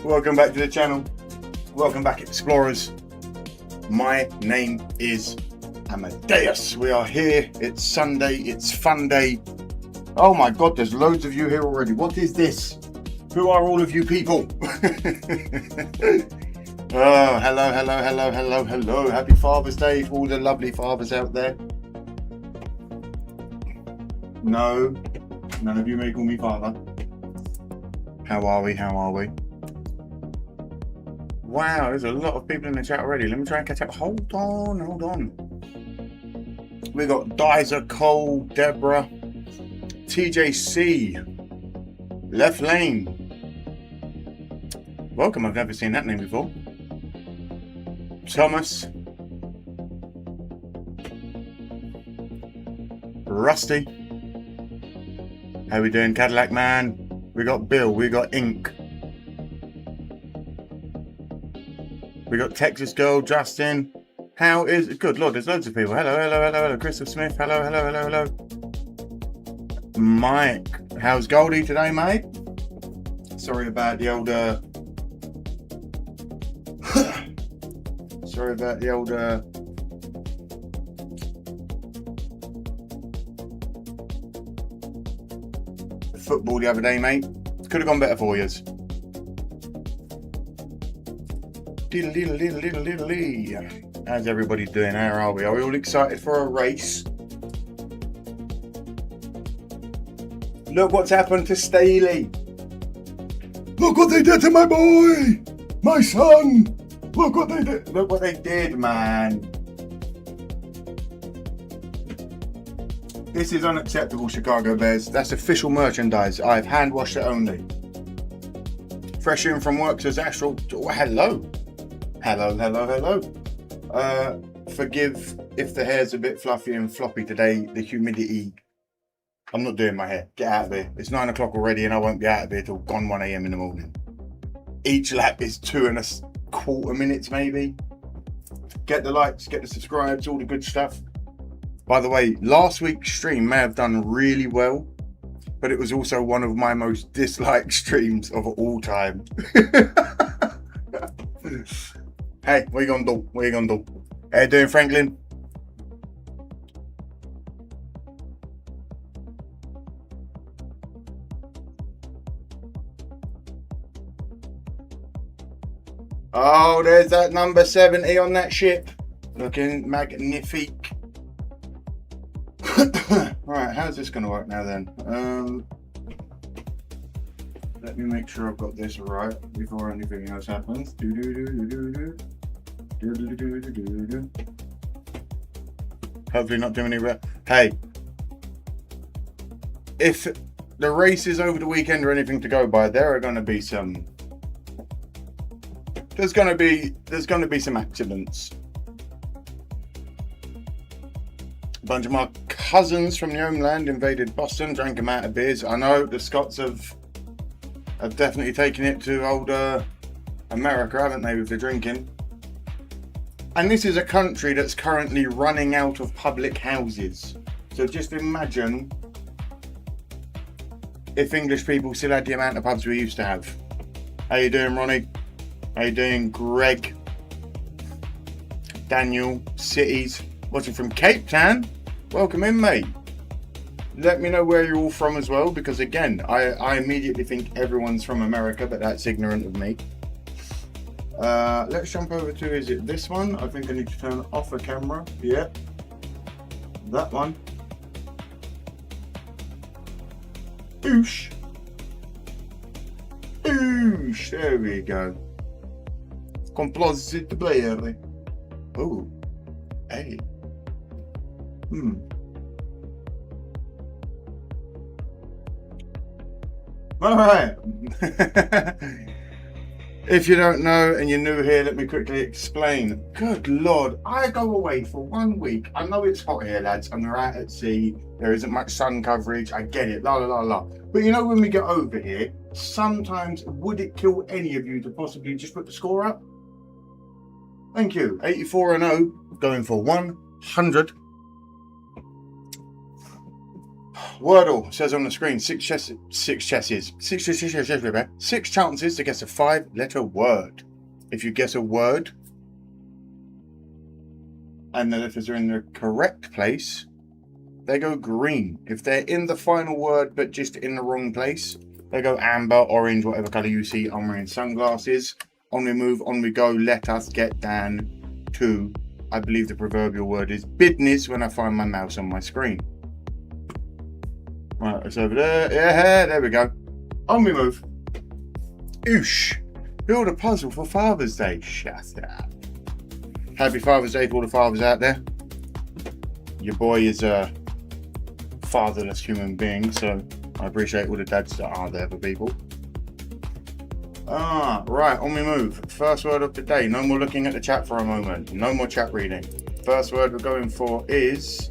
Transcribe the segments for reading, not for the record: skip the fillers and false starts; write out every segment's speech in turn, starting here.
Welcome back to the channel. Welcome back, explorers. My name is Amadeus. We are here. It's Sunday. It's fun day. Oh my God, there's loads of you here already. What is this? Who are all of you people? Oh, hello. Happy Father's Day to all the lovely fathers out there. No, none of you may call me father. How are we? Wow, there's a lot of people in the chat already. Let me try and catch up. Hold on. We got Diza, Cole, Deborah, TJC, Left Lane. Welcome, I've never seen that name before. Thomas, Rusty. How we doing, Cadillac Man? We got Bill, we got Ink. We got Texas Girl, Justin. How is it? Good Lord, there's loads of people. Hello. Christopher Smith, hello. Mike, how's Goldie today, mate? Sorry about the old football the other day, mate. Could have gone better for yous. How's everybody doing? How are we? Are we all excited for a race? Look what's happened to Staley. Look what they did to my boy! My son! Look what they did! Look what they did, man. This is unacceptable, Chicago Bears. That's official merchandise. I've hand washed it only. Fresh in from work says Astral. Oh, hello. Forgive if the hair's a bit fluffy and floppy today. The humidity. I'm not doing my hair. Get out of here. It's 9 o'clock already and I won't be out of here till gone 1 a.m. in the morning. Each lap is 2.25 minutes maybe. Get the likes, get the subscribes, all the good stuff. By the way, last week's stream may have done really well, but it was also one of my most disliked streams of all time. Hey, what you gonna do? How you doing, Franklin? Oh, there's that number 70 on that ship. Looking magnifique. Right, how's this gonna work now then? Let me make sure I've got this right before anything else happens. Hopefully not too many. Hey, if the race is over the weekend or anything to go by, there are going to be some. There's going to be some accidents. A bunch of my cousins from the homeland invaded Boston, drank them out of beers. I know the Scots have definitely taken it to old America, haven't they, with the drinking? And this is a country that's currently running out of public houses. So just imagine if English people still had the amount of pubs we used to have. How you doing, Ronnie? How you doing, Greg? Daniel, Cities, watching from Cape Town. Welcome in, mate. Let me know where you're all from as well, because again, I immediately think everyone's from America, but that's ignorant of me. Let's jump over to, is it this one? I think I need to turn off the camera. Yeah. That one. Oosh. There we go. Composite player. Oh. Hey. Alright. If you don't know and you're new here, let me quickly explain. Good Lord, I go away for 1 week. I know it's hot here, lads, and we're out at sea. There isn't much sun coverage. I get it, la. But you know, when we get over here, sometimes would it kill any of you to possibly just put the score up? Thank you. 84-0, going for 100. Wordle says on the screen, six chances to guess a 5-letter word. If you guess a word and the letters are in the correct place, they go green. If they're in the final word but just in the wrong place, they go amber, orange, whatever colour you see. I'm wearing sunglasses. On we move, on we go. Let us get down to, I believe the proverbial word is business when I find my mouse on my screen. Right, it's over there. Yeah, there we go. On we move. Oosh. Build a puzzle for Father's Day. Shut up. Happy Father's Day to all the fathers out there. Your boy is a fatherless human being, so I appreciate all the dads that are there for people. Right, on we move. First word of the day. No more looking at the chat for a moment. No more chat reading. First word we're going for is...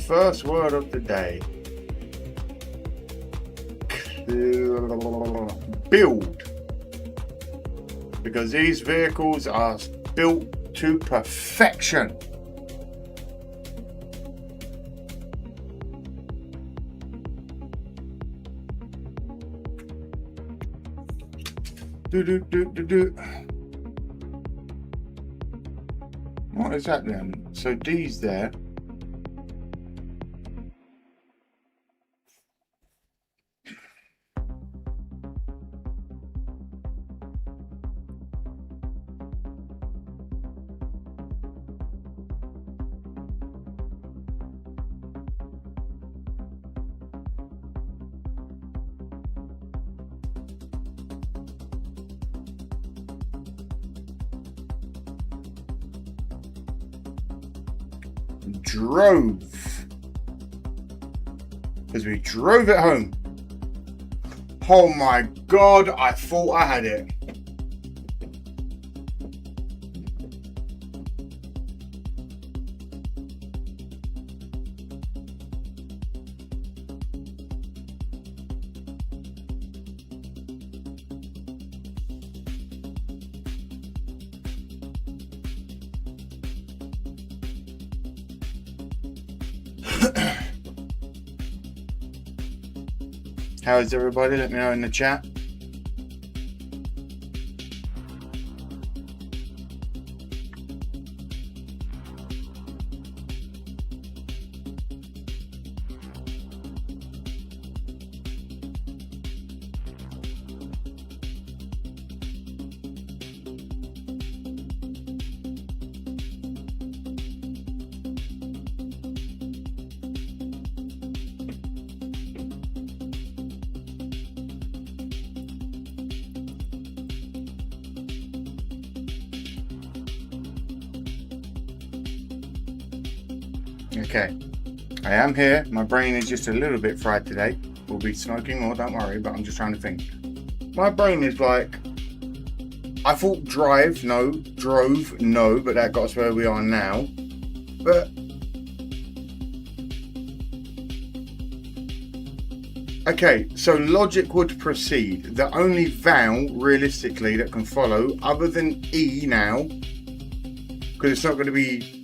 First word of the day. Build. Because these vehicles are built to perfection. What is that then? So D's there. Drove, because we drove it home. Oh my god, I thought I had it. How is everybody? Let me know in the chat. Okay, I am here. My brain is just a little bit fried today. We'll be smoking more, don't worry, but I'm just trying to think. My brain is like, I thought drove, no, but that got us where we are now. But, okay, so logic would proceed. The only vowel, realistically, that can follow, other than E now, because it's not going to be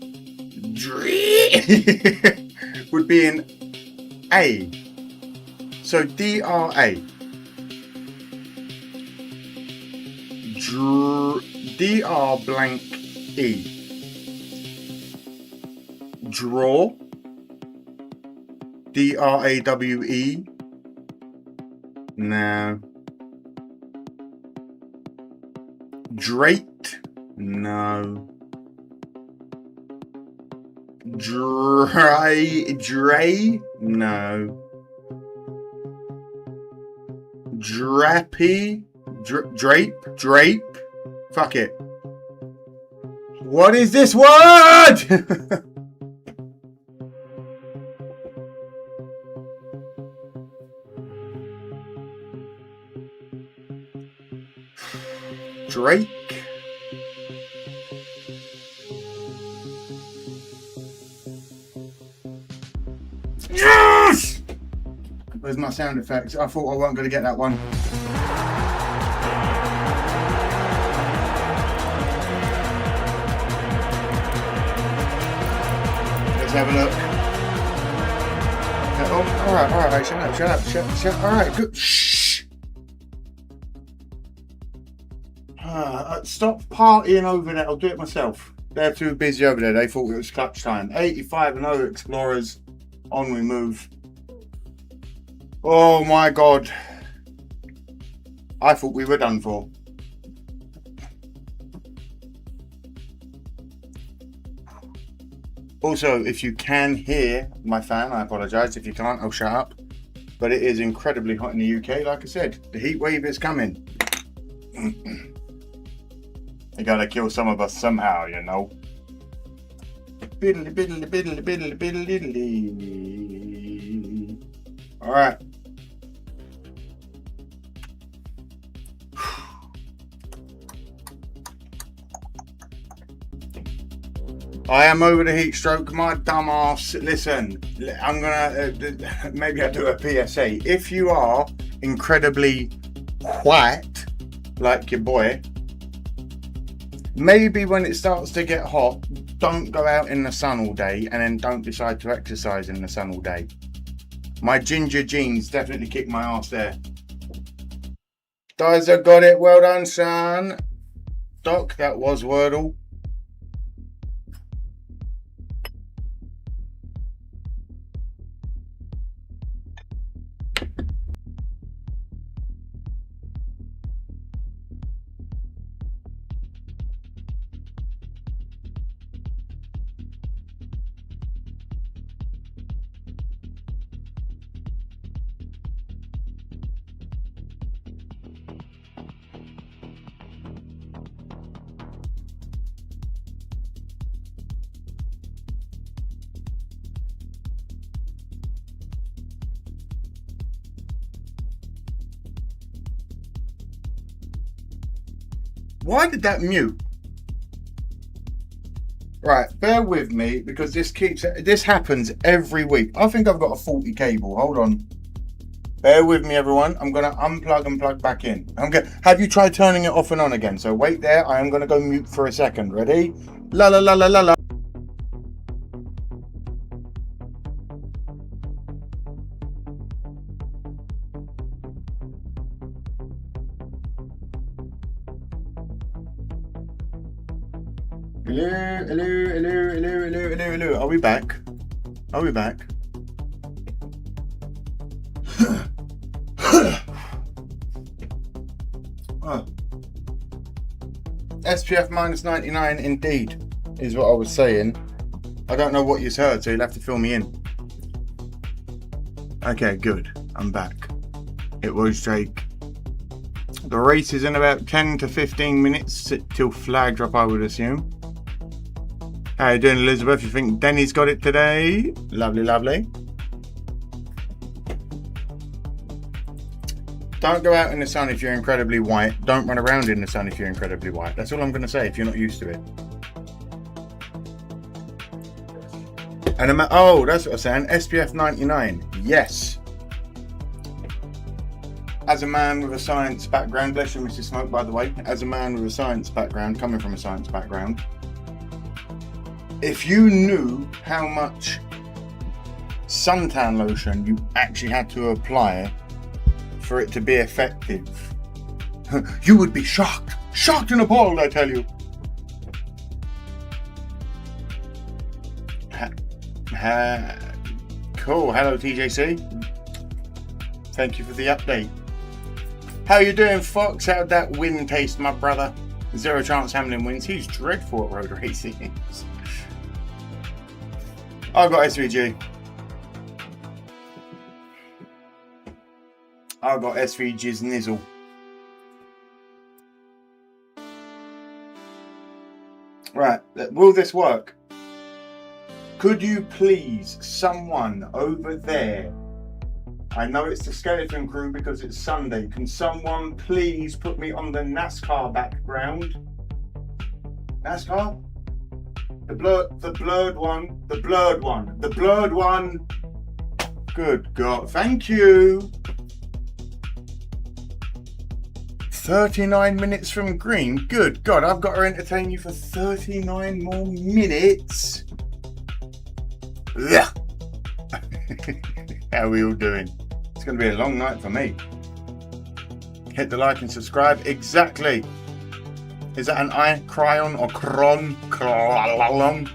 would be an A. So D-R-A. D-R blank E. Draw. D-R-A-W-E. No. Draped. No. Dray? No. Drappy? Drape? Fuck it. What is this word? Drake? Yes! Where's my sound effects? I thought I wasn't going to get that one. have a look. Oh, all right, shut up. All right, good. Shh. Stop partying over there. I'll do it myself. They're too busy over there. They thought it was clutch time. 85-0 Explorers. On we move. Oh my God. I thought we were done for. Also, if you can hear my fan, I apologise. If you can't, I'll shut up. But it is incredibly hot in the UK. Like I said, the heat wave is coming. They gotta kill some of us somehow, you know. Biddly, biddly, biddly, biddly, biddly, biddly. All right. I am over the heat stroke, my dumb ass. Listen, I'm gonna maybe I'll do a PSA. If you are incredibly white, like your boy, maybe when it starts to get hot, don't go out in the sun all day, and then don't decide to exercise in the sun all day. My ginger jeans definitely kicked my ass there. Guys, I got it. Well done, son. Doc, that was Wordle. Why did that mute? Right, bear with me because this happens every week. I think I've got a 40 cable. Hold on. Bear with me, everyone. I'm gonna unplug and plug back in. Have you tried turning it off and on again? So wait there. I am gonna go mute for a second. Ready? La la la la la la. Hello. Are we back? Are we back? Oh. SPF minus 99 indeed, is what I was saying. I don't know what you heard, so you'll have to fill me in. Okay, good. I'm back. It was Jake. The race is in about 10 to 15 minutes till flag drop, I would assume. How you doing, Elizabeth? You think Denny's got it today? Lovely, lovely. Don't go out in the sun if you're incredibly white. Don't run around in the sun if you're incredibly white. That's all I'm going to say if you're not used to it. And oh, that's what I'm saying. SPF 99. Yes. As a man with a science background, bless you, Mrs. Smoke, by the way. As a man with a science background, coming from a science background, if you knew how much suntan lotion you actually had to apply for it to be effective, you would be shocked. Shocked and appalled, I tell you. Cool. Hello, TJC. Thank you for the update. How you doing, Fox? How'd that win taste, my brother? Zero chance Hamlin wins. He's dreadful at road racing. I've got SVG. I've got SVG's nizzle. Right, will this work? Could you please, someone over there, I know it's the skeleton crew because it's Sunday, can someone please put me on the Nascar background? NASCAR? The blurred one. Good God, thank you. 39 minutes from green. Good God, I've got to entertain you for 39 more minutes. How are we all doing? It's going to be a long night for me. Hit the like and subscribe. Exactly. Is that an I? Cryon or Cron? Kralon?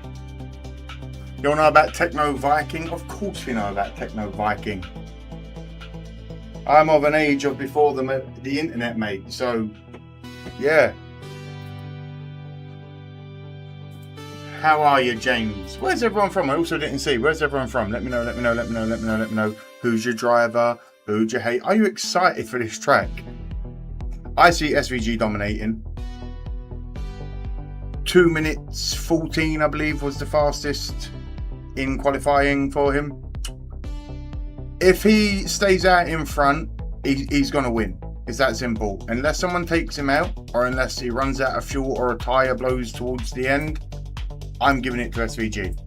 You all know about Techno Viking? Of course we know about Techno Viking. I'm of an age of before the internet, mate. So, yeah. How are you, James? Where's everyone from? I also didn't see. Where's everyone from? Let me know, let me know, let me know, let me know, let me know. Who's your driver? Who do you hate? Are you excited for this track? I see SVG dominating. 2 minutes 14, I believe, was the fastest in qualifying for him. If he stays out in front, he's going to win. It's that simple. Unless someone takes him out, or unless he runs out of fuel or a tyre blows towards the end, I'm giving it to SVG.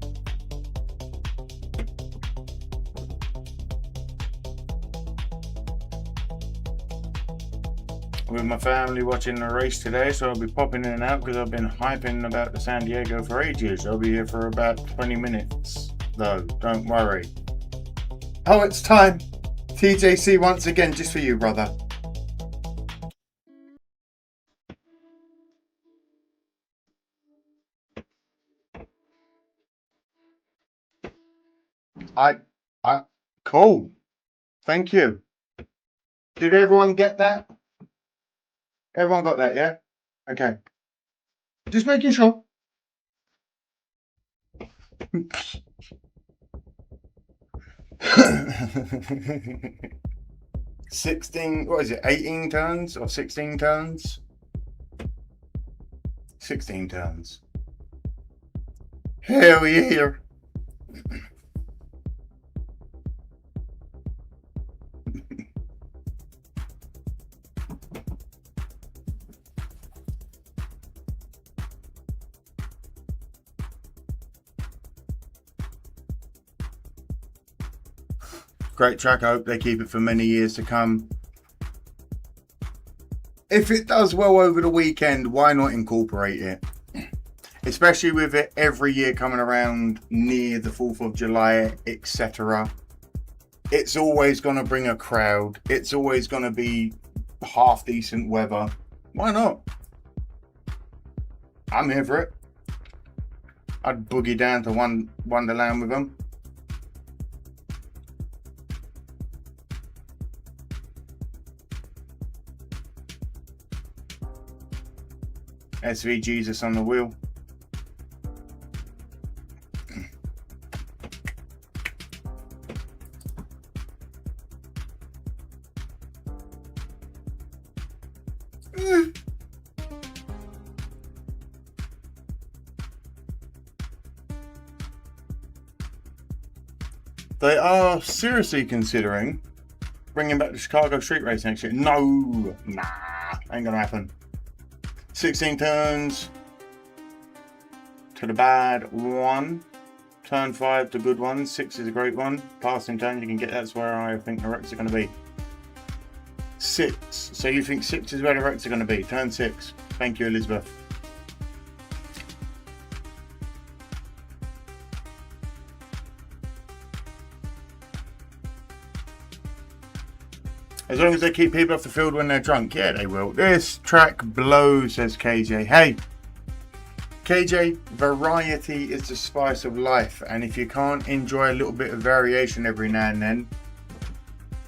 With my family watching the race today, so I'll be popping in and out because I've been hyping about the San Diego for ages. I'll be here for about 20 minutes though, don't worry. Oh, it's time. TJC once again, just for you, brother. Cool. Thank you. Did everyone get that? Everyone got that, yeah? Okay. Just making sure. 16, what is it, 18 turns or 16 turns? 16 turns. Hell yeah. Great track. I hope they keep it for many years to come. If it does well over the weekend, why not incorporate it? Especially with it every year coming around near the 4th of July, etc. It's always going to bring a crowd. It's always going to be half decent weather. Why not? I'm here for it. I'd boogie down to Wonderland with them. SV Jesus on the wheel. They are seriously considering bringing back the Chicago street race next year. No, nah, ain't gonna happen. 16 turns to the bad one. Turn 5 to good one. 6 is a great one. Passing turn, you can get that's where I think the wrecks are going to be. 6. So you think 6 is where the wrecks are going to be. Turn 6. Thank you, Elizabeth. As long as they keep people off the field when they're drunk. Yeah, they will. This track blows, says KJ. Hey, KJ, variety is the spice of life. And if you can't enjoy a little bit of variation every now and then,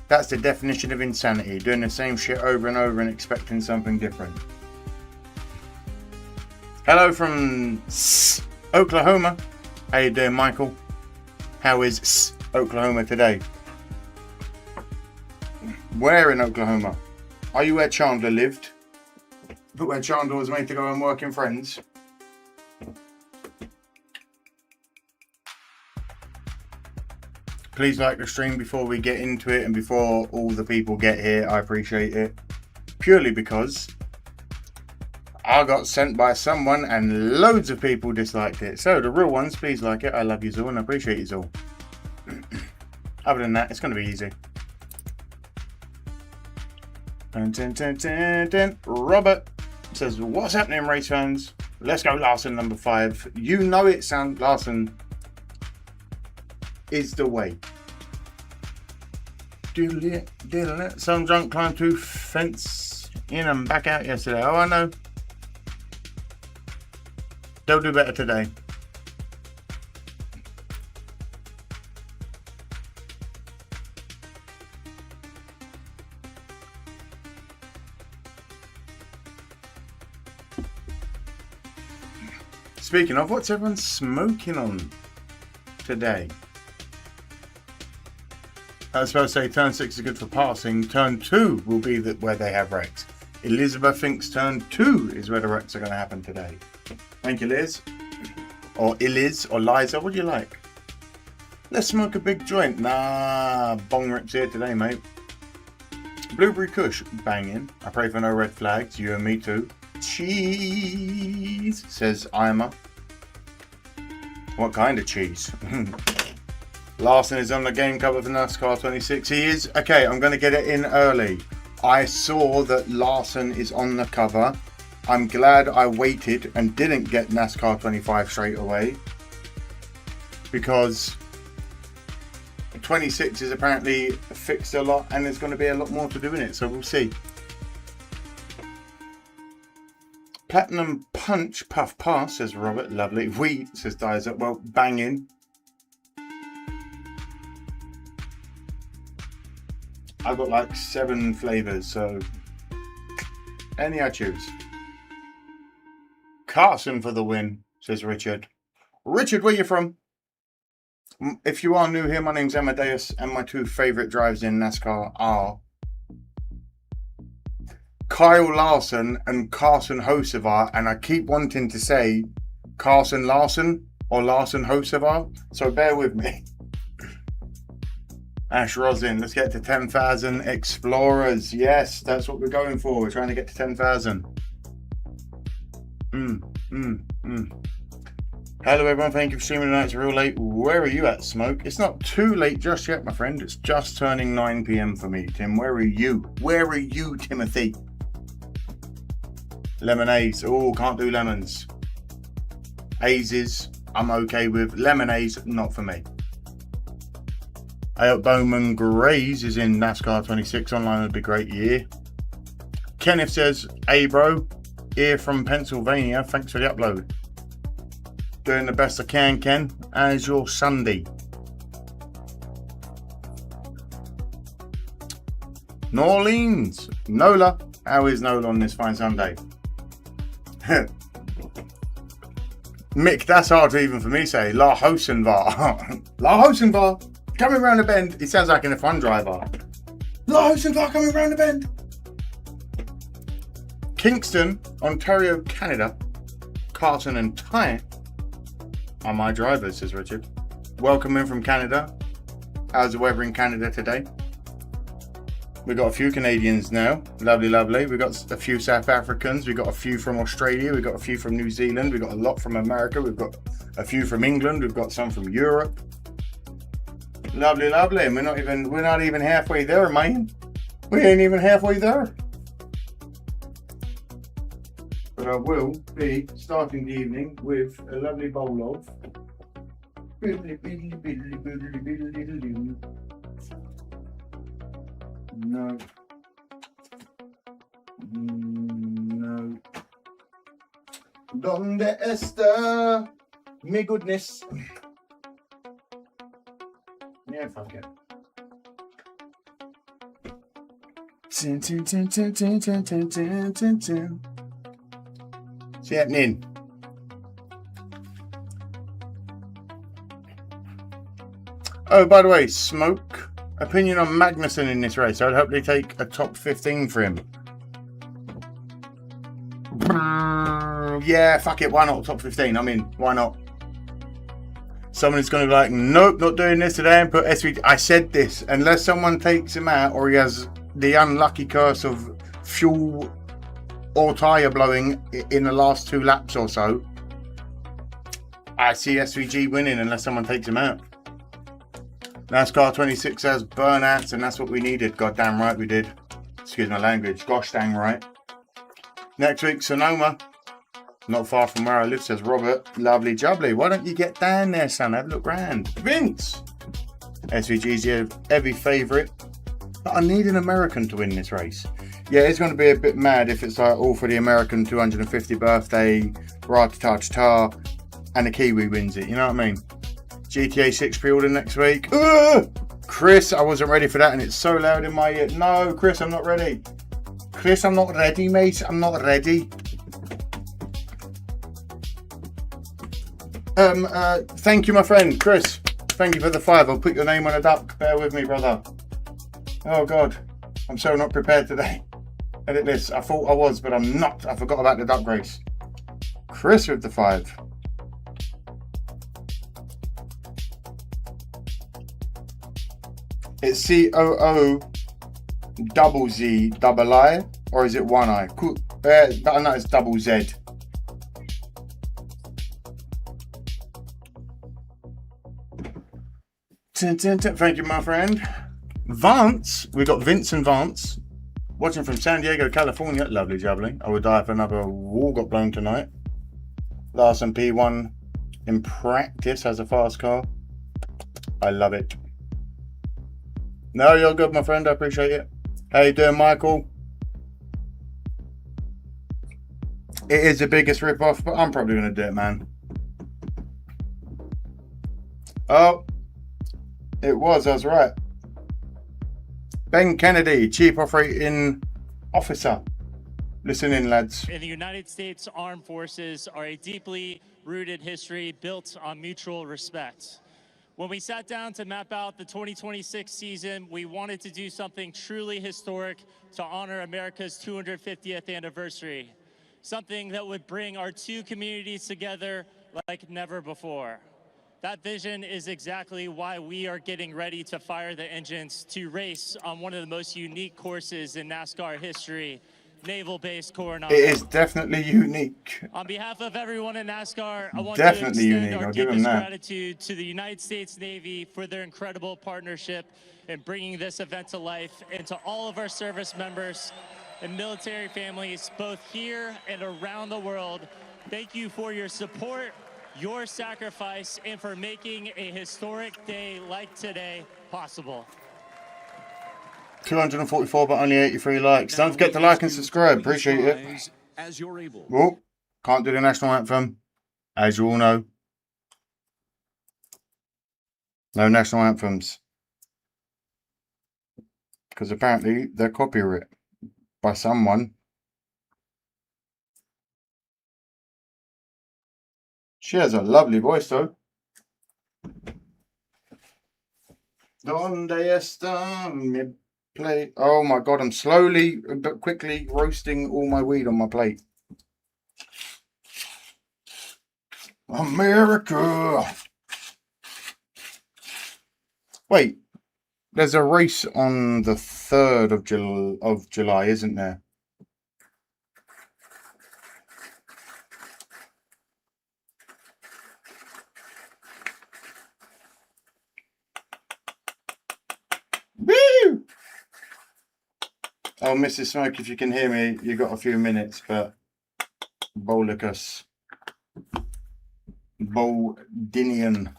that's the definition of insanity. Doing the same shit over and over and expecting something different. Hello from Oklahoma. How you doing, Michael? How is Oklahoma today? Where in Oklahoma? Are you where Chandler lived? But where Chandler was made to go and work in Friends? Please like the stream before we get into it and before all the people get here. I appreciate it. Purely because I got sent by someone and loads of people disliked it. So the real ones, please like it. I love you all and I appreciate you all. Other than that, it's going to be easy. Dun, dun, dun, dun, dun. Robert says, what's happening, race fans? Let's go Larson number 5. You know it, Larson. is the way. Some drunk climbed through fence in and back out yesterday. Oh, I know. They'll do better today. Speaking of, what's everyone smoking on today? I was supposed to say turn 6 is good for passing. Turn 2 will be where they have wrecks. Elizabeth thinks turn 2 is where the wrecks are going to happen today. Thank you, Liz. Or Illiz, or Liza, what do you like? Let's smoke a big joint. Nah, bong rips here today, mate. Blueberry Kush, banging. I pray for no red flags, you and me too. Cheese, says Ima. What kind of cheese? Larson is on the game cover for Nascar 26. He is. Okay, I'm going to get it in early. I saw that Larson is on the cover. I'm glad I waited and didn't get NASCAR 25 straight away, because 26 is apparently fixed a lot and there's going to be a lot more to do in it, so we'll see. Platinum Punch Puff Pass, says Robert. Lovely. Wheat, says Dizer. Well, banging. I've got like 7 flavors, so any I choose. Carson for the win, says Richard. Richard, where you from? If you are new here, my name's Amadeus, and my 2 favourite drives in NASCAR are Kyle Larson and Carson Hocevar, and I keep wanting to say Carson Larson or Larson Hocevar, so bear with me. Ash Rosin, let's get to 10,000 Explorers. Yes, that's what we're going for. We're trying to get to 10,000. Hello everyone, thank you for streaming tonight. It's real late. Where are you at, Smoke? It's not too late just yet, my friend. It's just turning 9 PM for me, Tim. Where are you? Where are you, Timothy? Lemonades. Oh, can't do lemons. Hazes, I'm okay with. Lemonades, not for me. I hope Bowman Grays is in NASCAR 26. Online would be great. Yeah. Kenneth says, hey bro, here from Pennsylvania. Thanks for the upload. Doing the best I can, Ken. How's your Sunday? New Orleans. Nola. How is Nola on this fine Sunday? Mick, that's hard to even for me say. La Hosenvar. La Hosenvar. Coming around the bend. He sounds like an F1 driver. La Hosenvar coming around the bend. Kingston, Ontario, Canada. Carson and Ty are my drivers, says Richard. Welcome in from Canada. How's the weather in Canada today? We've got a few Canadians now. Lovely, lovely. We've got a few South Africans. We've got a few from Australia. We've got a few from New Zealand. We've got a lot from America. We've got a few from England. We've got some from Europe. Lovely, lovely. And we're not even halfway there, man. We ain't even halfway there. But I will be starting the evening with a lovely bowl of no. ¿Dónde está mi goodness? Yeah, fuck it. What's happening? Oh, by the way, Smoke. Opinion on Magnussen in this race. I'd hope they take a top 15 for him. Yeah, fuck it. Why not top 15? I mean, why not? Someone's going to be like, nope, not doing this today and put SVG. I said this. Unless someone takes him out or he has the unlucky curse of fuel or tyre blowing in the last 2 laps or so, I see SVG winning unless someone takes him out. NASCAR 26 has burnouts, and that's what we needed. Goddamn right we did. Excuse my language. Gosh dang right. Next week, Sonoma. Not far from where I live, says Robert. Lovely jubbly. Why don't you get down there, son? Have a look round. Vince! SVG's your heavy favourite. But I need an American to win this race. Yeah, it's going to be a bit mad if it's like all for the American 250th birthday, Rar-ta-ta-ta-ta, and the Kiwi wins it. You know what I mean? GTA 6 pre-order next week. Chris, I wasn't ready for that, and it's so loud in my ear. No, Chris, I'm not ready. Chris, I'm not ready, mate. I'm not ready. Thank you, my friend, Chris. Thank you for the 5. I'll put your name on a duck. Bear with me, brother. Oh, God. I'm so not prepared today. Edit this. I thought I was, but I'm not. I forgot about the duck race. Chris with the 5. It's COO double Z double I, or is it one I? I know it's double Z. Thank you, my friend. Vance, we got Vince and Vance watching from San Diego, California. Lovely jubbly. I would die if another wall got blown tonight. Larson P1 in practice has a fast car. I love it. No, you're good, my friend. I appreciate it. How you doing, Michael? It is the biggest rip-off, but I'm probably going to do it, man. Oh, it was. I was right. Ben Kennedy, Chief Operating Officer. Listen in, lads. In the United States Armed Forces are a deeply rooted history built on mutual respect. When we sat down to map out the 2026 season, we wanted to do something truly historic to honor America's 250th anniversary. Something that would bring our two communities together like never before. That vision is exactly why we are getting ready to fire the engines to race on one of the most unique courses in NASCAR history, Naval-based Coronado. It is definitely unique. On behalf of everyone in NASCAR, I want to extend our deepest gratitude to the United States Navy for their incredible partnership in bringing this event to life, and to all of our service members and military families, both here and around the world. Thank you for your support, your sacrifice, and for making a historic day like today possible. 244, but only 83 likes. Don't forget to like and subscribe. Appreciate it. As you're able. Oh, can't do the national anthem, as you all know. No national anthems. Because apparently they're copyright by someone. She has a lovely voice, though. Donde está mi plate? Oh my God, I'm slowly but quickly roasting all my weed on my plate. America! Wait, there's a race on the 3rd of July, isn't there? Woo! Oh, Mrs. Smoke, if you can hear me, you got a few minutes, but Bolicus. Boldinian.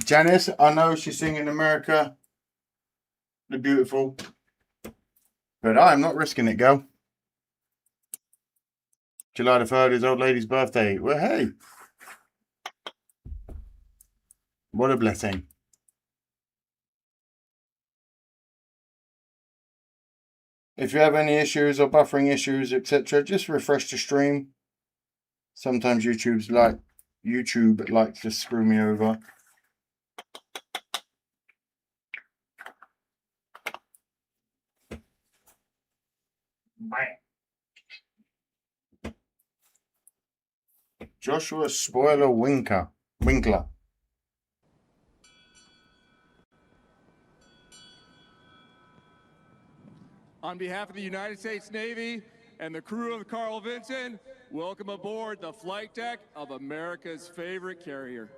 Janice, I know she's singing America the Beautiful, but I'm not risking it, girl. July the 3rd is old lady's birthday. Well, hey. What a blessing. If you have any issues or buffering issues, etc., just refresh the stream. Sometimes YouTube likes to screw me over. Joshua Spoiler Winkler. On behalf of the United States Navy and the crew of Carl Vinson, welcome aboard the flight deck of America's favorite carrier.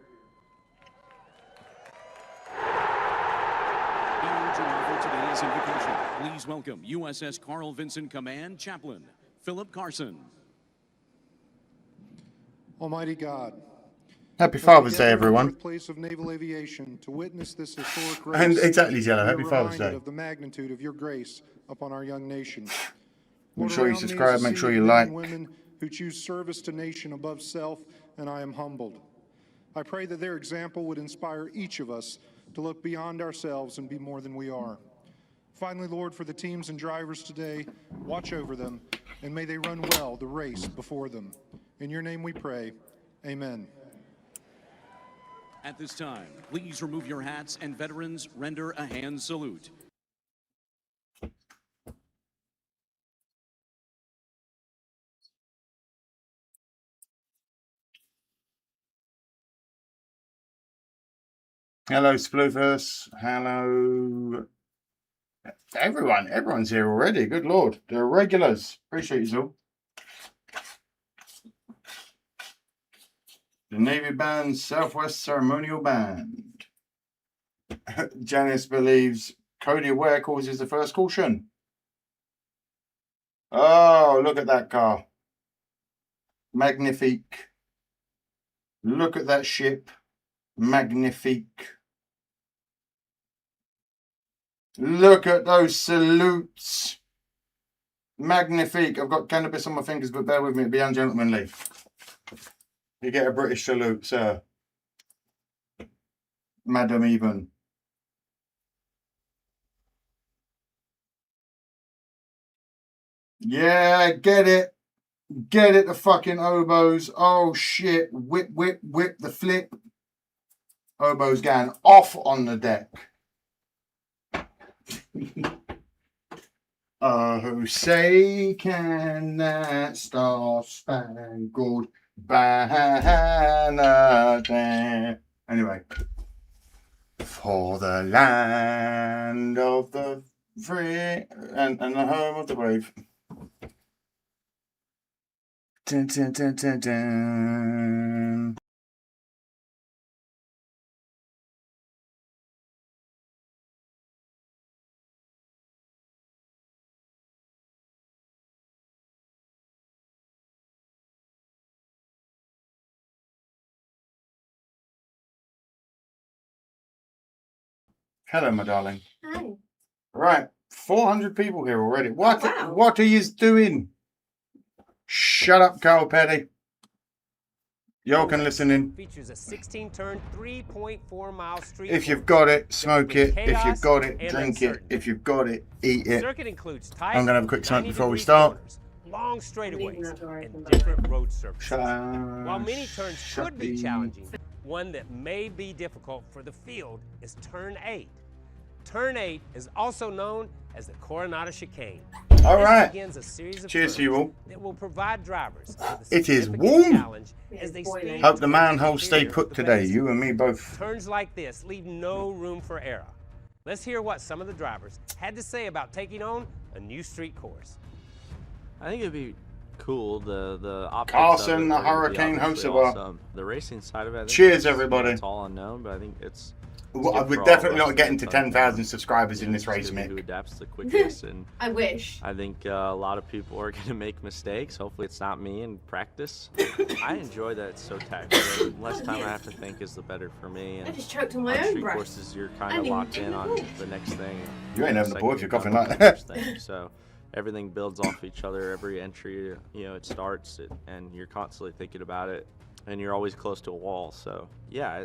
For today's invocation, please welcome USS Carl Vinson Command Chaplain Philip Carson. Almighty God. Happy as we Father's Day, gather in the everyone. birthplace of naval aviation to witness this historic race, And exactly, Jello. we are Happy Father's reminded Day. of the magnitude of your grace upon our young nation. Make Lord, sure you around me is subscribe, a make sea sure of you men like. and women who choose service to nation above self, and I am humbled. I pray that their example would inspire each of us to look beyond ourselves and be more than we are. Finally, Lord, for the teams and drivers today, watch over them, and may they run well the race before them. In your name we pray. Amen. At this time, please remove your hats and veterans render a hand salute. Hello, Sploofus. Hello, everyone. Everyone's here already. Good Lord. The regulars. Appreciate you all. The Navy Band Southwest Ceremonial Band. Janice believes Cody Ware causes the first caution. Oh, look at that car. Magnifique. Look at that ship. Magnifique. Look at those salutes. Magnifique. I've got cannabis on my fingers, but bear with me. It'll be ungentlemanly. You get a British salute, sir. Madam even. Yeah, get it. Get it, the fucking oboes. Oh, shit. Whip, whip, whip the flip. Oboes going off on the deck. Oh, say can that star-spangled banner there. Anyway. For the land of the free and the home of the brave. Dun, dun, dun, dun, dun. Hello, my darling. Hi. Right, 400 people here already. What? Oh, wow. What are you doing? Shut up, Carl Petty. Y'all can listen in. Features a 16-turn, 3.4-mile street. If you've got it, smoke it. If you've got it, and drink it. uncertainty. If you've got it, eat The it. circuit includes tight, I'm gonna have a quick smoke before we 90-degree start. corners, long straightaways, that door and open, by the different road surfaces. While many turns Shut could be the- challenging, one that may be difficult for the field is Turn 8. Turn 8 is also known as the Coronado Chicane. All This right. begins a series of Cheers to turns you all. that will provide drivers with a It is significant warm. challenge as they It's speed boiling. Hope the towards manholes stay interior of put the today. base. You and me both. Turns like this leave no room for error. Let's hear what some of the drivers had to say about taking on a new street course. I think it'd be cool. The optics Carson, of it the are gonna be Hurricane obviously Hosoba. awesome. The racing side of it. I think Cheers, is, everybody. It's all unknown, but I think it's. Well, good we're for all definitely of us not getting to it's like, 10,000 subscribers in you know, this it's race, gonna be who Mick. adapts the quickest, and I wish. I think a lot of people are going to make mistakes. Hopefully, it's not me in practice. I enjoy that it's so tactical. The less time I have to think is the better for me. I And just choked on on my own street breath. courses, you're I kind didn't of even locked take in a on breath. the next thing. You ain't having a Second boy if you're you've coughing done like the that. first thing. So everything builds off each other. Every entry, you know, it starts, and you're constantly thinking about it, and you're always close to a wall. So yeah,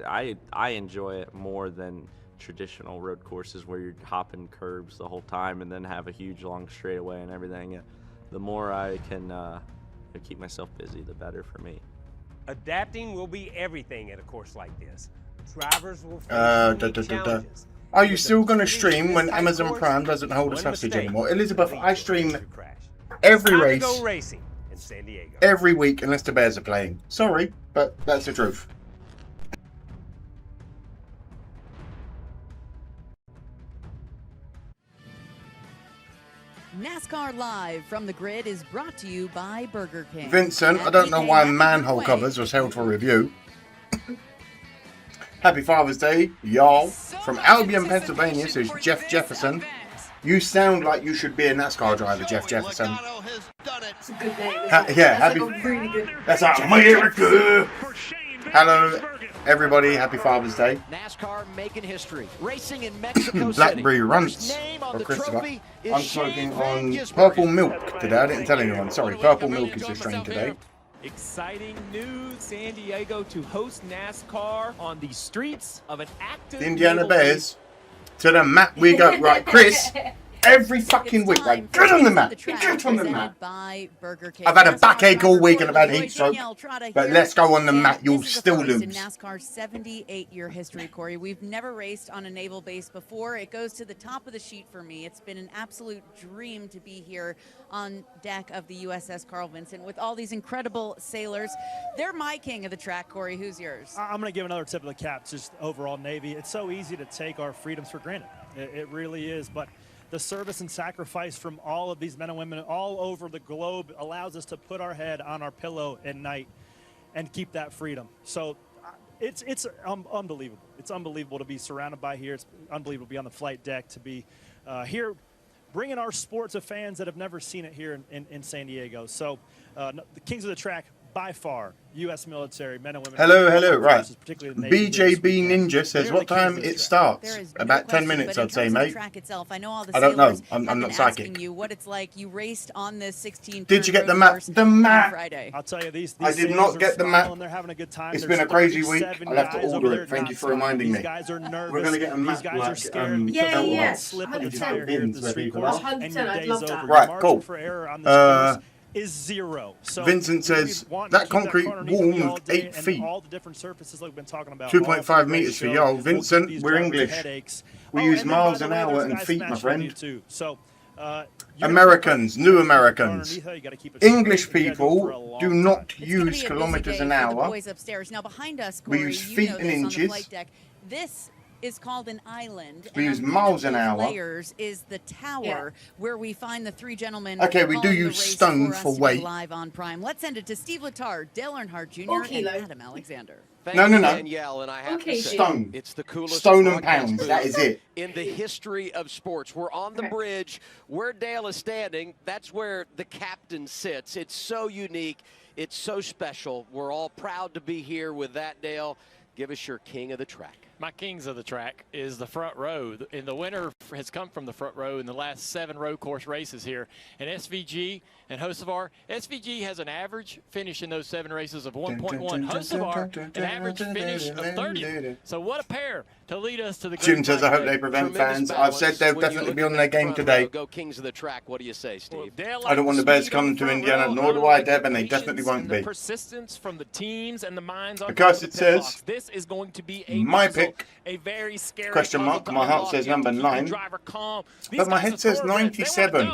I enjoy it more than traditional road courses where you're hopping curbs the whole time and then have a huge long straightaway and everything. The more I can keep myself busy, the better for me. Adapting will be everything at a course like this. Drivers will face unique challenges. Are you With still the going to beauty of stream this when type Amazon course, Prime doesn't hold us one hostage mistake anymore? could Elizabeth, lead I to a stream major crash. every Time to race, go racing in San Diego. every week, unless the Bears are playing. Sorry, but that's the truth. NASCAR Live from the Grid is brought to you by Burger King. Vincent, I And don't know we why came manhole halfway. covers was held for review. Happy Father's Day, y'all. From Albion, Pennsylvania, says Jeff Jefferson. You sound like you should be a NASCAR driver, Jeff Jefferson. Logano has done It's a good name. Yeah, That's like a really good. That's America. Hello, everybody. Happy Father's Day. NASCAR making history. Racing in Mexico Blackberry City. runts Name on for the Christopher. trophy is I'm Shane smoking Van on Gisbergen. purple milk today. I didn't tell anyone. Sorry, purple milk is the strain today. Exciting news, San Diego to host NASCAR on the streets of an active The Indiana naval Bears to the map we go. Right, Chris. Every fucking week, like, get on the map. Get on the map. I've had a backache all week and I've had heat stroke. But let's go on the map. You'll still lose. In NASCAR's 78-year history, Corey, we've never raced on a naval base before. It goes to the top of the sheet for me. It's been an absolute dream to be here on deck of the USS Carl Vinson with all these incredible sailors. They're my king of the track, Corey. Who's yours? I'm going to give another tip of the cap to just overall Navy. It's so easy to take our freedoms for granted. It really is. But the service and sacrifice from all of these men and women all over the globe allows us to put our head on our pillow at night and keep that freedom. So it's unbelievable. It's unbelievable to be surrounded by here. It's unbelievable to be on the flight deck, to be here bringing our sport to fans that have never seen it here in San Diego. So the kings of the track, by far, U.S. military, men and women. Hello, right. BJB Ninja says what time it starts. About 10 minutes, I'd say, mate. I know all the I don't know. sailors I'm have not been psychic. asking you what it's like. You raced on this 16. Did you get the map? The map. Friday. I'll tell you, these I did sailors not are get the map. smiling, they're having a good time. It's There's been a crazy week. 37 I'll have to guys over order there it. Thank you not for flying. reminding These me. guys are nervous. We're going to get a map. These guys are scared like, because Yeah, they yeah. won't slip in the 100%. tire here at the street course, and 100%, your I'd day's love over. that. Your Right, margin cool. for error on this course is zero. So Vincent says that concrete wall moved 8 feet. all the different surfaces like we've been talking about. 2.5 meters for y'all. Vincent, we're English. We use miles an hour and feet, my friend. So, Americans, new Americans. English people do not use kilometers an hour. Now behind us, We Corey, use you feet know and this on the inches. flight deck. This is called an island. We and use on one miles of an those hour. Layers is the tower where we find the three gentlemen. Okay, we do calling the use race stone for us for to be weight. Live on Prime. Let's send it to Steve Letard, Dale Earnhardt Jr. Or and kilo. Adam Alexander. No. Danielle, and I have Okay, to say, Stone. it's the coolest Stone and broadcast pounds, booth that is it. in the history of sports. We're on the bridge where Dale is standing. That's where the captain sits. It's so unique. It's so special. We're all proud to be here with that, Dale. Give us your king of the track. My kings of the track is the front row, and the winner has come from the front row in the last 7 road course races here. And SVG and Hocevar, SVG has an average finish in those 7 races of 1.1. Hocevar, an average finish of 30. So what a pair to lead us to the Jim says, I hope they prevent fans. I've said they'll definitely be on their game today. Go kings of the track. What do you say, Steve? I don't want the Bears coming to Indiana, nor do I, Deb, and they definitely won't be. Persistence from the teams and the minds on Because it says, this is going to be a my pick, a very scary question mark, my heart says number 9, but my head says 97.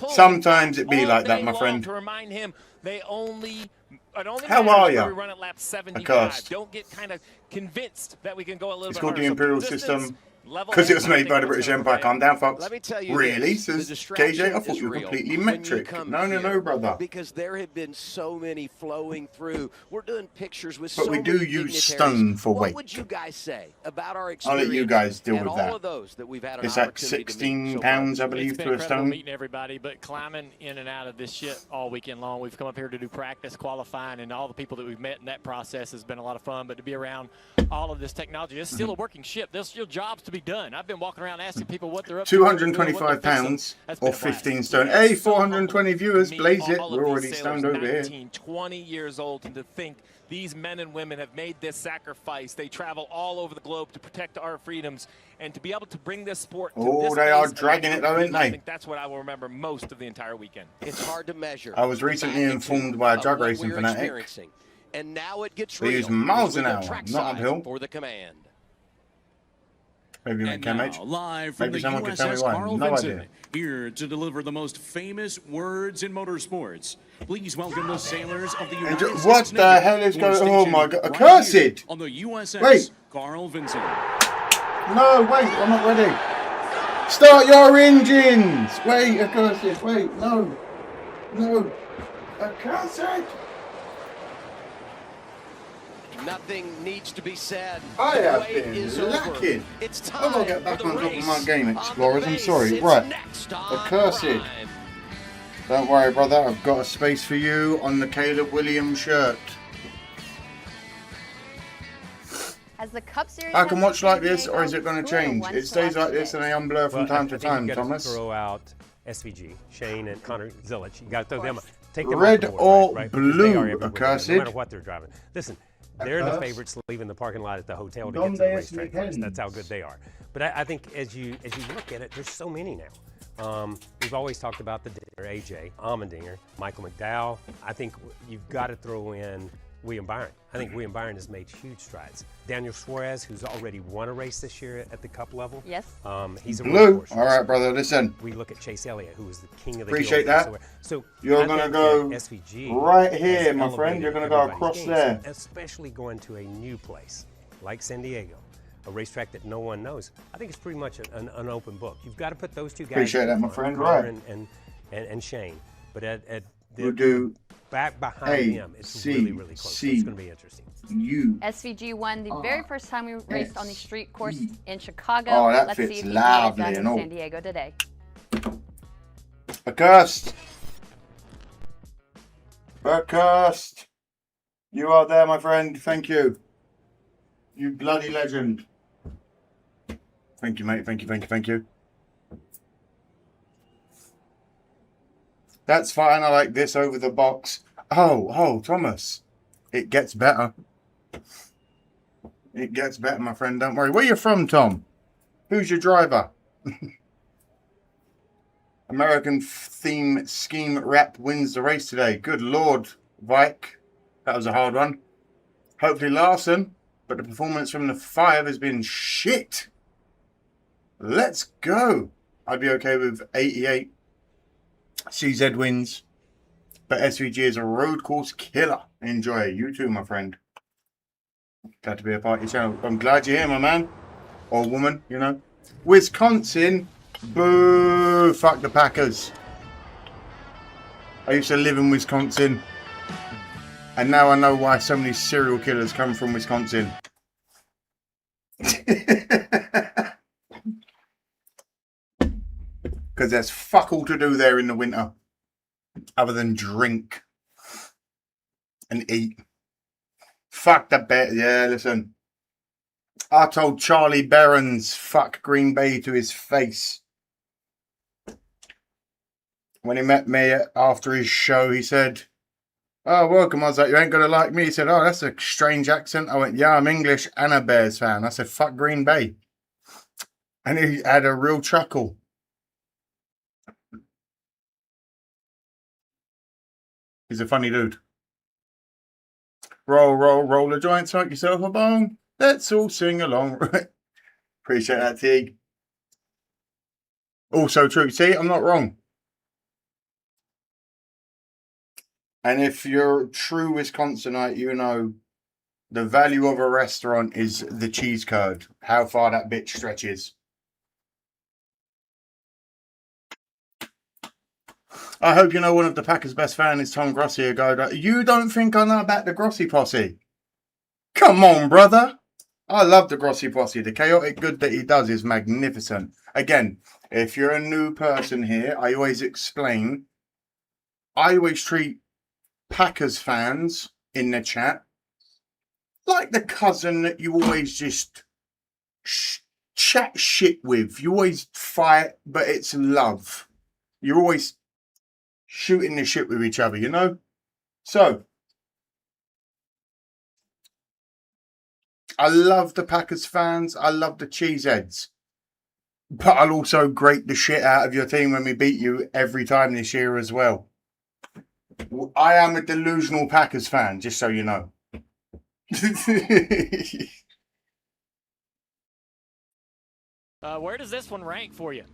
Sometimes it be like that, my friend. To remind him, they only How are ya? you? We run at lap 75. Accursed. Don't get kind of convinced that we can go a little It's bit called the harder. Imperial So System distance, level because it was head, I made think by the that's British gonna Empire. play. Calm down, Fox. Let me tell you Really? this, the Says distraction KJ, I thought is you were real completely when you metric. come No, here, brother. Because there have been so many flowing through. We're doing pictures with But so we do many use dignitaries. stone for weight. What would you guys say about our I'll experience? let you guys deal and with all that. of those that we've had an It's like opportunity to 16 meet so pounds, I far? believe, It's been to a incredible stone. meeting everybody, but climbing in and out of this shit all weekend long. We've come up here to do practice, qualifying, and all the people that we've met in that process has been a lot of fun. But to be around all of this technology, it's still a working ship. There's still jobs to be done. I've been walking around asking people what they're up to. 225 pounds or 15 stone. Hey, 420 viewers, blaze it. We're already stoned over here. 19, 20 years old, and to think these men and women have made this sacrifice. They travel all over the globe to protect our freedoms, and to be able to bring this sport to Oh, this they are place, dragging it though, aren't I they? think that's what I will remember most of the entire weekend. It's hard to measure. I was recently informed by a drag racing fanatic. And now it gets They real. use miles as we an go hour, trackside not uphill. For the command. Maybe you And can, now, mate. live from Maybe the someone could tell me USS why. Carl No Vinson, idea. here to deliver the most famous words in motorsports. Please welcome the sailors of the And United States what the Navy, hell is who are going on? Oh my stationed god, right accursed! here on the USS Wait. Carl Vinson. No, wait, I'm not ready. Start your engines! Wait, accursed, wait, no. No. Accursed! Nothing needs to be said. I The have wait been is over. lacking. It's time I've got to get for back the on top of race my game, on the Explorers. I'm base. sorry. It's Right. next on Accursed. Prime. Don't worry, brother. I've got a space for you on the Caleb Williams shirt. As the Cup Series I can has watch like San this, or is Diego, it going to who are the change? ones It to stays watch like this and today? they unblur from time to I think time, you got Thomas. to throw out SVG, Shane and Connor Zilic. You got to throw them. Take them Red off the board, or right? blue, They are everywhere, accursed. no matter what they're driving. Listen, they're the favorites leaving the parking lot at the hotel to get to the racetrack first. That's how good they are. But I think as you look at it, there's so many now. We've always talked about the Dinger, AJ, Allmendinger, Michael McDowell. I think you've got to throw in William Byron. I think William Byron has made huge strides. Daniel Suarez, who's already won a race this year at the Cup level. Yes. He's a blue. All right, brother. Listen. We look at Chase Elliott, who was the king of the Appreciate hill. that. So you're going to go SVG right here, my friend. You're going to go across there. Especially going to a new place like San Diego, a racetrack that no one knows. I think it's pretty much an open book. You've got to put those two guys. Appreciate that, my friend. Connor Right. and Shane. But at we'll do back behind them, it's really close. It's going to be interesting. SVG won the very first time we raced on the street course in Chicago. Oh, that Let's fits see if he lovely can get it done and in all. San Diego today. Accursed. Accursed. You are there, my friend. Thank you. You bloody legend. Thank you, mate. Thank you, thank you, thank you. That's fine. I like this over the box. Oh, Thomas. It gets better. It gets better, my friend. Don't worry. Where you from, Tom? Who's your driver? American theme scheme rap wins the race today. Good Lord, Vike. That was a hard one. Hopefully Larson, but the performance from the 5 has been shit. Let's go. I'd be okay with 88. CZ wins. But SVG is a road course killer. Enjoy. You too, my friend. Glad to be a part of your channel. I'm glad you're here, my man. Or woman, you know. Wisconsin. Boo. Fuck the Packers. I used to live in Wisconsin. And now I know why so many serial killers come from Wisconsin. Because there's fuck all to do there in the winter. Other than drink. And eat. Fuck the bet. Yeah, listen. I told Charlie Berens fuck Green Bay to his face. When he met me after his show, he said, "Oh, welcome." I was like, "You ain't gonna like me." He said, "Oh, that's a strange accent." I went, "Yeah, I'm English and a Bears fan." I said, "Fuck Green Bay." And he had a real chuckle. He's a funny dude. Roll a joint, smoke yourself a bone. Let's all sing along. Appreciate that, Teague. Also true. See, I'm not wrong. And if you're a true Wisconsinite, you know the value of a restaurant is the cheese curd. How far that bitch stretches. I hope you know one of the Packers' best fans is Tom Grossi. You don't think I know about the Grossi posse? Come on, brother. I love the Grossi posse. The chaotic good that he does is magnificent. Again, if you're a new person here, I always explain. I always treat Packers fans in the chat like the cousin that you always just chat shit with. You always fight, but it's love. You're always shooting the shit with each other, you know? So, I love the Packers fans. I love the cheeseheads. But I'll also grate the shit out of your team when we beat you every time this year as well. I am a delusional Packers fan, just so you know. Where does this one rank for you?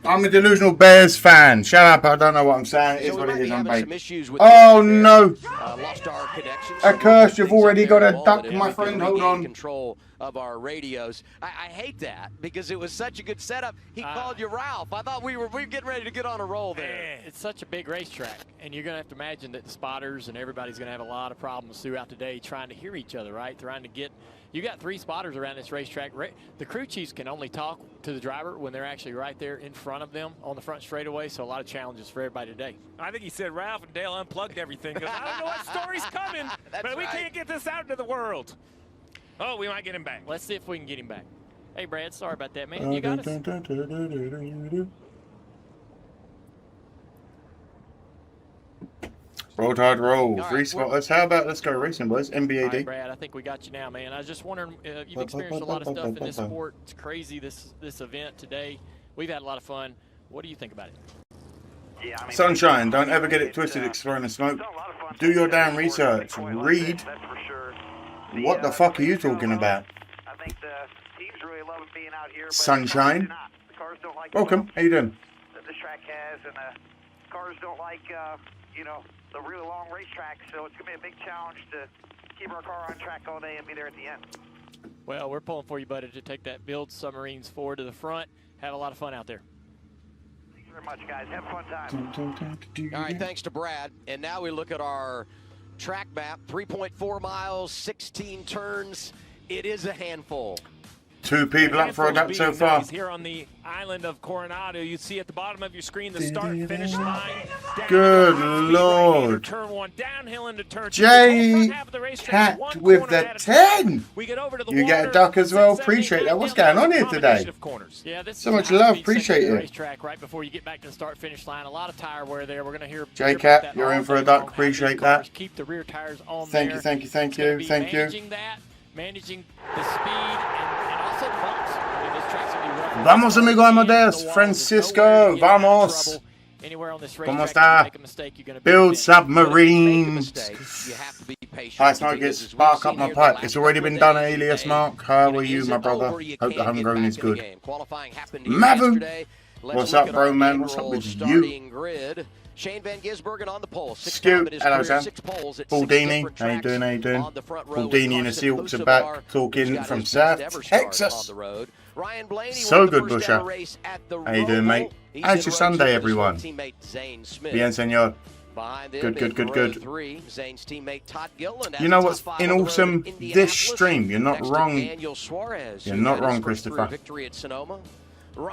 I'm a delusional Bears fan. Shut up. I don't know what I'm saying. It is So we what might it be is. I'm having some bait. issues with Oh, the no. lost our connection. A curse. You've already got a a duck, my friend. Hold on. Control of our radios. I hate that because it was such a good setup. He called you Ralph. I thought we were getting ready to get on a roll there. Man, it's such a big racetrack, and you're going to have to imagine that the spotters and everybody's going to have a lot of problems throughout the day trying to hear each other, right? Trying to get. You got 3 spotters around this racetrack. The crew chiefs can only talk to the driver when they're actually right there in front of them on the front straightaway, so a lot of challenges for everybody today. I think he said Ralph and Dale unplugged everything because I don't know what story's coming, but we can't get this out into the world. Oh, we might get him back. Let's see if we can get him back. Hey, Brad, sorry about that, man. You got us. Roll Tide roll. All 3 right, spotters. How about let's go racing, boys? All NBAD. right, Brad, I think we got you now, man. I was just wondering, you've experienced a lot of stuff in this sport. It's crazy, this event today. We've had a lot of fun. What do you think about it? Sunshine, don't ever get it twisted, Exploring Smoke. Do your damn research. Read. What the fuck are you talking about? Sunshine. Welcome. How you doing? This track has, and cars don't like, the really long racetrack, so it's going to be a big challenge to keep our car on track all day and be there at the end. Well, we're pulling for you, buddy, to take that build submarines forward to the front. Have a lot of fun out there. Thanks very much, guys. Have a fun time. All right, thanks to Brad. And now we look at our track map. 3.4 miles, 16 turns. It is a handful. 2 people up for a duck so far. Here on the island of Coronado, you see at the bottom of your screen the start and finish line. Good lord. Turn 1, downhill into turn 2. J Cat with the 10. You get a duck as well. Appreciate that. What's going on here today? So much love. Appreciate it. Right before you get back to the start finish line, a lot of tire wear there. We're going to hear J Cat, you're in for a duck. Appreciate that. Keep the rear tires on. Thank you, thank you, thank you, thank you. Managing the speed and also the bumps. I mean, this track's going to be rough. Vamos, amigo Amadeus. Francisco. Vamos. Anywhere on this ¿Cómo racetrack, está? Build submarines. Hi, Smoke. It's spark up my pipe. It's already been done, Alias Mark. How are you, my brother? Hope the homegrown is good. Mavu. What's up, bro, man? What's up with you? Shane Van Gisbergen on the pole. Scoot, hello Sam. Baldini, how you doing, how you doing? Baldini and the Seahawks are back, talking from South Texas. So good, Busher. How you doing, mate? How's your Sunday, everyone? Bien, senor. Good, good, good, good. You know what's in awesome? This stream. You're not wrong. You're not wrong, Christopher.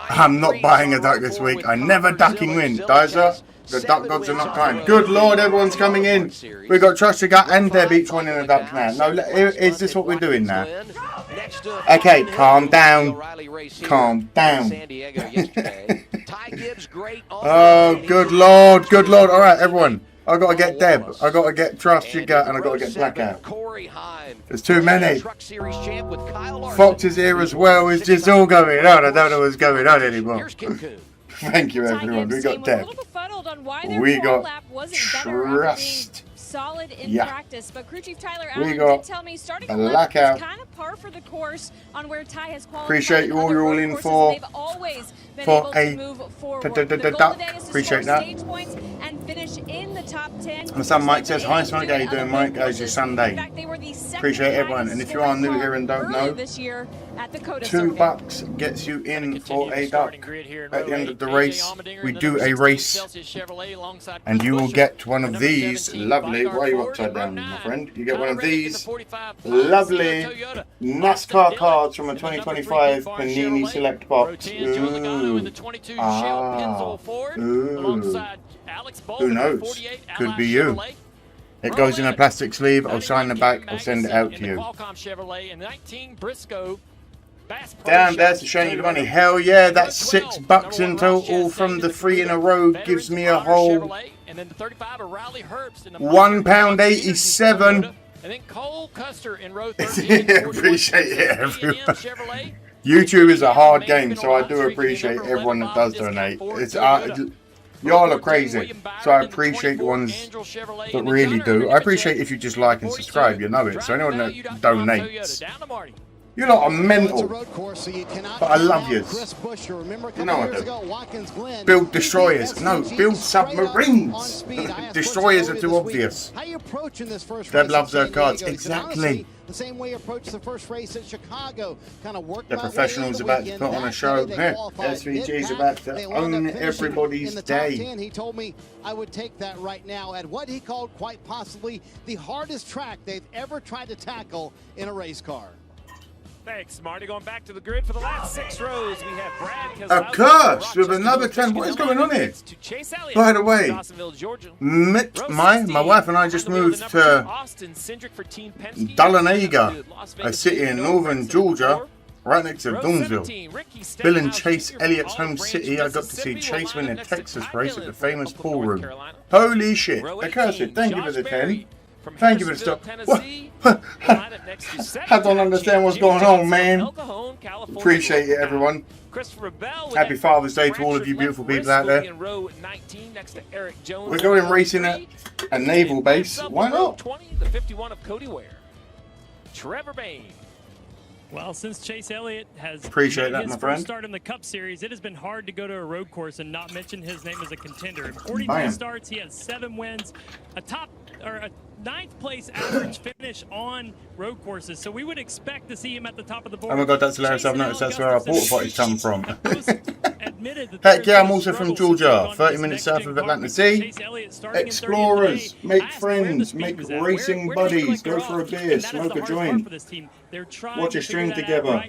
I'm not buying a duck this week. I never ducking win. Dizer, the duck gods are not kind. Good lord, everyone's coming in. We've got Trust Your Gut and Deb each one in a duck now. No, is this what we're doing now? Okay, calm down. Calm down. Oh, good lord, good lord. All right, everyone. I gotta get Deb. I gotta get Trust Your Gut, and I gotta get Blackout. There's too many. Fox is here as well. It's just all going on. I don't know what's going on anymore. Thank you, everyone. We got Deb. We got Trust. Solid in practice, but crew chief Tyler We Allen got did tell me starting Blackout. is kind of par for the course on where Ty has qualified. Appreciate you all. You're all in for a duck. Appreciate that. And finish in the top 10. My son Mike says, hi, Smoke. How you doing, Mike? How's your Sunday? Appreciate everyone. And if you are new here and don't know, $2 gets you in for a duck. At the end of the race, we do a race, and you will get one of these lovely. Why are you upside down, my friend? You get one of these lovely NASCAR cards from a 2025 Panini Select box. Ooh. Ooh. Who knows? Could be you. It goes in a plastic sleeve. I'll sign the back. I'll send it out to you. Damn, that's a shame of money. Hell yeah, that's $6 in total from the 3 in a row. Gives me a whole £1.87. And then Cole Custer in row 13. Appreciate it, everyone. YouTube is a hard game, so I do appreciate everyone that does donate. It's y'all are crazy, so I appreciate the ones that really do. I appreciate if you just like and subscribe, you know it. So anyone that donates, You lot are mental. But I love yous. You know I do. Build destroyers. No, build submarines. Destroyers are too obvious. Deb loves her cards. Exactly. The same way approached the first race at Chicago. Kind of worked. The professionals about to put on a show. SVG's about to own everybody's day. He told me I would take that right now at what he called quite possibly the hardest track they've ever tried to tackle in a race car. Thanks, Marty. Going back to the grid for the last 6 rows, we have Brad A curse with another 10. What is going on here? By the way, my wife and I just moved to Dahlonega, a city in northern Georgia, right next to Dawnsville. Bill and Chase Elliott's home city. I got to see Chase win a Texas race at the famous pool room. Holy shit. A curse. Thank you for the 10. Thank you for the stop. I don't understand what's going on, man. Appreciate it, everyone. Happy Father's Day to all of you beautiful people out there. We're going racing at a naval base. Why not? The 51 of Cody Ware. Trevor Bayne. Well, since Chase Elliott has appreciate that, his my friend. First start in the Cup Series, it has been hard to go to a road course and not mention his name as a contender. In 43 starts, he has 7 wins, a 9th place average finish on road courses. So we would expect to see him at the top of the board. Oh my God, that's hilarious! I've noticed that's where our porta potties come from. Heck yeah, I'm also from Georgia, 30 minutes south of Atlantic Sea. Explorers, make friends, make racing buddies, go for a beer, smoke a joint, watch a stream together.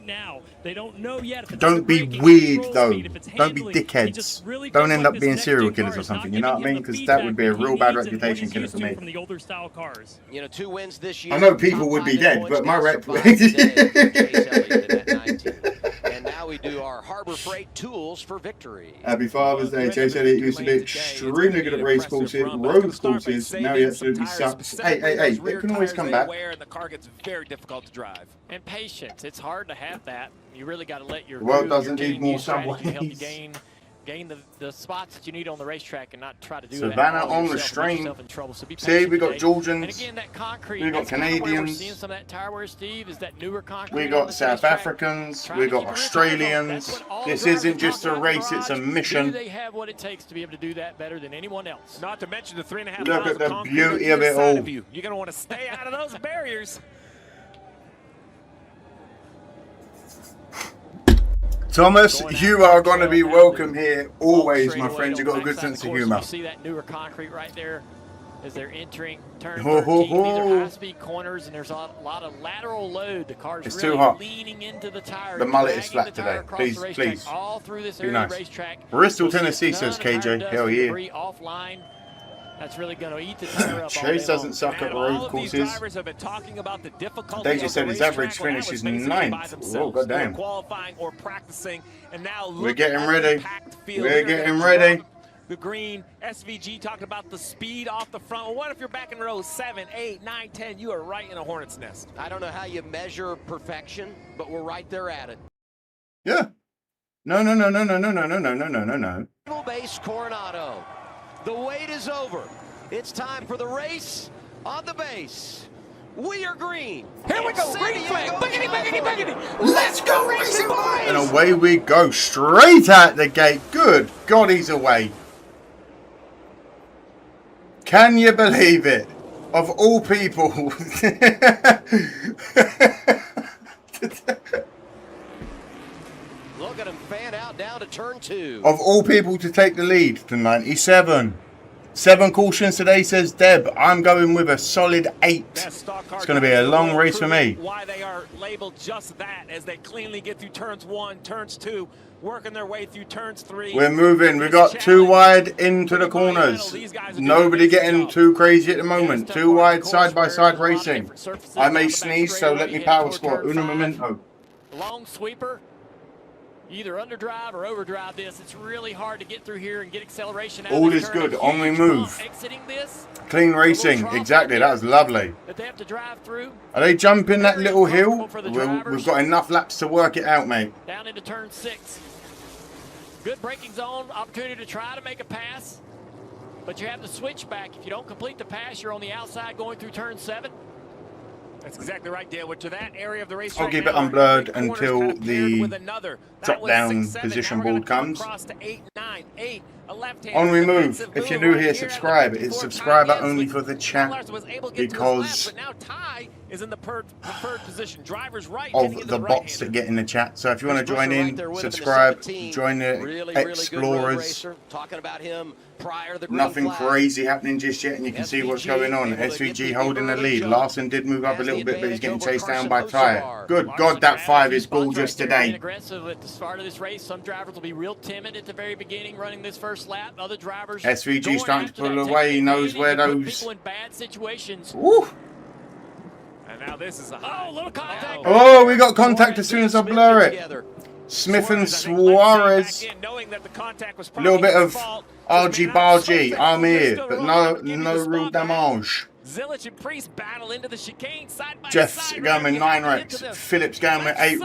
Don't be weird though. Don't be dickheads. Don't end up being serial killers or something. You know what I mean? Because that would be a real bad reputation killer for me. You know, 2 wins this year. I know people would be dead, but my rep. And now we do our Harbor Freight tools for victory. Happy Father's Day. Chase Elliott used to be extremely good at race courses, road courses. Now he absolutely sucks. Hey, it can always come back. The car gets very difficult to drive. And patience. It's hard to have that. You really got to let your The world doesn't need more subways. Gain the spots that you need on the racetrack and not try to do Savannah on the stream. See, we got Georgians, we got Canadians, we got South Africans, we got Australians. This isn't just a race, it's a mission. They have what it takes to be able to do that better than anyone else. Not to mention the 3.5 Look at the beauty of it all. You're going to want to stay out of those barriers. Thomas, you are going to be welcome here always, my friend. You've got a good sense of humor. You see that newer concrete right there as they're entering turn 13. These are high-speed corners, and there's a lot of lateral load. The car's it's really too hot. Leaning into the tire. The mullet is flat today. Please. All through this be nice. racetrack. Bristol, Tennessee, says KJ. Hell yeah. Offline. That's really going to eat the tire up. Chase doesn't suck at road courses. They just said his average finish is 9th. Oh, goddamn. Qualifying or practicing, and now we're getting ready. We're getting ready. The green SVG talking about the speed off the front. Well, what if you're back in row 7, 8, 9, 10? You are right in a hornet's nest. I don't know how you measure perfection, but we're right there at it. Yeah. No. Base Coronado. The wait is over. It's time for the race on the base. We are green. Here we go. Green flag. Biggity. Let's go racing, boys. And away we go. Straight out the gate. Good God, he's away. Can you believe it? Of all people. Look at him fan out down to turn 2. Of all people to take the lead to 97. 7 cautions today, says Deb. I'm going with a solid 8. It's going to be a long race for me. Why they are labeled just that as they cleanly get through turns 1, turns 2, working their way through turns 3. We're moving. We got 2 wide into the corners. Nobody getting too crazy at the moment. 2 wide side-by-side racing. I may sneeze, so let me power squat. Uno momento. Long sweeper. Either underdrive or overdrive this. It's really hard to get through here and get acceleration out all is good. On we move. Clean racing. Exactly. That was lovely. That they have to drive through. Are they jumping that little hill? We've got enough laps to work it out, mate. Down into turn 6. Good braking zone. Opportunity to try to make a pass. But you have the switchback. If you don't complete the pass, you're on the outside going through turn 7. That's exactly right, Dale. To that area of the race I'll keep it unblurred until the drop-down position board comes. On we move. If you're new here, subscribe. It's subscriber only for the chat because is in the preferred position. Drivers right of the bots that get in the chat. So if you want to join in, subscribe, join the Explorers. Talking about him prior to the Nothing crazy happening just yet, and you can see what's going on. SVG holding the lead. Larson did move up a little bit, but he's getting chased down by Ty. Good God, that 5 is gorgeous today. Aggressive at the start of this race. Some drivers will be real timid at the very beginning, running this first lap. Other drivers. SVG starting to pull away. He knows where those. People in bad situations. Woo. And now this is a little contact. Oh, we got contact as soon as I blur it. Smith and Suarez. A little bit of argy-bargy, Amir, but no real damage. Zilich and Priest battle into the chicane side by Jeff's side. going with 9 wrecks. Phillips going with 8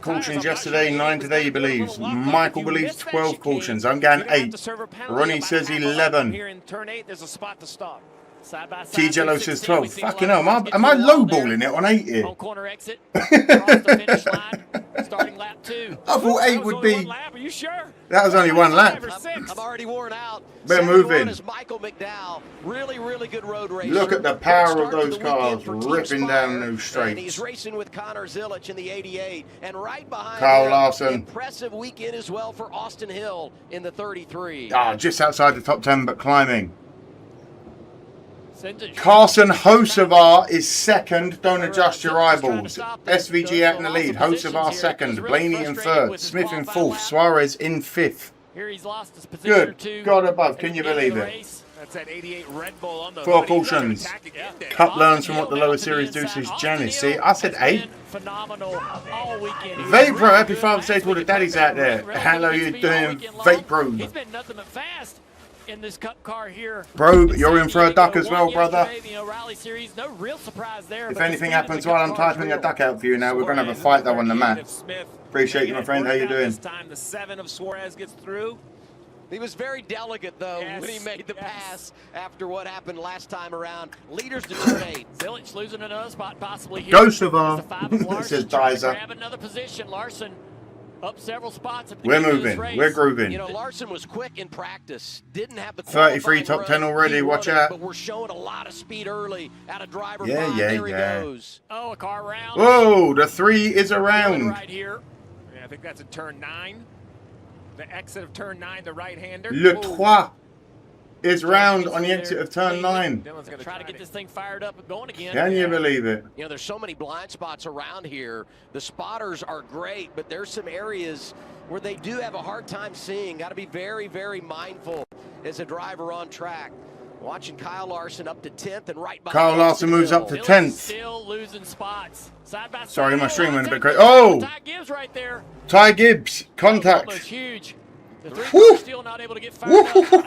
cautions yesterday, 9 today, he believes. Michael believes 12 cautions. I'm going 8. Ronnie says 11. Here in turn 8, there's a spot to stop. Side by side, T-Jello says 12. Fucking hell, am I lowballing it on 8 here? corner exit. Across the finish line. Starting lap 2. I thought 8 would be. Are you sure? That was only 1 lap. I'm already worn out. Better move in. Michael McDowell. Really, really good road racer. Look at the power of those cars ripping down those straights. He's racing with Connor Zilich in the 88. And right behind Kyle him, Larson. impressive weekend as well for Austin Hill in the 33. Just outside the top 10, but climbing. Carson Hocevar is second. Don't adjust your eyeballs. SVG out in the lead. Hocevar second. Blaney in third. Smith in fourth. Suarez in fifth. Good God above. Can you believe it? That's that 88 Red Bull on the 4 cautions. Cup learns from what the lower series do, says Janice. See, I said 8. Phenomenal all weekend. Vape Pro, happy Father's Day to all the daddies out there. Hello, you doing, Vape Pro? He's been nothing but fast in this cup car here. Bro, you're in for a duck as well, brother. Rally series, no real surprise there. If anything happens while I'm typing a duck out for you now, we're going to have a fight though on the mat. Appreciate you, my friend. How you doing? This time the 7 of Suarez gets through. He was very delicate, though, when he made the pass after what happened last time around. Leaders to turn 8. Zilich losing another spot, possibly here. Ghost of our, says Dizer. Grab another position. Larson up several spots. We're moving. We're grooving. You know, Larson was quick in practice. Didn't have the 33 top 10 already. Watch out. But we're showing a lot of speed early out of driver Yeah, five. yeah, There he yeah. goes. Oh, a car round. Whoa, the 3 is around. Right here. Yeah, I think that's a turn 9. The exit of turn 9, the right-hander. Le 3 is round on the exit of turn 9. Dylan's going to try to get this thing fired up and going again. Can you believe it? You know, there's so many blind spots around here. The spotters are great, but there's some areas where they do have a hard time seeing. Got to be very, very mindful as a driver on track. Watching Kyle Larson up to 10th and right behind Kyle Larson moves up to 10th. Still losing spots. Side by side. Sorry, my stream went a bit crazy. Oh! Ty Gibbs right there. Ty Gibbs, contact. Almost huge. The Woo! 3 still not able to get fired up.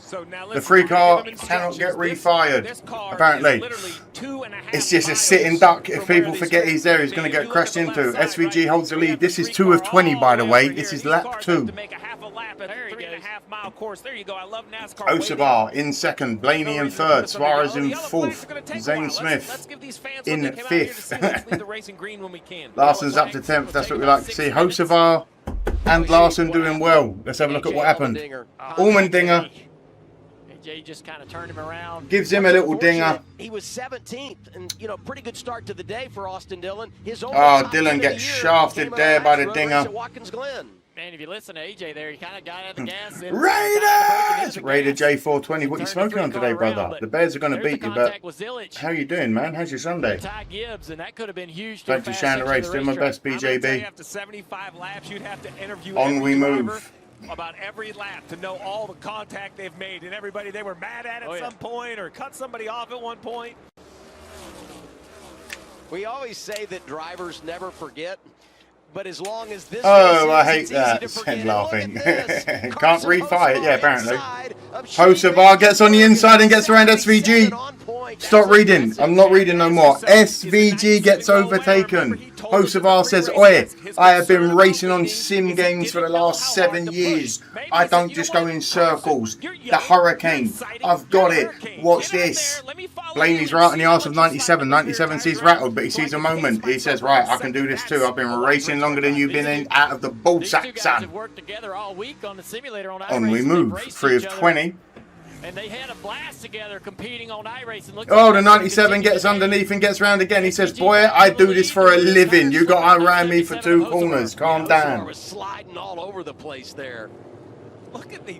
So now The 3 car cannot get refired, apparently. It's just a sitting duck. If people forget he's there, he's going to get crashed into. SVG holds the lead. This is 2 of 20, by the way. This is lap 2. Osavar in second. Blaney in third. Suarez in fourth. Zane Smith in fifth. Larson's up to 10th. That's what we like to see. Osavar and Larson doing well. Let's have a look at what happened. Allmendinger AJ just kind of turned him around. gives him a little dinger. He was 17th, and you know, pretty good start to the day for Austin Dillon. His Dylan gets shafted there by the dinger. Man, if you listen to AJ there, he kind of got out of the gas. Raiders! Raider J420. What are you smoking on today, brother? The Bears are going to beat you, but how you doing, man? How's your Sunday? Ty Gibbs, and that could have been huge. Thanks for sharing the race. Doing my best, BJB. After 75 laps, you'd have to interview On we move. about every lap to know all the contact they've made, and everybody they were mad at some point or cut somebody off at one point. We always say that drivers never forget, but as long as this I hate that, said laughing. Can't refire it, yeah, apparently. Hocevar gets on the inside and gets around SVG. Stop reading. I'm not reading no more. SVG gets overtaken. Hocevar says, oi, I have been racing on sim games for the last 7 years. I don't just go in circles. The Hurricane. I've got it. Watch this. Blaney's right on the arse of 97. 97 sees rattled, but he sees a moment. He says, right, I can do this too. I've been racing longer than you've been in out of the ball sack, son. On we move. 3 of 20. And they had a blast together competing on iRacing. Oh, the 97 gets underneath and gets round again. He says, boy, I do this for a living. You got around me for 2 corners. Calm down. Was sliding all over the place there. Look at the...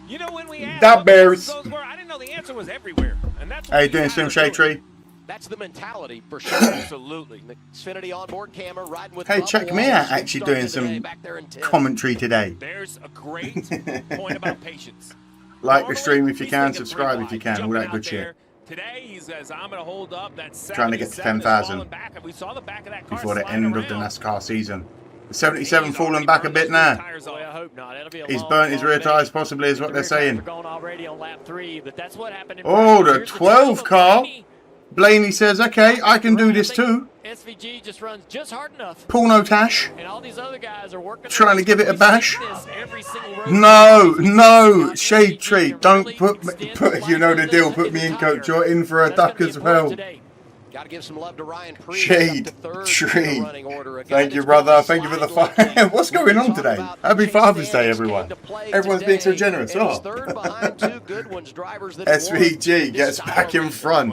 You know, when we asked that bears. I didn't know the answer was everywhere. And that's How you doing, Slim Shade Tree? That's the mentality for sure. Absolutely. Xfinity onboard camera riding with Hey, check me out actually doing some commentary today. There's a great point about patience. Like the stream if you can, subscribe if you can, all that good shit. Today he says, I'm going to hold up that trying to get to 10,000 before the end of the NASCAR season. The 77 falling back a bit now. He's burnt his rear tyres possibly is what they're saying. Oh, the 12 car. Blaney says, okay, I can do this too. SVG just runs just hard enough. Porno Tash. And all these other guys are working trying to give it a bash. No, no, Shade Tree, don't put you know the deal, put me in, coach. You're in for a duck as well. Got to give some love to Ryan Preece. Shade Tree. Thank you, brother. Thank you for the fire. What's going on today? Happy Father's Day, everyone. Everyone's being so generous. Oh. SVG gets back in front.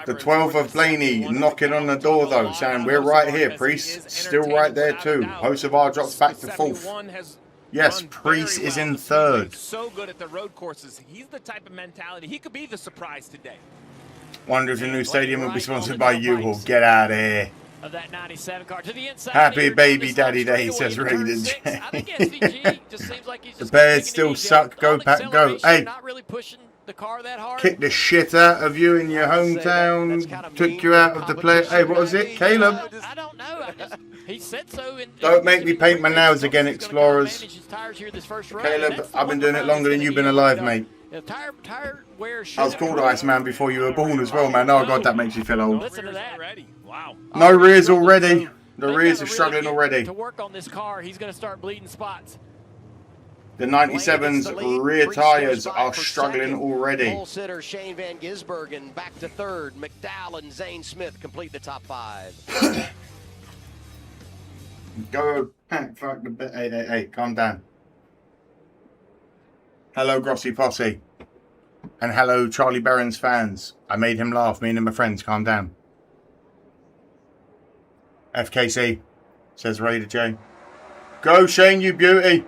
The 12 of Blaney knocking on the door, though, saying, we're right here. Priest still right there, too. Hocevar drops back to 4th. Yes, Priest is in 3rd. So good at the road courses. He's the type of mentality. He could be the surprise today. Wonder if the new stadium will be sponsored by U-Haul. Get out of here. Of that 97 car to the inside. Happy baby daddy day, says Raiden J. The Bears still suck. Go, Pat, go. Hey, kick the shit out of you in your hometown. Took you out of the play. Hey, what was it? Caleb? I don't know. He said so. Don't make me paint my nails again, Explorers. Caleb, I've been doing it longer than you've been alive, mate. I was called Iceman before you were born as well, man. Oh, God, that makes you feel old. Wow. No rears already. The rears are struggling already. To work on this car, he's going to start bleeding spots. The 97's rear tyres are struggling already. Pole sitter Shane Van Gisbergen back to 3rd. McDowell and Zane Smith complete the top 5. Go, fuck the bit. Hey, calm down. Hello, Grossi Posse. And hello, Charlie Barron's fans. I made him laugh. Me and him are friends. Calm down. FKC, says Raider J. Go, Shane, you beauty.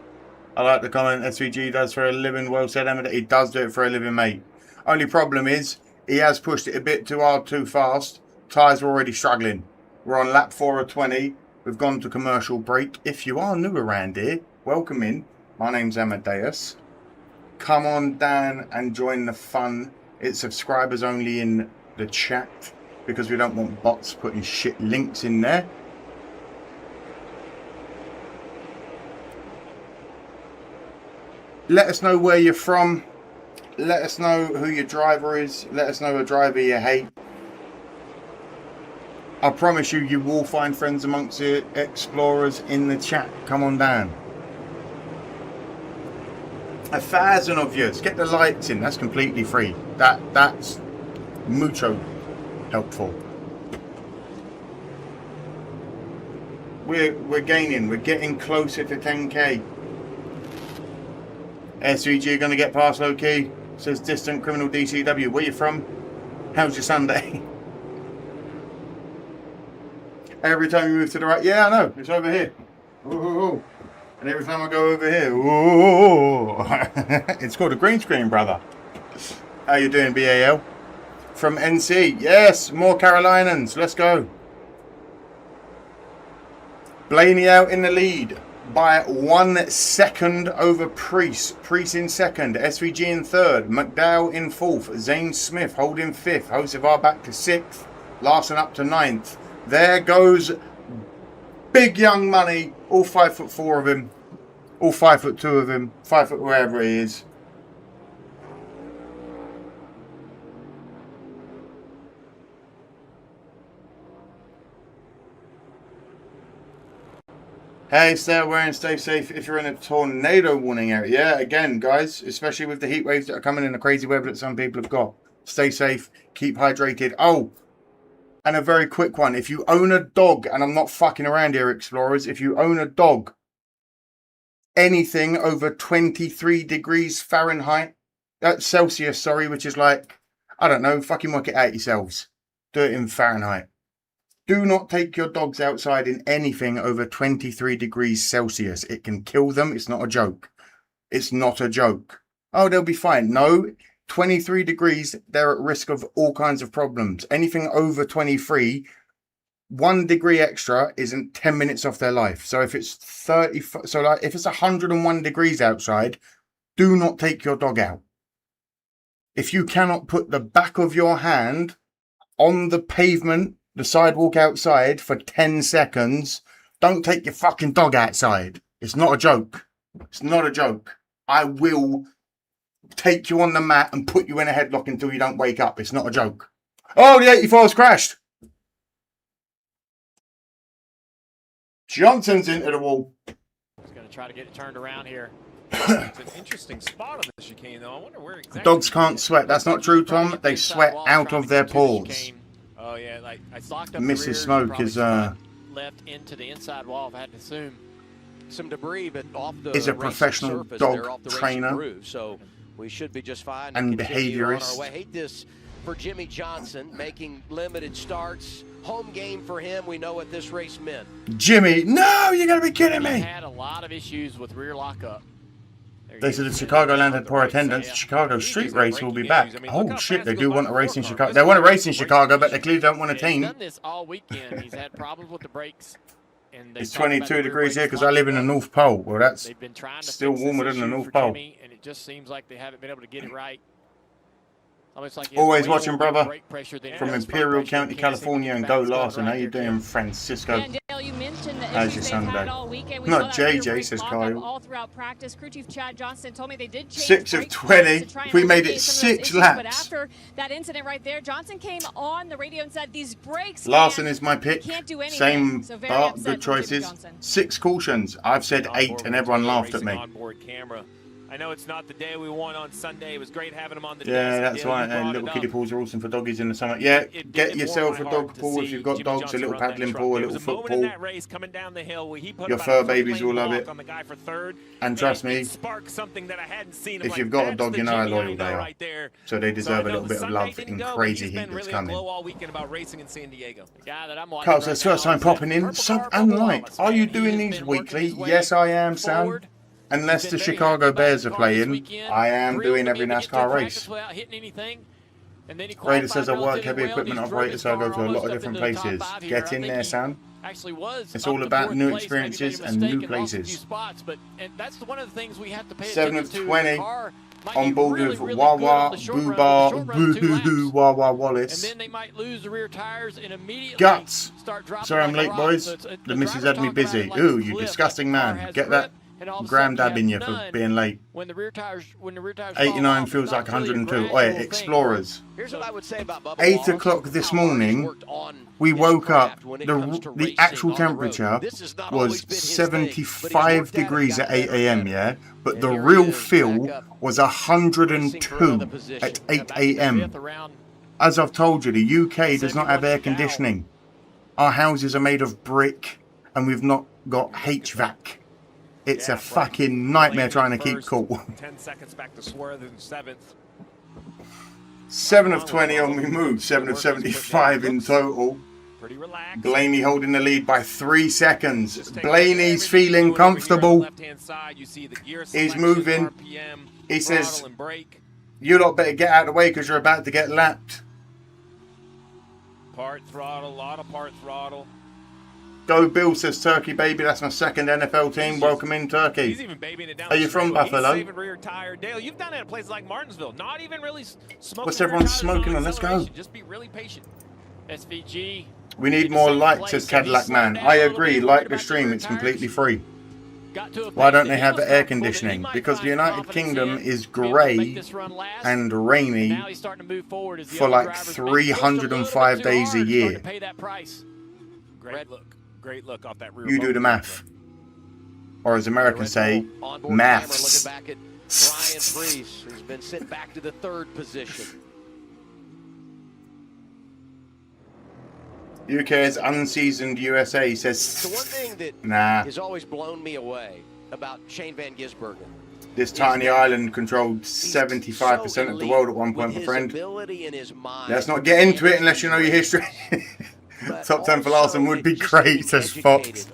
I like the comment SVG does for a living. Well said, Emma. He does do it for a living, mate. Only problem is, he has pushed it a bit too hard, too fast. Tyres are already struggling. We're on lap 4 of 20. We've gone to commercial break. If you are new around here, welcome in. My name's Amadeus. Come on down and join the fun. It's subscribers only in the chat because we don't want bots putting shit links in there. Let us know where you're from. Let us know who your driver is. Let us know a driver you hate. I promise you, you will find friends amongst the explorers in the chat. Come on down. 1,000 of you. Get the likes in. That's completely free. That's mucho helpful. We're gaining. We're getting closer to 10k. SVG going to get past low key. Says distant criminal DCW. Where you from? How's your Sunday? Every time you move to the right, yeah, I know. It's over here. Ooh. And every time I go over here, ooh. It's called a green screen, brother. How you doing, BAL? From NC. Yes, more Carolinans. Let's go. Blaney out in the lead by 1 second over Priest. Priest in 2nd. SVG in 3rd. McDowell in 4th. Zane Smith holding 5th. Hocevar back to 6th. Larson up to 9th. There goes Big Young Money. All 5'4" of him. All 5'2" of him. 5 foot wherever he is. Hey, stay aware and stay safe if you're in a tornado warning area. Yeah, again, guys, especially with the heat waves that are coming in, the crazy weather that some people have got. Stay safe. Keep hydrated. Oh, and a very quick one. If you own a dog, and I'm not fucking around here, explorers, if you own a dog, anything over 23 degrees Fahrenheit, Celsius, sorry, which is like, I don't know, fucking work it out yourselves. Do it in Fahrenheit. Do not take your dogs outside in anything over 23 degrees Celsius. It can kill them. It's not a joke. It's not a joke. Oh, they'll be fine. No, 23 degrees, they're at risk of all kinds of problems. Anything over 23, 1 degree extra isn't 10 minutes off their life. So if it's 30, so like if it's 101 degrees outside, do not take your dog out. If you cannot put the back of your hand on the pavement, the sidewalk outside for 10 seconds, don't take your fucking dog outside. It's not a joke. It's not a joke. I will take you on the mat and put you in a headlock until you don't wake up. It's not a joke. Oh, the 84's crashed. Johnson's into the wall. He's going to try to get it turned around here. It's an interesting spot on the chicane, though. I wonder where exactly. Dogs can't sweat. That's not true, Tom. They sweat out of their paws. Oh yeah, like I locked up Mrs. Smoke is left into the inside wall. If I had to assume some debris, but off the is a professional surface, dog off the trainer groove, so we should be just fine and continue on our behaviorist. way. Hate this for Jimmy Johnson, making limited starts. Home game for him. We know what this race meant. Jimmy, no, you gotta be kidding me. He had a lot of issues with rear lockup. They said the Chicagoland had poor attendance. The Chicago street race will be back. Oh shit, they do want a race in Chicago. They want a race in Chicago, but they clearly don't want a team. He's done this all weekend. He's had problems with the brakes. It's 22 degrees here because I live in the North Pole. Well, that's still warmer than the North Pole. And it just seems like they haven't been able to get it right. Always watching, brother, from Imperial County, California, and go Larson. How you doing, Francisco? You mentioned the How's your Sunday? Not JJ, says Kyle. All throughout practice, crew chief Chad Johnson told me they did change 6 of 20. We made it 6 laps. But after that incident right there, Johnson came on the radio and said these brakes. Larson is my pick. Can't do anything. Same, so but good choices. 6 cautions. I've said 8, and everyone laughed at me. Onboard camera. I know it's not the day we won on Sunday. It was great having them on the Yeah, desk. that's right. And little kiddie pools are awesome for doggies in the summer. Yeah, get yourself a dog pool if you've got dogs, a little paddling pool, a little foot pool. Your fur babies will love it. And trust me, if you've got a dog, you know how loyal they are. So they deserve a little bit of love in crazy heat that's coming. Carl says, first time popping in. So unlike, are you doing these weekly? Yes, I am, Sam. Unless the Chicago Bears are playing, I am doing every NASCAR race. Raider says I work heavy equipment operator, so I go to a lot of different places. Get in there, Sam. It's all about new experiences and new places. 7 of 20 on board with Wawa, Boo-Bar, Boo-Hoo-Hoo, Wawa Wallace. Guts. Sorry I'm late, boys. The missus had me busy. Ooh, you disgusting man. Get that gram dab in you for being late. 89 feels like 102. Oh yeah, Explorers. 8 o'clock this morning, we woke up. The actual temperature was 75 degrees at 8 a.m. Yeah, but the real feel was 102 at 8 a.m. As I've told you, the UK does not have air conditioning. Our houses are made of brick, and we've not got HVAC. It's a fucking nightmare trying to keep cool. 10 seconds back to swerve in 7th. 7 of 20 on the move. 7 of 75 in total. Blaney holding the lead by 3 seconds. Blaney's feeling comfortable. He's moving. He says, you lot better get out of the way because you're about to get lapped. Part throttle, a lot of part throttle. Go Bill, says Turkey Baby. That's my second NFL team. Welcome in, Turkey. He's even babying it down. Are you from Buffalo? He's saving rear tire. Dale, you've done it at places like Martinsville. Not even really smoking. What's everyone smoking on? Let's go. Just be really patient. SVG. We need more likes, says Cadillac Man. I agree. Like the stream. It's completely free. Why don't they have air conditioning? Because the United Kingdom is grey and rainy for like 305 days a year. Great look. Great look off that rear. You do the math. Or as Americans say, maths. Ryan Preece has been sent back to the 3rd position. UK's unseasoned USA says. So one thing that nah. has always blown me away about Shane Van Gisbergen. This tiny island controlled 75% of the world at one point, my friend. Let's not get into it unless you know your history. Top 10 for Larson would be great, says Fox.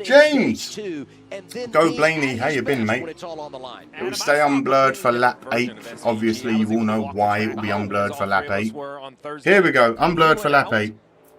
James! Go Blaney, how you been, mate? It will stay unblurred for lap 8. Obviously, you all know why it will be unblurred for lap 8. Here we go, unblurred for lap 8.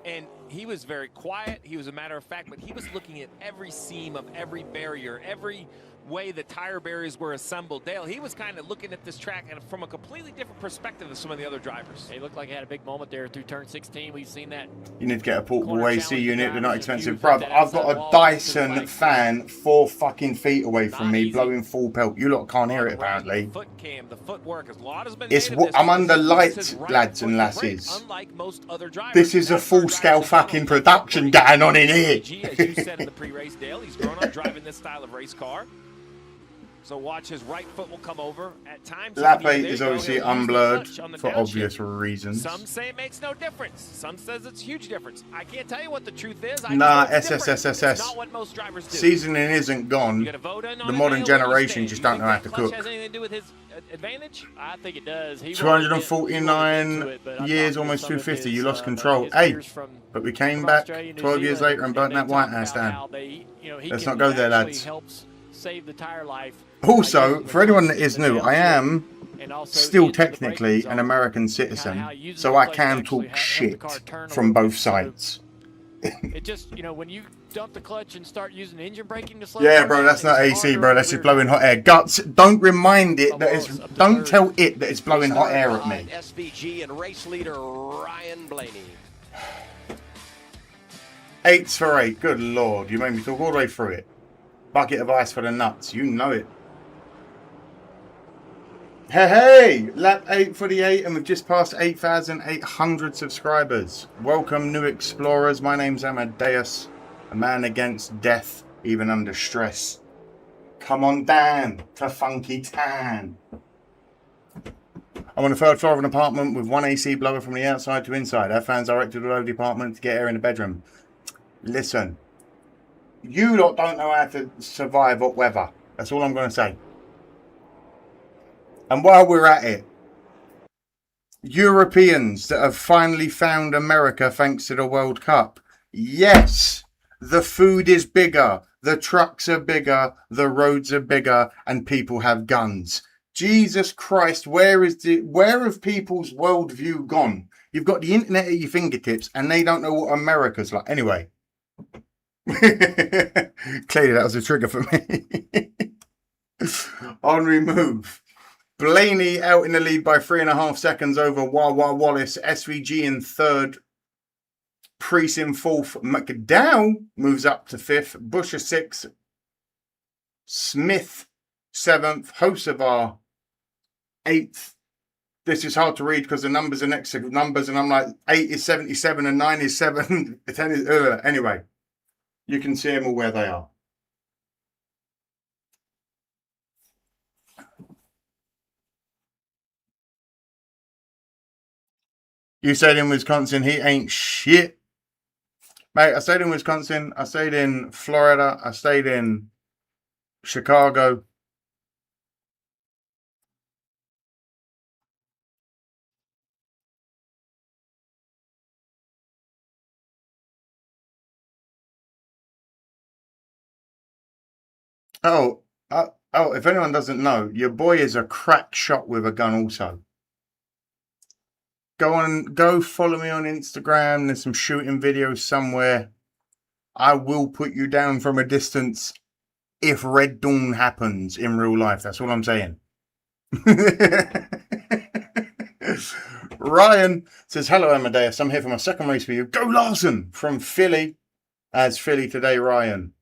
And he was very quiet. He was a matter of fact, but he was looking at every seam of every barrier, every way the tire barriers were assembled. Dale, he was kind of looking at this track and from a completely different perspective than some of the other drivers. He looked like he had a big moment there through turn 16. We've seen that. You need to get a portable AC unit. They're not expensive. Bruv, I've got a Dyson fan 4 fucking feet away from me, blowing full pelt. You lot can't hear it, apparently. Foot cam, the footwork, a lot has been It's I'm under lights, lads and lasses. This is a full-scale fucking production going on in here. As you said in the pre-race, Dale, he's grown up driving this style of race car. So watch, his right foot will come over at times. Lap 8 is obviously unblurred for obvious reasons. Some say it makes no difference. Some says it's a huge difference. I can't tell you what the truth is. Nah, SSSSS. Seasoning isn't gone. The modern generation just don't know how to cook. Has anything to do with his advantage? I think it does. 249 years, almost 250. You lost control. Hey, but we came back 12 years later and burnt that White House down. Let's not go there, lads. Save the tire life. Also, for anyone that is new, I am still technically an American citizen, so I can talk shit from both sides. It just, when you dump the clutch and start using engine braking to slow Yeah, bro, that's not AC, bro. That's just blowing hot air. Guts, don't remind it that it's. Don't tell it that it's blowing hot air at me. SVG and race leader Ryan Blaney. 8's for 8. Good lord, you made me talk all the way through it. Bucket of ice for the nuts. You know it. Hey, lap 8 for the 8, and we've just passed 8,800 subscribers. Welcome, new explorers. My name's Amadeus, a man against death, even under stress. Come on down to Funky Town. I'm on the 3rd floor of an apartment with 1 AC blower from the outside to inside. Our fans directed all over the apartment to get air in the bedroom. Listen. You lot don't know how to survive hot weather. That's all I'm going to say. And while we're at it, Europeans that have finally found America thanks to the World Cup. Yes, the food is bigger, the trucks are bigger, the roads are bigger, and people have guns. Jesus Christ, where have people's worldview gone? You've got the internet at your fingertips, and they don't know what America's like. Anyway. Clearly that was a trigger for me. On remove. Blaney out in the lead by 3.5 seconds over Wawa Wallace. SVG in 3rd. Priest in 4th. McDowell moves up to 5th. Busher 6th. Smith 7th. Hocevar 8th. This is hard to read because the numbers are next to numbers, and I'm like 8 is 77 and 9 is 7. 10 is anyway. You can see them all where they are. You stayed in Wisconsin. He ain't shit. Mate, I stayed in Wisconsin. I stayed in Florida. I stayed in Chicago. Oh, if anyone doesn't know, your boy is a crack shot with a gun also. Go follow me on Instagram. There's some shooting videos somewhere. I will put you down from a distance if Red Dawn happens in real life. That's all I'm saying. Ryan says, hello, Amadeus. I'm here for my second race with you. Go Larson from Philly. As Philly today, Ryan.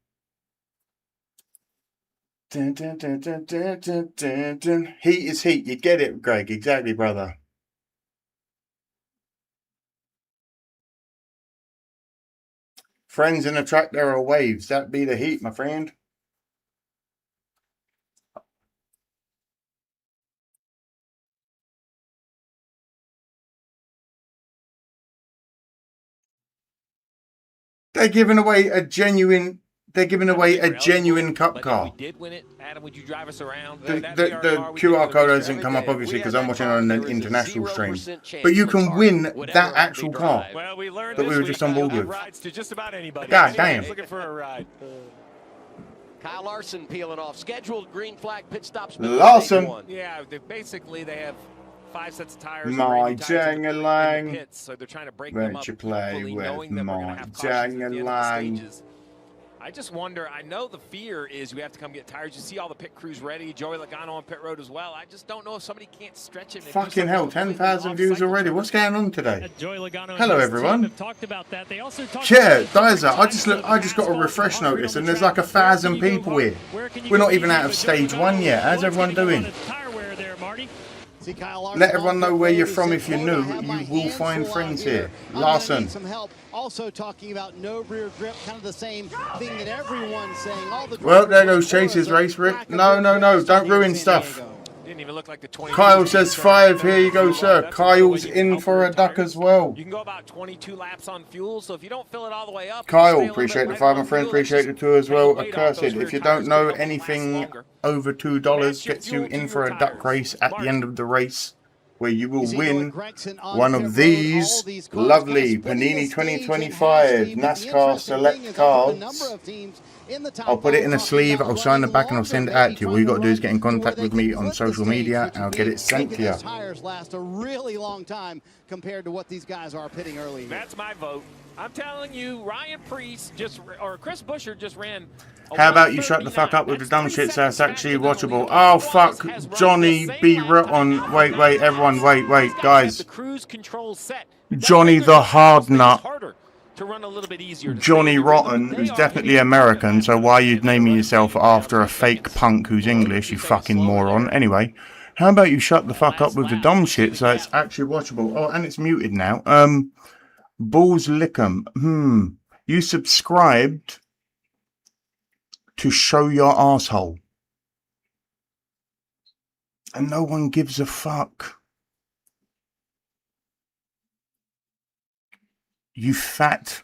Dun, dun, dun, dun, dun, dun, dun, dun. Heat is heat. You get it, Greg. Exactly, brother. Friends in a track, there are waves. That be the heat, my friend. They're giving away a genuine. They're giving away a genuine cup car. If we did win it, Adam, would you drive us around? The QR code doesn't come up obviously because I'm watching on an international stream. But you can win that actual car Well, we learned that we were just on board with. rides to just about anybody. God damn. Looking for a ride. Kyle Larson peeling off. Scheduled green flag pit stops. Larson. Yeah, basically they have 5 sets of tires. My jang-a-lang. So they're trying to break them up Won't you play equally, with knowing that we're going to my have cautions at the end of the jang-a-lang? stages. I just wonder, I know the fear is we have to come get tires. You see all the pit crews ready. Joey Logano on pit road as well. I just don't know if somebody can't stretch it. Fucking hell, 10,000 views already. What's going on today? Hello, everyone. Yeah, Dizer, I just got a refresh notice and there's like 1,000 people here. We're not even out of stage 1 yet. How's everyone doing? Let everyone know where you're from if you're new. You will find friends here. Larson. Some help. Also talking about no rear grip, kind of the same thing that everyone's saying. All the Well, there goes Chase's race, Rick. No, don't ruin stuff. Didn't even look like the 20. Kyle says 5. Here you go, sir. Kyle's in for a duck as well. You can go about 22 laps on fuel, so if you don't fill it all the way up. Kyle, appreciate the 5, my friend. Appreciate the 2 as well. Accursed, if you don't know, anything over $2 gets you in for a duck race at the end of the race, where you will win one of these lovely Panini 2025 NASCAR Select cards. I'll put it in a sleeve, I'll sign the back and I'll send it out to you. All you got to do is get in contact with me on social media and I'll get it sent to you. Tires last a really long time compared to what these guys are pitting early. That's my vote. I'm telling you, Ryan Preece or Chris Buescher just ran. How about you shut the fuck up with the dumb shit so it's actually watchable? Oh fuck, Johnny B. Rotten. Wait, everyone, wait, guys. Johnny the Hard Nut. Johnny Rotten, who's definitely American, so why are you naming yourself after a fake punk who's English, you fucking moron? Anyway, how about you shut the fuck up with the dumb shit so it's actually watchable? Oh, and it's muted now. Balls Lickum. You subscribed to show your asshole. And no one gives a fuck. You fat.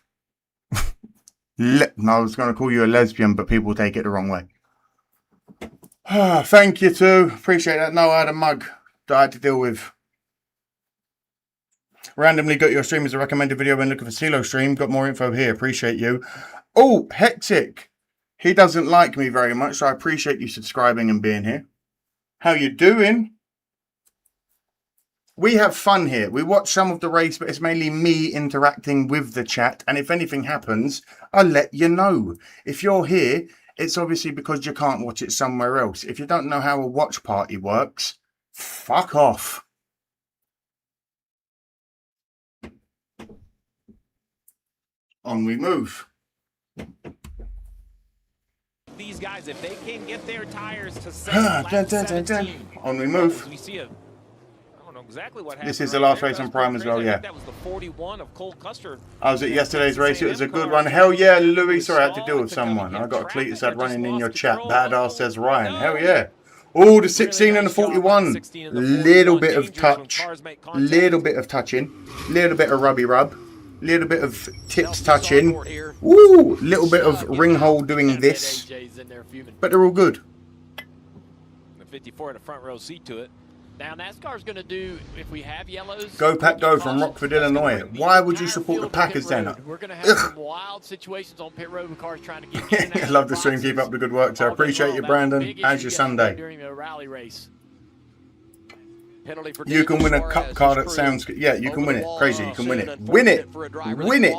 No, I was going to call you a lesbian, but people take it the wrong way. Thank you too. Appreciate that. No, I had a mug that I had to deal with. Randomly got your stream as a recommended video when looking for CeeLo stream. Got more info here. Appreciate you. Oh, Hectic. He doesn't like me very much, so I appreciate you subscribing and being here. How you doing? We have fun here. We watch some of the race, but it's mainly me interacting with the chat. And if anything happens, I'll let you know. If you're here, it's obviously because you can't watch it somewhere else. If you don't know how a watch party works, fuck off. On we move. These guys, if they can get their tires to 17, on we move. We see I don't know exactly what happened. This is the last race on Prime as well, yeah. That was the 41 of Cole Custer. I was at yesterday's race. It was a good one. Hell yeah, Louis. Sorry, I had to deal with someone. I got a Cletus ad running in your chat. Badass says Ryan. Hell yeah. Oh, the 16 and the 41. Little bit of touch. Little bit of touching. Little bit of rubby rub. Little bit of tips touching. Woo! Little bit of ring hole doing this. But they're all good. The 54 in the front row seat to it. Now NASCAR's going to do, if we have yellows. Go Pack Go from Rockford, Illinois. Why would you support the Packers then? We're going to have some wild situations on pit road with cars trying to get in. I love the stream. Keep up the good work, sir. Appreciate you, Brandon. How's your Sunday? During a rally race. You can win a cup car that sounds good. Yeah, you can win it. Crazy, you can win it. Win it! Win it!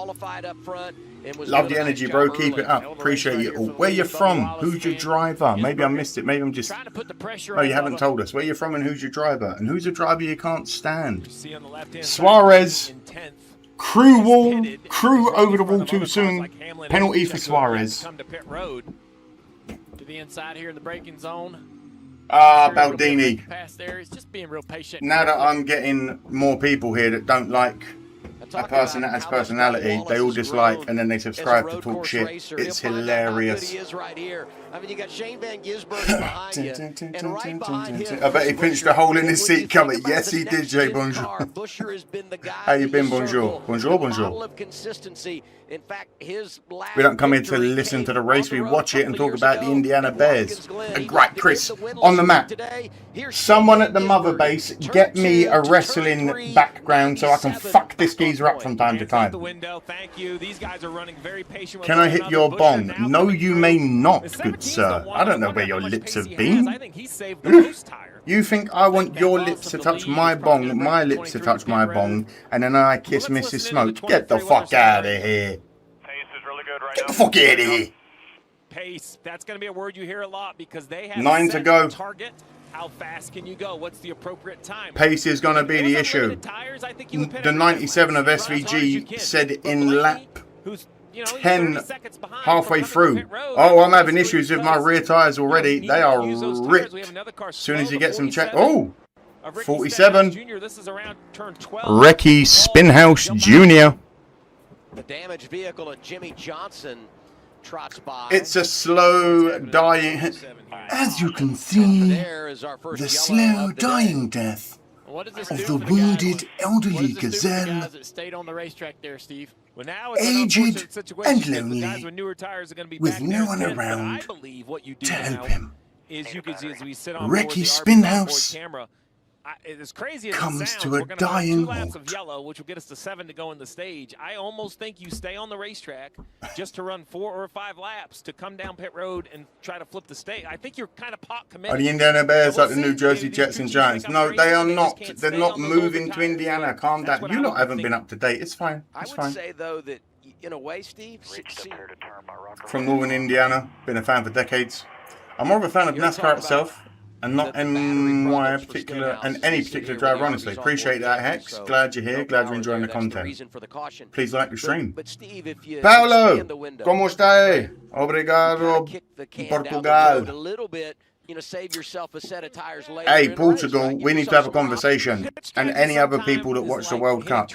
Love the energy, bro. Keep it up. Appreciate you all. Where you from? Who's your driver? Maybe I missed it. Maybe I'm just... Oh, you haven't told us. Where you from and who's your driver? And who's a driver you can't stand? Suarez. Crew wall. Crew over the wall too soon. Penalty for Suarez. Come to pit road. To the inside here in the braking zone. Baldini. Just being real patient. Now that I'm getting more people here that don't like a person that has personality, they all dislike and then they subscribe to talk shit. It's hilarious. I mean, you got Shane Van Gisbergen behind you, and right behind him. I bet he pinched a hole in his seat coming. Yes, he did, Jay. Bonjour. Busher has been the guy. How you been? Bonjour. Bonjour, bonjour. Model of consistency. In fact, his last We don't come here to listen to the race. We watch it and talk about the Indiana Bears. Right, Chris, on the map. Someone at the mother base, get me a wrestling background so I can fuck this geezer up from time to time. Can I hit your bong? No, you may not, good sir. I don't know where your lips have been. You think I want your lips to touch my bong, my lips to touch my bong, and then I kiss Mrs. Smoke? Get the fuck out of here. Get the fuck out of here. Pace, that's going to be a word you hear a lot because they have 9 to go. Target. How fast can you go? What's the appropriate time? Pace is going to be the issue. The 97 of SVG said in lap 10 halfway through. Oh, I'm having issues with my rear tyres already. They are ripped. As soon as you get some check. Oh, 47. Recce Spinhouse Jr. The damaged vehicle of Jimmy Johnson trots by. It's a slow dying. As you can see, the slow dying death of the wounded elderly gazelle, aged and lonely, with no one around to help him. Recce Spinhouse as crazy as comes it sounds, to a we're gonna run dying 2 laps halt. of yellow, which will get us to 7 to go in the stage. I almost think you stay on the racetrack just to run 4 or 5 laps to come down pit road and try to flip the stage. I think you're kind of pot committed. Are the Indiana Bears like the New Jersey Jets and Giants? No, they are not. They're not moving to Indiana. Calm down. You lot haven't been up to date. It's fine. It's I fine. would say, though, that in a way, Steve, From Northern Indiana, been a fan for decades. I'm more of a fan of NASCAR itself, and not NY particular, and any particular driver, honestly. Appreciate that, Hex. Glad you're here. Glad you're enjoying the content. Please like the stream. Paolo, ¿cómo está? Obrigado, Portugal. Hey, Portugal, we need to have a conversation. And any other people that watch the World Cup.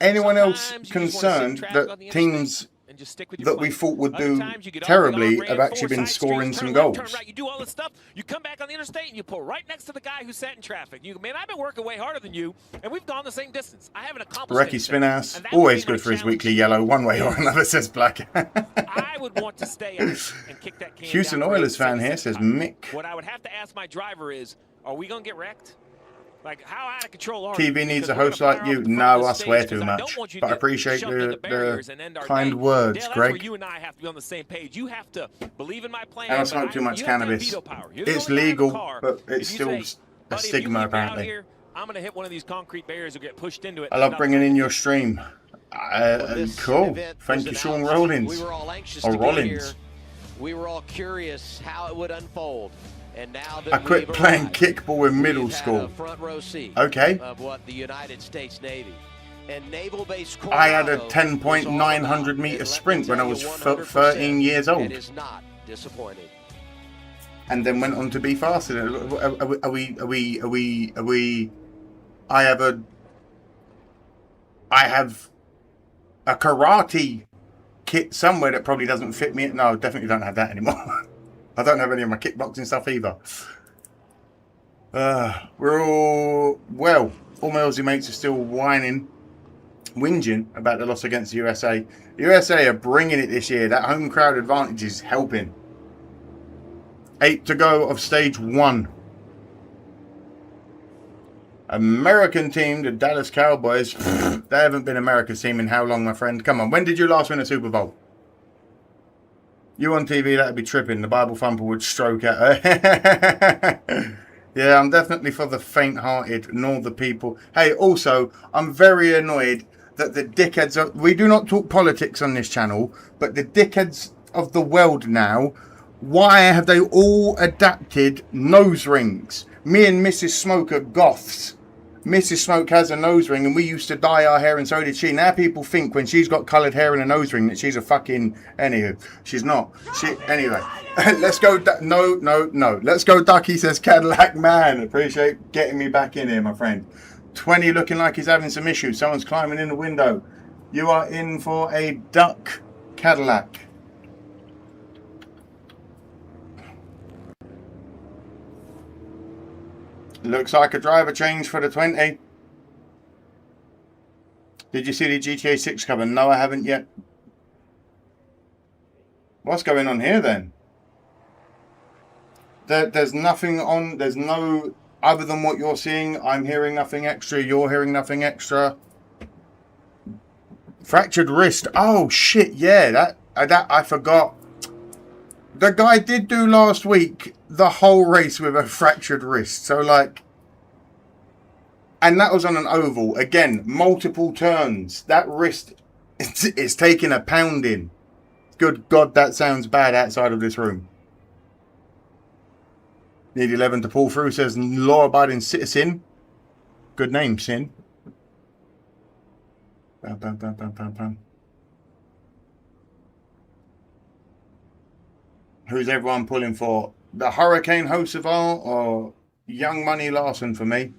Anyone else concerned that teams that we thought would do terribly have actually been scoring some goals? You do all this stuff, you come back on the interstate and you pull right next to the guy who sat in traffic. Man, I've been working way harder than you, and we've gone the same distance. I haven't accomplished Recce Spinass, always good for his weekly yellow, one way or another, says Black. I would want to stay out and kick that can Houston down Oilers fan here, says Mick. What I would have to ask my driver is, are we going to get wrecked? Like, how out of control are you? TV needs a host like you. No, I swear too much. But I appreciate the kind words, Dale, Greg. That's where you and I have to be on the same page. You have to believe in my plan. And I smoke too much cannabis. It's legal, but it's still a stigma apparently. I'm going to hit one of these concrete barriers or get pushed into it. I love bringing in your stream. Cool. Thank you, Sean Rollins. We were all anxious Or to Rollins. be here. We were all curious how it would unfold. And now that I quit we've playing arrived, kickball in middle we've had school. a front row seat Okay. of what the United States Navy and Naval Base I had a Coronado was all 10.900 about. meter And let sprint me when I tell was you 100%, 13 years It old. is not disappointing. And then went on to be faster. Are we? I have a karate kit somewhere that probably doesn't fit me. No, definitely don't have that anymore. I don't have any of my kickboxing stuff either. We're all my Aussie mates are still whinging about the loss against the USA. The USA are bringing it this year. That home crowd advantage is helping. 8 to go of stage 1. American team, the Dallas Cowboys. They haven't been America's team in how long, my friend? Come on, when did you last win a Super Bowl? You on TV, that'd be tripping. The Bible thumper would stroke at her. Yeah, I'm definitely for the faint-hearted, nor the people. Hey, also, I'm very annoyed that the dickheads we do not talk politics on this channel, but the dickheads of the world now, why have they all adapted nose rings? Me and Mrs. Smoke are goths. Mrs. Smoke has a nose ring, and we used to dye our hair, and so did she. Now people think when she's got coloured hair and a nose ring that she's a fucking... Anywho, she's not. Anyway, let's go... No. Let's go, Ducky, says Cadillac Man. Appreciate getting me back in here, my friend. 20 looking like he's having some issues. Someone's climbing in the window. You are in for a duck, Cadillac. Looks like a driver change for the 20. Did you see the GTA 6 cover? No, I haven't yet. What's going on here then? There's nothing on. There's no other than what you're seeing. I'm hearing nothing extra. You're hearing nothing extra. Fractured wrist. Oh shit! Yeah, that I forgot. The guy did do last week the whole race with a fractured wrist. So like, and that was on an oval. Again, multiple turns. That wrist is taking a pounding. Good God, that sounds bad outside of this room. Need 11 to pull through, says law-abiding citizen. Good name, Sin. Bam, bam, bam, bam, bam, bam. Who's everyone pulling for? The Hurricane Hoceval or Young Money Larson for me?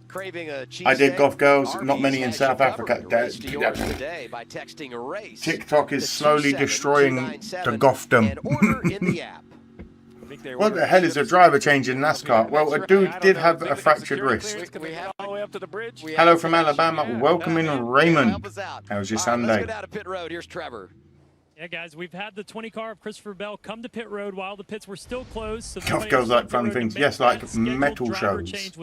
Craving a I did cheesesteak? Golf Girls, not Arby's many in has South you Africa. covered. Race to yours today by texting a race TikTok is to slowly destroying the 27297 Goffdom. and order in the app. What the hell is a driver change in NASCAR? Well, a dude did have a fractured wrist. Hello from Alabama. Welcome in, Raymond. How was your Sunday? Let's go down to pit road. Here's Trevor. Yeah, guys, we've had the 20 car of Christopher Bell come to pit road while the pits were still closed. So Golf Girls like fun things. Yes, like metal shows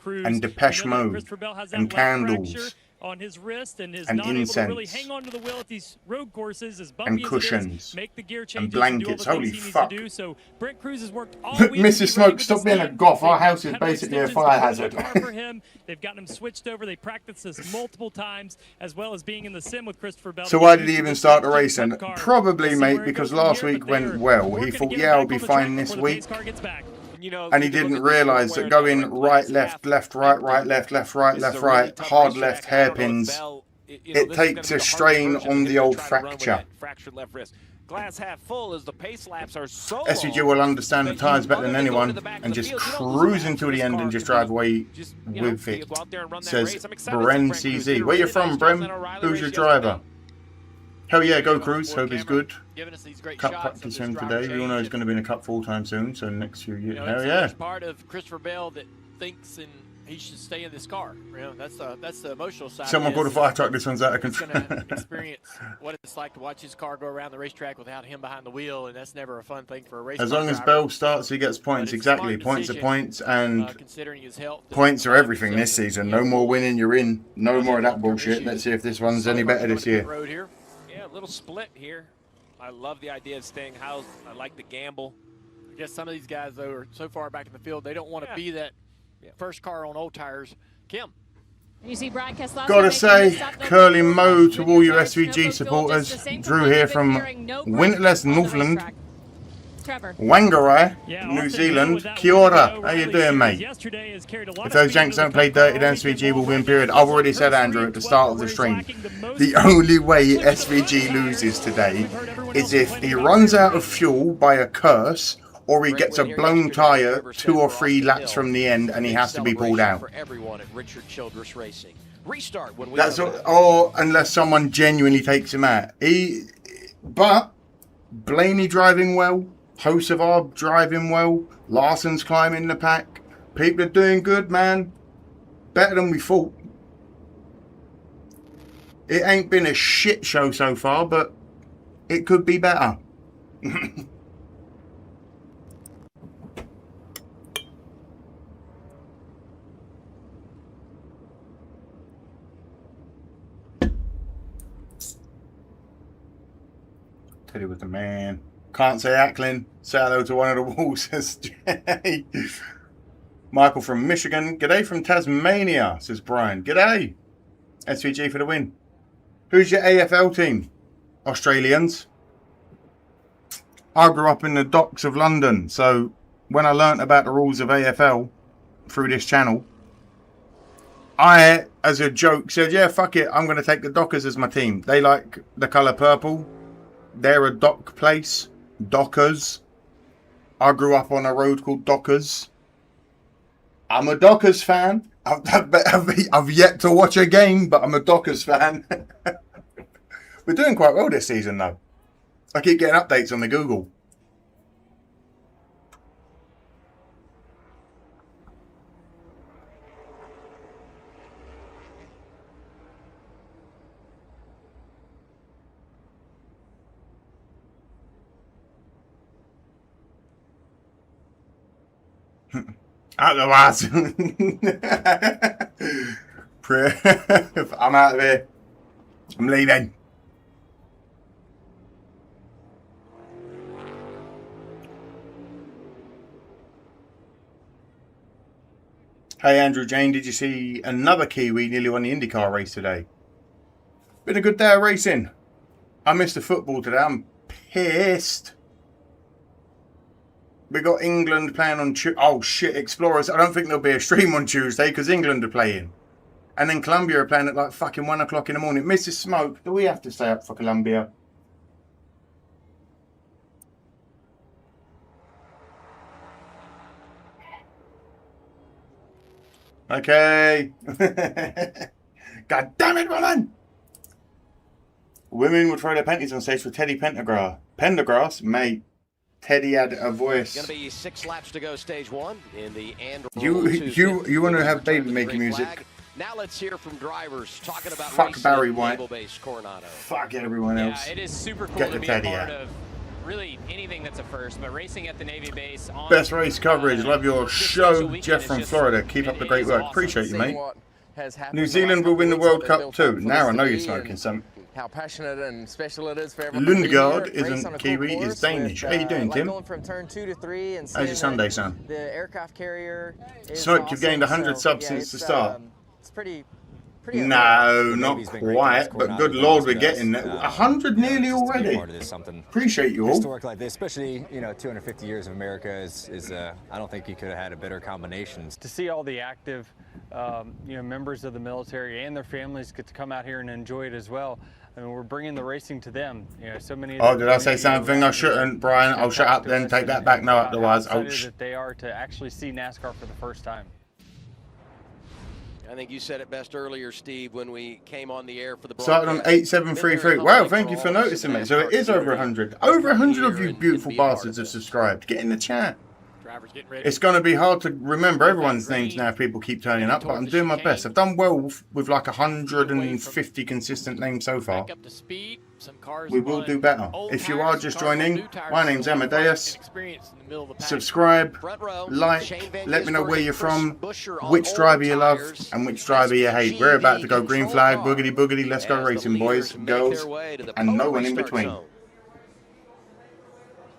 and Depeche Mode and candles on his wrist and is and not able to really incense hang onto the wheel at these road courses as bumpy and as it cushions is, make the gear and changes blankets. and do all the Holy things he fuck. needs to do. So Brent Cruz has worked all week. Mrs. Smoke, stop being a goth. Our house is basically a fire hazard. For him. They've gotten him switched over. They practiced this multiple times, as well as being in the sim with Christopher Bell. So why did he even start the race? And probably, mate, because last week went well. He thought, yeah, I'll be fine this week. And he didn't realise that going right, left, left, right, right, left, left, right, left, right, hard left hairpins, it takes a strain on the old fracture. Fractured left wrist. Glass half full as the pace laps are so SVG will understand the tyres better than anyone and just cruise until the end and just drive away with it. Says Bren CZ. Where you from, Bren? Who's your driver? Hell yeah, go Cruz. Hope he's good. Cup practice him today. We all know he's going to be in a cup full time soon, so next few years. Hell yeah. There's part of Christopher Bell that thinks and he should stay in this car. You know, that's the emotional side. Someone called a fire truck. This one's out of control. He's going to experience what it's like to watch his car go around the racetrack without him behind the wheel, and that's never a fun thing for a race. As long as Bell starts, he gets points. Exactly. Points are points, and considering his health, points are everything this season. No more winning, you're in. No more of that bullshit. Let's see if this one's any better this year. Yeah, a little split here. I love the idea of staying housed. I like the gamble. I guess some of these guys, though, are so far back in the field, they don't want to be that first car on old tires. Kim. You see Brad Keselowski. Gotta say, curly mo to all you SVG supporters. Drew here from Winterless, Northland. Wangarai, New Zealand. Kia ora. How you doing, mate? If those Yanks don't play dirty, then SVG will win, period. I've already said, Andrew, at the start of the stream, the only way SVG loses today is if he runs out of fuel by a curse or he gets a blown tyre 2 or 3 laps from the end and he has to be pulled out. That's or unless someone genuinely takes him out. But Blaney driving well, Hocevar driving well, Larson's climbing the pack. People are doing good, man. Better than we thought. It ain't been a shit show so far, but it could be better. Teddy was the man. Can't say Acklin. Say hello to one of the walls, says Jay. Michael from Michigan. G'day from Tasmania, says Brian. G'day. SVG for the win. Who's your AFL team? Australians. I grew up in the docks of London, so when I learnt about the rules of AFL through this channel, I, as a joke, said, yeah, fuck it, I'm going to take the Dockers as my team. They like the colour purple. They're a dock place. Dockers. I grew up on a road called Dockers. I'm a Dockers fan. I've yet to watch a game, but I'm a Dockers fan. We're doing quite well this season, though. I keep getting updates on the Google. Otherwise, I'm out of here. I'm leaving. Hey Andrew Jane, did you see another Kiwi nearly won the IndyCar race today? Been a good day of racing. I missed the football today. I'm pissed. We got England playing on oh shit, Explorers. I don't think there'll be a stream on Tuesday because England are playing. And then Colombia are playing at like fucking 1 o'clock in the morning. Mrs. Smoke, do we have to stay up for Colombia? Okay. God damn it, woman! Women would throw their panties on stage for Teddy Pendergrass, mate. Teddy had a voice. Going to be 6 laps to go, stage 1 in the Android. You want to have baby making music? Now let's hear from drivers talking about fuck Barry White. Naval-based Coronado. Fuck everyone else. Yeah, it is super cool Get to the be Teddy a part out. of really anything that's a first, but racing at the Navy base on Best race coverage. Love your show, Jeff from Florida. Keep up the great work. Appreciate you, mate. New Zealand will win the World Cup too. Now I know you're smoking some. How passionate and special it is for everyone. Lundgaard isn't Kiwi, is Danish. How you doing, Tim? Going from turn 2 to 3 and how's your Sunday, son? The aircraft carrier is Smoke, awesome, you've gained 100 subs since the start. It's pretty no, not quite, but good lord, we're getting there. 100 nearly already. Appreciate you all. Historic like this, especially 250 years of America is I don't think you could have had a better combination. To see all the active, members of the military and their families get to come out here and enjoy it as well. I mean, we're bringing the racing to them. So many. Oh, did I say something I shouldn't, Brian? I'll shut up then. Take that back now. Otherwise, I'll. That they are to actually see NASCAR for the first time. I think you said it best earlier, Steve, when we came on the air for the broadcast. Started on 8733. Wow, thank you for noticing, mate. So it is over 100. Over 100 of you beautiful bastards have subscribed. Get in the chat. It's going to be hard to remember everyone's names now if people keep turning up, but I'm doing my best. I've done well with like 150 consistent names so far. We will do better. If you are just joining, my name's Amadeus. Subscribe, like, let me know where you're from, which driver you love, and which driver you hate. We're about to go green flag, boogity boogity, let's go racing, boys, girls, and no one in between.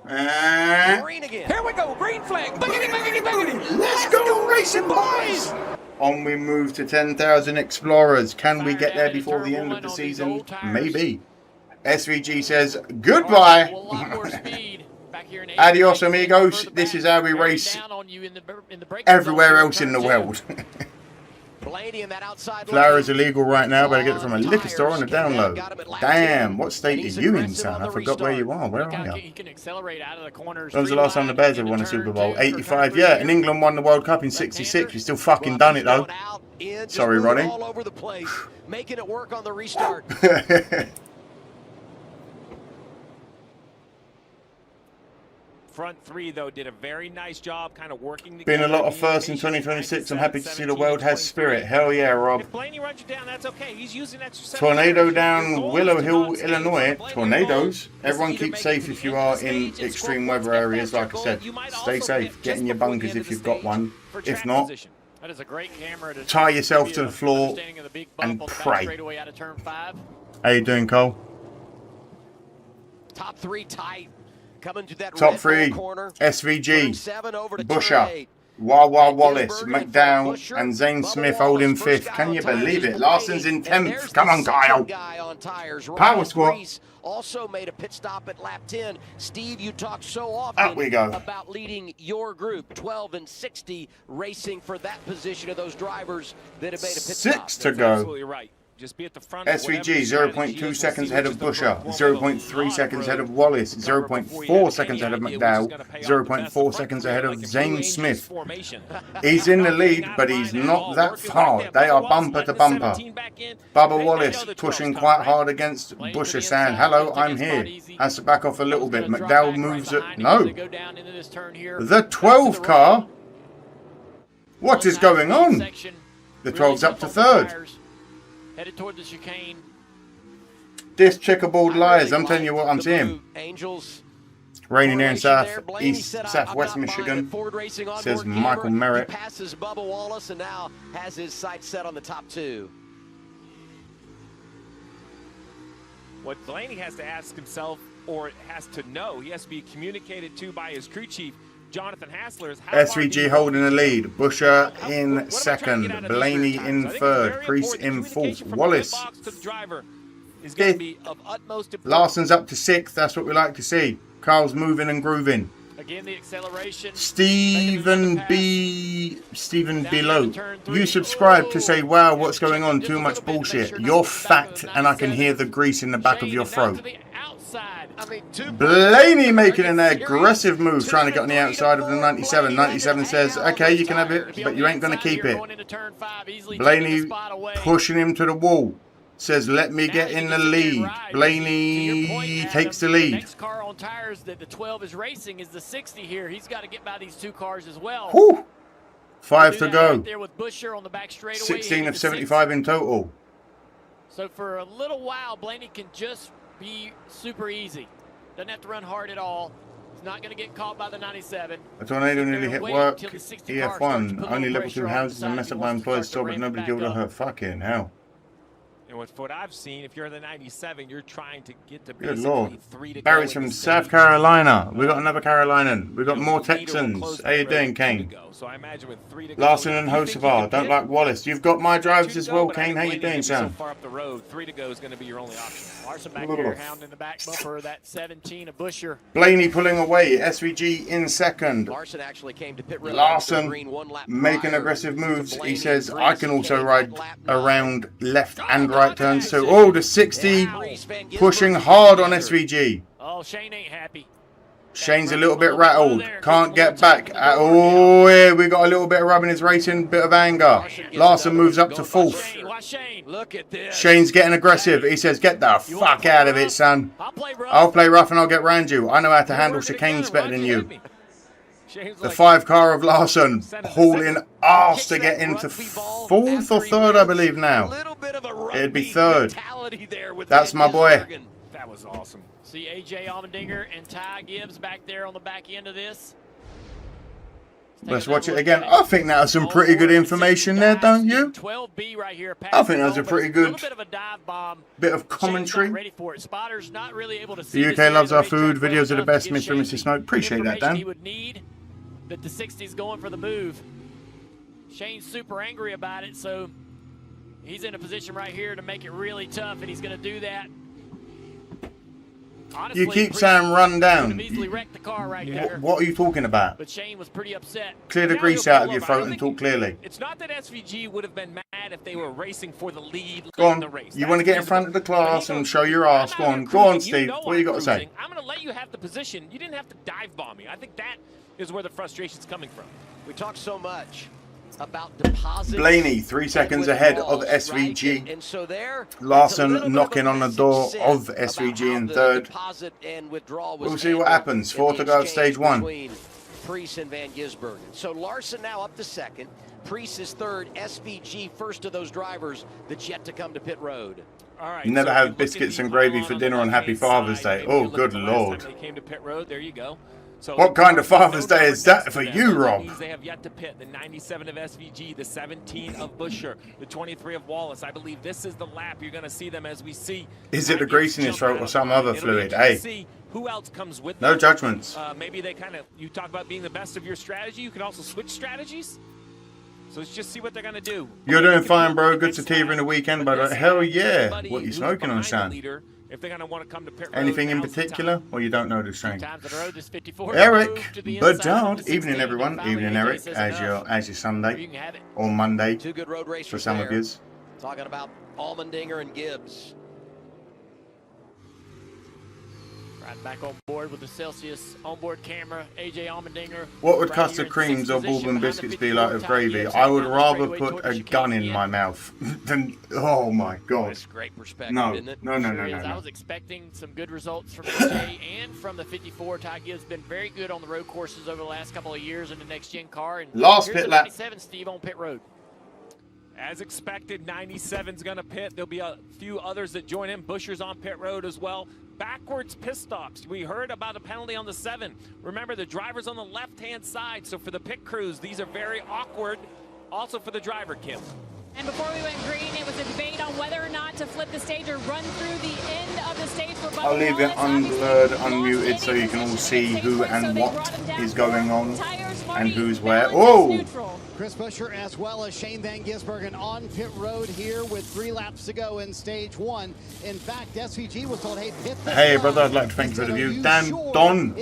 Green again. Here we go, green flag. Boogity, boogity, boogity. Let's go racing, boys! On we move to 10,000 Explorers. Can we get there before the end of the season? Maybe. SVG says goodbye. Adios, amigos. This is how we race everywhere else in the world. Flour is illegal right now, but I get it from a liquor store on a download. Damn, what state are you in, son? I forgot where you are. Where are you? When was the last time the Bears ever won a Super Bowl? 85, yeah. And England won the World Cup in 66. We still fucking done it, though. Sorry, Ronnie. All over the place, making it work on the restart. Front 3, though, did a very nice job kind of working together. Been a lot of firsts in 2026. I'm happy to see the world has spirit. Hell yeah, Rob. If Blaney runs you down, that's okay. He's using extra Tornado down Willow Hill, Illinois. Tornadoes. Everyone keep safe if you are in extreme weather areas, like I said. Stay safe. Get in your bunkers if you've got one. If not, tie yourself to the floor and pray. How you doing, Cole? Top 3 tight. Coming to that Top 3, SVG, Busher, Wawa Wallace, McDowell, and Zane Smith holding 5th. Can you believe it? Larson's in 10th. Come on, Kyle. Power squat. Also made a pit stop at lap 10. Steve, you talk so often about leading your group, 12 and 60, racing for that position of those drivers that have made a pit stop. 6 to go. Absolutely right. Just be at the front. SVG 0.2 seconds ahead of Busher, 0.3 seconds ahead of Wallace, 0.4 seconds ahead of McDowell, 0.4 seconds ahead of Zane Smith. He's in the lead, but he's not that far. They are bumper to bumper. Bubba Wallace pushing quite hard against Busher, saying, hello, I'm here. Has to back off a little bit. McDowell moves it. No. The 12 car? What is going on? The 12's up to 3rd. Headed toward the chicane. This checkerboard liars. I'm telling you what I'm seeing. Angels. Raining there in southwest Michigan, says Michael Merritt. He passes Bubba Wallace and now has his sights set on the top 2. What Blaney has to ask himself, or has to know, he has to be communicated to by his crew chief, Jonathan Hassler. SVG holding the lead. Busher in second. Blaney in third. Priest in fourth. Wallace fifth. Larson's up to sixth. That's what we like to see. Carl's moving and grooving. Again, the acceleration. Stephen Below. You subscribe to say, wow, what's going on? Too much bullshit. You're fat and I can hear the grease in the back of your throat. Blaney making an aggressive move, trying to get on the outside of the 97. 97 says, okay, you can have it, but you ain't going to keep it. Blaney pushing him to the wall. Says, let me get in the lead. Blaney takes the lead. Next car on tires that the 12 is racing is the 60 here. He's got to get by these 2 cars as well. Whew. 5 to go. Right there with Busher on the back straightaway. 16 of 75 in total. So for a little while, Blaney can just be super easy. Doesn't have to run hard at all. He's not going to get caught by the 97. A tornado nearly hit work. EF1. Only level 2 houses and mess up my employees store, but nobody killed her. Fucking hell. And with what I've seen, if you're in the 97, you're trying to get to Good Lord. 3 to Barry's from South Carolina. We got another Carolinian. We got more Texans. How you doing, Kane? So I imagine with 3 to go, Larson and Hosevar. Don't like Wallace. You've got my drives as well, Kane. How you doing, so Sam? far up the road, 3 to go is going to be your only option. Larson back here, hound in the back bumper. That 17 of Busher. Blaney pulling away. SVG in second. Larson actually came to pit road. Larson making aggressive moves. He says, I can also ride around left and right turns too. Oh, the 60 pushing hard on SVG. Oh, Shane ain't happy. Shane's a little bit rattled. Can't get back. Oh, yeah, we got a little bit of rubbing his racing, bit of anger. Larson moves up to fourth. Look at this. Shane's getting aggressive. He says, get the fuck out of it, son. I'll play rough and I'll get round you. I know how to handle chicanes better than you. The 5 car of Larson hauling arse to get into fourth or third, I believe now. It'd be third. That's my boy. That was awesome. See AJ Allmendinger and Ty Gibbs back there on the back end of this. Let's watch it again. I think that was some pretty good information there, don't you? 12B right here. I think that was a pretty good bit of commentary. Ready for it. Spotter's not really able to The UK loves our food. Videos are the best. Mr. and Mrs. Smoke. Appreciate that, Dan. He would need that the 60's going for the move. Shane's super angry about it, so he's in a position right here to make it really tough, and he's going to do that. Honestly, you keep saying run down. What are you talking about? But Shane was pretty upset. Clear the grease out of your throat and talk clearly. It's not that SVG would have been mad if they were racing for the lead Go in the on. race. You want to get in front of the class and show your ass. Go on. Go on, Steve. What you got to say? I'm going to let you have the position. You didn't have to dive bomb me. I think that is where the frustration's coming from. We talk so much about deposits. Blaney 3 seconds ahead of SVG. Right? And so there, Larson knocking on the door of SVG in third. We'll see what happens. 4 to go of stage 1. Priest and Van Gisbergen. So Larson now up to second. Priest is third. SVG first of those drivers that's yet to come to pit road. All right. Never have biscuits and gravy for dinner on Happy Father's Day. Oh, good Lord. They came to pit road. There you go. So what kind of Father's Day is that for you, Rob? They have yet to pit the 97 of SVG, the 17 of Busher, the 23 of Wallace. I believe this is the lap. You're going to see them as we see. Is it the grease in his throat or some other fluid? Hey, see who else comes with no them. judgments. Maybe they kind of, you talk about being the best of your strategy. You can also switch strategies. So let's just see what they're going to do. You're doing fine, bro. Good sativa in the weekend, but hell yeah. What are you smoking on, Sam? If they're going to want to come to pit road, anything in particular, or you don't know the strain? Road, Eric Bedard, evening everyone, evening Eric, as your Sunday or Monday 2 good road racers for some of you. Talking about Allmendinger and Gibbs. Right back on board with the Celsius onboard camera, AJ Allmendinger. What would custard creams or bourbon biscuits be like with gravy? I would rather put a gun in my mouth than. Oh my God! That's great perspective, no, isn't it? no. I was expecting some good results from AJ and from the 54. Ty Gibbs been very good on the road courses over the last couple of years in the next gen car. And last pit lap. 97 Steve on pit road. As expected, 97's going to pit. There'll be a few others that join in. Busher's on pit road as well. Backwards pit stops. We heard about a penalty on the 7. Remember, the driver's on the left-hand side, so for the pit crews, these are very awkward. Also for the driver, Kim. And before we went green, it was a debate on whether or not to flip the stage or run through the end of the stage for Bubba I'll leave it Wallace. unblurred, unmuted, so you can all see who and what is going on and who's where. Oh! Chris Buescher as well as Shane Van Gisbergen on pit road here with 3 laps to go in stage 1. In fact, SVG was told, hey, pit this Hey, line. brother, I'd like to thank you for the view. Dan, Don,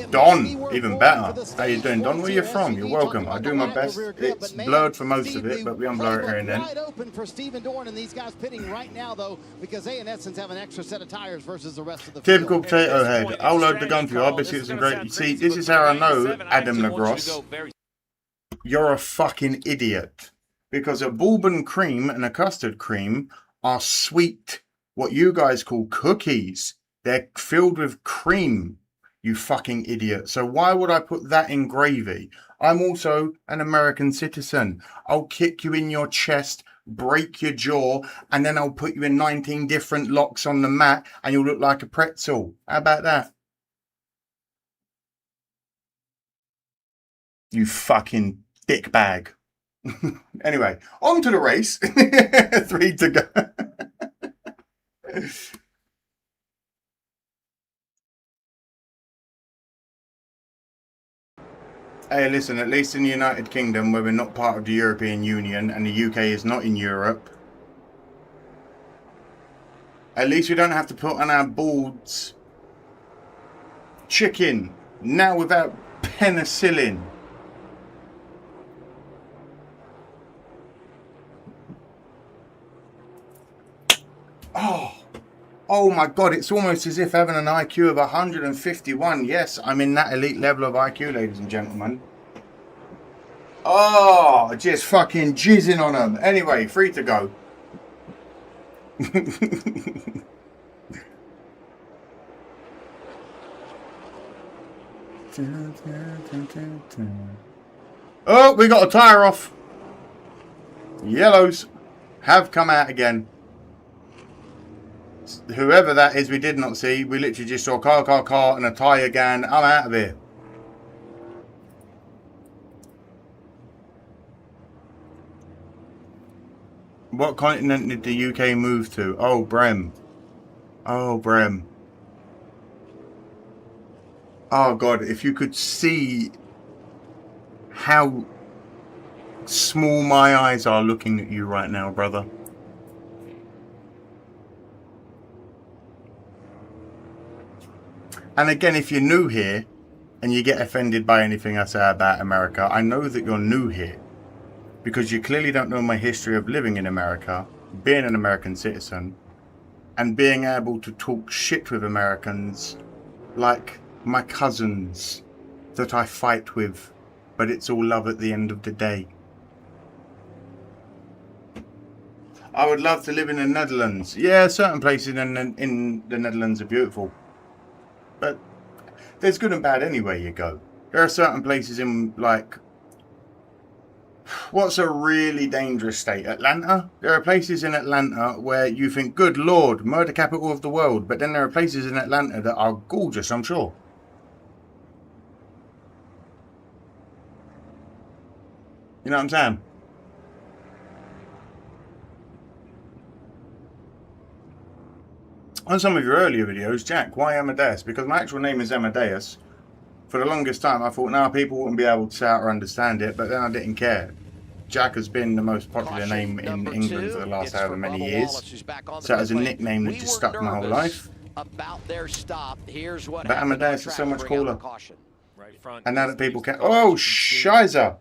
even better. How you doing, Don? Where you from? You're welcome. I do my best. It's blurred for most of it, but we unblur it here and then. Wide open for Stephen Dorn and these guys pitting right now, though, because they, in essence, have an extra set of tires versus the rest of the Typical field. potato head. I'll load the gun for you. Our biscuits and gravy. See, this is how I know, Adam LaGrosse, you're a fucking idiot. Because a bourbon cream and a custard cream are sweet, what you guys call cookies. They're filled with cream, you fucking idiot. So why would I put that in gravy? I'm also an American citizen. I'll kick you in your chest, break your jaw, and then I'll put you in 19 different locks on the mat and you'll look like a pretzel. How about that? You fucking dick bag. Anyway, on to the race. 3 to go. Hey, listen, at least in the United Kingdom, where we're not part of the European Union and the UK is not in Europe, at least we don't have to put on our boards chicken, now without penicillin. Oh my God, it's almost as if having an IQ of 151. Yes, I'm in that elite level of IQ, ladies and gentlemen. Oh, just fucking jizzing on them. Anyway, 3 to go. Oh, we got a tyre off. Yellows have come out again. Whoever that is, we did not see. We literally just saw car, and a tyre again. I'm out of here. What continent did the UK move to? Oh, Brem. Oh, Brem. Oh, God. If you could see how small my eyes are looking at you right now, brother. And again, if you're new here and you get offended by anything I say about America, I know that you're new here because you clearly don't know my history of living in America, being an American citizen, and being able to talk shit with Americans like my cousins that I fight with, but it's all love at the end of the day. I would love to live in the Netherlands. Yeah, certain places in the Netherlands are beautiful. But there's good and bad anywhere you go. There are certain places in, like, what's a really dangerous state? Atlanta? There are places in Atlanta where you think, good Lord, murder capital of the world. But then there are places in Atlanta that are gorgeous, I'm sure. You know what I'm saying? On some of your earlier videos, Jack, why Amadeus? Because my actual name is Amadeus. For the longest time, I thought, nah, people wouldn't be able to say it or understand it, but then I didn't care. Jack has been the most popular name in England for the last however many years. So it was a nickname that just stuck my whole life. But Amadeus is so much cooler. And now that people can... Oh, Shiza!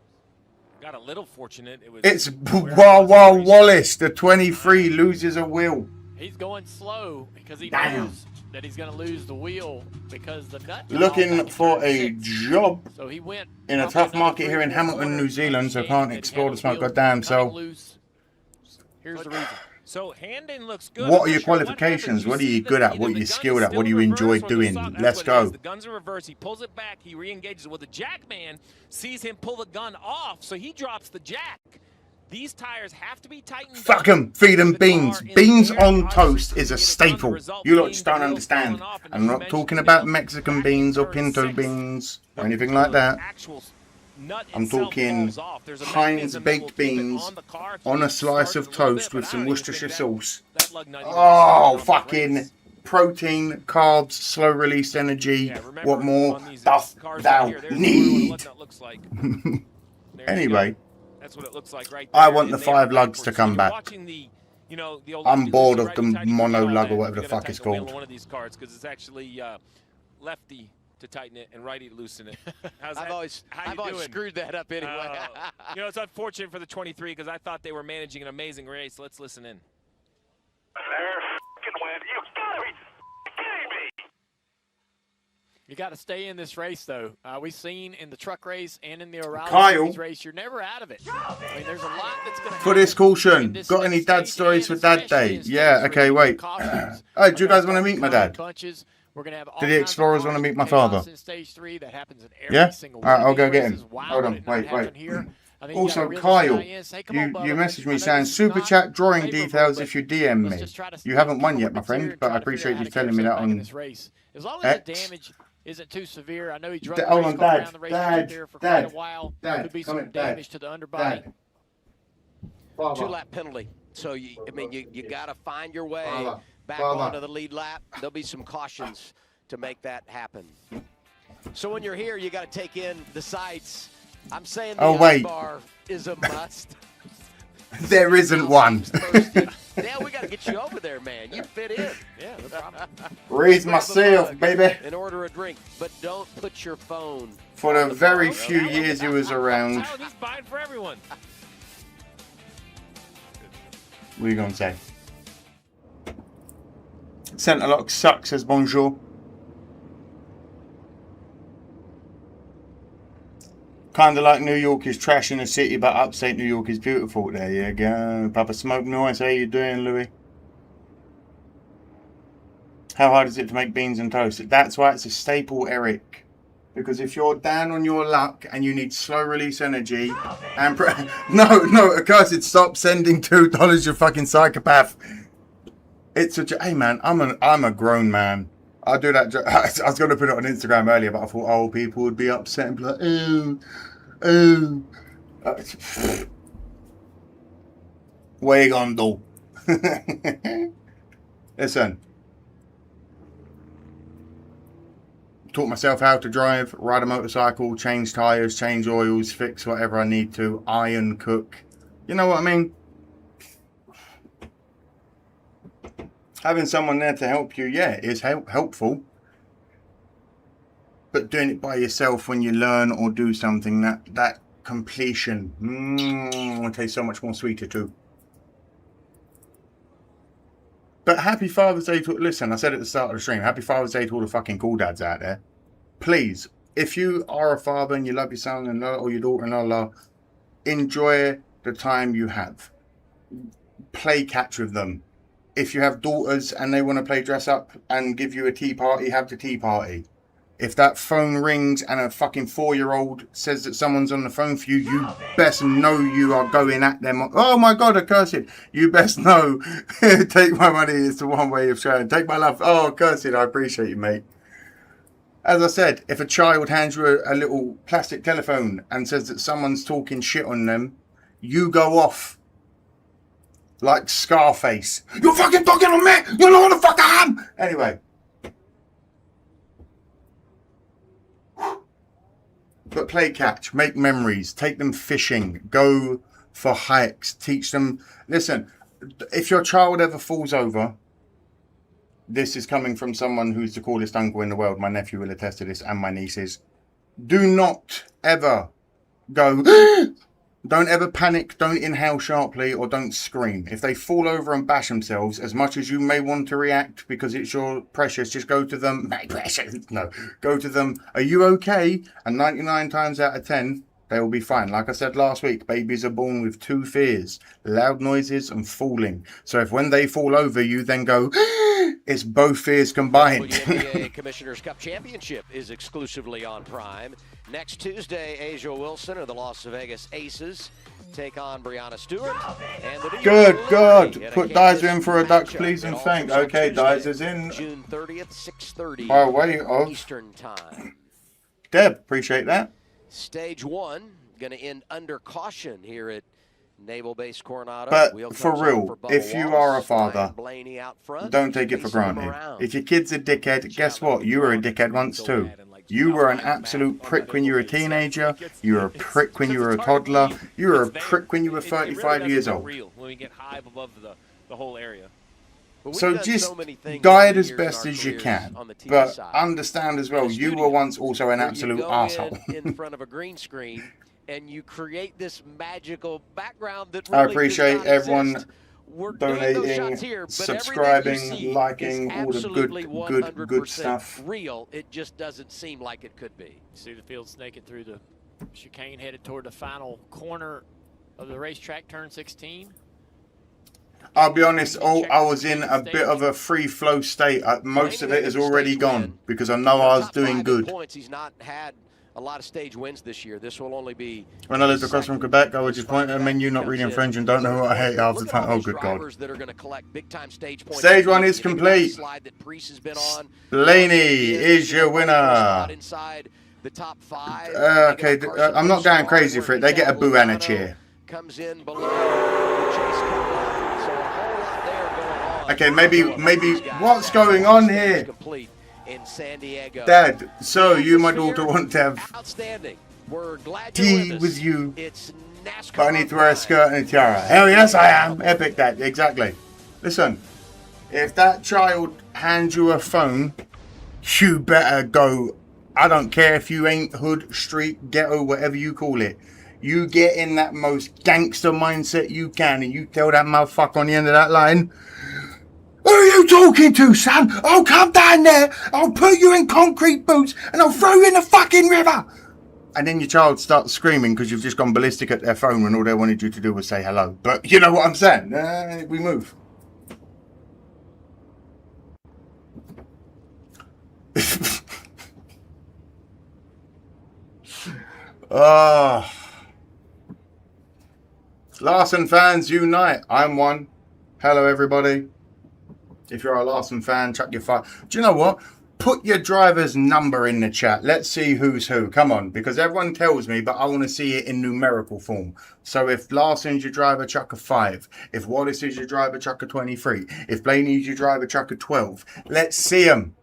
Got a little fortunate. It's Wawa Wallace. The 23 loses a wheel. He's going slow because he knows that he's going to lose the wheel because the nut. Looking for a job so he went in a tough market here in Hamilton, New Zealand, so can't explore the smoke. Goddamn, so. Here's the reason. So Handon looks good. What are your qualifications? What are you good at? What are you skilled at? What do you enjoy doing? Let's go. The gun's in reverse. He pulls it back. He re-engages. Well, the jack man sees him pull the gun off, so he drops the jack. These tires have to be tightened. Fuck them. Feed them beans. Beans on toast is a staple. You lot just don't understand. I'm not talking about Mexican beans or pinto beans or anything like that. I'm talking Heinz baked beans on a slice of toast with some Worcestershire sauce. Oh, fucking protein, carbs, slow release energy. What more dost thou need? Anyway, that's what it looks like right I want the 5 lugs to come back. I'm bored of the mono lug or whatever the fuck it's called. One of these cards because it's actually lefty to tighten it and righty to loosen it. I've always screwed that up anyway. It's unfortunate for the 23 because I thought they were managing an amazing race. Let's listen in. You got to stay in this race, though. We've seen in the truck race and in the O'Reilly Kyle, race, you're never out of it. I mean, there's a lot that's going to for this caution, got any dad stories for Dad Day? Yeah, okay, wait. Oh, do you guys want to meet my dad? Do the Explorers want to meet my father? Yeah? Alright, I'll go get him. Hold on, wait. Also, Kyle, you messaged me saying super chat drawing details if you DM me. You haven't won yet, my friend, but I appreciate you telling me that on X. Isn't too severe. I know he drove around the race there for quite a while. Could be some damage to the underbody. 2-lap penalty. So you got to find your way back onto the lead lap. There'll be some cautions to make that happen. So when you're here, you got to take in the sights. I'm saying the bar is a must. There isn't one. Yeah, we got to get you over there, man. You fit in. Yeah, no problem. Raise myself, baby. And order a drink, but don't put your phone. For the very few years he was around. He's buying for everyone. What are you going to say? Centerlock sucks, says bonjour. Kind of like New York is trash in the city, but upstate New York is beautiful. There you go. Papa Smoke Noise, how you doing, Louis? How hard is it to make beans and toast? That's why it's a staple, Eric. Because if you're down on your luck and you need slow release energy and no, accursed, stop sending $2, you fucking psychopath. It's such a hey man, I'm a grown man. I do that. I was going to put it on Instagram earlier, but I thought, oh, people would be upset and be like, ooh. What you gonna do? Listen. Taught myself how to drive, ride a motorcycle, change tyres, change oils, fix whatever I need to, iron, cook. You know what I mean? Having someone there to help you, yeah, is helpful. But doing it by yourself when you learn or do something, that completion, will taste so much more sweeter too. But happy Father's Day to, listen, I said at the start of the stream, happy Father's Day to all the fucking cool dads out there. Please, if you are a father and you love your son and or your daughter-in-law, enjoy the time you have. Play catch with them. If you have daughters and they want to play dress up and give you a tea party, have the tea party. If that phone rings and a fucking 4-year-old says that someone's on the phone for you, you best know you are going at them. Oh my God, accursed. You best know. Take my money is the one way of showing. Take my love. Oh, accursed, I appreciate you, mate. As I said, if a child hands you a little plastic telephone and says that someone's talking shit on them, you go off. Like Scarface. You're fucking talking on me! You know what the fuck I am! Anyway. But play catch. Make memories. Take them fishing. Go for hikes. Teach them. Listen, if your child ever falls over, this is coming from someone who's the coolest uncle in the world. My nephew will attest to this and my nieces. Do not ever go... Don't ever panic, don't inhale sharply, or don't scream. If they fall over and bash themselves, as much as you may want to react because it's your precious, just go to them. No, go to them. Are you okay? And 99 times out of 10, They will be fine. Like I said last week, babies are born with 2 fears, loud noises and falling. So if when they fall over, you then go, it's both fears combined. WNBA Commissioner's Cup Championship is exclusively on Prime. Next Tuesday, Asia Wilson of the Las Vegas Aces take on Brianna Stewart. And the Good God. in a Put Kansas Dizer in for a duck, matchup. please, and It thank. also Okay, Tuesday, Dizer's in. June 30th, 6:30 By way of Eastern Time. Deb, appreciate that. Stage 1 going to end under caution here at Naval Base Coronado. But Wheel for comes off real, for Bubba if you Wallace, are a father, Ryan Blaney out front, don't take it for chasing them granted. around. If your kid's a dickhead, guess what? You were a dickhead once too. You were an absolute prick when you were a teenager. You were a prick when you were a toddler. You were a prick when you were 35 years old. When we get high above the whole area. So just guide as best as you can. But understand as well, you were once also an absolute asshole. in front of a green screen and you create this magical background that I really appreciate does not everyone exist. We're doing those shots donating, here, but subscribing, everything you see liking, is all the absolutely good 100% stuff. real. It just doesn't seem like it could be. See the field snaking through the chicane, headed toward the final corner of the racetrack, turn 16. I'll be honest, I was in a bit of a free flow state. Most of it is already gone because I know I was doing good. Points. He's not had a lot of stage wins this year. This will only be. When I lived across from Quebec, I would just point at a menu, not reading French, and don't know what I hate half the time. Oh, good God. That are going to collect big time stage points. Stage 1 is complete. Blaney is your winner. Inside the top 5. Okay, I'm not going crazy for it. They get a boo and a cheer. Comes in below the chase cut line. So a whole lot there going on. Okay, maybe what's going on here? In San Diego. Dad, so you and my daughter want to have outstanding. We're glad tea with you. It's NASCAR. But I need to wear a skirt and a tiara. Hell yes, I am. Epic, Dad. Exactly. Listen, if that child hands you a phone, you better go. I don't care if you ain't hood, street, ghetto, whatever you call it. You get in that most gangster mindset you can, and you tell that motherfucker on the end of that line, who are you talking to, son? I'll come down there, I'll put you in concrete boots, and I'll throw you in the fucking river. And then your child starts screaming because you've just gone ballistic at their phone when all they wanted you to do was say hello. But you know what I'm saying? We move. Larson fans unite. I'm one. Hello, everybody. If you're a Larson fan, chuck your fire. Do you know what? Put your driver's number in the chat. Let's see who's who. Come on, because everyone tells me, but I want to see it in numerical form. So if Larson's your driver, chuck a 5. If Wallace is your driver, chuck a 23. If Blaney's your driver, chuck a 12. Let's see them.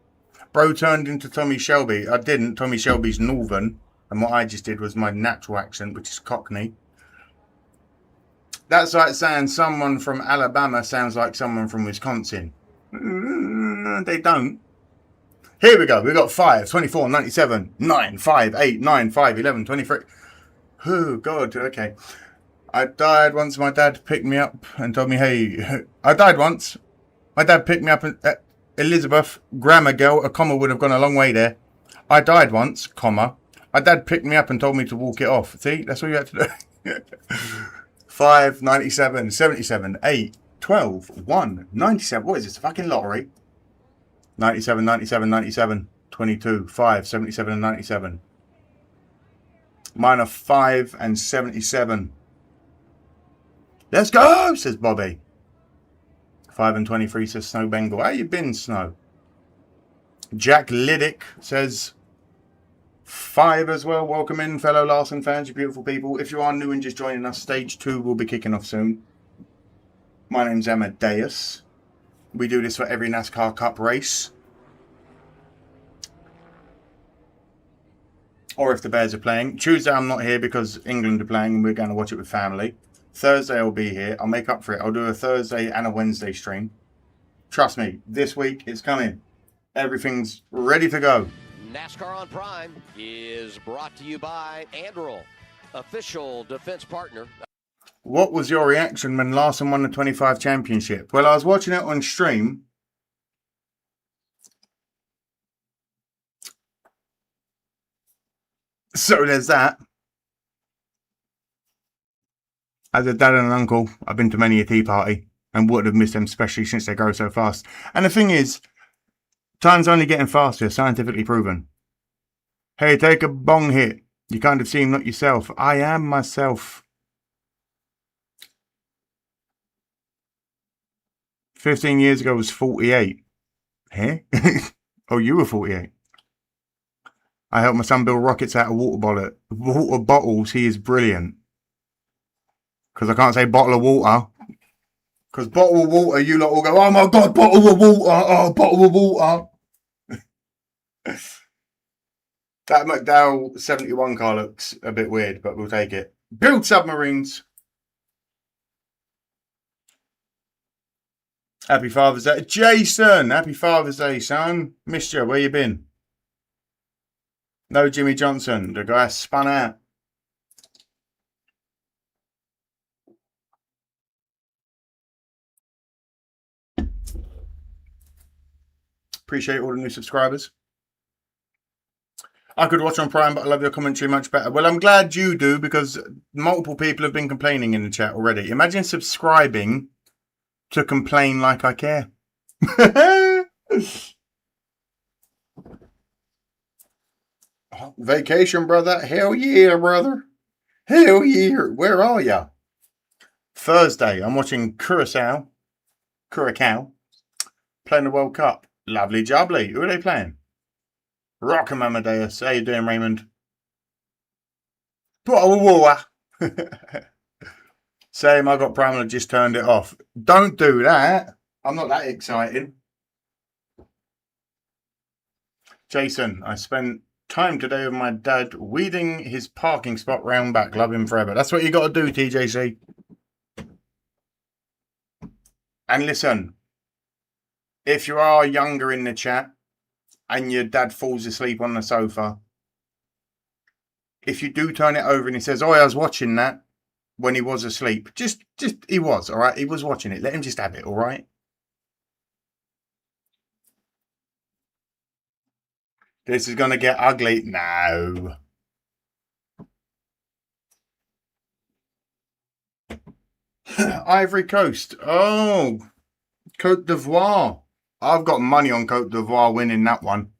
Bro turned into Tommy Shelby. I didn't. Tommy Shelby's Northern. And what I just did was my natural accent, which is Cockney. That's like saying someone from Alabama sounds like someone from Wisconsin. They don't. Here we go. We got 5, 24, 97, 9, 5, 8, 9, 5, 11, 23. Oh, God. Okay. I died once. My dad picked me up and told me, hey, I died once. My dad picked me up. Elizabeth, grammar girl, a comma would have gone a long way there. I died once, comma. My dad picked me up and told me to walk it off. See, that's all you had to do. 5, 97, 77, 8, 12, 1, 97. What is this, a fucking lottery? 97, 97, 97, 22, 5, 77 and 97. Mine are 5 and 77. Let's go, says Bobby. 5 and 23 says Snow Bengal. How you been, Snow? Jack Liddick says 5 as well. Welcome in, fellow Larson fans, you beautiful people. If you are new and just joining us, stage 2 will be kicking off soon. My name's Amadeus. We do this for every NASCAR Cup race. Or if the Bears are playing. Tuesday I'm not here because England are playing and we're going to watch it with family. Thursday I'll be here. I'll make up for it. I'll do a Thursday and a Wednesday stream. Trust me, this week it's coming. Everything's ready to go. NASCAR on Prime is brought to you by Anduril, official defense partner. What was your reaction when Larson won the 25 championship? Well, I was watching it on stream. So there's that. As a dad and an uncle, I've been to many a tea party and would have missed them, especially since they grow so fast. And the thing is, time's only getting faster, scientifically proven. Hey, take a bong hit. You kind of seem not yourself. I am myself. 15 years ago was 48. Huh? Oh, you were 48. I helped my son build rockets out of water bottles. He is brilliant. Because I can't say bottle of water. Because bottle of water, you lot all go, oh my God, bottle of water. Oh, bottle of water. That McDowell 71 car looks a bit weird, but we'll take it. Build submarines. Happy Father's Day. Jason, happy Father's Day, son. Missed you. Where you been? No Jimmy Johnson. The guy spun out. Appreciate all the new subscribers. I could watch on Prime, but I love your commentary much better. Well, I'm glad you do, because multiple people have been complaining in the chat already. Imagine subscribing to complain like I care. Vacation, brother. Hell yeah, brother. Hell yeah. Where are ya? Thursday, I'm watching Curacao playing the World Cup. Lovely jubbly. Who are they playing? Rockham Amadeus. How you doing, Raymond? Same, I got Prime and I just turned it off. Don't do that. I'm not that exciting. Jason, I spent time today with my dad weeding his parking spot round back. Love him forever. That's what you got to do, TJC. And listen, if you are younger in the chat and your dad falls asleep on the sofa, if you do turn it over and he says, oh, I was watching that when he was asleep, just he was, all right? He was watching it. Let him just have it, all right? This is going to get ugly. No. Ivory Coast. Oh, Côte d'Ivoire. I've got money on Côte d'Ivoire winning that one.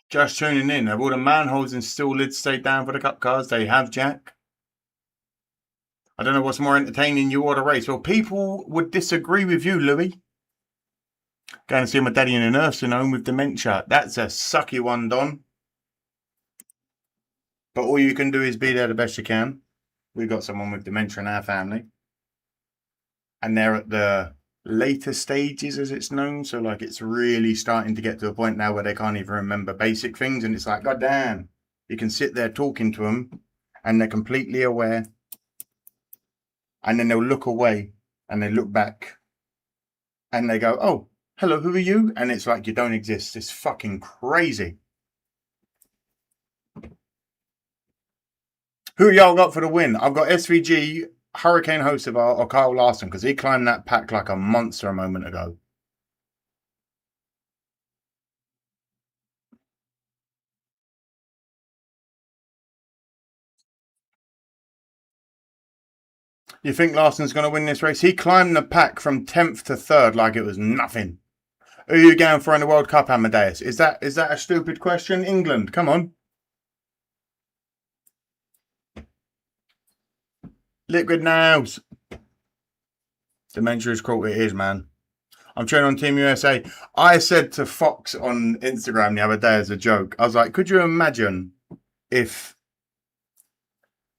Just tuning in. Have all the manholes and steel lids stayed down for the cup cars? They have, Jack. I don't know what's more entertaining, you or the race. Well, people would disagree with you, Louis. Going to see my daddy in a nursing home with dementia. That's a sucky one, Don. But all you can do is be there the best you can. We've got someone with dementia in our family. And they're at the later stages, as it's known. So, like, it's really starting to get to a point now where they can't even remember basic things. And it's like, God damn. You can sit there talking to them and they're completely aware. And then they'll look away and they look back and they go, oh, hello, who are you? And it's like, you don't exist. It's fucking crazy. Who y'all got for the win? I've got SVG, Hurricane Hocevar, or Kyle Larson, because he climbed that pack like a monster a moment ago. You think Larson's going to win this race? He climbed the pack from 10th to 3rd like it was nothing. Who are you going for in the World Cup, Amadeus? Is that a stupid question? England, come on. Liquid nails. Dementia is cruel. It is, man. I'm cheering on Team USA. I said to Fox on Instagram the other day as a joke, I was like, could you imagine if,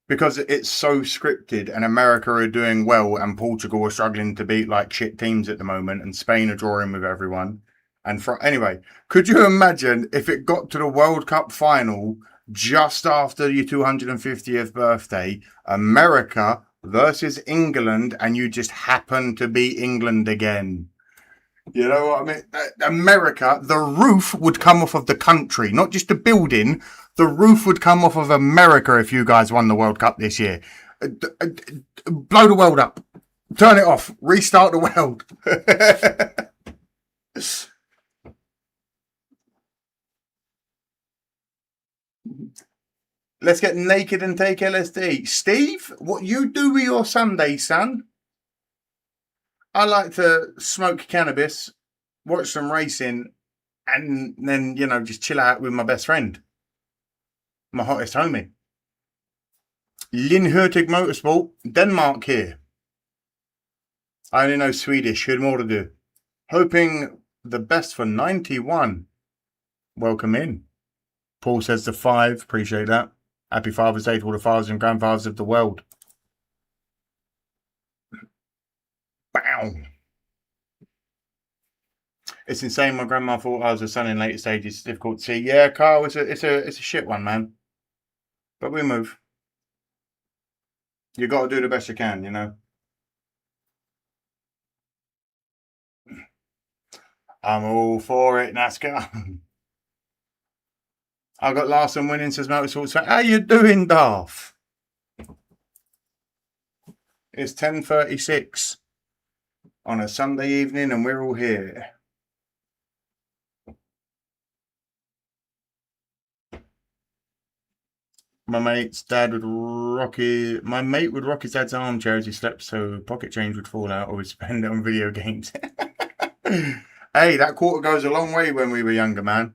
because it's so scripted and America are doing well and Portugal are struggling to beat like shit teams at the moment and Spain are drawing with everyone. And anyway, could you imagine if it got to the World Cup final just after your 250th birthday, America versus England, and you just happen to be England again? You know what I mean? America, the roof would come off of the country, not just the building. The roof would come off of America if you guys won the World Cup this year. Blow the world up. Turn it off. Restart the world. Let's get naked and take LSD. Steve, what you do with your Sunday, son? I like to smoke cannabis, watch some racing, and then, you know, just chill out with my best friend. My hottest homie. Lynn Hurtig Motorsport, Denmark here. I only know Swedish, heard more to do. Hoping the best for 91. Welcome in. Paul says the 5, appreciate that. Happy Father's Day to all the fathers and grandfathers of the world. Bow. It's insane. My grandma thought I was a son in later stages. It's difficult to see. Yeah, Carl, it's a shit one, man. But we move. You got to do the best you can, you know. I'm all for it, Nascar. I got Larson winning, says Motorsports. How you doing, Darth? It's 10:36 on a Sunday evening, and we're all here. My mate would rock his dad's armchair as he slept, so pocket change would fall out or would spend it on video games. Hey, that quarter goes a long way when we were younger, man.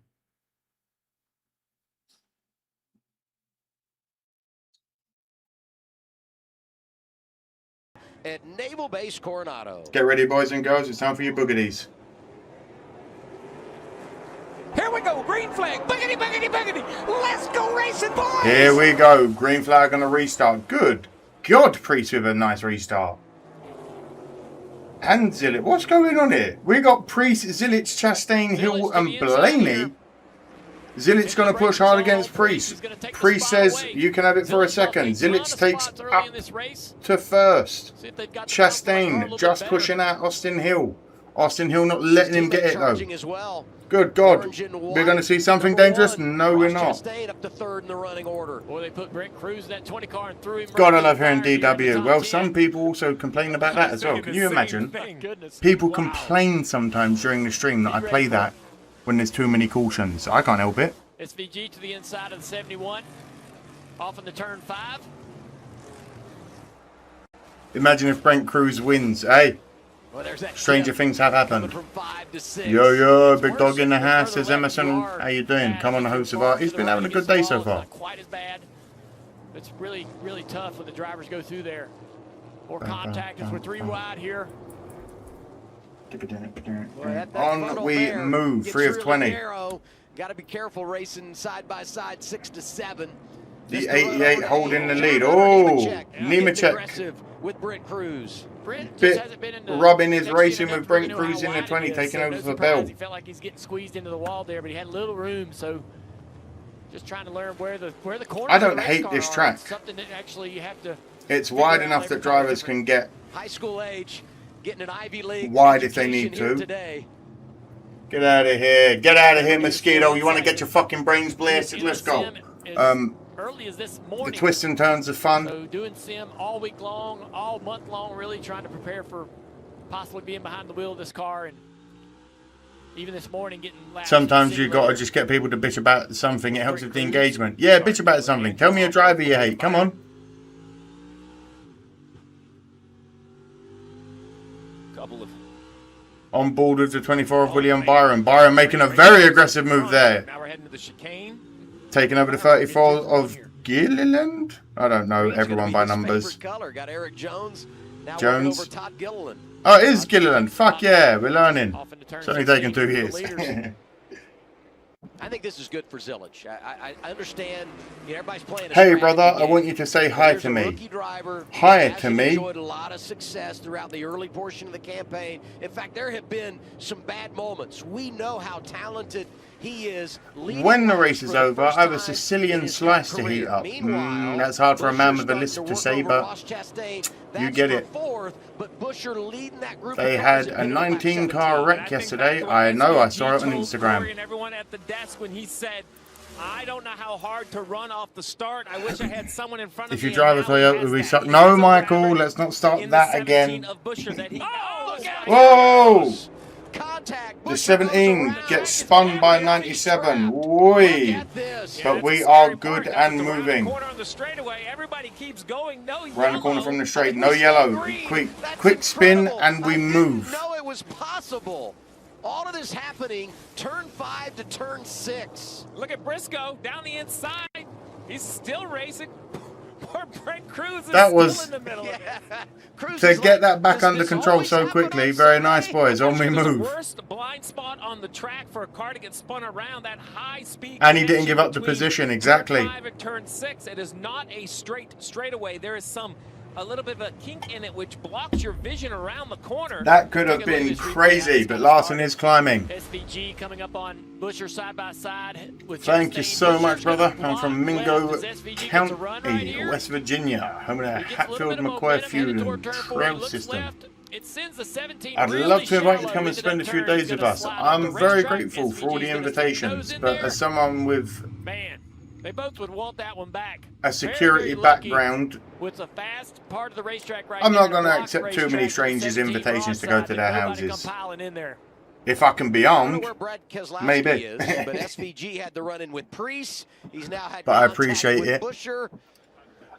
At Naval Base Coronado. Get ready, boys and girls. It's time for your boogies. Here we go, green flag, boogity, boogity, boogity. Let's go racing, boys. Here we go. Green flag on a restart. Good God, Priest with a nice restart. And Zilit. What's going on here? We got Priest, Zilit, Chastain, Hill, and Blaney. Zilit's going to push hard against Priest. Priest says, you can have it for a second. Zilit takes up to first. Chastain just pushing out Austin Hill. Austin Hill not letting him get it, though. Good God. We're going to see something dangerous? No, we're not. God, I love hearing DW. Well, some people also complain about that as well. Can you imagine? People complain sometimes during the stream that I play that when there's too many cautions. I can't help it. SVG to the inside of the 71. Off in the turn 5. Imagine if Brent Cruz wins. Hey, stranger things have happened. Yo, big dog in the house, says Emerson. How you doing? Come on, the host of art. He's been having a good day so far. Not quite as bad. It's really, really tough when the drivers go through there. More contact as we're 3 wide here. On we move, 3 of 20. Got to be careful racing side by side, 6 to 7. The 88 holding the lead. Oh, Nemechek. With Brent Cruz. Bit rubbing his racing with Brent Cruz in the 20, taking over for Bell. He felt like he's getting squeezed into the wall there, but he had a little room, so just trying to learn where the corners. I don't hate this track. Something that actually you have to. It's wide enough that drivers can get high school age, getting an Ivy League wide if they need to. Get out of here. Get out of here, Mosquito. You want to get your fucking brains blasted? Let's go. Early as this morning. The twists and turns are fun. So doing sim all week long, all month long, really trying to prepare for possibly being behind the wheel of this car, and even this morning getting laps. Sometimes you got to just get people to bitch about something. It helps with the engagement. Yeah, bitch about something. Tell me a driver you hate. Come on. Couple of. On board with the 24 of William Byron. Byron making a very aggressive move there. Now we're heading to the chicane. Taking over the 34 of Gilliland. I don't know everyone by numbers. Got Eric Jones. Now Jones. over Todd Gilliland. Oh, it is Gilliland. Fuck yeah, we're learning. It's only taken 2 years. I think this is good for Zilich. I understand, you know, everybody's playing. Hey, brother, I want you to say hi to me. Hi to me. Enjoyed a lot of success throughout the early portion of the campaign. In fact, there have been some bad moments. We know how talented he is. When the race is over, I have a Sicilian slice to heat up. That's hard for a man with a lisp to say, but you get it. They had a 19-car wreck yesterday. I know, I saw it on Instagram. And everyone at the desk when he said, I don't know how hard to run off the start. I wish I had someone in front of me. If you drive a Toyota, we suck. No, Michael, let's not start that again. Oh, Whoa! Contact The 17 gets spun by 97. Oi. But we are good and moving. Corner on the straightaway. Everybody keeps going. No yellow. Round the corner from the straight. No yellow. Quick spin and we move. No, it was possible. All of this happening, turn 5 to turn 6. Look at Briscoe down the inside. He's still racing. Poor Brent Cruz is That still was in the middle. to get that back under control so quickly. Very nice, boys. On we move. Worst blind spot on the track for a car to get spun around that high speed. And he didn't give up the position. Exactly. Turn 5 and turn 6. It is not a straightaway. There is a little bit of a kink in it which blocks your vision around the corner. That could have been crazy, but Larson is climbing. SVG coming up on Busher side by side with Thank you so much, brother. I'm from Mingo County, West Virginia, home of the Hatfield-McCoy feud and trail system. I'd love to invite you to come and spend a few days with us. I'm very grateful for all the invitations, but as someone with they both would want that one back. a security background, with the fast part of the racetrack right I'm not there, going to block accept too racetrack many on strangers' 17 invitations to cross go to side, their nobody come houses. piling in there. If I can be I don't know armed, where Brad Keselowski maybe. is, but SVG had the run-in with Priest. He's now had But I contact appreciate with it. Busher.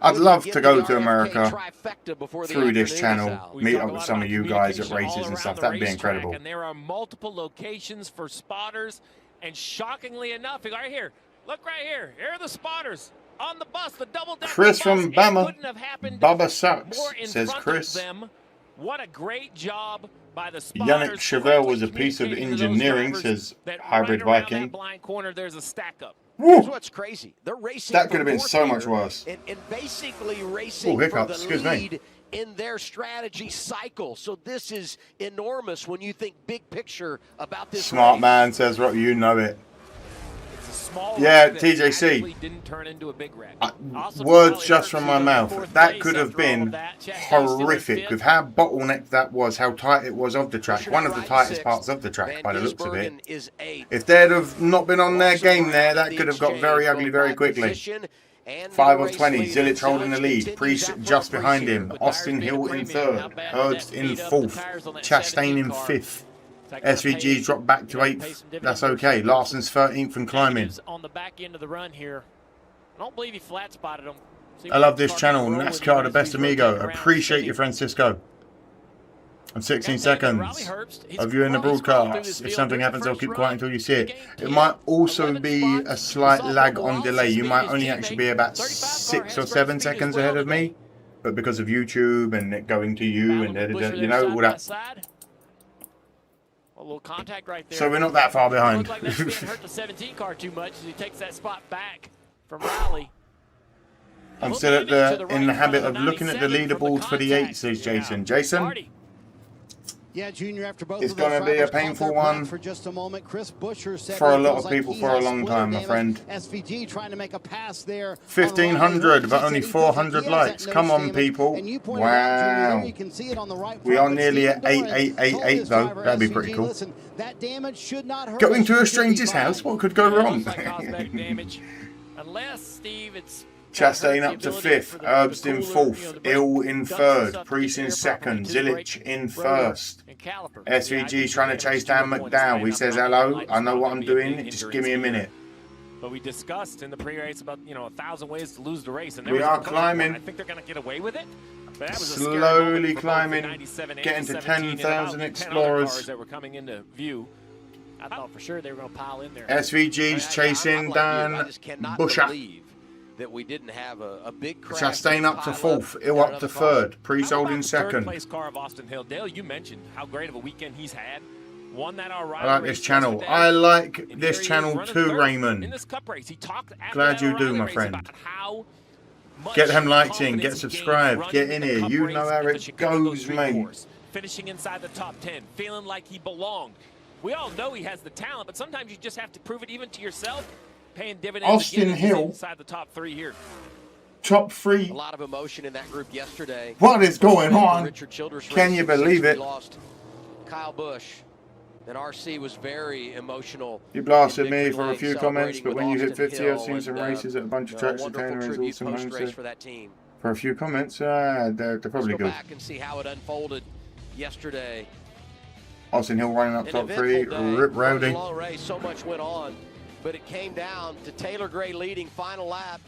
I'd love to go to RFK America trifecta before the through this afternoon is channel, out. meet up with some of you guys at races and stuff. That'd be incredible. And there are multiple locations for spotters, and shockingly enough, right here, look right here. Here are the spotters on the bus, the double-decker Chris bus. from It Bama, couldn't have happened Baba sucks, more in says front of Chris. them. What a great job by the spotters. Yannick Chevelle was a piece of engineering, says Hybrid Viking. Blind corner, there's a stack up. Here's what's crazy. They're racing That could have for been fourth so here much worse. And basically racing hiccups, for excuse the me. lead in their strategy cycle. So this is enormous when you think big picture about this Smart race. man, says Rock, you know it. It's a small Yeah, wreck that TJC. actually didn't turn into a big wreck. Also, Words probably just hurts from you my in the mouth. fourth That race could have after all of been that. Chad Day still in horrific fifth. with how bottlenecked that was, how tight it was of the track. Busher One of the right tightest sixth. parts of the track by the looks of it. Gisbergen is 8th. If they'd have not been on their Also game there, around that the could have got exchange, very ugly both very by quickly. position and 5 the of race 20, leader. Zilich holding the lead. Judge Priest continues just that behind race him. here. Austin Hill in third. Herbst in fourth. Chastain in fifth. SVG dropped back to 8th. That's okay. Larson's 13th and climbing. On the back end of the run here. I don't believe he flat spotted him. I love this channel. Nascar, the best amigo. Appreciate you, Francisco. And 16 seconds of you in the broadcast. If something happens, I'll keep quiet until you see it. It might also be a slight lag on delay. You might only actually be about 6 or 7 seconds ahead of me. But because of YouTube and it going to you and you know, all that. A little contact right there. So we're not that far behind. Looks like that's didn't hurt the 17 car too much as he takes that spot back from Riley. I'm still in the habit of looking at the leaderboard for the 8, says Jason. Jason? Yeah, Junior, after both It's of those going to be a drivers caught painful their breath one for just a moment. Chris Busher said for a it lot feels of like people he for a has long split time, my damage. friend. SVG trying to make a pass there. 1,500, but only 400 likes. Come on, people. Wow. We are nearly at 8888 though. That'd be pretty cool. That damage should not hurt. Going to a stranger's house? What could go wrong? Damage. Unless, Steve, it's Chastain up to 5th, Herbst in 4th, Ill in 3rd, Priest in 2nd, Zilich in 1st. SVG trying to chase down McDowell. He says, hello, I know what I'm doing, just give me a minute. But we discussed in the pre-race about 1,000 ways to lose the race, and We are climbing. I think they're going to get away with it. But that was a Slowly climbing, getting to 10,000 Explorers. that were coming into view. I thought for sure they were going to pile in there. SVG's chasing down Busher. That we didn't have a big crash. Chastain up to 4th, Ill up to 3rd, Priest holding 2nd. Third place car of Austin Hill. Dale, you mentioned how great of a weekend he's had. Won that I like this channel. I like this channel too, Raymond. In this cup race, he talked Glad you do, my friend. Get them likes in, get subscribed, get in here. You know how it goes, mate. Finishing inside the top 10, feeling like he belonged. We all know he has the talent, but sometimes you just have to prove it even to yourself. Paying dividends Austin Hill inside the top 3 here. Top 3. A lot of emotion in that group yesterday. What is going on? Richard Childress Can you believe it? Lost Kyle Busch, and RC was very emotional. You blasted me for a few comments, but when you hit 50, I've seen some races at a bunch of tracks at Tanner and awesome homes for that team. For a few comments, they're probably Let's go good. back and see how it unfolded yesterday. Austin Hill running up An top 3. eventful day. Rip It was a Rowdy. long race, so much went on, but it came down to Taylor Gray leading final lap.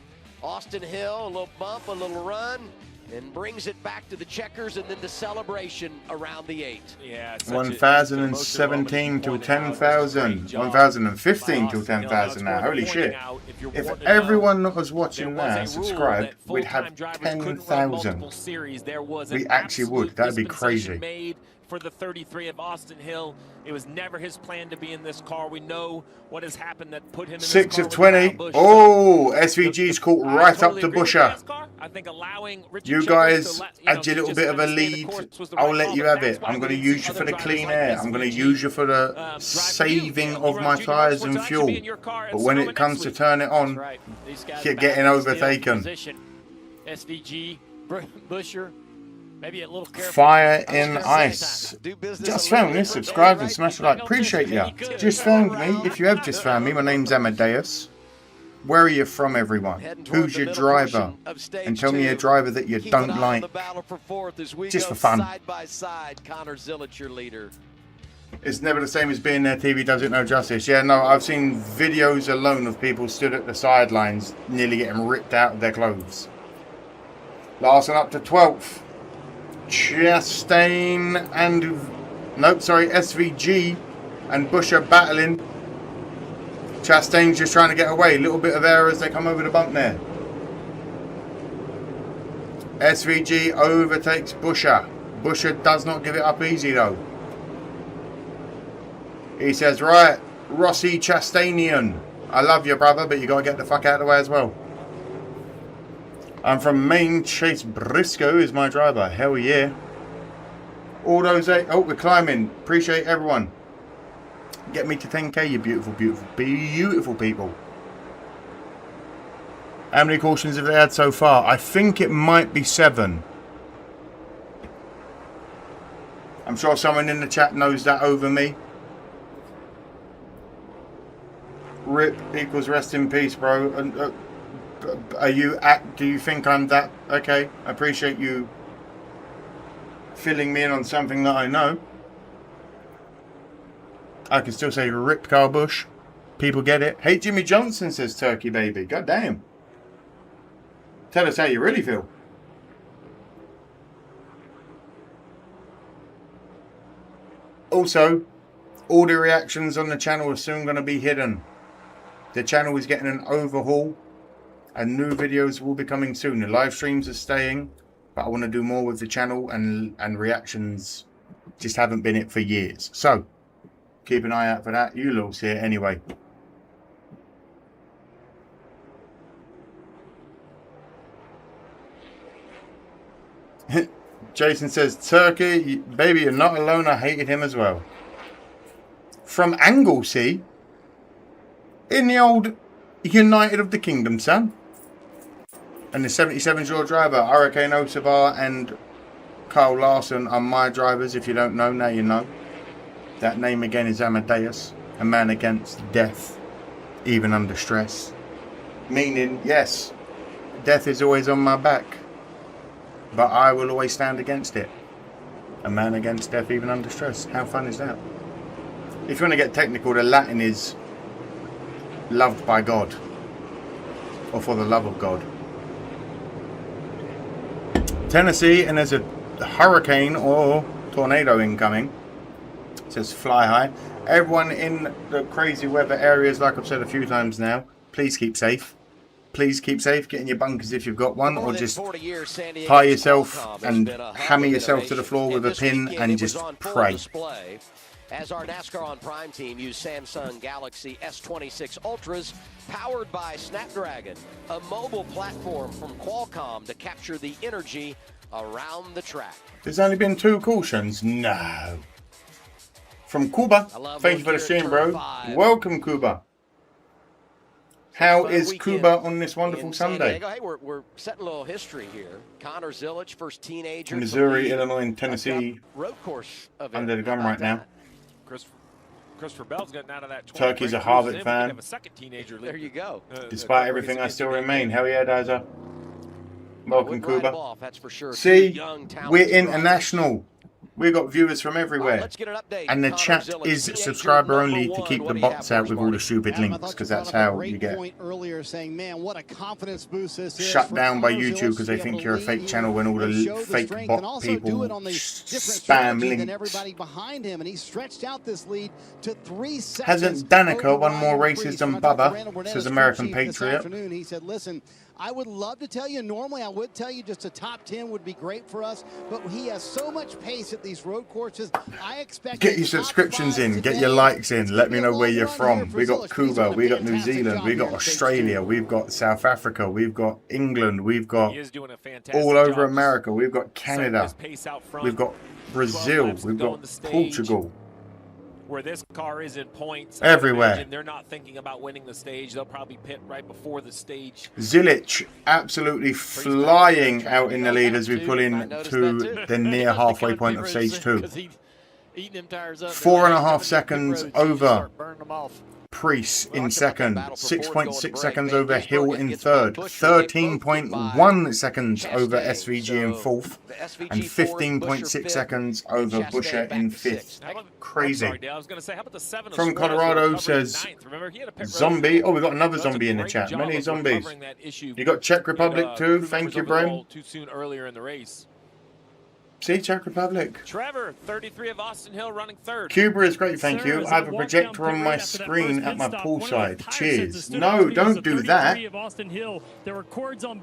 Austin Hill, a little bump, a little run, and brings it back to the checkers, and then the celebration around the 8. Yeah, 1,017 till 10,000. 1,015 till 10,000 now. Holy shit. If everyone that was watching that subscribed, we'd have 10,000. We actually would. That'd be crazy. For the 33 of Austin Hill, it was never his plan to be in this car. We know what has happened that put him in 6 this of car 20. Oh, SVG's caught right up to Busher. I think allowing You guys had your little bit of a lead. I'll let you have it. I'm going to use you for the clean air. I'm going to use you for the saving of my tyres and fuel. But when it comes to turn it on, you're getting overtaken. SVG, Busher. Maybe a little Fire in Ice. Just found me, subscribe and smash the like. Appreciate ya. Just found me. If you have just found me, my name's Amadeus. Where are you from, everyone? Who's your driver? And tell me a driver that you don't like. Just for fun. Side by side, Connor Zilic, your leader. It's never the same as being there. TV does it no justice. Yeah, no, I've seen videos alone of people stood at the sidelines nearly getting ripped out of their clothes. Last one up to 12th. Chastain and... Nope, sorry, SVG and Busher battling. Chastain's just trying to get away. Little bit of error as they come over the bump there. SVG overtakes Busher. Busher does not give it up easy though. He says, right, Rossi Chastainian, I love you, brother, but you got to get the fuck out of the way as well. I'm from Maine. Chase Briscoe is my driver. Hell yeah. All those 8. Oh, we're climbing. Appreciate everyone. Get me to 10k, you beautiful, beautiful, beautiful people. How many cautions have they had so far? I think it might be 7. I'm sure someone in the chat knows that over me. RIP equals rest in peace, bro. Are you do you think I'm that? Okay, I appreciate you filling me in on something that I know. I can still say RIP Carl Bush. People get it. Hey, Jimmy Johnson says Turkey baby. God damn. Tell us how you really feel. Also, all the reactions on the channel are soon going to be hidden. The channel is getting an overhaul. And new videos will be coming soon. The live streams are staying, but I want to do more with the channel, and reactions just haven't been it for years. So keep an eye out for that. You'll all see it anyway. Jason says, Turkey, baby, you're not alone. I hated him as well. From Anglesey, in the old United of the Kingdom, son. And the 77's your driver. Hurricane Osavar and Carl Larson are my drivers. If you don't know, now you know. That name again is Amadeus. A man against death, even under stress. Meaning, yes, death is always on my back, but I will always stand against it. A man against death, even under stress. How fun is that? If you want to get technical, the Latin is loved by God, or for the love of God. Tennessee, and there's a hurricane or tornado incoming. It says fly high. Everyone in the crazy weather areas, like I've said a few times now, please keep safe. Please keep safe. Get in your bunkers if you've got one, or just tie yourself and hammer yourself to the floor with a pin and just pray. As our NASCAR on Prime team use Samsung Galaxy S26 Ultras, powered by Snapdragon, a mobile platform from Qualcomm to capture the energy around the track. There's only been 2 cautions? No. From Cuba. Thank you for the stream, bro. Welcome, Cuba. How is Cuba on this wonderful Sunday? Hey, we're setting a little history here. Connor Zilic, first teenager. Missouri, Illinois, and Tennessee road course under the gun right now. Christopher Bell's gotten out of that. Turkey's a Harvard fan. A second teenager there you go. Despite everything, I still remain. Hell yeah, Dizer. Welcome, Cuba. That's for sure. See, we're international. We got viewers from everywhere. Let's get an update. And the Connor chat Zillick, is teenager subscriber only to #1. keep What the do you have bots for out us, with all the Marty? stupid Adam, I links, thought because you that's brought up a how great you get point earlier, saying, man, what a confidence boost this is shut for down by Connor YouTube Zillick because to they be think able you're a to fake lead channel when all and the show the fake strength and bot also do it people on the different spam strategy than links. everybody behind him, and he stretched out this lead to 3 seconds. Hasn't Danica over won more Ryan races Preece. than When I talked to Bubba? Randall Says Burnett, American crew chief, this Patriot. afternoon, he said, listen, I would love to tell you, normally I would tell you just a top 10 would be great for us, but he has so much pace at these road courses. I expect Get your subscriptions in, get your likes in, let me know where you're from. We got Cuba, we got New Zealand, we got Australia, we've got South Africa, we've got England, we've got He is doing a fantastic all over job America, we've got Canada, his pace out front. we've got 12 Brazil, laps to we've go on got the stage. Portugal. Where this car is in points, Everywhere. I imagine they're not thinking about winning the stage. They'll probably pit right before the stage. Zilic absolutely flying out in the lead as we pull in to the near halfway point of stage 2. 4.5 seconds over Preece in second, 6.6 seconds over Hill in third, 13.1 seconds over SVG in fourth, and 15.6 seconds over Busher in fifth. Crazy. I was going to say, how about the 7 From Colorado says zombie. Oh, we got another zombie in the chat. Many zombies. You got Czech Republic too. Thank you, Brim. Too soon earlier in the race. See, Czech Republic. Trevor, 33 of Austin Hill, running third. Cuba is great, thank you. I have a projector on my screen at my poolside. Cheers. No, don't do that.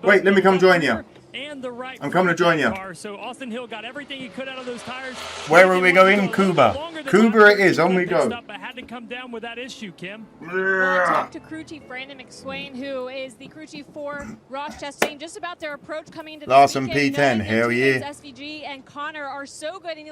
Wait, let me come join you. I'm coming to join you. So Austin Hill got everything he could out of those tires. Where are we going? Cuba. Cuba it is. On we go. But had to come down with that issue, Kim. We'll talk to crew chief Brandon McSwain, who is the crew chief for Ross Chastain, just about their approach coming into this Larson weekend. P10, Knowing hell that yeah. SVG and Connor are so good, and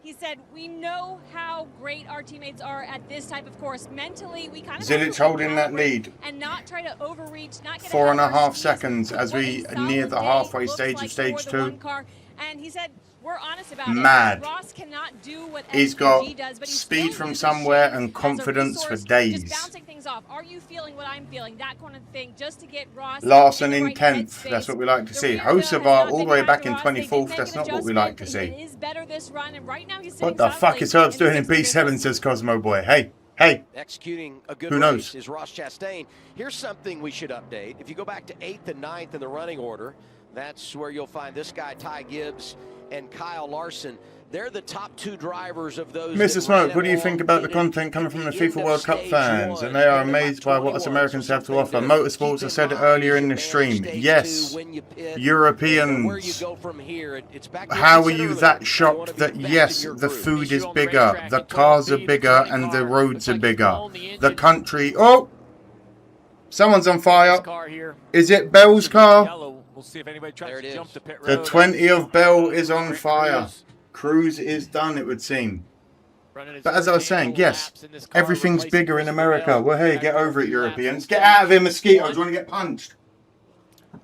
he said, we know how great our teammates are at this type of course. Mentally, we kind of Zilic holding that lead. and not try to overreach, not get 4.5 seconds as we near the halfway stage of stage 2. And he said, we're honest about Mad. it. Ross cannot do what He's SVG got does, but he speed still from uses somewhere Shane and as a confidence for resource, days. Just bouncing things off. Are you feeling what I'm feeling? That kind of thing, just to get Ross Larson the in right 10th. headspace. That's what we like to The see. rear wheel has Hocevar not all the been way kind back to in Ross. They did 24th. make That's an not what we like to adjustment. see. It is better this run, and right now he's What sitting the fuck is Herbs doing in the P7, says Cosmo Boy. Hey, hey. Executing a good Who race knows? is Ross Chastain. Here's something we should update. If you go back to 8th and 9th in the running order, that's where you'll find this guy, Ty Gibbs, and Kyle Larson. They're the top 2 drivers of those. Mr. Smoke, what do you think about the content coming from the FIFA World Cup fans? And they are amazed by what us Americans have to offer. Motorsports, I said it earlier in the stream. Yes, Europeans. How are you that shocked that, yes, the food is bigger, the cars are bigger, and the roads are bigger? The country... Oh! Someone's on fire. Is it Bell's car? We'll see if anybody tries to jump to pit The road. 20 of Bell is on fire. Cruise is done, it would seem. But as I was saying, yes, everything's bigger in America. Well, hey, get over it, Europeans. Get out of here, mosquitoes. You want to get punched?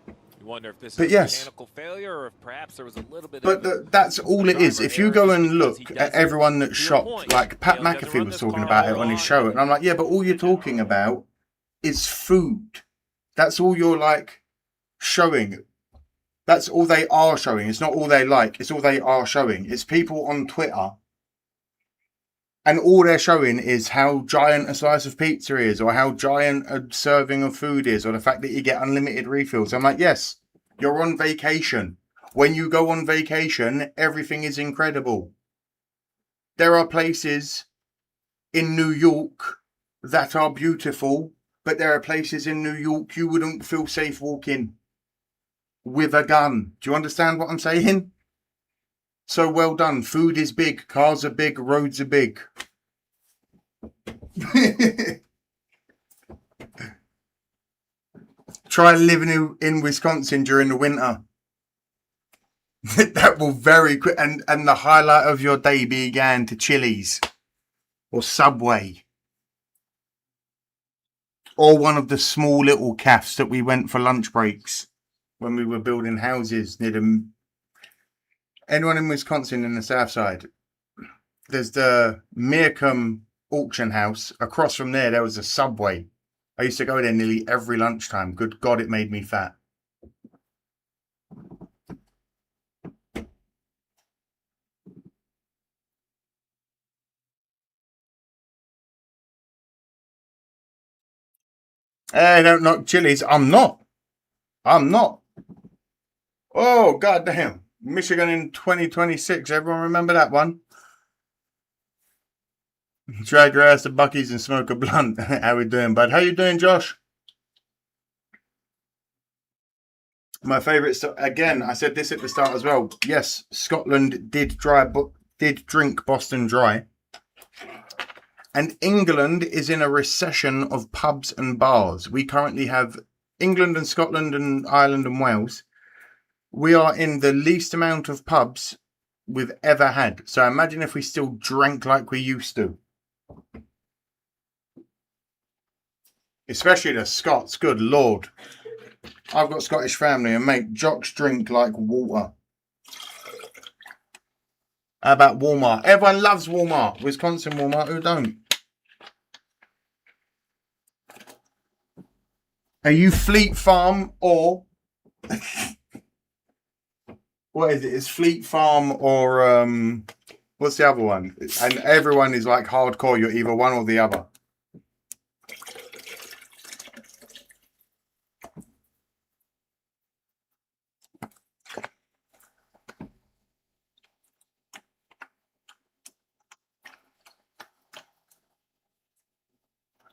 You wonder if this But is yes. a mechanical failure or if perhaps there was a little bit But of that's all it is. If you go and look at everyone that's shocked, like Pat McAfee was talking about it on his show, and I'm like, yeah, but all you're talking about is food. That's all you're like showing. That's all they are showing. It's not all they like. It's all they are showing. It's people on Twitter. And all they're showing is how giant a slice of pizza is, or how giant a serving of food is, or the fact that you get unlimited refills. I'm like, yes, you're on vacation. When you go on vacation, everything is incredible. There are places in New York that are beautiful, but there are places in New York you wouldn't feel safe walking with a gun. Do you understand what I'm saying? So well done. Food is big. Cars are big. Roads are big. Try living in Wisconsin during the winter. That will very quick. And the highlight of your day began to Chili's or Subway. Or one of the small little cafes that we went for lunch breaks when we were building houses near them. Anyone in Wisconsin in the south side? There's the Meercombe auction house. Across from there was a Subway. I used to go there nearly every lunchtime. Good God, it made me fat. Hey, don't knock chilies. I'm not. Oh, goddamn. Michigan in 2026. Everyone remember that one? Drag your ass to Bucky's and smoke a blunt. How we doing, bud? How you doing, Josh? My favourite, again, I said this at the start as well. Yes, Scotland did drink Boston Dry. And England is in a recession of pubs and bars. We currently have England and Scotland and Ireland and Wales. We are in the least amount of pubs we've ever had. So imagine if we still drank like we used to. Especially the Scots, good Lord. I've got Scottish family and mate, jocks drink like water. How about Walmart? Everyone loves Walmart. Wisconsin Walmart, who don't? Are you Fleet Farm or... what is it? It's Fleet Farm or... what's the other one? And everyone is like hardcore. You're either one or the other.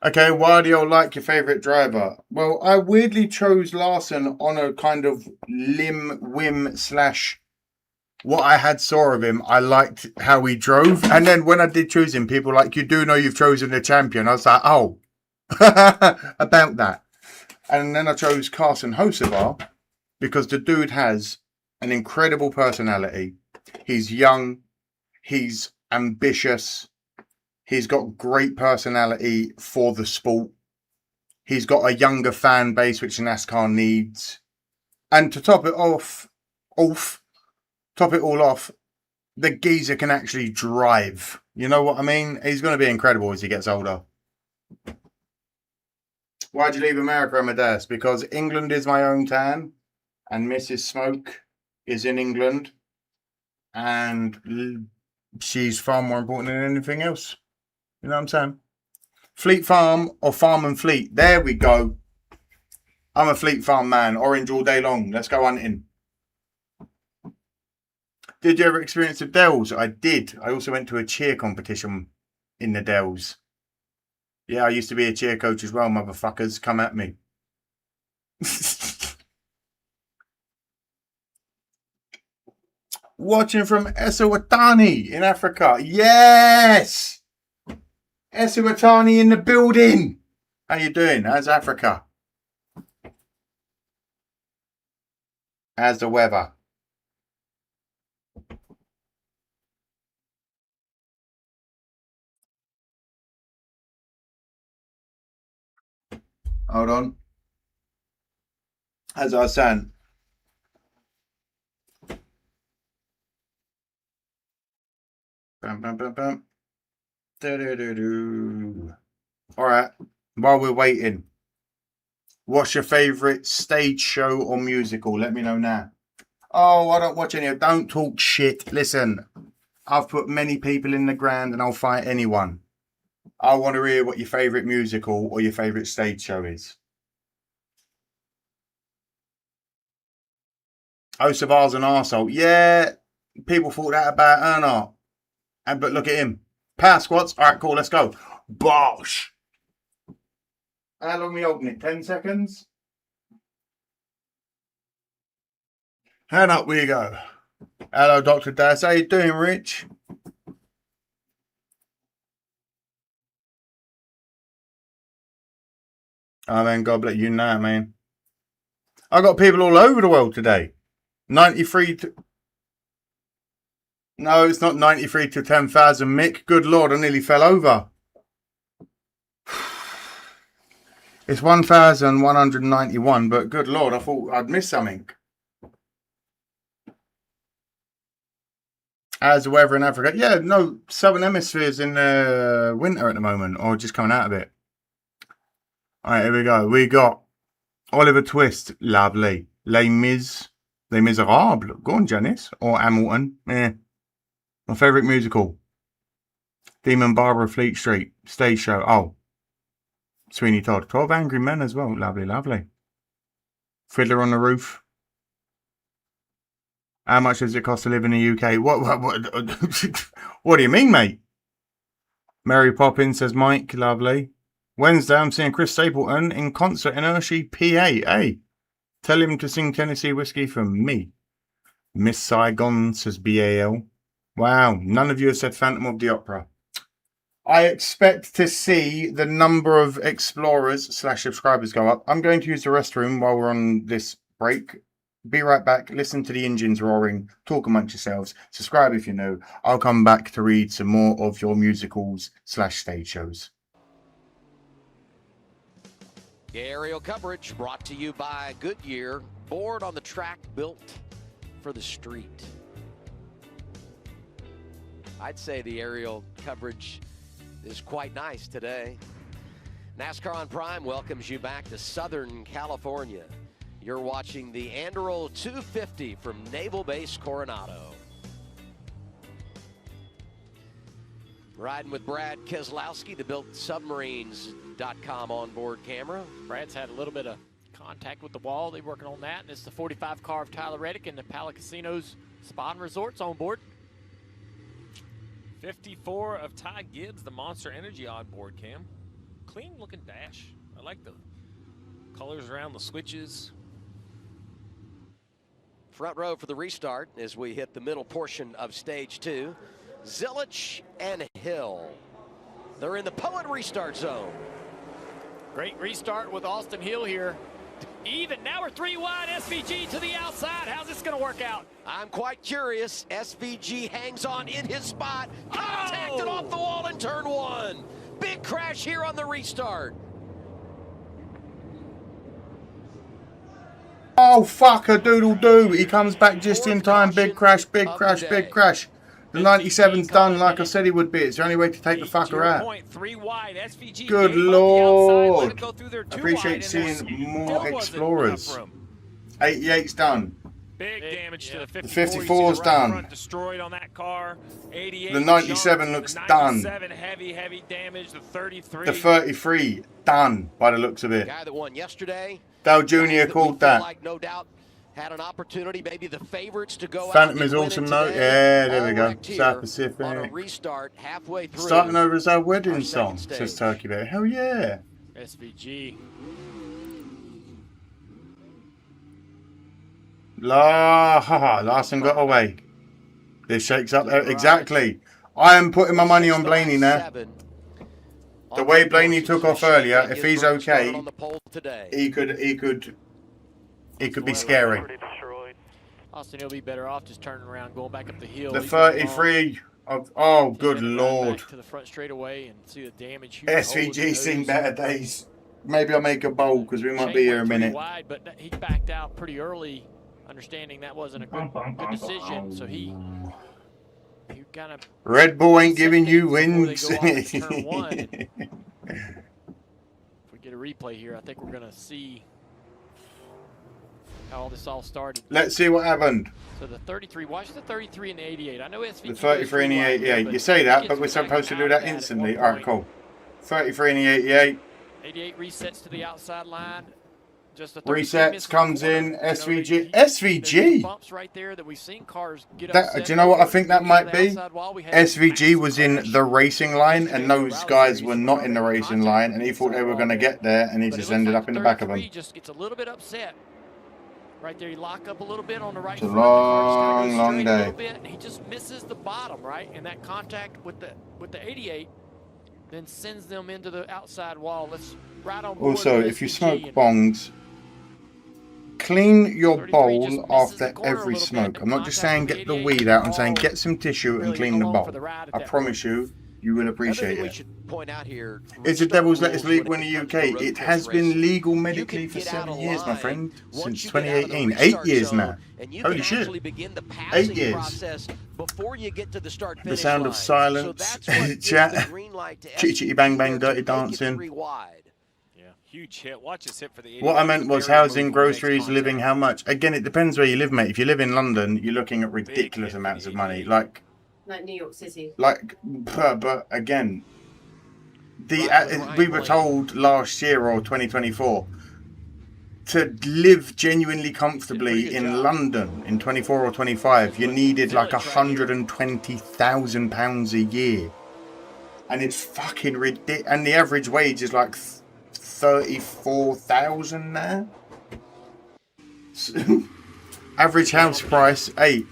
Okay, why do you like your favourite driver? Well, I weirdly chose Larson on a kind of whim slash what I had saw of him. I liked how he drove. And then when I did choose him, people were like, you do know you've chosen a champion. I was like, oh, about that. And then I chose Carson Hocevar because the dude has an incredible personality. He's young. He's ambitious. He's got great personality for the sport. He's got a younger fan base, which NASCAR needs. And to top it all off, the geezer can actually drive. You know what I mean? He's going to be incredible as he gets older. Why'd you leave America, Amadeus? Because England is my own town, and Mrs. Smoke is in England, and she's far more important than anything else. You know what I'm saying? Fleet Farm or Farm and Fleet. There we go. I'm a Fleet Farm man. Orange all day long. Let's go hunting. Did you ever experience the Dells? I did. I also went to a cheer competition in the Dells. Yeah, I used to be a cheer coach as well, motherfuckers. Come at me. Watching from Eswatini in Africa. Yes! Eswatini in the building. How you doing? How's Africa? How's the weather? Hold on. As I was saying. Bam, bam, bam, bam. All right. While we're waiting, what's your favourite stage show or musical? Let me know now. Oh, I don't watch any. Don't talk shit. Listen, I've put many people in the ground and I'll fight anyone. I want to hear what your favourite musical or your favourite stage show is. Osavar's an arsehole. Yeah, people thought that about Earnhardt. But look at him. Power squats. All right, cool. Let's go. Bosh. How long are we holding it? 10 seconds? And up we go. Hello, Dr. Das. How you doing, Rich? Oh, man, God bless you now, man. I got people all over the world today. 93 to... No, it's not 93 to 10,000, Mick. Good Lord, I nearly fell over. It's 1,191, but good Lord, I thought I'd missed something. How's the weather in Africa? Yeah, no, Southern Hemisphere's in winter at the moment, or just coming out of it. All right, here we go. We got Oliver Twist, lovely. Les Miserables, go on, Janice, or Hamilton. My favourite musical, Demon Barber of Fleet Street, stage show. Oh, Sweeney Todd. 12 Angry Men as well. Lovely, lovely. Fiddler on the Roof. How much does it cost to live in the UK? What do you mean, mate? Mary Poppins, says Mike. Lovely. Wednesday, I'm seeing Chris Stapleton in concert in Hershey, PA. Hey, tell him to sing Tennessee Whiskey for me. Miss Saigon, says BAL. Wow, none of you have said Phantom of the Opera. I expect to see the number of explorers / subscribers go up. I'm going to use the restroom while we're on this break. Be right back. Listen to the engines roaring. Talk amongst yourselves. Subscribe if you're new. I'll come back to read some more of your musicals / stage shows. Aerial coverage brought to you by Goodyear. Board on the track built for the street. I'd say the aerial coverage is quite nice today. NASCAR on Prime welcomes you back to Southern California. You're watching the Anduril 250 from Naval Base Coronado. Riding with Brad Keselowski, the BuiltSubmarines.com onboard camera. Brad's had a little bit of contact with the wall. They're working on that, and it's the 45 car of Tyler Reddick and the Pala Casinos Spa and Resorts on board. 54 of Ty Gibbs, the Monster Energy onboard cam. Clean looking dash. I like the colors around the switches. Front row for the restart as we hit the middle portion of stage 2. Zilich and Hill. They're in the Poet restart zone. Great restart with Austin Hill here. Even, now we're 3 wide, SVG to the outside. How's this gonna work out? I'm quite curious. SVG hangs on in his spot. Contacted off the wall in turn 1. Big crash here on the restart. Oh, fuck a doodle doo. He comes back just in time. Big crash, big crash, big crash. The 97's done like I said he would be. Is there any way to take the fucker out? Good Lord. Appreciate seeing more Explorers. 88's done. Big damage to the 54's done. Destroyed on that car. 88 the 97 looks done. 97 heavy damage. The 33. The 33 done by the looks of it. Guy that won yesterday. Dale Jr. called that. Like, no doubt had an opportunity, maybe the favorites to go Phantom out is awesome though. Yeah, there we go. South Pacific. On a restart halfway through. Starting over as our wedding song, says Turkey Bear. Hell yeah. SVG. Larson got away. This shakes up exactly. I am putting my money on Blaney now. The way Blaney took off earlier, if he's okay, he could be scary. Austin, he'll be better off just turning around, going back up the hill. The 33 of, oh good Lord. To the front straightaway and see the damage. SVG's seen better days. Maybe I'll make a bowl because we might be here a minute. Wide, but he backed out pretty early, understanding that wasn't a good decision. So he kind of. Red Bull ain't giving you wins. If we get a replay here, I think we're going to see how all this all started. Let's see what happened. So the 33, watch the 33 and the 88. I know SVG. The 33 and the 88. You say that, but we're supposed to do that instantly. All right, cool. 33 and the 88. 88 resets to the outside line. Just the resets comes in. SVG. SVG. Bumps right there that we've seen cars get do you know what I think that might be? SVG was in the racing line, and those guys were not in the racing line, and he thought they were going to get there, and he just ended up in the back of them. He just gets a little bit upset. Right there, you lock up a little bit on the right it's a front. long day. He just misses the bottom, right? And that contact with the 88 then sends them into the outside wall. Let's right on board. Also, if you smoke bongs, clean your bowl after every smoke. I'm not just saying get the weed out. I'm saying get some tissue and clean the bowl. I promise you, you will appreciate it. Point out here, it's a devil's lettuce legal in the UK. It has been legal medically for 7 years, my friend, since 2018. 8 years now. Holy shit. 8 years. The sound of silence. Chat. Chitty chitty bang bang dirty dancing. Yeah, huge hit. Watch this hit for the 88. What I meant was housing, groceries, living, how much. Again, it depends where you live, mate. If you live in London, you're looking at ridiculous amounts of money. Like New York City. Like, but again, we were told last year or 2024 to live genuinely comfortably in London in 24 or 25, you needed like £120,000 a year, and it's fucking ridiculous. And the average wage is like 34,000 now. Average house price 8.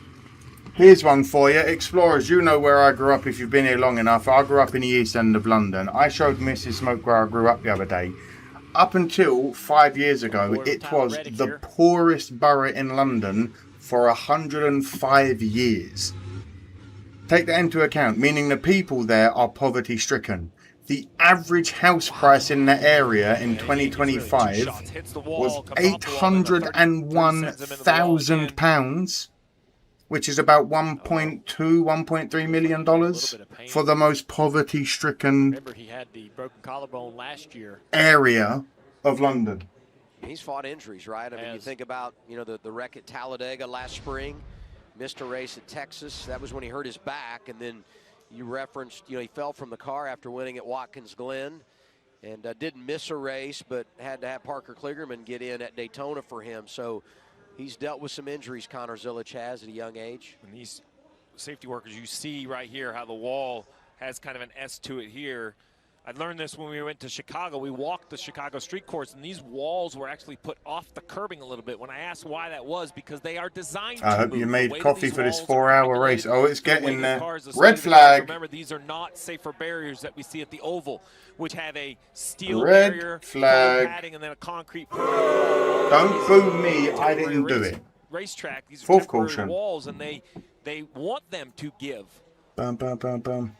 Here's one for you, Explorers. You know where I grew up if you've been here long enough. I grew up in the East End of London. I showed Mrs. Smoke where I grew up the other day. Up until 5 years ago, it was the poorest borough in London for 105 years. Take that into account, meaning the people there are poverty stricken. The average house price in that area in 2025 was £801,000, which is about $1.2, $1.3 million for the most poverty-stricken area of London. He's fought injuries, right? I mean, you think about, the wreck at Talladega last spring, missed a race at Texas. That was when he hurt his back, and then you referenced, he fell from the car after winning at Watkins Glen, and didn't miss a race, but had to have Parker Kligerman get in at Daytona for him. So he's dealt with some injuries, Connor Zilic has at a young age. And these safety workers, you see right here how the wall has kind of an S to it here. I learned this when we went to Chicago. We walked the Chicago street course, and these walls were actually put off the curbing a little bit. When I asked why that was, because they are designed to I hope move. you made The way coffee that for these this walls 4-hour race. Oh, it's the way getting the there. cars, the Red speed of the cars. flag. Remember, these are not safer barriers that we see at the Oval, which have a steel Red barrier, flag. padding, and then a concrete. Don't boo me. I didn't do it. Racetrack. These are Fourth temporary caution. walls, and they want them to give. Bum, bum, bum, bum.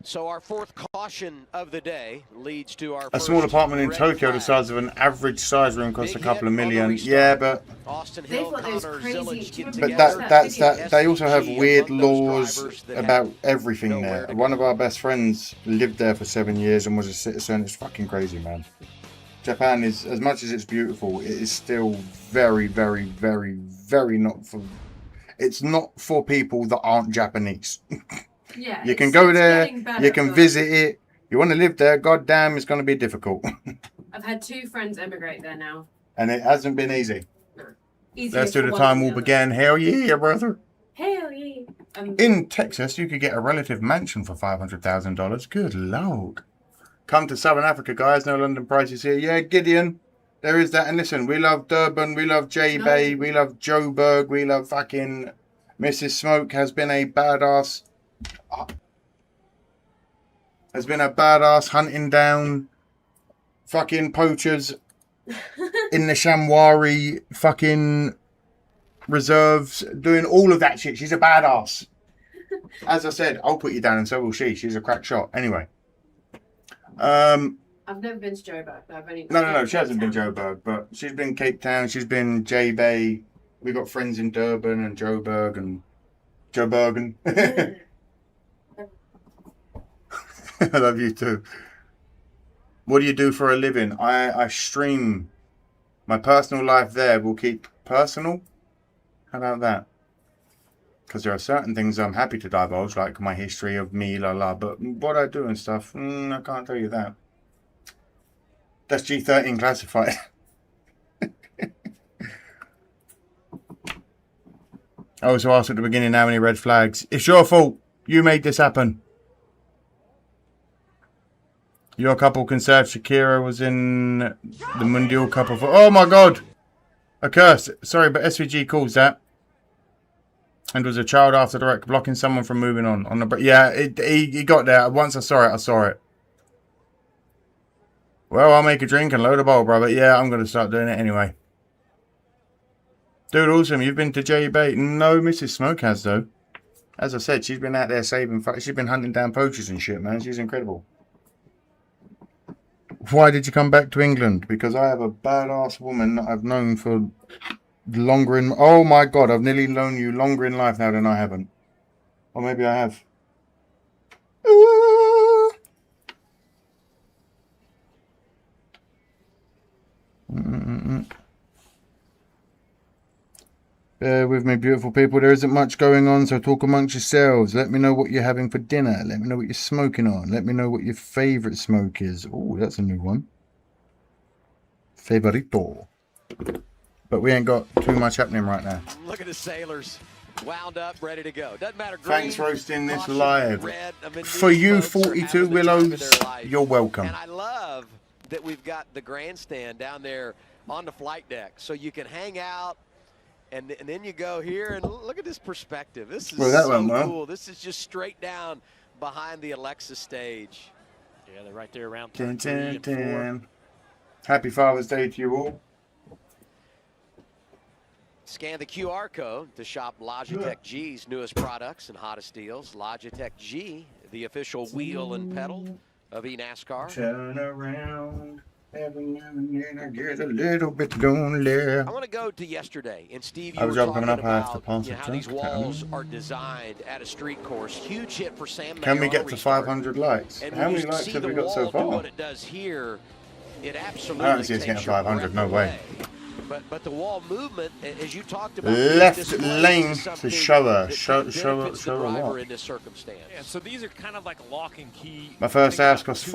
So our fourth caution of the day leads to our A small first apartment in red Tokyo flag. the size of an average size room costs a Big couple hit of on the million. restart. Yeah, but Austin Hill, Connor Zilic get but together. that's that. They also have SVG weird among those laws drivers that about have everything nowhere there. to One go. of our best friends lived there for 7 years and was a citizen. It's fucking crazy, man. Japan is, as much as it's beautiful, it is still very, very, very, very not for. It's not for people that aren't Japanese. Yeah, You can go there, better, you can but visit it. You want to live there, goddamn, it's going to be difficult. I've had 2 friends emigrate there now. And it hasn't been easy. Easier Let's do for the one time than all the other. began. Hell yeah, brother. Hell yeah. In Texas, you could get a relative mansion for $500,000. Good lord. Come to Southern Africa, guys. No London prices here. Yeah, Gideon. There is that. And listen, we love Durban. We love J-Bay. We love Joburg. We love fucking Mrs. Smoke has been a badass. Has been a badass hunting down fucking poachers in the Shamwari fucking reserves, doing all of that shit. She's a badass. As I said, I'll put you down and so will she. She's a crack shot. Anyway. I've never been to Joburg. I've only No. She hasn't been Joburg, but she's been Cape Town. She's been J-Bay. We've got friends in Durban and Joburg and Joburgen. I love you too. What do you do for a living? I stream. My personal life there will keep personal. How about that? Because there are certain things I'm happy to divulge, like my history of me, but what I do and stuff, I can't tell you that. That's G13 classified. I also asked at the beginning how many red flags. It's your fault. You made this happen. Your couple conserved. Shakira was in the Mundial Cup of... Oh my god! A curse. Sorry, but SVG calls that. And was a child after the wreck, blocking someone from moving on the... Yeah, he got there. Once I saw it. Well, I'll make a drink and load a bowl, brother. Yeah, I'm going to start doing it anyway. Dude, awesome. You've been to J-Bay. No, Mrs. Smoke has, though. As I said, she's been out there saving... She's been hunting down poachers and shit, man. She's incredible. Why did you come back to England? Because I have a badass woman that I've known for longer in... Oh my god, I've nearly known you longer in life now than I haven't. Or maybe I have. Bear with me, beautiful people. There isn't much going on, so talk amongst yourselves. Let me know what you're having for dinner. Let me know what you're smoking on. Let me know what your favourite smoke is. Oh, that's a new one. Favorito. But we ain't got too much happening right now. Look at the sailors. Wound up, ready to go. Doesn't matter. Thanks Green, for hosting this caution, live. red. I mean, For these you, folks are 42 having the time of Willows, their life. you're welcome. And I love that we've got the grandstand down there on the flight deck, so you can hang out, and then you go here and look at this perspective. This is so cool. This is just straight down behind the Alexa stage. Yeah, they're right there around Dun, turn 3 and 4. Happy Father's Day to you all. Scan the QR code to shop Logitech G's newest products and hottest deals. Logitech G, the official wheel and pedal of eNascar. Turn around. Every now and then I get a little bit lonely. I want to go to yesterday, and Steve, you I were was talking coming up, I have to about pass how it these to walls are designed at a street course. Huge hit for Sam. Can we Mayer get on to restart. 500 likes? And How when many you likes see have the we got so wall do far? what it does here, it absolutely I don't see us getting takes your 500, no breath way. away. But the wall movement, as you talked about, Left lane to show her. Show her what? in this circumstance. Yeah, so these are kind of like a lock and key. My first house cost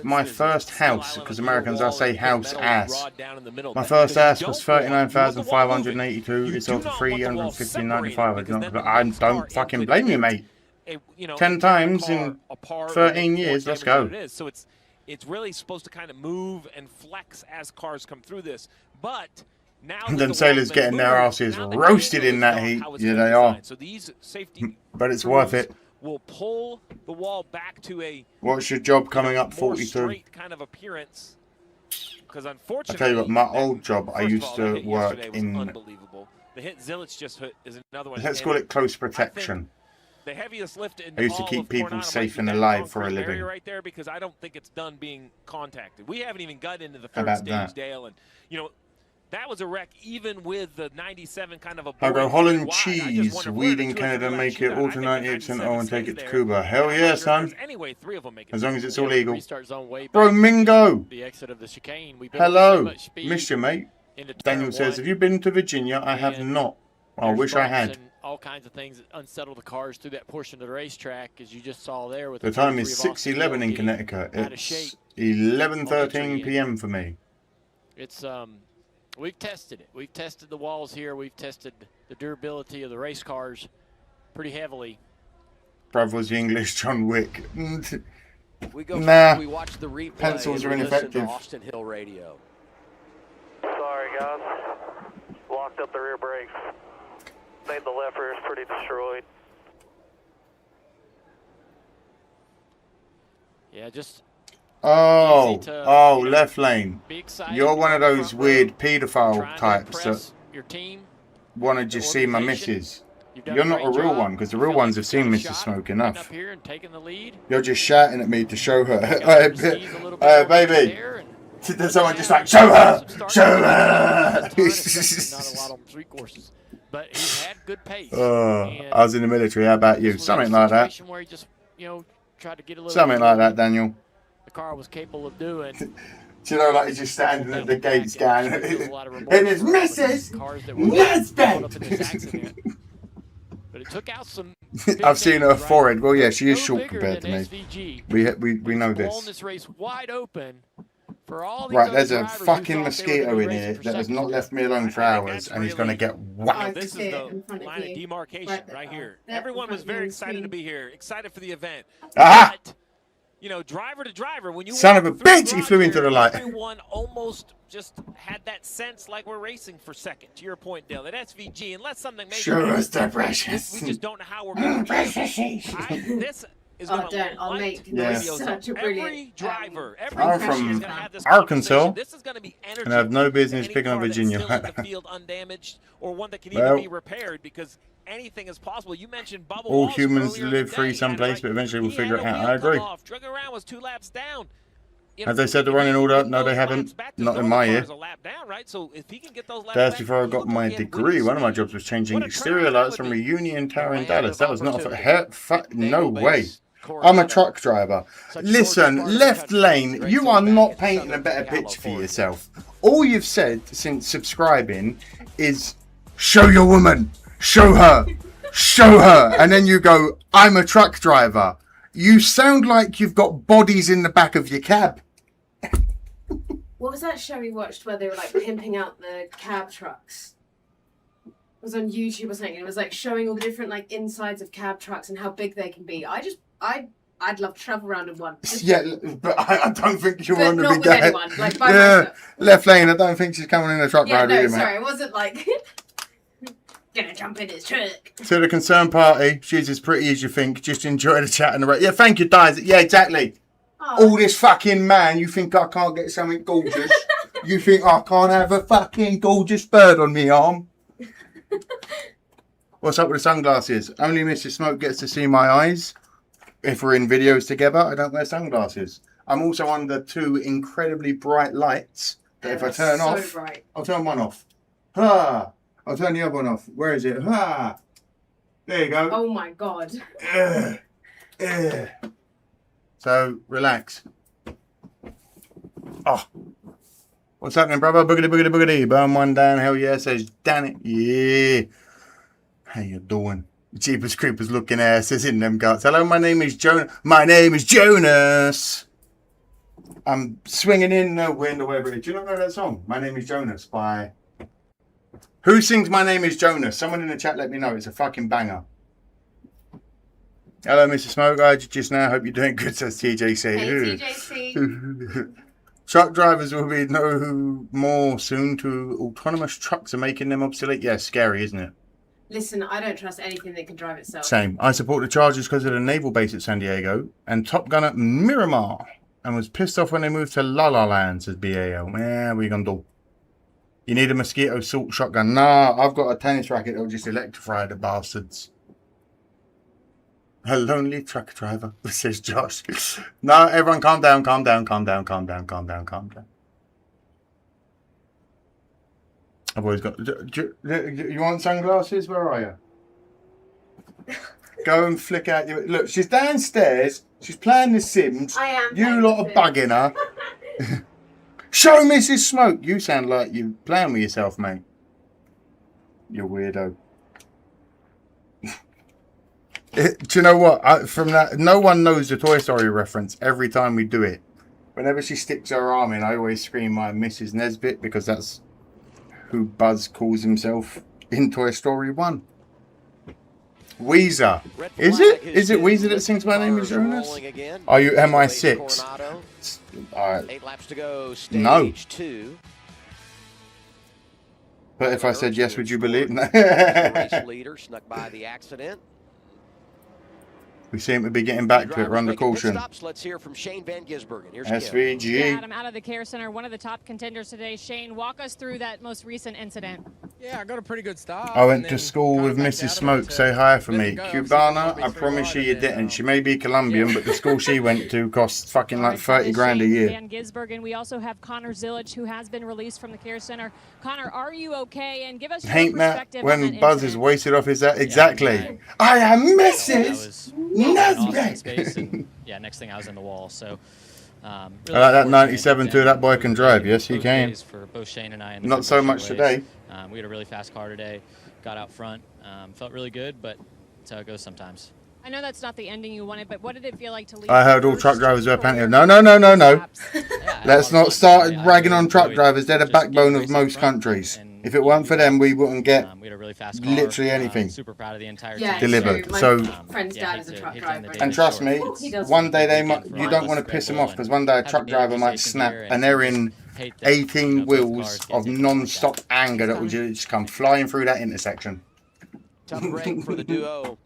my first house, because Americans I say house ass. My first house was 39,582. It's off for 315.95. I don't fucking blame you, mate. 10 times in 13 years. Let's go. So it's really supposed to kind of move and flex as cars come through this, but now And then sailors getting their asses roasted in that heat. Yeah, they are. So these safety But it's worth it. will pull the wall back to a What's your job coming up, more 42? straight kind of appearance. Because I unfortunately, tell you what, my old job, I first of used all, to that hit work yesterday was in, unbelievable. The hit Zillich just hit is another one. let's And call it close I think protection. the heaviest lift in I used to all keep of people Coronado safe might be and that alive for a concrete living. area right there, because I don't think it's done being contacted. We haven't even got into the How third about stage, that? Dale, and that was a wreck even with the 97 kind of a. I go buoy Holland wide. cheese, weed in Canada, make it all to 98% and take it to Cuba. Hell yeah, son. Anyway, 3 of them make it. As long as it's all legal. Restart zone way Bro, back Mingo. the exit of the chicane. We built so Hello. much speed Missed you, mate. into Daniel turn says, 1. have you been to Virginia? I have And not. I There's wish I bumps had. and all kinds of things that unsettle the cars through that portion of the racetrack, as you just saw there. With The time is 6:11 in Connecticut. It's 11:13 p.m. for me. It's we've tested it. We've tested the walls here. We've tested the durability of the race cars pretty heavily. Bruv was the English John Wick. We go Nah. we watch the replay. Pencils and are we listen to ineffective. Austin Hill radio. Sorry, guys. Locked up the rear brakes. Made the left rear is pretty destroyed. Yeah, just Oh, left lane. You're one of those weird paedophile types that your team, want to just see my missus. You're not a real one, because the real ones have seen Mrs. Smoke enough. up here and taking the lead. You're just shouting at me to show her. Baby. There's someone just like, show her! Show her! Not a lot on 3 courses, but he had good pace. I was in the military. How about you? Something like that. Where he just, tried to get a little Something like that, Daniel. The car was capable of doing. Do you know, like he's just standing at the gates going, and it's Mrs. Nesbitt! But it took out some. I've seen her forehead. Well, yeah, she is short compared to me. We know Blowing this. this race wide open for all these Right, there's a drivers who fucking thought they were mosquito gonna be in racing here for that has seconds. not left me alone for hours, and he's going to get whacked. This is the line of demarcation right here. Everyone was very excited to be here, excited for the event. Aha! But, driver to driver, when you Son of a walk through bitch, he flew into the light. Everyone almost just had that sense like we're racing for second. To your point, Dale, that SVG, unless something major Show happens, us the precious. we just don't know how we're going to This is going to I'll make such a every driver, every I'm driver is from gonna have this Arkansas, conversation. This is going to be energy and I have no business any picking on car that's Virginia. still in the field undamaged, or one that can Well, even be repaired, because anything is possible. You mentioned Bubba all Wallace humans earlier in live the free day. someplace, but eventually we'll He figure had it a out. wheel I agree. come off, drug around, was 2 laps down. As they said, the running order. No, they haven't. Not in my year. A lap down, right? So if he can get those laps That's back, before I got my degree. One of my jobs was changing exterior lights from a Union Tower in Dallas. That was not no way. I'm a truck driver. Listen, left lane, you are not painting a better picture for yourself. All you've said since subscribing is show your woman, show her, and then you go, I'm a truck driver. You sound like you've got bodies in the back of your cab. What was that show we watched where they were like pimping out the cab trucks? It was on YouTube or something. It was like showing all the different like insides of cab trucks and how big they can be. I'd love to travel around in one. Yeah, but I don't think you want to not be with going. anyone, like by myself. Left lane. I don't think she's coming in a truck Yeah, ride, no, do you, mate? sorry, it wasn't like gonna jump in his truck. To the concerned party, she's as pretty as you think. Just enjoy the chat and the rest. Yeah, thank you, Dies. Yeah, exactly. All this fucking man, you think I can't get something gorgeous? You think I can't have a fucking gorgeous bird on me arm? What's up with the sunglasses? Only Mrs. Smoke gets to see my eyes. If we're in videos together, I don't wear sunglasses. I'm also under two incredibly bright lights that if I turn off, bright. I'll turn one off. Ha! I'll turn the other one off. Where is it? Ha! There you go. Oh my god. So, relax. Oh. What's happening, brother? Boogity, boogity, boogity. Burn one down. Hell yeah, says Danny. Yeah. How you doing? Jeepers Creepers looking asses in them guts. Hello, my name is Jonas. My name is Jonas. I'm swinging in the wind or whatever it is. Do you not know that song? My Name is Jonas by... Who sings My Name is Jonas? Someone in the chat let me know. It's a fucking banger. Hello, Mr. Smoke. I just now hope you're doing good, says TJC. Hey, TJC. Truck drivers will be no more soon to autonomous trucks are making them obsolete. Yeah, scary, isn't it? Listen, I don't trust anything that can drive itself. Same. I support the Chargers because of the naval base at San Diego and Top Gun at Miramar and was pissed off when they moved to La La Land, says BAL. Yeah, what are you going to do? You need a mosquito salt shotgun. Nah, I've got a tennis racket that'll just electrify the bastards. A lonely truck driver, says Josh. No, everyone calm down, calm down, calm down, calm down, calm down, calm down. I've always got... You want sunglasses? Where are you? Go and flick out your... Look, she's downstairs. She's playing The Sims. I am. You lot are bugging her. Show Mrs. Smoke. You sound like you're playing with yourself, mate. You weirdo. Do you know what? From that, no one knows the Toy Story reference every time we do it. Whenever she sticks her arm in, I always scream, "My Mrs. Nesbit," because that's who Buzz calls himself in Toy Story 1. Weezer. Is it? Is it Weezer that sings My Name is Jonas? Are you MI6? Alright. 8 laps to go. No. Stage 2. But if I said yes, would you believe? Race leader snuck by the accident. We seem to be getting back to it. We're under caution. Let's hear from Shane Van Gisbergen. Here's SVG. Yeah, Adam, out of the Care Center, one of the top contenders today. Shane, walk us through that most recent incident. Yeah, I got a pretty good start. I went to school with Mrs. Smoke. Say hi for me. Cubana, I promise you didn't. She may be Colombian, but the school she went to costs fucking like 30 grand a year. Van Gisbergen. We also have Connor Zillich, who has been released from the Care Center. Connor, are you okay? And give us your Ain't that perspective when on that Buzz incident. is wasted off his... Exactly. I am Mrs. Nesbit. Yeah, next thing I was in the wall. So, I like that 97 too. That boy can drive. Yes, he can. For both Shane and I in the Not so much ways. today. We had a really fast car today. Got out front. Felt really good, but that's how it goes sometimes. I know that's not the ending you wanted, but what did it feel like to leave? I heard all truck drivers wear pantyhose. No, no, no, no, no. Let's not start ragging on truck drivers. They're the backbone of most countries. If it weren't for them, we wouldn't get literally anything Super proud of the entire delivered. So, friend's dad is a truck driver. and trust me, one day they might, you don't want to piss them off because one day a truck driver might snap and they're in 18 wheels of non-stop anger that will just come flying through that intersection. Tough break for the duo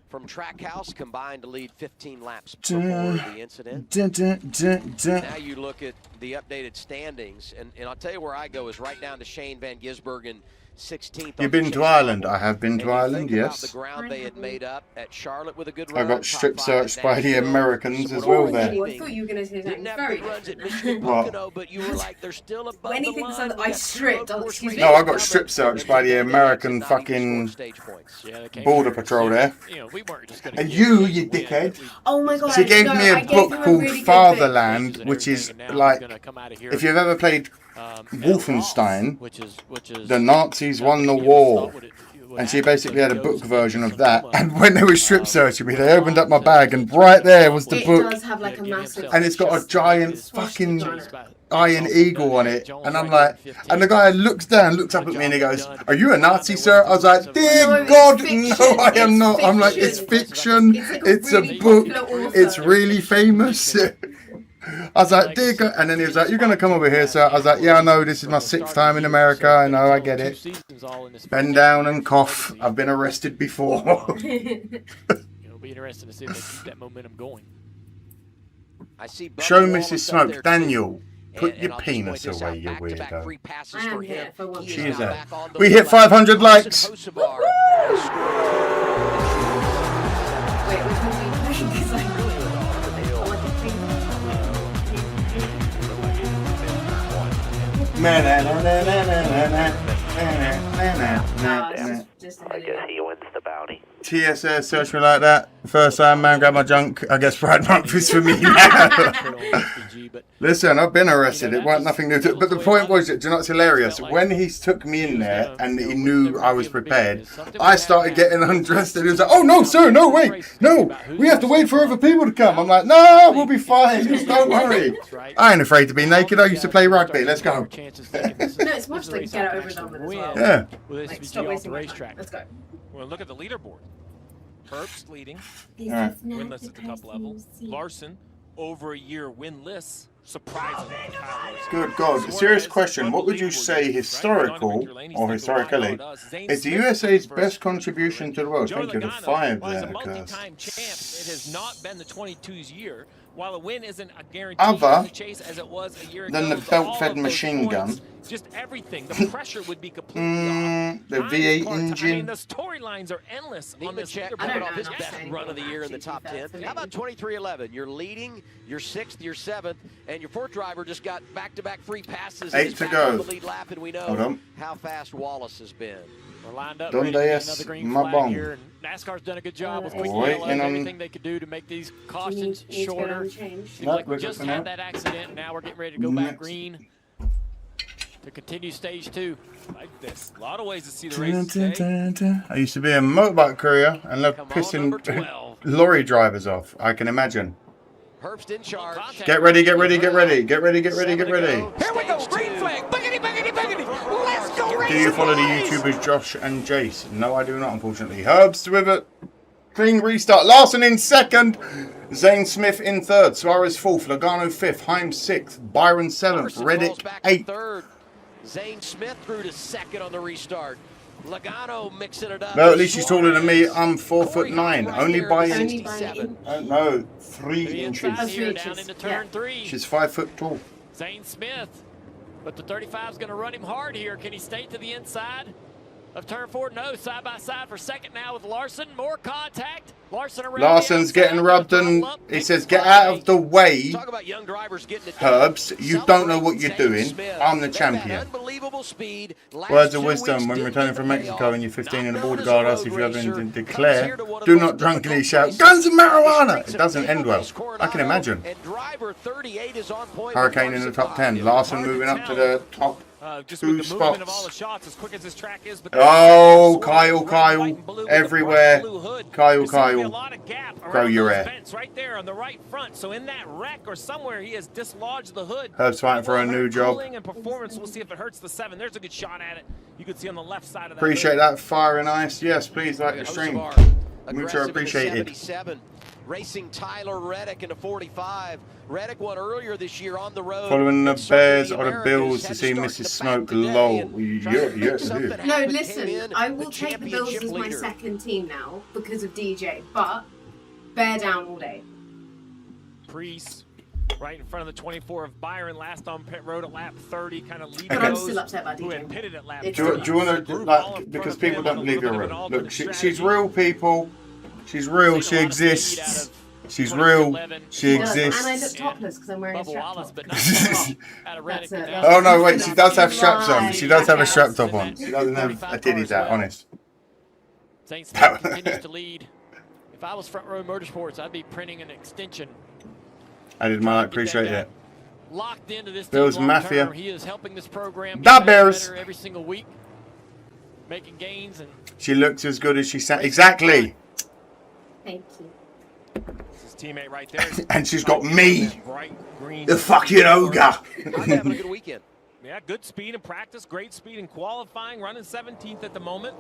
from Trackhouse, combined to lead 15 laps before the incident. Now you look at the updated standings, and I'll tell you where I go is right down to Shane Van Gisbergen, 16th. You've been to Ireland? I have been to Ireland, yes. The ground they had made up at Charlotte with a good I run. got strip searched by the Americans as well there. I thought you were going to say something very different. What? But you were like, they're still above When he thinks that I stripped, excuse me. No, I got strip searched by the American fucking border patrol there. And you dickhead. Oh my god. She gave me a I book him a called really good Fatherland, which is like, if you've ever played Wolfenstein, which is the Nazis won the war. And she basically had a book version of that. And when they were strip searching me, they opened up my bag, and right there was the book. It does have like a massive. And it's got a giant fucking iron eagle on it. And I'm like, and the guy looks down, looks up at me, and he goes, "Are you a Nazi, sir?" I was like, "Dear God, no, I am not." I'm like, "It's fiction. It's a book. It's really famous." I was like, "Dear God," and then he was like, "You're gonna come over here, sir?" I was like, "Yeah, I know. This is my 6th time in America. I know. I get it. Bend down and cough. I've been arrested before." It'll be interesting to see if they keep that momentum going. I see Show Mrs. Smoke. Daniel, put your penis away, you weirdo. I am here if I want She to. is there. We hit 500 likes. Wait, which one do you think? 'Cause I really want to think. I guess he wins the bounty. TSS, search me like that. First time, man, grab my junk. I guess Pride Month is for me now. Listen, I've been arrested. It wasn't nothing new to it. But the point was, do you know what's hilarious? When he took me in there and he knew I was prepared, I started getting undressed and he was like, "Oh, no, sir, no, wait. No, we have to wait for other people to come." I'm like, "No, we'll be fine. Just don't worry. I ain't afraid to be naked. I used to play rugby. Let's go." No, it's much like get it over and done with as well. Yeah. Like, stop wasting my time. Let's go. Well, look at the leaderboard. Herbst leading. Yeah. Winless at the cup level. Larson, over a year winless. Surprisingly. Good God. Serious question. What would you say historical or historically is the USA's best contribution to the world? Thank you. The 5 there, Curse. It has not been the 22's year. While a win isn't a guarantee Other chase as it was a year ago, than the belt-fed machine gun. Just everything. The pressure would be completely off. The V8 I mean, engine. the storylines are endless on this Nemechek leaderboard. coming off his best run of the year in the top 10. How about 23-11? You're leading, you're 6th, you're 7th, and your 4th driver just got back-to-back free passes. 8 He's to back go. on the lead lap, and we know how fast Wallace has been. We're lined up. Donde ready to get es another green my flag bong? here, and NASCAR's done a good job with quick Waiting yellows, on- everything they could do to make these cautions Need to go shorter. and change. Seems No, like we we're good just for had now. that accident, and now we're getting ready to go back green to continue stage 2. Like this. A lot of ways to see the race today. I used to be a motorbike courier and love pissing lorry drivers off. I can imagine. Herbst in charge. Get ready, get ready, get ready, get ready, get ready, get ready. Here we go. Green flag. Biggity, biggity, biggity. Let's go Do racing. you follow the YouTubers Josh and Jace? No, I do not, unfortunately. Herbst with a clean restart. Larson in 2nd. Zane Smith in 3rd. Suarez 4th. Logano 5th. Himes 6th. Byron 7th. Reddick 8th. 3rd. Zane Smith through to 2nd on the restart. Logano mixing it up. No, at least she's taller than me. I'm 4'9". Only by Only by no 3 inches. Inside here down into turn 3. She's 5 foot tall. Zane Smith, but the 35 is going to run him hard here. Can he stay to the inside of turn 4? No, side by side for 2nd now with Larson. More contact. Larson around. Larson's getting rubbed and he says, "Get out of the way, Talk about young drivers getting it Herbs. You don't know what you're doing. I'm the champion." Unbelievable speed. Words of wisdom: when returning from Mexico and you're 15 and the border guard asks if you have anything to declare, do not drunkenly shout, "Guns and marijuana!" It doesn't end well. I can imagine. And driver 38 is on point. Hurricane in the top 10. Larson moving up to the top Just 2 with the movement of all the spots. shots, as quick as this track is. But Oh, Kyle, everywhere. Kyle, grow your hair. right there on the right front. So in that wreck or somewhere, he has dislodged the hood. Herb's fighting for a new job. Cooling and performance. We'll see if it hurts the 7. There's a good shot at it. You can see on the left side of that. Appreciate hood. that, fire and ice. Yes, please like the stream. Mucho appreciated. 77, racing Tyler Reddick in a 45. Reddick won earlier this year on the road. Following the It's Bears certainly or the Americas Bills to had see start Mrs. the Smoke back today lol. and Yes, I do. No, listen, in I will the take the Bills as championship my leader. 2nd team now because of DJ, but bear down all day. Priest right in front of the 24 of Byron, last on pit road at lap 30, kind of leading But I'm those still upset about who DJ. had pitted at lap It's 30. Do you want to, like, because people don't believe you're real. Look, she's real, people. She's real. She exists. She's real. She She does, exists. and I look topless because I'm wearing a strap top. That's it. Oh no, wait, she does have straps on. She does have a strap top on. She doesn't have a titties out, honest. Zane Smith continues to lead. If I was Front Row Motorsports, I'd be printing an extension. I did my like, appreciate it. locked into this Bills team long Mafia. term. He is helping this program Da get better and Bears. better every single week, making gains. And She looks as good as she sounds. Exactly. Thank you. His teammate right there. And she's got me, Bright green. the fucking ogre. I'm having a good weekend. Yeah, good speed in practice, great speed in qualifying, running 17th at the moment.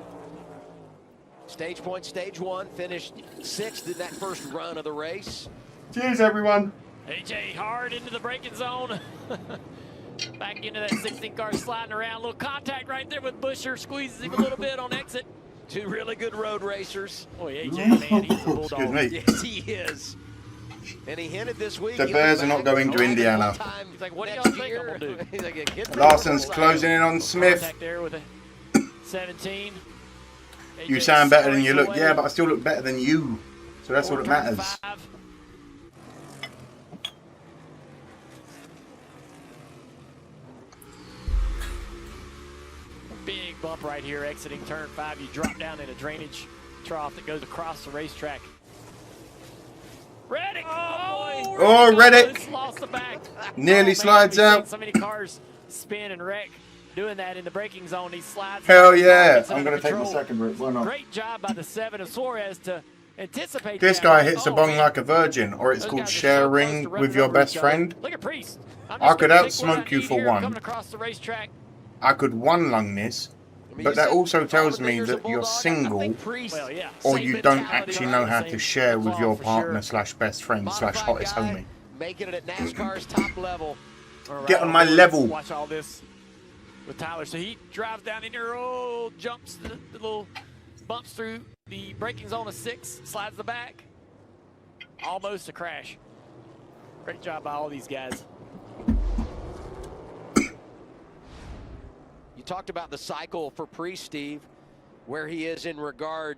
Stage point, stage 1, finished 6th in that first run of the race. Cheers, everyone. AJ hard into the braking zone. Back into that 16 car, sliding around. A little contact right there with Busher. Squeezes him a little bit on exit. Two really good road racers. Boy, AJ, man, he's a bulldog. Excuse me. Yes, he is. And he hinted this week. The Bears are not going to Indiana. He's like, what do y'all think I'm going to do? He's like, "Get Larson's closing in on Smith. Contact there with a 17. You sound better than you look. Yeah, but I still look better than you. So that's all that matters. Big bump right here exiting turn 5. You drop down in a drainage trough that goes across the racetrack. Reddick! Oh, Oh, Reddick! Lost the back. Nearly slides We've seen out. so many cars spin and wreck doing that in the braking zone. He slides. Hell out, yeah. gets I'm under going to take my control. second route. Why not? Great job by the 7 of Suarez to anticipate This that. guy hits the Oh, bong man. like a virgin, or it's Those called guys are so sharing close to with running your over best each other. friend. Look at Priest. I'm I just could gonna take what I outsmoke you need for here, one. Coming across the racetrack. I could one lung this, but that also tells me that you're single, Well, yeah. or Same you don't mentality, actually know how to same share with call your for partner sure. slash best friend slash hottest homie. Making it at NASCAR's top level. All right, Get on my let's level. Watch all this with Tyler. So he drives down in there, jumps the little bumps through the braking zone of 6, slides the back. Almost a crash. Great job by all these guys. You talked about the cycle for Priest, Steve, where he is in regard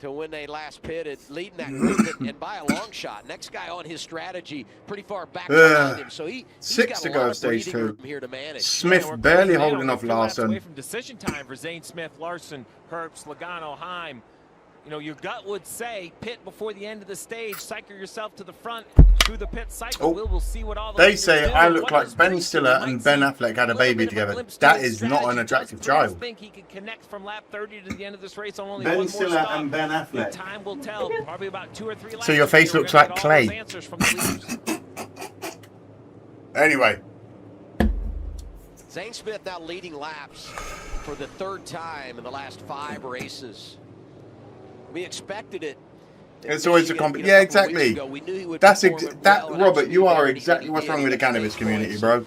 to when they last pitted, leading that group, and by a long shot. Next guy on his strategy, pretty far back behind him. So he's 6 got to a go lot of of stage breathing 2. room here to manage. Smith we're barely closing in holding on off 2 laps away Larson. from decision time for Zane Smith, Larson, Herbst, Logano, Heim. You know, your gut would say pit before the end of the stage, cycle yourself to the front through the pit cycle. Oh, We'll see what all the they leaders say do. I look What like does Ben Priest do? Stiller We and might Ben see Affleck had a little baby bit of a together. glimpse to That his is not an strategy. attractive Does Priest child. think he can connect from lap 30 to the end of this race on only Ben one more Stiller stop? and Ben Affleck. Time will tell. Probably about 2 or 3 laps. So your face We're looks gonna like get all those clay. answers from the leaders. Anyway, Zane Smith now leading laps for the 3rd time in the last 5 races. We expected it. it's always a competition. Yeah, exactly. That's Robert. You are exactly what's wrong with the cannabis community, bro.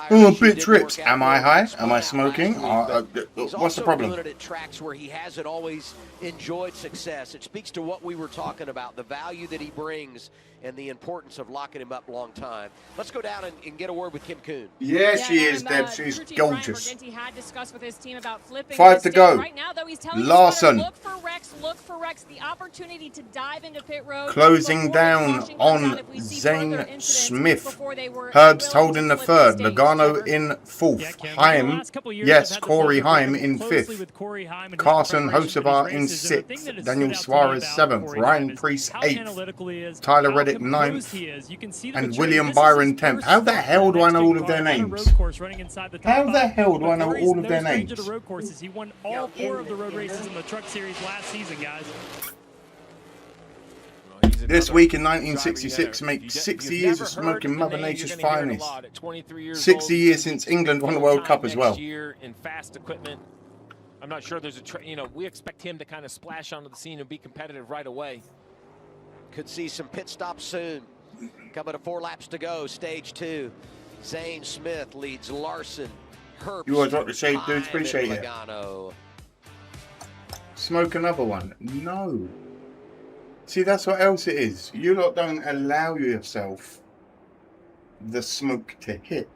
Oh, bitch rips. Am I high? Am I smoking? What's the problem? Doing it at tracks where he hasn't always enjoyed success. It speaks to what we were talking about, the value that he brings and the importance of locking him up a long time. Let's go down and get a word with Kim Kuhn. Yeah, she is, Adam, Deb. She's crew chief Brian gorgeous. Berginti had discussed with his team about flipping 5 this to day. go. Right now, though, he's telling Larson. his spotter, look for Rex, the opportunity to dive into pit road. Closing before the down caution comes out on if we see Zane further incidents Smith. before they were Herbst willing holding to the flip 3rd. stage. Logano in 4th. Heim, yes, Corey Heim in 5th. Carson Hocevar in 6th. Daniel Suarez 7th. Ryan Priest 8th. Tyler Reddick 9th. And William Byron 10th. How the hell do I know all of their names? How the hell do I know all of their names? The road courses. He won all 4 of the road races in the Truck Series last season, guys. This week in 1966 makes 60 years of smoking Mother Nature's finest. 60 years since England won the World Cup as well. Next year in fast equipment, I'm not sure there's we expect him to kind of splash onto the scene and be competitive right away. Could see some pit stops soon. Coming to 4 laps to go, stage 2. Zane Smith leads Larson, Herbst, You always rock the shade, dudes. Appreciate it. Logano. Smoke another one. No. See, that's what else it is. You lot don't allow yourself the smoke to hit.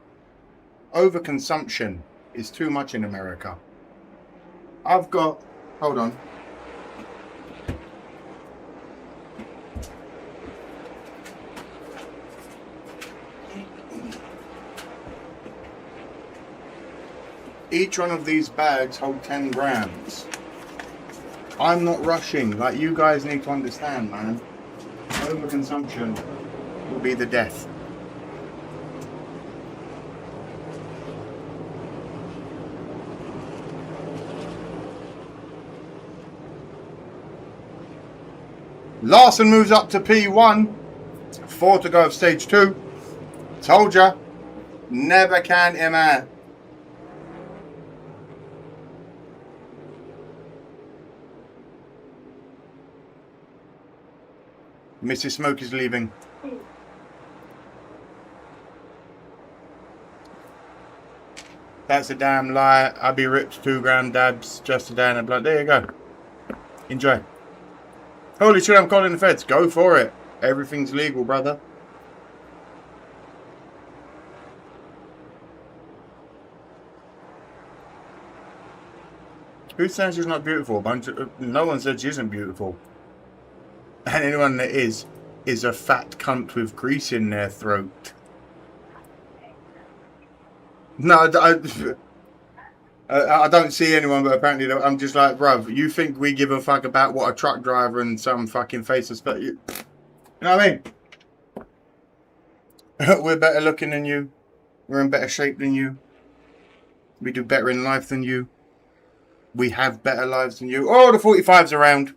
Overconsumption is too much in America. I've got... Hold on. Each one of these bags hold 10 grams. I'm not rushing. Like, you guys need to understand, man. Overconsumption will be the death. Larson moves up to P1. 4 to go of stage 2. Told ya. Never count him out. Mrs. Smoke is leaving. That's a damn lie. I'll be ripped 2 gram dabs just a day in a blood. There you go. Enjoy. Holy shit, I'm calling the feds. Go for it. Everything's legal, brother. Who says she's not beautiful? No one said she isn't beautiful. And anyone that is a fat cunt with grease in their throat. No, I don't see anyone, but apparently I'm just like, bruv, you think we give a fuck about what a truck driver and some fucking face is, but you know what I mean? We're better looking than you. We're in better shape than you. We do better in life than you. We have better lives than you. Oh, the 45's around.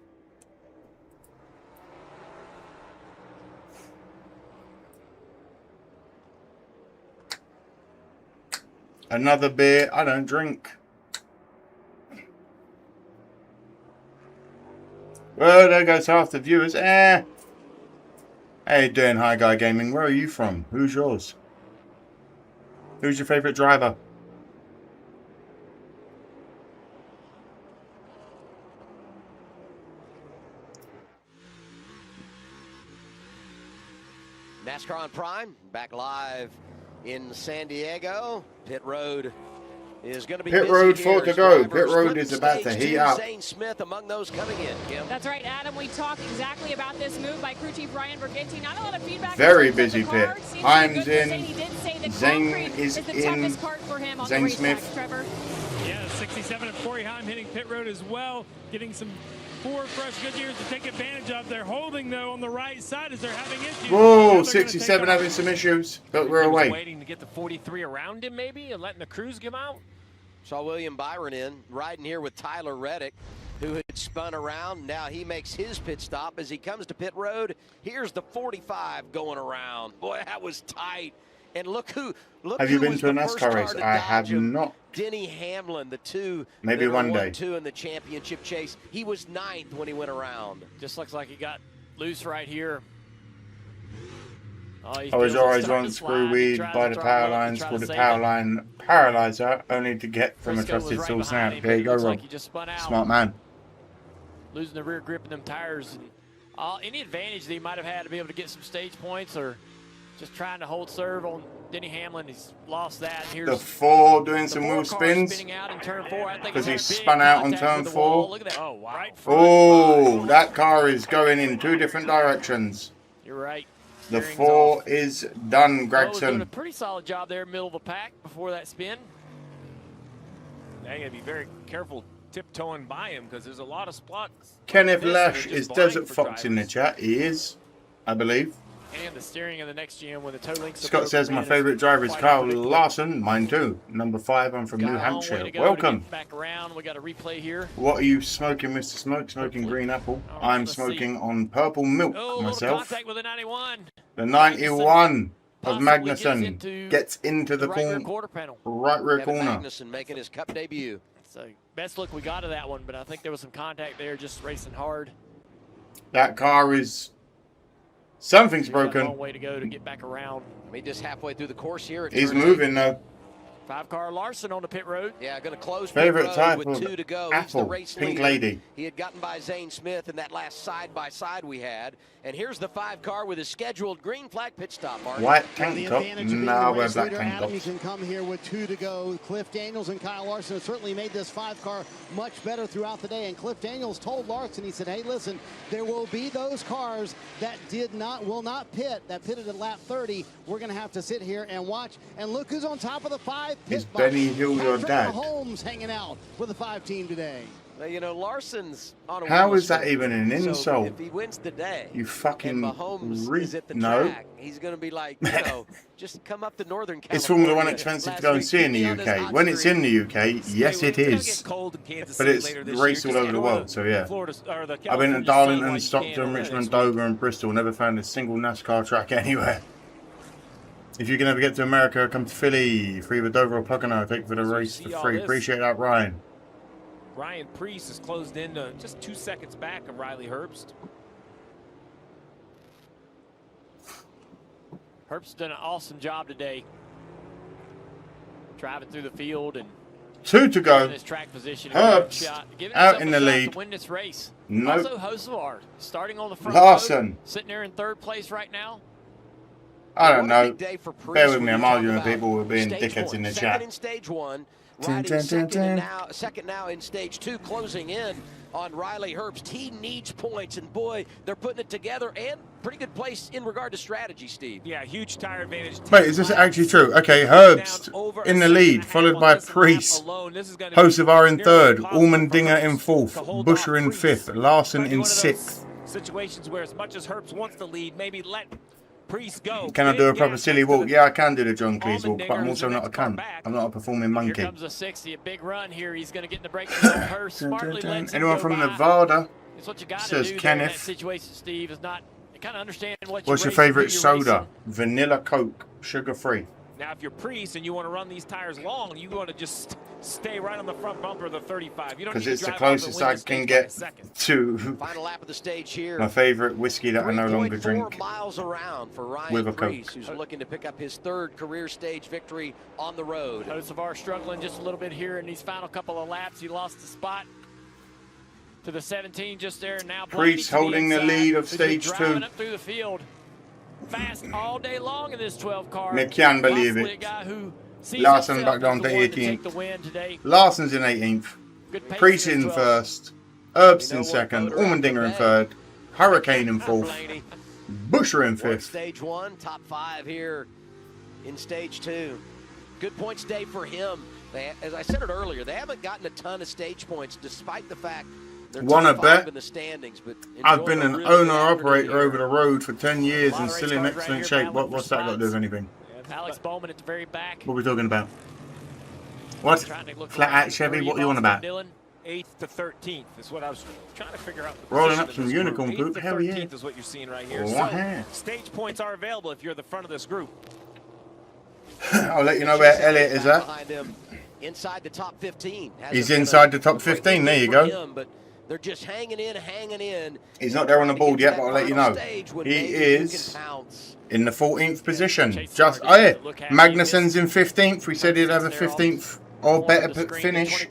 Another beer. I don't drink. Well, there goes half the viewers. How you doing, High Guy Gaming? Where are you from? Who's yours? Who's your favourite driver? NASCAR on Prime, back live in San Diego. Pit Road is going to be Pit busy Road, here 4 to as go. drivers Pit Road flip is about to stage heat two. up. Zane Smith among those coming in, Kim. That's right, Adam. We talked exactly about this move by crew chief Ryan Bergetti. Not a lot of feedback. Very busy pit. Himes Zane in. Zane is in. Zane Smith. Trevor. Yeah, 67 of Corey Heim hitting pit road as well, getting some 4 fresh Goodyears to take advantage of. They're holding, though, on the right side as they're having issues. Whoa, 67 having some issues, but we're away. Waiting to get the 43 around him, maybe, and letting the crews come out. Saw William Byron riding here with Tyler Reddick, who had spun around. Now he makes his pit stop as he comes to pit road. Here's the 45 going around. Boy, that was tight. And look who. Have you been to a NASCAR race? I have not. Denny Hamlin, the two. Maybe one day. 2 in the championship chase. He was 9th when he went around. Just looks like he got loose right here. I was always on screw weed by the power lines for the power line paralyzer, only to get from a trusted source now. There you go, Rob. Smart man. Losing the rear grip in them tires. Any advantage that he might have had to be able to get some stage points, or just trying to hold serve on Denny Hamlin, he's lost that. Here's the 4 doing some wheel spins because he spun out on turn 4. Look at that. Oh, wow. Oh, that car is going in 2 different directions. You're right. The 4 is done, Doing Gregson. a pretty solid job there, middle of the pack before that spin. Now you got to be very careful tiptoeing by him because there's a lot of spots. Kenneth Lash is Desert Fox in the chat. He is, I believe. And the steering of the next GM when the toe links. Scott says my favourite driver is Kyle Larson. Mine too. Number 5. I'm from New Hampshire. Welcome. Back around. We got a replay here. What are you smoking, Mr. Smoke? Smoking green apple. I'm smoking on purple milk myself. Contact with the 91. The 91 of Magnussen gets into the corner. Right rear corner. Magnussen making his Cup debut. So best look we got of that one, but I think there was some contact there, just racing hard. That car is. Something's He's got a broken. long way to go to get back around. I mean, just halfway through the course here. He's moving though. 5-car Larson on the pit road. Yeah, going to close Favorite pit type road with of 2 to go. apple, He's the race pink leader. lady. He had gotten by Zane Smith in that last side-by-side we had. And here's the 5-car with his scheduled green flag pit stop. Mark. White tank top. No, we're black tank Adam, you tops. can come here with 2 to go. Cliff Daniels and Kyle Larson have certainly made this 5-car much better throughout the day. And Cliff Daniels told Larson, he said, hey, listen, there will be those cars that will not pit, that pitted at lap 30. We're going to have to sit here and watch. And look who's on top of the 5 pit Is Benny Hill your dad? Holmes hanging out with the 5 team today. Well, you know, Larson's on a How winless is that streak. even an insult? So if he wins today, You fucking and Mahomes is at the no. track, he's going to be like, you know, just come up to Northern California. It's Formula One expensive to go and see in the UK. When it's in the UK, yes, it is. But it's raced all over the world, so yeah. I've been to Darlington, Stockton, Richmond, Dover, and Bristol. Never found a single NASCAR track anywhere. If you can ever get to America, come to Philly. For either Dover or Pocono, take for the race for free. Appreciate that, Ryan. Ryan Preece is closed in just 2 seconds back of Riley Herbst. Herbst's done an awesome job today. Driving through the field and 2 to go. his track position. Herbst out in the lead. To win this race. Nope. Also, Hocevar starting on the front Larson. row, sitting there in 3rd place right now. I don't know. Bear with me, I'm arguing with people who are being dickheads in the chat. Second in stage 1. Riding second now in stage 2, closing in on Riley Herbst. He needs points, and boy, they're putting it together, and pretty good place in regard to strategy, Steve. Yeah, huge tire advantage. Wait, is this actually true? Okay, Herbst in the lead, followed by Preece. Hocevar in 3rd, Allmendinger in 4th, Buescher in 5th, Larson in 6th. Situations where as much as Herbst wants to lead, maybe let Preece go. Can I do a proper silly walk? Yeah, I can do the John Cleese walk, but I'm also not a cunt. I'm not a performing monkey. Here comes a 60, a big run here. He's going to get in the break. Smartly lets him Anyone go from by. Nevada? It's what you got to Says do Kenneth. in that situation, Steve, is not kind of understand what What's your favourite soda? Vanilla Coke, sugar-free. Now, if you're Preece and you want to run these tires long, you want to just stay right on the front bumper of the 35. You don't need Because to it's the drive closest I can get to Final lap of the stage here. my favourite whiskey that I no longer drink. 3.4 miles around for Ryan with a Preece, Coke. who's looking to pick up his 3rd career stage victory on the road. Hocevar struggling just a little bit here in these final couple of laps. He lost the spot to the 17 just there. And now Preece holding the lead of stage 2. Driving up through the field. Fast all day long in this 12 car. I can't believe it. Larson back down to 18th. Larson's in 18th. Preece in 1st. Herbst in 2nd. Allmendinger in 3rd. Hurricane in 4th. Buescher in 5th. Stage 1, top 5 here in stage 2. Good points day for him. As I said it earlier, they haven't gotten a ton of stage points despite the fact they're Wanna top 5 bet? in the standings. But I've been an owner-operator over the road for 10 years and still in excellent shape. What's that got to do with anything? Alex Bowman at the very back. What are we talking about? What? Flat out Chevy? What are you on about? 8th to 13th is what I was trying to figure out. The Rolling position up of some this unicorn group. poop. 8th to Hell yeah. 13th is what you're seeing right here. Oh, So yeah. stage points are available if you're the front of this group. I'll let you know where Elliot is at. behind him, inside the top 15. He's inside the top 15. There you go. But they're just hanging in. He's not there on the board yet, but I'll let you know. He is in the 14th position. Just, oh yeah, Magnussen's in 15th. We said he'd have a 15th or better finish.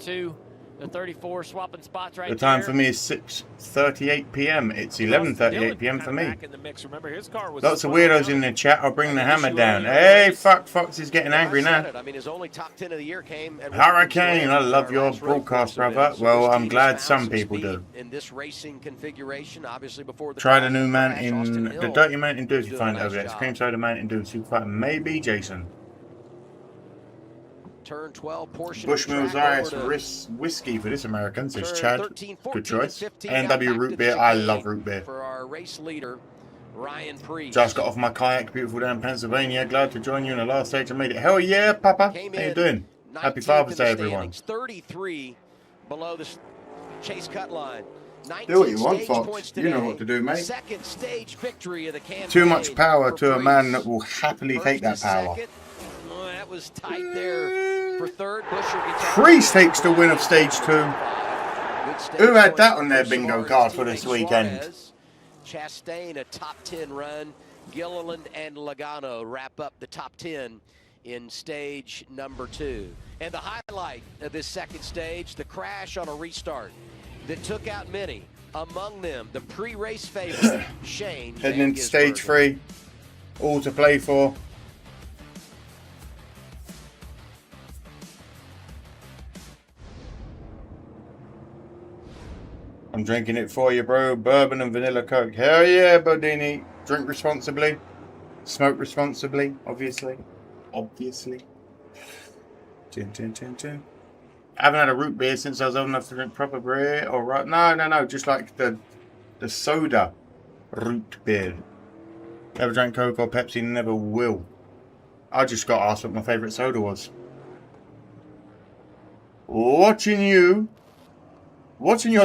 The 34 swapping spots right The time there. for me is 6:38 p.m. It's 11:38 p.m. for me. Lots of weirdos in the chat. I'll bring the hammer down. Hey, Fox is getting angry now. I mean, his only top 10 of the year came at Hurricane, I love your broadcast, brother. Well, I'm glad some people do. in this racing configuration, obviously before the Try the new Mountain, the Dirty Mountain Dew if you find it over there. It's cream soda Mountain Dew. Super maybe Jason. Turn 12 portion. Bushmills Ice whiskey for this American, says Chad. Good choice. A&W root beer. I love root beer. For our race leader, Ryan Preece. Just got off my kayak, beautiful down in Pennsylvania. Glad to join you in the last stage. I made it. Hell yeah, Papa. How you doing? Happy Father's Day, everyone. 33 below the chase cut line. Do what you want, Fox. You know what to do, mate. Second stage victory of the campaign. Too much power to a man that will happily take that power. Oh, that was tight there for third. Preece takes the win of stage 2. Who had that on their bingo card for this weekend? Chastain, a top 10 run. Gilliland and Logano wrap up the top 10 in stage number 2. And the highlight of this second stage, the crash on a restart that took out many. Among them, the pre-race favorite, Shane. Heading into stage 3. All to play for. I'm drinking it for you, bro. Bourbon and vanilla Coke. Hell yeah, Bodini. Drink responsibly. Smoke responsibly, obviously. Obviously. Chin, chin, chin, chin. haven't had a root beer since I was old enough to drink proper beer. Or right? No. Just like the soda root beer. Never drank Coke or Pepsi. Never will. I just got asked what my favourite soda was. Watching your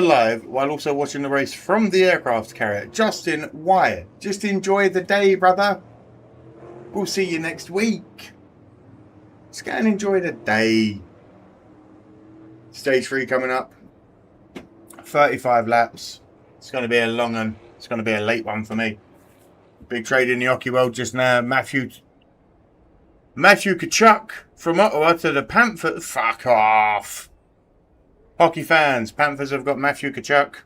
live while also watching the race from the aircraft carrier. Justin, why? Just enjoy the day, brother. We'll see you next week. Just go and enjoy the day. Stage 3 coming up. 35 laps. It's going to be a long one. It's going to be a late one for me. Big trade in the hockey world just now. Matthew Tkachuk from Ottawa to the Panthers. Fuck off. Hockey fans. Panthers have got Matthew Tkachuk.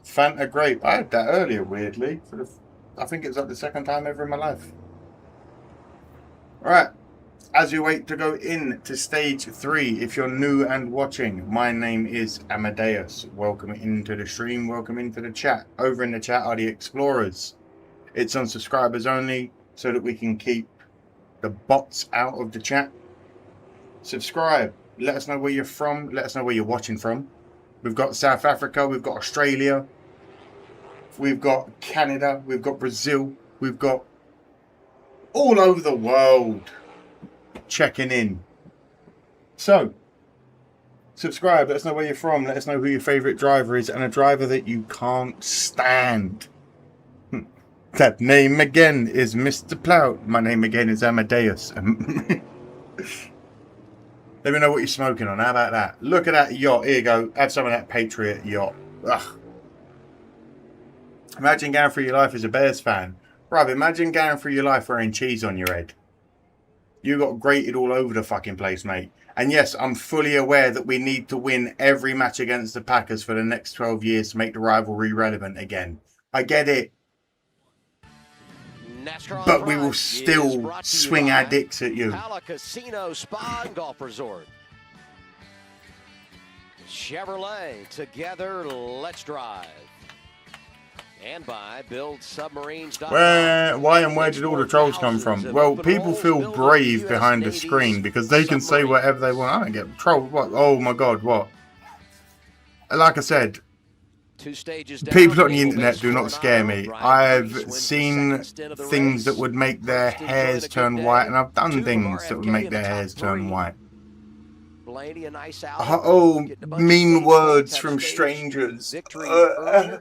Fanta grape. I had that earlier, weirdly. I think it's like the second time ever in my life. Alright. As you wait to go into stage 3, if you're new and watching, my name is Amadeus. Welcome into the stream. Welcome into the chat. Over in the chat are the Explorers. It's on subscribers only so that we can keep the bots out of the chat. Subscribe. Let us know where you're from. Let us know where you're watching from. We've got South Africa. We've got Australia. We've got Canada. We've got Brazil. We've got all over the world checking in. So, subscribe. Let us know where you're from. Let us know who your favourite driver is and a driver that you can't stand. That name again is Mr. Plout. My name again is Amadeus. Let me know what you're smoking on. How about that? Look at that yacht. Here you go. Have some of that Patriot yacht. Ugh. Imagine going through your life as a Bears fan. Bruv, imagine going through your life wearing cheese on your head. You got grated all over the fucking place, mate. And yes, I'm fully aware that we need to win every match against the Packers for the next 12 years to make the rivalry relevant again. I get it. But we will still swing our dicks at you. Pala Casino Spa and Golf Resort. Chevrolet, together, let's drive. And by buildsubmarines.com. Why and where did all the trolls come from? Well, people feel brave behind the screen because they can say whatever they want. I don't get trolled. What? Oh my god, what? Like I said, people on the internet do not scare me. I've seen things that would make their hairs turn white, and I've done things that would make their hairs turn white. Oh, mean words from strangers. I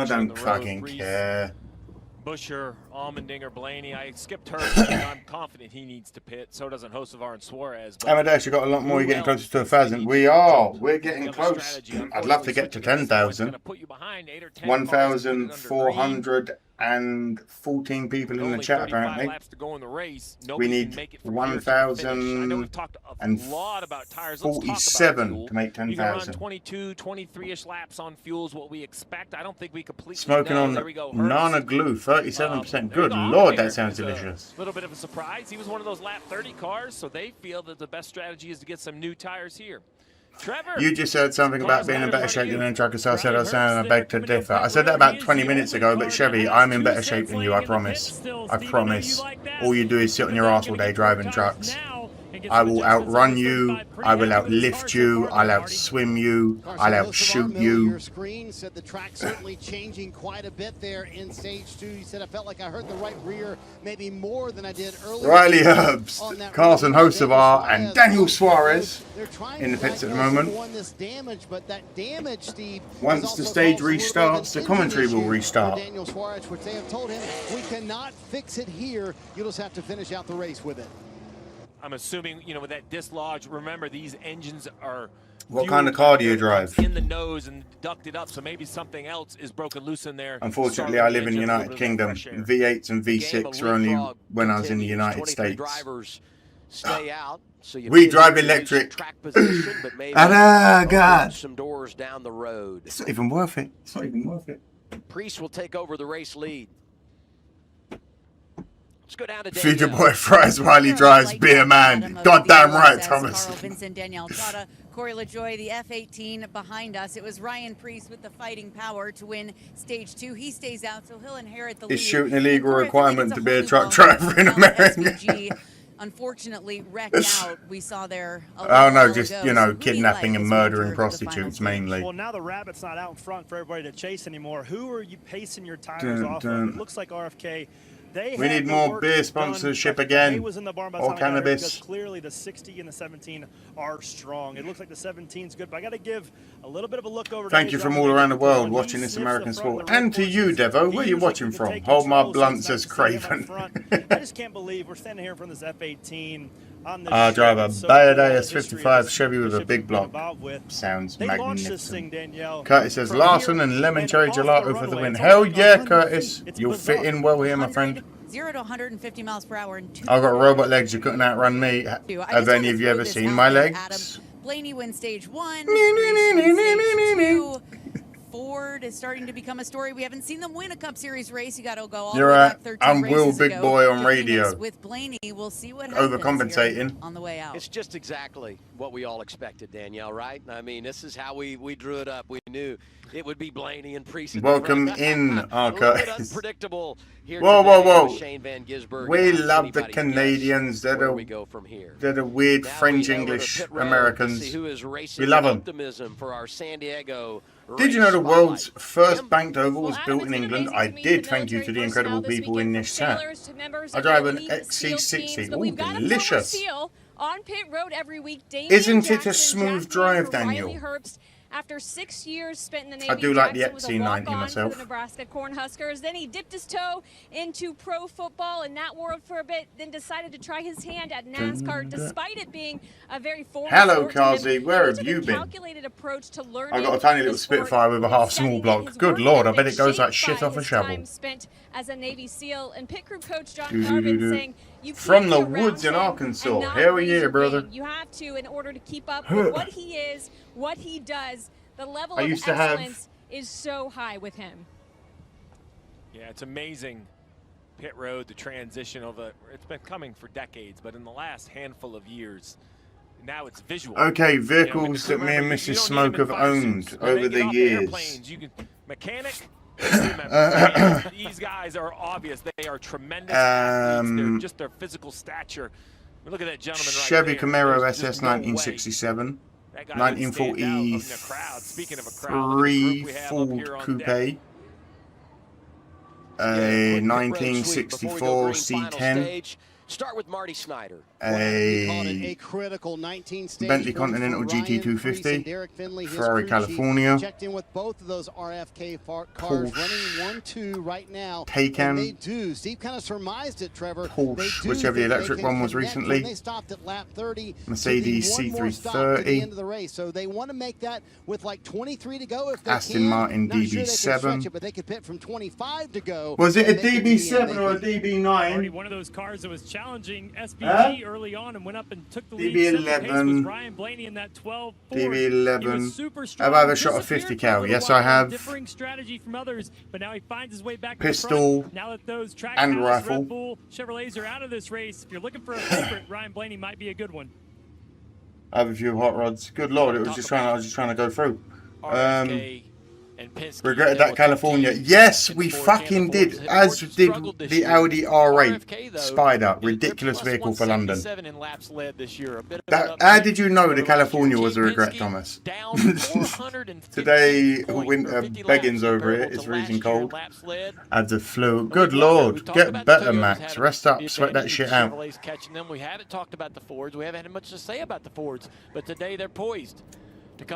don't fucking care. Busher, Allmendinger, Blaney. I skipped Hurst. I'm confident he needs to pit. So doesn't Hocevar and Suarez. Amadeus, you got a lot more. You're getting closer to 1,000. We are. We're getting close. I'd love to get to 10,000. 1,414 people in the chat, apparently. We need 1,047 to make 10,000. 22, 23-ish laps on fuels, what we expect. I don't think we completely smoking on Nana Glue, 37%. Good lord, that sounds delicious. A little bit of a surprise. He was one of those lap 30 cars, so they feel that the best strategy is to get some new tires here. Trevor, you just said something about being in better shape than any trucker, so I said I sound and I beg to differ. I said that about 20 minutes ago, but Chevy, I'm in better shape than you, I promise. I promise. All you do is sit on your ass all day driving trucks. I will outrun you, I will outlift you, I'll outswim you, I'll outshoot you. Your screen said the track certainly changing quite a bit there in stage 2. He said I felt like I heard the right rear maybe more than I did earlier. Riley Herbst, Carson Hocevar, and Daniel Suarez in the pits at the moment. Once the stage restarts, the commentary will restart. Daniel Suarez, which they have told him, we cannot fix it here. You'll just have to finish out the race with it. I'm assuming, you know, with that dislodge, remember these engines are... What kind of car do you drive? In the nose and ducted up, so maybe something else is broken loose in there. Unfortunately, I live in the United Kingdom. V8s and V6 were only when I was in the United States. We drive electric. God. Some doors down the road. It's not even worth it. It's not even worth it. Priest will take over the race lead. Let's go down to Future boy fries while he drives. Be a man. Goddamn right, Thomas. Vincent Danielle Trotta Corey LaJoie, the F-18 behind us. It was Ryan Preece with the fighting power to win stage 2. He stays out, so he'll inherit the lead. It's shooting a legal Corey, requirement to be a truck driver in America. SVG unfortunately wrecked out. We saw there a Oh little no, while just, ago. you So know, who do you kidnapping like and as we enter murdering the final prostitutes stage? mainly. Well, now the rabbit's not out in front for everybody to chase anymore. Who are you pacing your tires Dun, off dun. of? It looks like RFK. They We had need the more work beer done, sponsorship but again. He was in the barn by the Or time I got here cannabis. because clearly the 60 and the 17 are strong. It looks like the 17's good, but I got to give a little bit of a look over. Thank you from all around the world watching this American sport. And to you, Devo, where are you watching from? Hold my blunt, says Craven. I just can't believe we're standing here in front of this F-18 on the I ship. drive a It's so cool, Badass the history of 55 this Chevy with a ship big we've been block. involved with. Sounds They launched this thing, magnificent. Danielle, Curtis says from Larson here and lemon and cherry off the gelato for the runway. win. It's Hell only yeah, 100 Curtis. feet. It's You'll bizarre. fit in well here, my friend. 0 to 150 miles per hour in 2. I've got robot legs. You couldn't outrun me. Have any of you ever seen my legs? Blaney wins stage 1. Preece wins stage 2. Ford is starting to become a story. We haven't seen them win a Cup Series race. You got to go all You're the way right. back 13 I'm Will races Big ago Boy on to radio. Phoenix with Blaney. We'll see what happens Overcompensating. here on the way out. It's just exactly what we all expected, Danielle, right? I mean, this is how we drew it up. We knew it would be Blaney and Preece. Welcome in, our A little bit Curtis. unpredictable here Whoa, today whoa, with whoa. Shane Van Gisbergen. We How love the anybody's guess Canadians. They're where the, we go from here. they're the weird Now French we head over to English pit road to Americans. see who is racing We love with them. optimism for our San Diego Did you know race the spotlight. world's first banked oval was built in England? I did. Thank you to the incredible people in this chat. I drive an XC60. Ooh, delicious. On pit road every week. Isn't it a smooth drive, Daniel? After 6 years spent in the Navy, I do like the Jackson was a XC90 walk-on myself. for the Nebraska Cornhuskers. Then he dipped his toe into pro football in that world for a bit, then decided to try his hand at NASCAR, despite it being a very foreign Hello, sport to him. Kazi. Where He have took you a been? calculated approach to I learning got a tiny the little sport Spitfire with a and half small studying block. his Good work lord, I ethic bet it goes like shaped shit by off a his shovel. time spent as a Navy SEAL. And pit crew coach John Doo-doo-doo-doo. Garvin saying, "You From can't the be around woods in him Arkansas. and not Hell raise yeah, your brother. game. You have to in order to keep up with what he is, what he does. The level I of used to have- excellence is so high with him." Yeah, it's amazing. Pit road, the transition of it's been coming for decades, but in the last handful of years, now it's visual. Okay, You know, vehicles that me and remember, Mrs. you don't Smoke need them have in owned fire suits. When over they the get off years. airplanes, you can mechanic. Remember, these guys are obvious. They are tremendous athletes. They're just their physical stature. Look at that gentleman right Chevy there. Camaro There's SS just no way 1967, that guy would stand out in the crowd. Speaking of a crowd, look at the 1943 group we have up Ford here on Coupe, deck. a 1964 C10, Start with Marty Snyder. a critical 19 stage Bentley points for Continental Ryan Preece and GT250, Derek Finley, his Ferrari crew chief. California, Checked in with both of those RFK cars, Porsche running 1-2 right now. Taycan, And they do. Steve kind of surmised it, Trevor. Porsche, They do whichever the think they electric can one was connect recently, when they stopped at lap 30 Mercedes to the one more stop to the end C330, of the race. So they want to make that with like 23 to go if they Aston can. Martin Not sure they can stretch DB7. it, but they could pit from 25 to go. Was it a and they could be in. DB7 or a DB9? Already one of those cars that was challenging SVG early on and went up and took the lead. Second pace was Ryan Blaney in that 12 Ford. DB11. Have I ever shot a 50 cal? Yes, I have. Differing strategy from others, but now he finds his way back Pistol to the front. Now that those track and pals, rifle. Red Bull Chevrolets are out of this race, if you're looking for a favorite, Ryan Blaney might be a good one. I have a few hot rods. Good lord, I was just trying to go through. Regretted that California. Yes, we fucking did. As did the Audi R8 Spider. Ridiculous vehicle for London. How did you know the California was a regret, Thomas? Today, winter beggins over here. It's freezing cold. Had the flu. Good lord. Get better, Max. Rest up. Sweat that shit out. We haven't talked about the Fords. We haven't had much to say about the Fords, but today they're poised.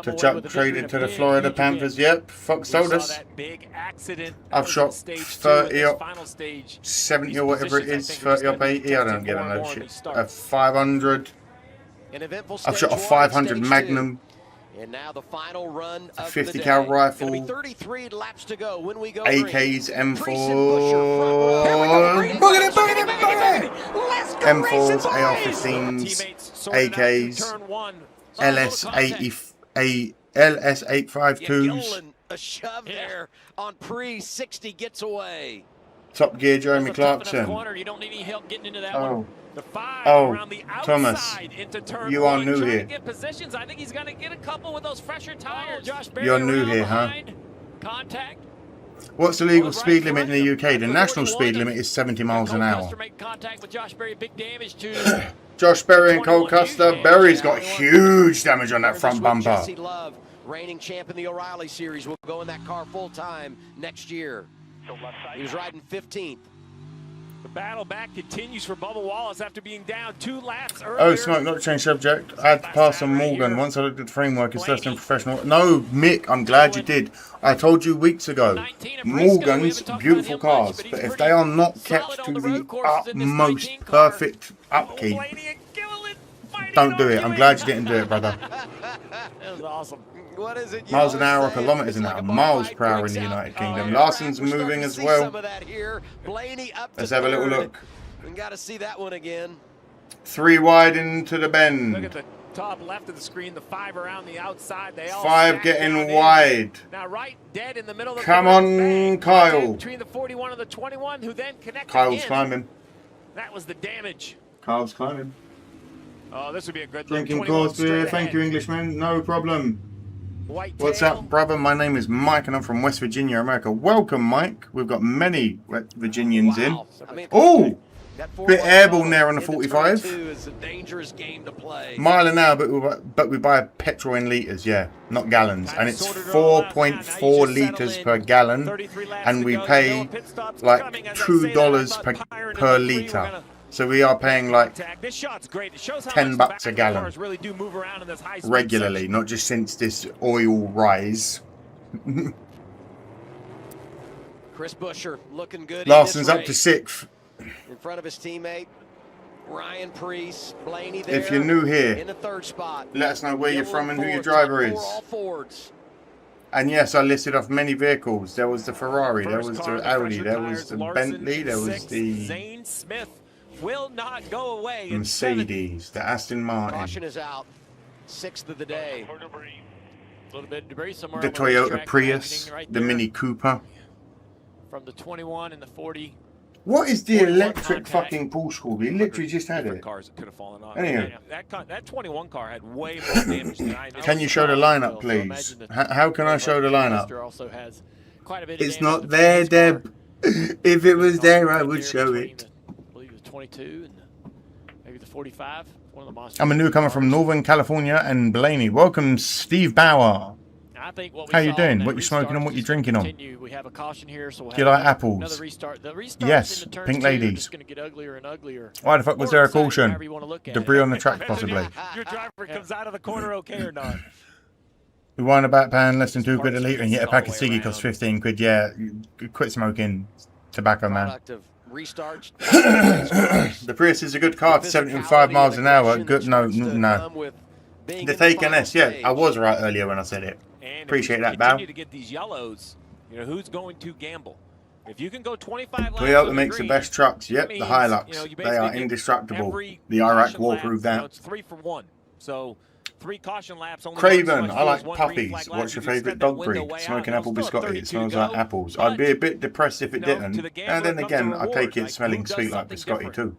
To Chuck traded to the Florida Panthers. Yep, Fox told us. I've shot 30 up, 70 or whatever it is, 30 up 80. I don't get on those shit. A 500. I've shot a 500 Magnum. And now the final run A of 50 the cal day. rifle. Gonna be 33 laps to go when we go AKs, green. M4. Boogity, boogity, boogity. M4s, AR-15s, AKs, LS852s. A shove there on Preece. 60 gets away. Top Gear, Jeremy Clarkson. Corner. You don't need any help getting into that Oh. one. The 5 Oh, around the Thomas, outside into turn you are 1, new trying here. to get positions. I think he's going to get a couple with those fresher tires. Josh You're new here, huh? Contact. What's the legal speed limit in the UK? The national speed limit is 70 miles an hour. Make contact with Josh Berry. Big damage to Josh Berry and Cole Custer. Berry's got huge damage on that front bumper. Jesse Love, reigning champ in the O'Reilly Series, will go in that car full time next year. He was riding 15th. The battle back continues for Bubba Wallace after being down 2 laps earlier. Oh, Smoke, not to change subject. I had to pass on Morgan. Once I looked at the framework, it's less than professional. No, Mick, I'm glad you did. I told you weeks ago, Morgan's beautiful cars, but if they are not kept to the utmost perfect upkeep, don't do it. I'm glad you didn't do it, brother. That was awesome. What is it? Miles an hour or kilometers an hour. Miles per hour in the United Kingdom. Larson's moving as well. Let's have a little look. We got to see that one again. 3 wide into the bend. Look at the top left of the screen, the 5 around the outside. They all 5 getting wide. now right dead in the middle of the Come on, Kyle. between the 41 and the 21, who then connected Kyle's in. climbing. That was the damage. Kyle's climbing. Oh, this would be a good look. Drinking 21 course beer. straight Thank ahead. you, Englishman. No problem. White What's tail. up, brother? My name is Mike and I'm from West Virginia, America. Welcome, Mike. We've got many West Virginians in. Oh, bit airball there on the 45. Is a dangerous game to play. Mile an hour, but we buy petrol in litres, yeah, not gallons. And it's 4.4 litres per gallon. And we pay like $2 per litre. So we are paying like $10 a gallon regularly, not just since this oil rise. Chris Buescher looking good. Larson's up to 6th. In front of his teammate, Ryan Preece, Blaney there. If you're new here, in the 3rd spot. Let us know where you're from and who your driver is. All Fords. And yes, I listed off many vehicles. There was the Ferrari, there was the Audi, there was the Bentley, there was the Zane Smith will not go away. Mercedes, the Aston Martin, Caution is out. 6th of the day. A little bit of debris somewhere. the on Toyota track, Prius, right the there. Mini Cooper. From the 21 and the 40. What is the electric fucking Porsche called? He literally just had it. Cars that could have fallen off. Anyhow. That 21 car had way more damage than I. Can you show the lineup, please? How can I show the lineup? Also has quite a bit of It's not there, Deb. If it was there, I would show it. I believe it was 22 and maybe the 45. One of the monsters. I'm a newcomer from Northern California and Blaney. Welcome, Steve Bauer. I think what we How you saw doing? in that What you smoking restart on? What you just drinking on? continue. We have a caution here, so we'll Do you have like apples? another restart. The restarts Yes, in the turns pink two are ladies. just going to get uglier and uglier. Why the fuck was Or there a exciting, caution? however you wanna look at Debris it. on the track, possibly. Your driver comes out of the corner okay or not? We wine a back pan, less than £2 a litre, and get a pack of ciggy costs 15 quid. Yeah, quit smoking tobacco, man. Product of restarts. The Prius is a good car to 75 miles an hour. Good, no. The Taycan S, yeah, I was right earlier when I said it. And Appreciate that, if Bow. you continue to get these yellows, you know, who's going to gamble? If you can go 25 laps on Toyota the makes the green, best trucks. Yep, that the means, Hilux. you know, you They basically are get indestructible. every The Iraq caution War lap, proved you know, that. it's 3 for 1. So 3 caution laps. Only Craven, one I like one green puppies. flag lap. What's your You just favourite step that dog window breed? way out, Smoking and apple still have biscotti. 32 It to smells go. like apples. I'd be a bit depressed if it you know, didn't. to the And gambler then comes again, a I take reward. it Like, smelling who does sweet like something biscotti different? too.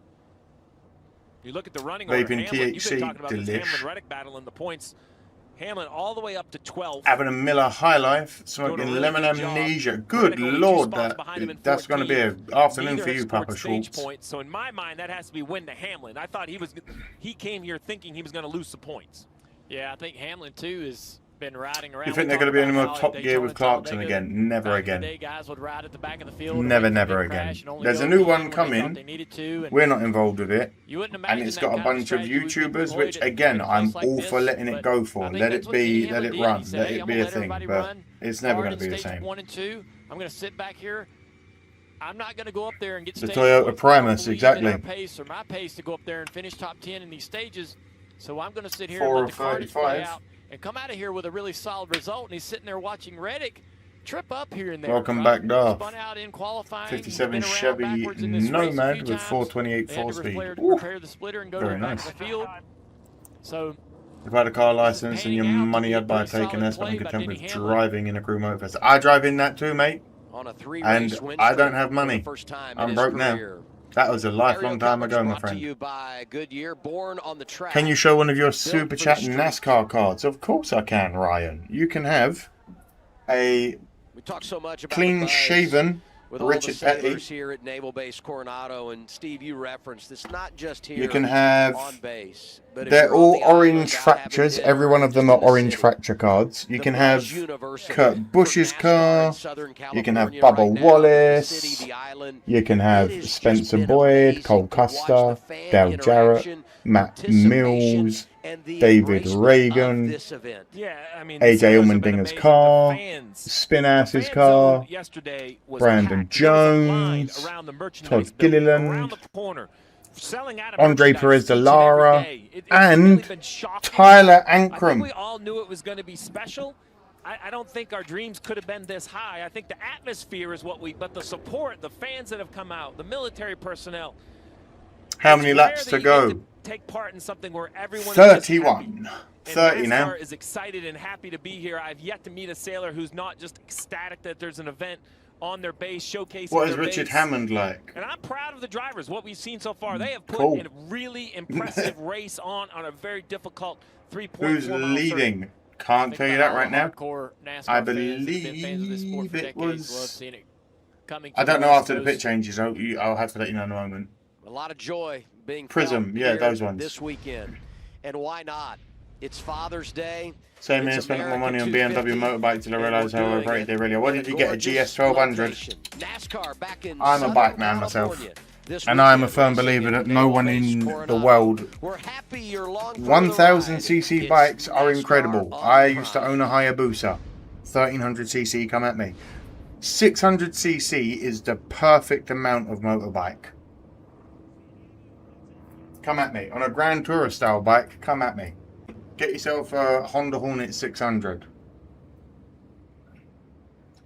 You look at the running order. Vaping Hamlin, you've been THC, talking about this delish. Hamlin-Reddick battle in the points. Hamlin all the way up to 12. Having a Miller High Life, Doing a smoking really lemon good job. amnesia. Good Reddick only 2 lord, spots behind him in that's going to be 14th. an afternoon Neither for has you, scored Papa stage Schwartz. points. So in my mind, that has to be win to Hamlin. I thought he came here thinking he was going to lose some points. Yeah, I think Hamlin too has been riding around. You think We they're going to be talked any more about how Top at Gear with Daytona Clarkson Talladega, again? Never back in the again. day, guys would ride at the back of the field and Never, wait for the never big again. crash and only There's go a new again one when they coming. thought they needed to, and We're not involved with it. you wouldn't And imagine it's that got a kind of bunch of strategy would be YouTubers, deployed which at a again, big I'm place like all this, for letting it but go for. I think Let that's it what be, Danny let Hamlin it did. run, He said, let "Hey, it I'm be gonna a let thing. everybody But run it's never hard going in to be the stages same. 1 and 2. I'm going to sit back here. I'm not going to go up there and get The stage Toyota points. Primus, I don't believe exactly. in our pace or my pace to go up there and finish top 10 in these stages. So I'm going to sit here 4 and or let the carnage play 35. out and come out of here with a really solid result. And he's sitting there watching Reddick trip up here and there. Welcome right? back, Darth. Spun out in qualifying. 57 Been around Chevy backwards in this race a Nomad few with times. 428 They had to 4-speed. repair the splitter and go to Very the back nice. of the field. So If I had a car license and your money, I'd buy a Taycan S, but I'm content with driving in a crew motorfest. I drive in that too, mate. on a 3-race And win I streak don't have for money. the first time in I'm his broke now. career. That was a lifelong Aerial time coverage ago, my brought to friend. you by Goodyear, born on the track. Can you show one of your built Super for the Chat street. NASCAR cards? Of course I can, Ryan. You can have a We talk so much about clean-shaven with all Richard the sailors Petty. here at Naval Base Coronado, and Steve, you referenced it's not just here You can have. on base, but if They're you're on all the island orange out having fractures. dinner Every one or of them just are in the orange city, fracture cards. You the can buzz have universally Kurt Busch's for NASCAR car. in Southern You can have California Bubba right now, the Wallace. city, the island. You can It have has just Spencer been Boyd, amazing Cole to watch Custer, the fan Dale Jarrett, interaction, Matt participation, Mills, and the David embracement of Reagan, this event. Yeah, I mean, AJ Allmendinger's car, Spinas's car, yesterday was Brandon packed. There was a line Jones, around the merchandise Todd building, Gilliland, around the corner, selling out of Andre merchandise Perez de each and every Lara, day. It's and really been shocking. Tyler I think Ankrum. we all knew it was going to be special. I don't think our dreams could have been this high. I think the atmosphere is what but the support, the fans that have come out, the military personnel. How many laps to go? Take part in something where everyone is just happy. 31. 30 and now. NASCAR is excited and happy to be here. I've yet to meet a sailor who's not just ecstatic that there's an event on their base showcasing What is their Richard base. Hammond like? And I'm proud of the drivers, what we've seen so far. They have put Cool. in a really impressive race on a very difficult 3.4 Who's mile leading? circuit. Can't tell you that right now. Hardcore NASCAR I fans that have been fans of this sport believe for it decades love was. seeing it coming I to don't the know West after the Coast. pit changes. I'll have to let you know in a moment. A lot of joy being Prism, felt yeah, here those ones. this weekend. And why not? It's Father's Day. Same here, It's spent more money on America BMW 250, motorbike till I realised how and we're doing overrated it they really are. Why in did a you get a gorgeous GS 1200? location. NASCAR back in I'm a Southern bike man myself. California this And I am a weekend, firm racing believer at that no Naval one Base in the Coronado. world. We're happy you're along for the 1000 ride. cc It's bikes are NASCAR incredible. on I Prime. used to own a Hayabusa. 1300cc, come at me. 600cc is the perfect amount of motorbike. Come at me. On a Grand Tourer style bike, come at me. Get yourself a Honda Hornet 600.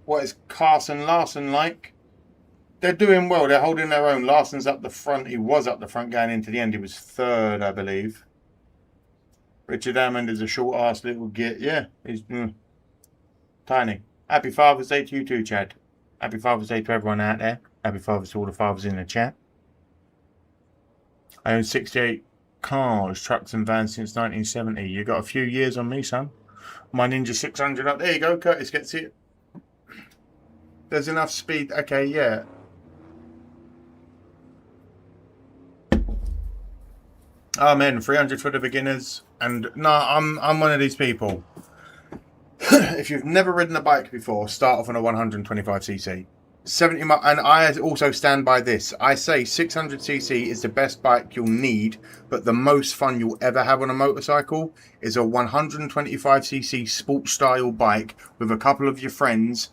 What is Carson Larson like? They're doing well. They're holding their own. Larson's up the front. He was up the front going into the end. He was third, I believe. Richard Hammond is a short-ass little git. Yeah, he's tiny. Happy Father's Day to you too, Chad. Happy Father's Day to everyone out there. Happy Father's to all the fathers in the chat. I own 68 cars, trucks and vans since 1970. You got a few years on me, son. My Ninja 600 up. There you go, Curtis gets it. There's enough speed. Okay, yeah. Amen. 300 for the beginners. And no, I'm one of these people. If you've never ridden a bike before, start off on a 125cc. 70 miles, and I also stand by this. I say 600cc is the best bike you'll need, but the most fun you'll ever have on a motorcycle is a 125cc sports style bike with a couple of your friends,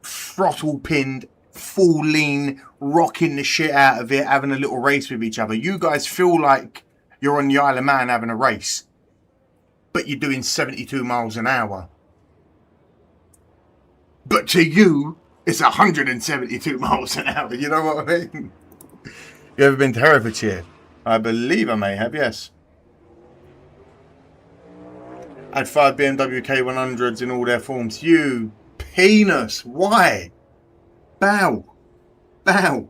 throttle pinned, full lean, rocking the shit out of it, having a little race with each other. You guys feel like you're on the Isle of Man having a race, but you're doing 72 miles an hour. But to you, it's 172 miles an hour. You know what I mean? You ever been to Herefordshire? I believe I may have, yes. I had 5 BMW K100s in all their forms. You penis. Why? Bow. Bow.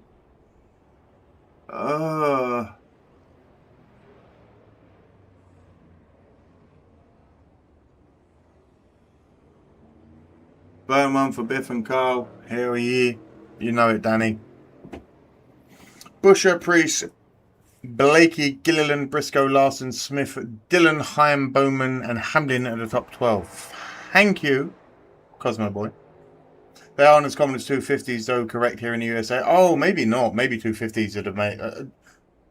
Burn one for Biff and Carl. Hell yeah. You know it, Danny. Busher, Priest, Blakey, Gilliland, Briscoe, Larson, Smith, Dylan, Chaim, Bowman, and Hamlin at the top 12. Thank you, Cosmo Boy. They aren't as common as 250s, though, correct, here in the USA. Oh, maybe not. Maybe 250s would have made...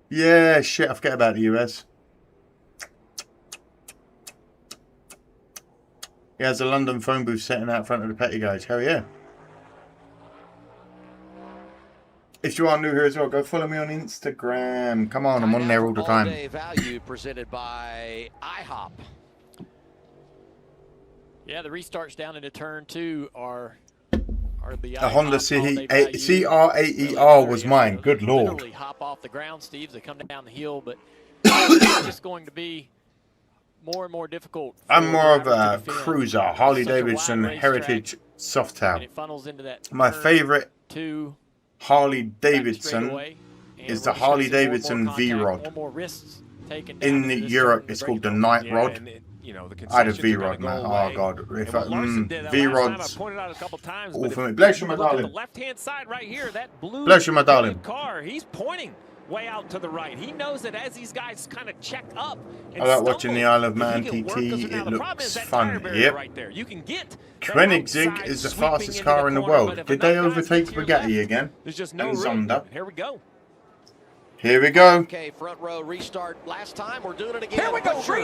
yeah, shit, I forget about the US. He has a London phone booth sitting out front of the Petty Guys. Hell yeah. If you are new here as well, go follow me on Instagram. Come on, I'm on there all the time. All-day value presented by IHOP. Yeah, the restarts down into turn 2 are the A Honda CR80R was mine. Good lord. Literally hop off the ground, Steve. They come down the hill, but it's just going to be more and more difficult. I'm more of a cruiser, Harley Davidson Heritage soft tail. And it funnels into that My turn favorite two, Harley back Davidson straightaway. And is we're the just gonna Harley see more and more Davidson contact, V-Rod. more and more risks taken down In into this Europe, turn it's to called break the it Night open. Rod. And it, you know, the I had a concessions are gonna V-Rod, go man. away. Oh god, if And what Larson did that last V-Rods, time, I pointed out a couple times, all but for me. if Bless you, you my look at darling. the left-hand side right here, that blue Bless you, my darling. car, he's pointing way out to the right. He knows that as these guys kind of check up and I like watching the Isle of Man he can work, 'cause TT. now It the problem looks is that fun. tire barrier Yep. right there. You can get that Koenigsegg outside is the sweeping fastest into car in the corner, but world. if Did they enough guys overtake get to your Bugatti left, again? there's just no And room. Zonda. Here we go. Here we go. Okay, front row restart last time. We're doing it again. Here we go. 30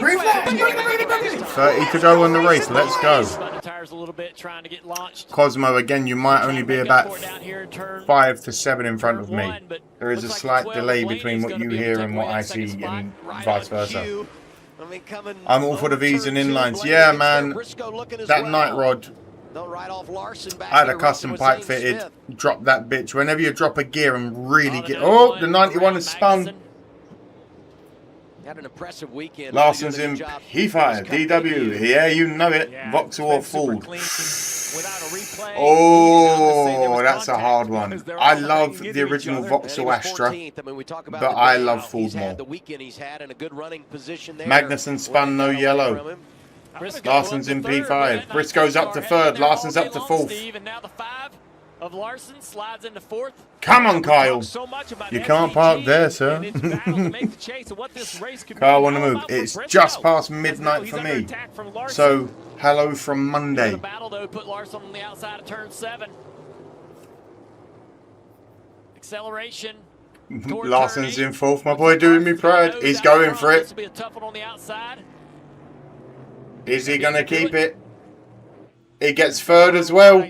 to go on the race. Let's go. Spun the tires a little bit, trying to get launched. Cosmo, again, you might only be about 5 to 7 in front of me. There is a slight delay between what you hear and what I see, and vice versa. I'm all for the V's and inlines. Yeah, man. That Night Rod. I had a custom pipe fitted. Drop that bitch. Whenever you drop a gear and really get. Oh, the 91 is spun. Had an impressive weekend. Larson's in P5, DW. Yeah, you know it. Vauxhall Ford. Oh, that's a hard one. I love the original Vauxhall Astra, but I love Ford more. Magnussen spun no yellow. Larson's in P5. Briscoe's up to 3rd. Larson's up to 4th. And now the 5 of Larson slides into 4th. Come on, Kyle. You can't park there, sir. Kyle on the move. It's just past midnight for me. So, hello from Monday. The battle, though, put Larson on the outside of turn 7. Acceleration. Larson's in 4th. My boy doing me proud. He's going for it. This will be a tough one on the outside. Is he going to keep it? He gets 3rd as well.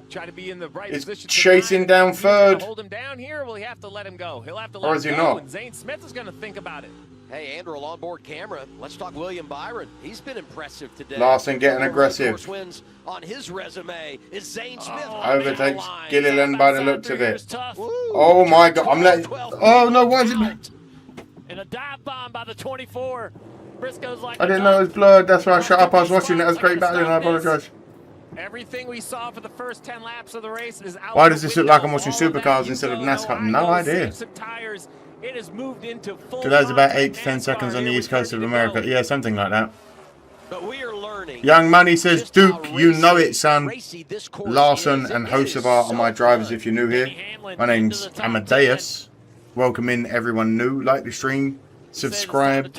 He's chasing down 3rd. Hold him down here. Will he have to let him go? He'll have to Or let is him he go. not? And Zane Smith is going to think about it. Hey, Andrew, onboard camera. Let's talk William Byron. He's been impressive today. Larson getting aggressive. Wins on his resume is Zane Smith. Overtakes Gilliland by the looks of it. Oh my god. I'm letting. Oh no, why is it? And a dive bomb by the 24. Briscoe's like I didn't know it was blurred. That's why I shut up. I was watching it. That was great battling. I apologize. Everything we saw for the first 10 laps of the race is out. Why does this look like I'm watching supercars instead of NASCAR? No idea. Tires. It has moved into full. Today's about 8 to 10 seconds on the east coast of America. Yeah, something like that. But we are learning. Young Money says, Duke, you know it, son. Larson and Hocevar are my drivers if you're new here. My name's Amadeus. Welcome in everyone new. Like the stream. Subscribe.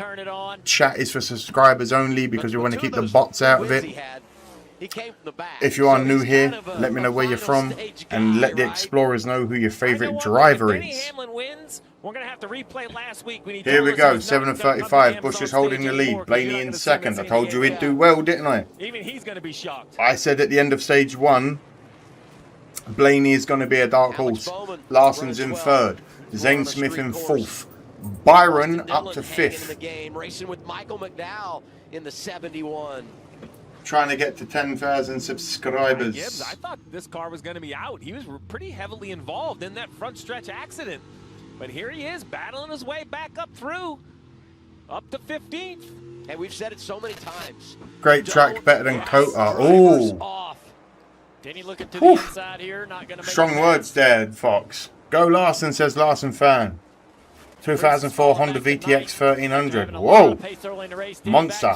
Chat is for subscribers only because we want to keep the bots out of it. If you are new here, let me know where you're from and let the explorers know who your favorite driver is. We're going to have to replay last week. Here we go, 7:35. Bush is holding the lead. Blaney in 2nd. I told you he'd do well, didn't I? Even he's going to be shocked. I said at the end of stage 1, Blaney is going to be a dark horse. Larson's in 3rd. Zane Smith in 4th. Byron up to 5th. Racing with Michael McDowell in the 71. Trying to get to 10,000 subscribers. Gibbs, I thought this car was going to be out. He was pretty heavily involved in that front stretch accident. But here he is, battling his way back up through. Up to 15th. And we've said it so many times. Great track, better than Kota. Oh. Denny looking to the inside here. Not going to make Strong words there, Fox. Go Larson, says Larson fan. 2004 Honda VTX 1300. Whoa. Monster.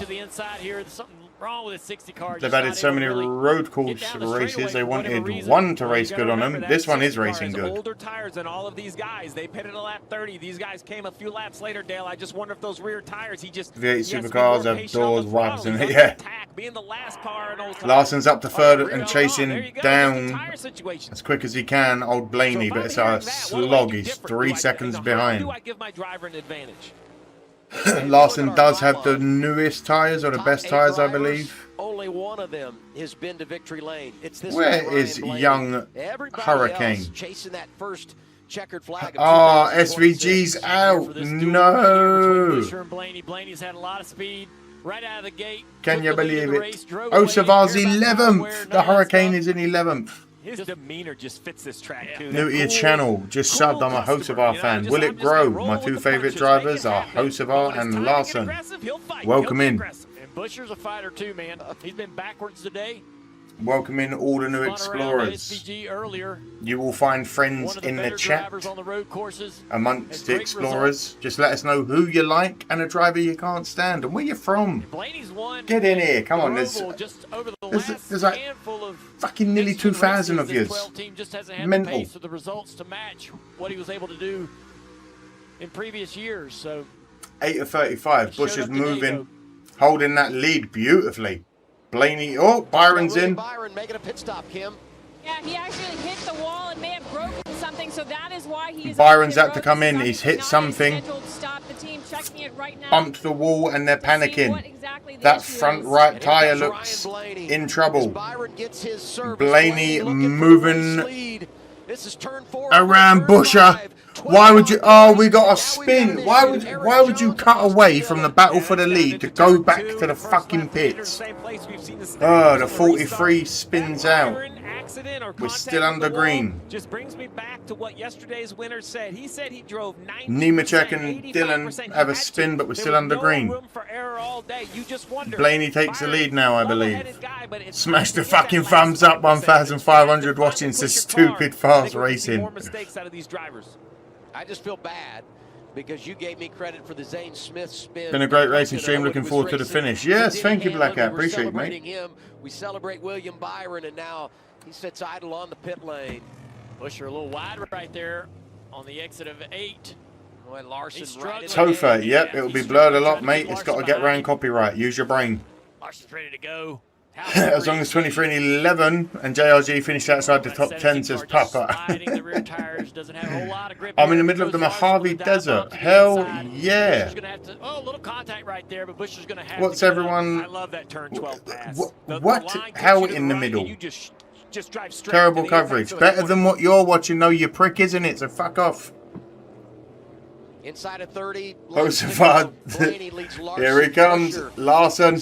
Wrong with a 60 car. They've added so many road course races. They wanted one to race good on them. This one is racing good. Older tires than all of these guys. They pitted a lap 30. These guys came a few laps later, Dale. I just wonder if those rear tires, he just... V8 supercars have doors, wipers, and yeah. Being the last car in old Larson's up to 3rd and chasing down as quick as he can old Blaney, but it's a slog. He's 3 seconds behind. Do I give my driver an advantage? Larson does have the newest tires, or the best tires, I believe. Only one of them has been to victory lane. It's this Where is young Hurricane? Chasing that first checkered flag. Oh, SVG's out. No. Blaney's had a lot of speed right out of the gate. Can you believe it? Osavar's 11th. The Hurricane is in 11th. His demeanor just fits this track too. New to your channel, just subbed. I'm a Hocevar fan. Will it grow? My 2 favorite drivers are Hocevar and Larson. Welcome in. And Buscher's a fighter too, man. He's been backwards today. welcoming all the new explorers. SVG earlier. You will find friends in the chat on the road courses. amongst the explorers. Just let us know who you like and a driver you can't stand and where you're from. Get in here. Come on. There's like fucking nearly 2,000 of you. Mental. The results to match what he was able to do in previous years. So 8 of 35. Bush is moving, holding that lead beautifully. Blaney, oh, Byron's in. Byron making a pit stop, Kim. Yeah, he actually hit the wall and may have broken something, so that is why he is. Byron's had to come in. He's hit something, right now. bumped the wall, and they're panicking. That front right tire looks in trouble. Blaney moving around Busher. Why would you? Oh, we got a spin. Why would you cut away from the battle for the lead to go back to the fucking pits? Oh, the 43 spins out. We're still under green. Just brings me back to what yesterday's winner said. He said he drove 90%. Nemechek and Dylan have a spin, but we're still under green. Blaney takes the lead now, I believe. Smash the fucking thumbs up. 1,500 watching some stupid fast racing. I just feel bad because you gave me credit for the Zane Smith spin. Been a great racing stream. Looking forward to the finish. Yes, thank you, Black Hat. Appreciate it, mate. We celebrate William Byron, and now he sits idle on the pit lane. Busher a little wide right there on the exit of 8. Topher, yep, it'll be blurred a lot, mate. It's got to get round copyright. Use your brain. Larson's ready to go. As long as 23 and 11 and JRG finished outside the top 10, says Papa. I'm in the middle of the Mojave Desert. Hell yeah. Oh, a little contact right there, but Busher's going to have What's everyone? I love that turn 12 pass. What? How in the middle? Just drive straight. Terrible coverage. Better than what you're watching, though, you prick, isn't it? So fuck off. Inside of 30. Here he comes. Larson.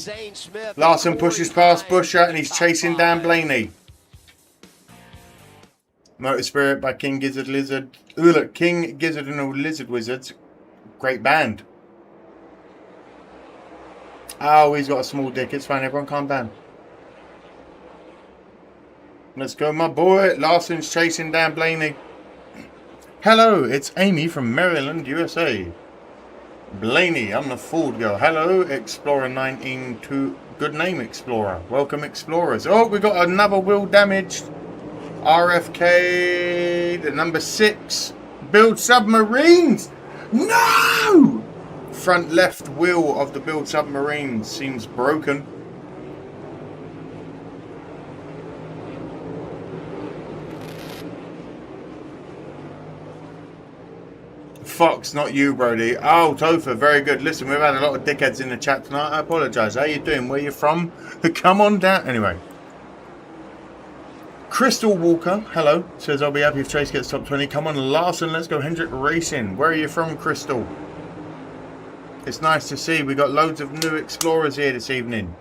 Larson pushes past Busher and he's chasing down Blaney. Motor Spirit by King Gizzard Lizard. Ooh, look, King Gizzard and the Lizard Wizards. Great band. Oh, he's got a small dick. It's fine. Everyone calm down. Let's go, my boy. Larson's chasing down Blaney. Hello, it's Amy from Maryland, USA. Blaney, I'm the Ford girl. Hello, Explorer 192. Good name, Explorer. Welcome, Explorers. Oh, we got another wheel damaged. RFK, the number 6. Build Submarines. No! Front left wheel of the Build Submarines seems broken. Fox, not you, Brody. Oh, Topher, very good. Listen, we've had a lot of dickheads in the chat tonight. I apologise. How you doing? Where you from? Come on down. Anyway. Crystal Walker, hello. Says, I'll be happy if Chase gets top 20. Come on, Larson. Let's go Hendrick Racing. Where are you from, Crystal? It's nice to see. We got loads of new explorers here this evening.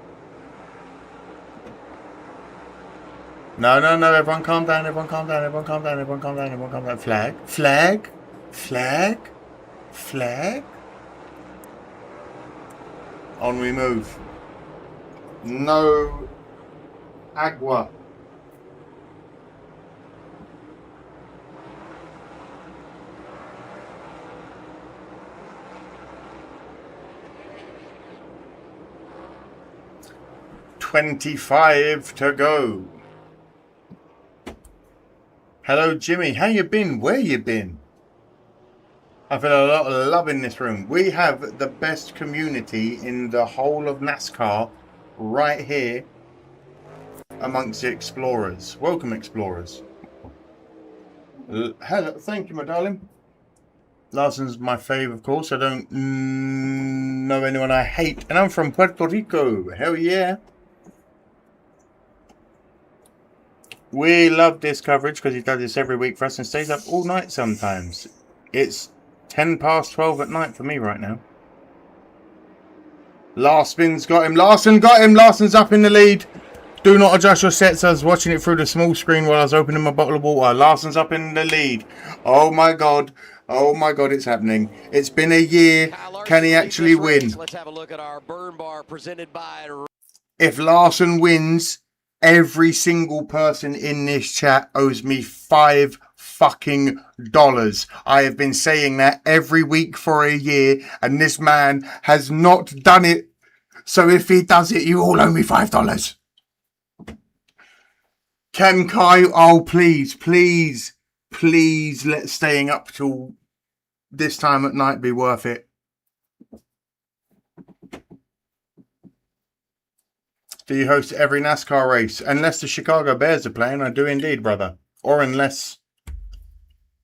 No. Everyone calm down. Everyone calm down. Everyone calm down. Everyone calm down. Everyone calm down. Flag. Flag. Flag. Flag. On we move. No agua. $25 to go. Hello, Jimmy. How you been? Where you been? I feel a lot of love in this room. We have the best community in the whole of NASCAR right here amongst the explorers. Welcome, explorers. Hello. Thank you, my darling. Larson's my fave, of course. I don't know anyone I hate. And I'm from Puerto Rico. Hell yeah. We love this coverage because he does this every week for us and stays up all night sometimes. It's 10 past 12 at night for me right now. Larson's got him. Larson got him. Larson's up in the lead. Do not adjust your sets. I was watching it through the small screen while I was opening my bottle of water. Larson's up in the lead. Oh my God. Oh my God, it's happening. It's been a year. Can he actually win? Let's have a look at our burn bar presented by... If Larson wins, Every single person in this chat owes me $5 fucking. I have been saying that every week for a year, and this man has not done it. So if he does it, you all owe me $5. Can Kai, oh please, please, please let staying up till this time at night be worth it. Do you host every NASCAR race? Unless the Chicago Bears are playing, I do indeed, brother. Or unless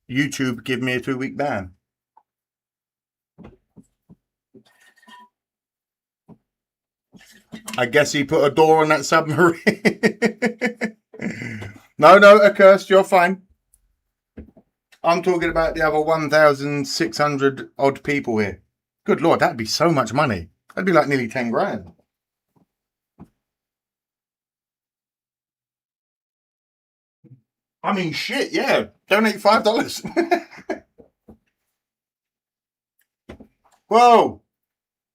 YouTube give me a 2-week ban. I guess he put a door on that submarine. No, accursed, you're fine. I'm talking about the other 1,600 odd people here. Good Lord, that'd be so much money. That'd be like nearly 10 grand. I mean, shit, yeah. Donate $5. Whoa.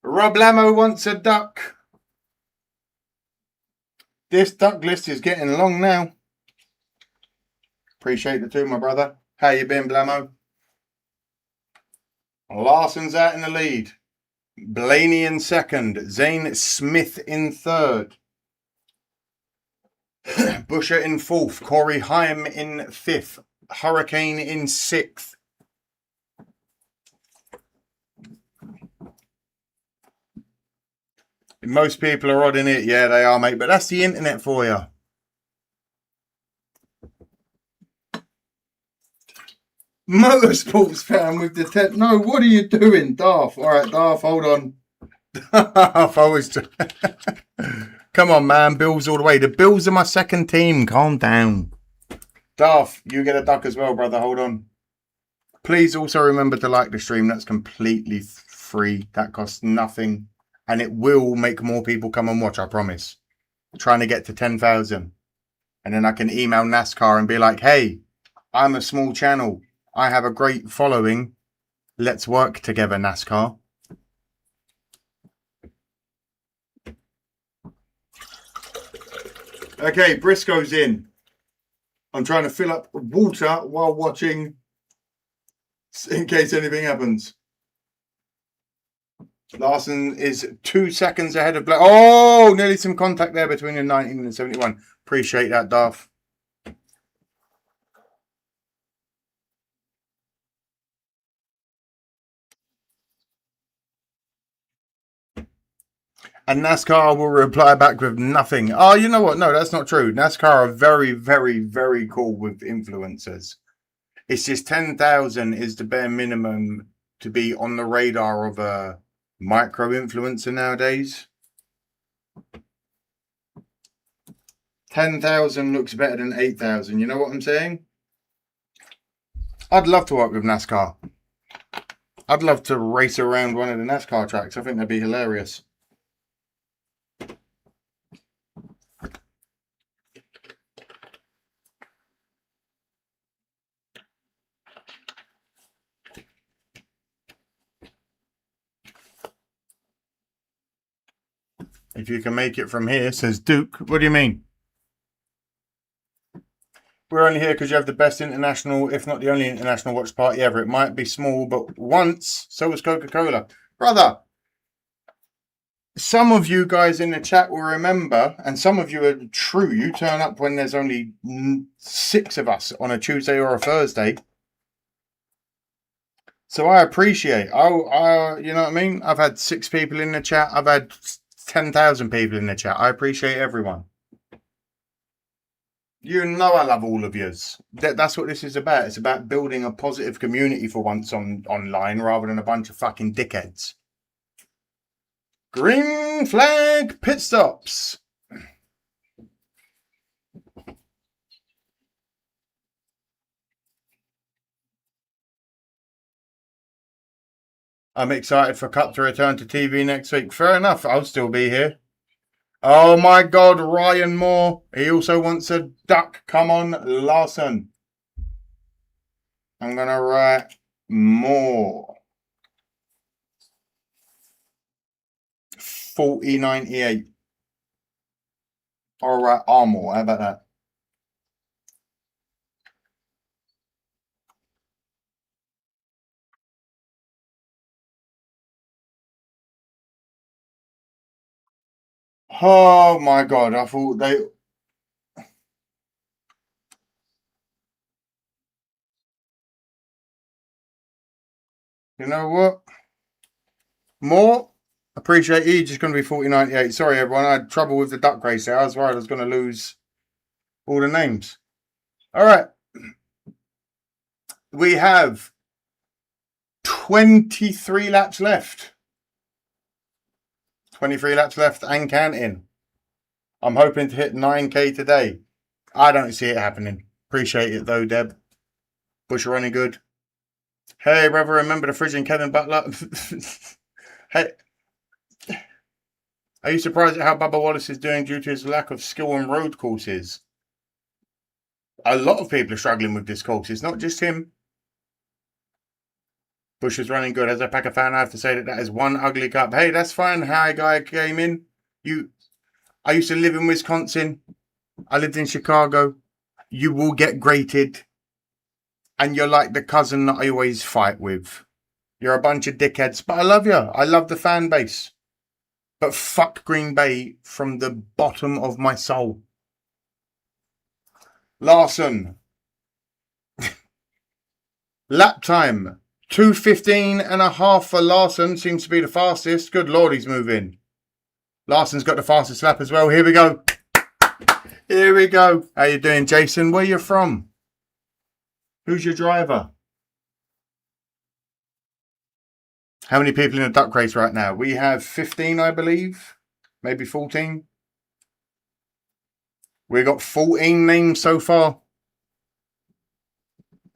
Rob Lamo wants a duck. This duck list is getting long now. Appreciate the two, my brother. How you been, Blamo? Larson's out in the lead. Blaney in second. Zane Smith in third. Busher in fourth. Corey Haim in fifth. Hurricane in sixth. Most people are odd in it. Yeah, they are, mate. But that's the internet for you. Motorsports fan with the tent. No, what are you doing, Darth? All right, Darth, hold on. Darth, I was... Come on, man. Bills all the way. The Bills are my second team. Calm down. Darth, you get a duck as well, brother. Hold on. Please also remember to like the stream. That's completely free. That costs nothing. And it will make more people come and watch, I promise. I'm trying to get to 10,000. And then I can email NASCAR and be like, hey, I'm a small channel. I have a great following. Let's work together, NASCAR. Okay, Briscoe's in. I'm trying to fill up water while watching in case anything happens. Larson is 2 seconds ahead of Black. Oh, nearly some contact there between the 19 and 71. Appreciate that, Darth. And NASCAR will reply back with nothing. Oh, you know what? No, that's not true. NASCAR are very, very, very cool with influencers. It's just 10,000 is the bare minimum to be on the radar of a micro influencer nowadays. 10,000 looks better than 8,000. You know what I'm saying? I'd love to work with NASCAR. I'd love to race around one of the NASCAR tracks. I think that'd be hilarious. If you can make it from here, says Duke. What do you mean? We're only here because you have the best international, if not the only international watch party ever. It might be small, but once, so was Coca-Cola. Brother, some of you guys in the chat will remember, and some of you are true. You turn up when there's only 6 of us on a Tuesday or a Thursday. So I appreciate, you know what I mean? I've had 6 people in the chat. I've had 10,000 people in the chat. I appreciate everyone. You know I love all of yous. That's what this is about. It's about building a positive community for once online rather than a bunch of fucking dickheads. Green flag pit stops. I'm excited for Cup to return to TV next week. Fair enough. I'll still be here. Oh my God, Ryan Moore. He also wants a duck. Come on, Larson. I'm going to write Moore. 4098. All right, Armour. How about that? Oh my God! I thought they. You know what? More. Appreciate you. Just going to be 40.98. Sorry, everyone. I had trouble with the duck race there. I was worried I was going to lose all the names. All right. We have 23 laps left. 23 laps left and counting. I'm hoping to hit 9K today. I don't see it happening. Appreciate it though, Deb. Bush are running good. Hey, brother, remember the frigid Kevin Butler? Hey, are you surprised at how Bubba Wallace is doing due to his lack of skill on road courses? A lot of people are struggling with this course. It's not just him. Bush is running good. As a Packer fan, I have to say that is one ugly cup. Hey, that's fine. Hi, guy came in. I used to live in Wisconsin. I lived in Chicago. You will get grated. And you're like the cousin that I always fight with. You're a bunch of dickheads. But I love you. I love the fan base. But fuck Green Bay from the bottom of my soul. Larson. Lap time. 2:15.5 for Larson. Seems to be the fastest. Good Lord, he's moving. Larson's got the fastest lap as well. Here we go. Here we go. How you doing, Jason? Where you from? Who's your driver? How many people in a duck race right now? We have 15, I believe. Maybe 14. We got 14 names so far.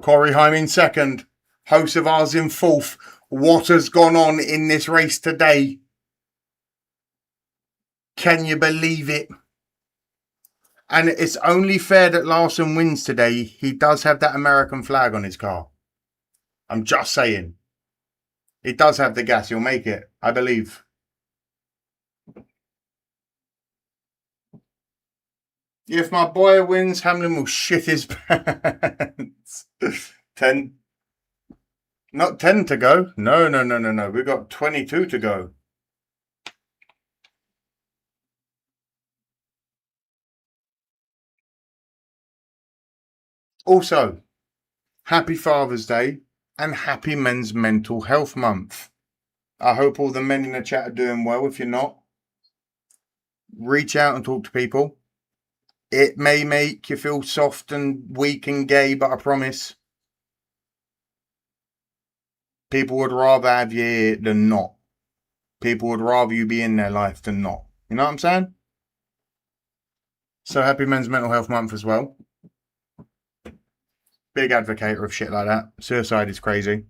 Corey Heim in second. Host of ours in fourth. What has gone on in this race today? Can you believe it? And it's only fair that Larson wins today. He does have that American flag on his car. I'm just saying. He does have the gas. He'll make it, I believe. If my boy wins, Hamlin will shit his pants. 10. Not 10 to go. No. We've got 22 to go. Also, happy Father's Day and happy Men's Mental Health Month. I hope all the men in the chat are doing well. If you're not, reach out and talk to people. It may make you feel soft and weak and gay, but I promise people would rather have you here than not. People would rather you be in their life than not. You know what I'm saying? So happy Men's Mental Health Month as well. Big advocate of shit like that. Suicide is crazy.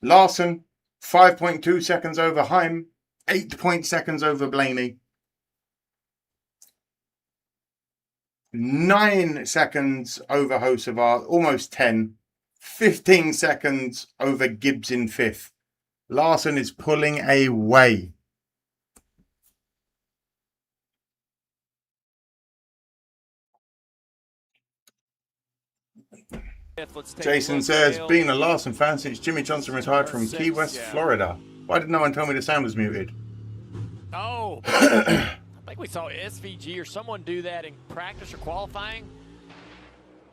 Larson, 5.2 seconds over Heim, 8 seconds over Blaney. 9 seconds over Hocevar, almost 10. 15 seconds over Gibbs in 5th. Larson is pulling away. Jason says, being a Larson fan since Jimmy Johnson retired from Key West, Florida. Why did no one tell me the sound was muted? Oh, I think we saw SVG or someone do that in practice or qualifying.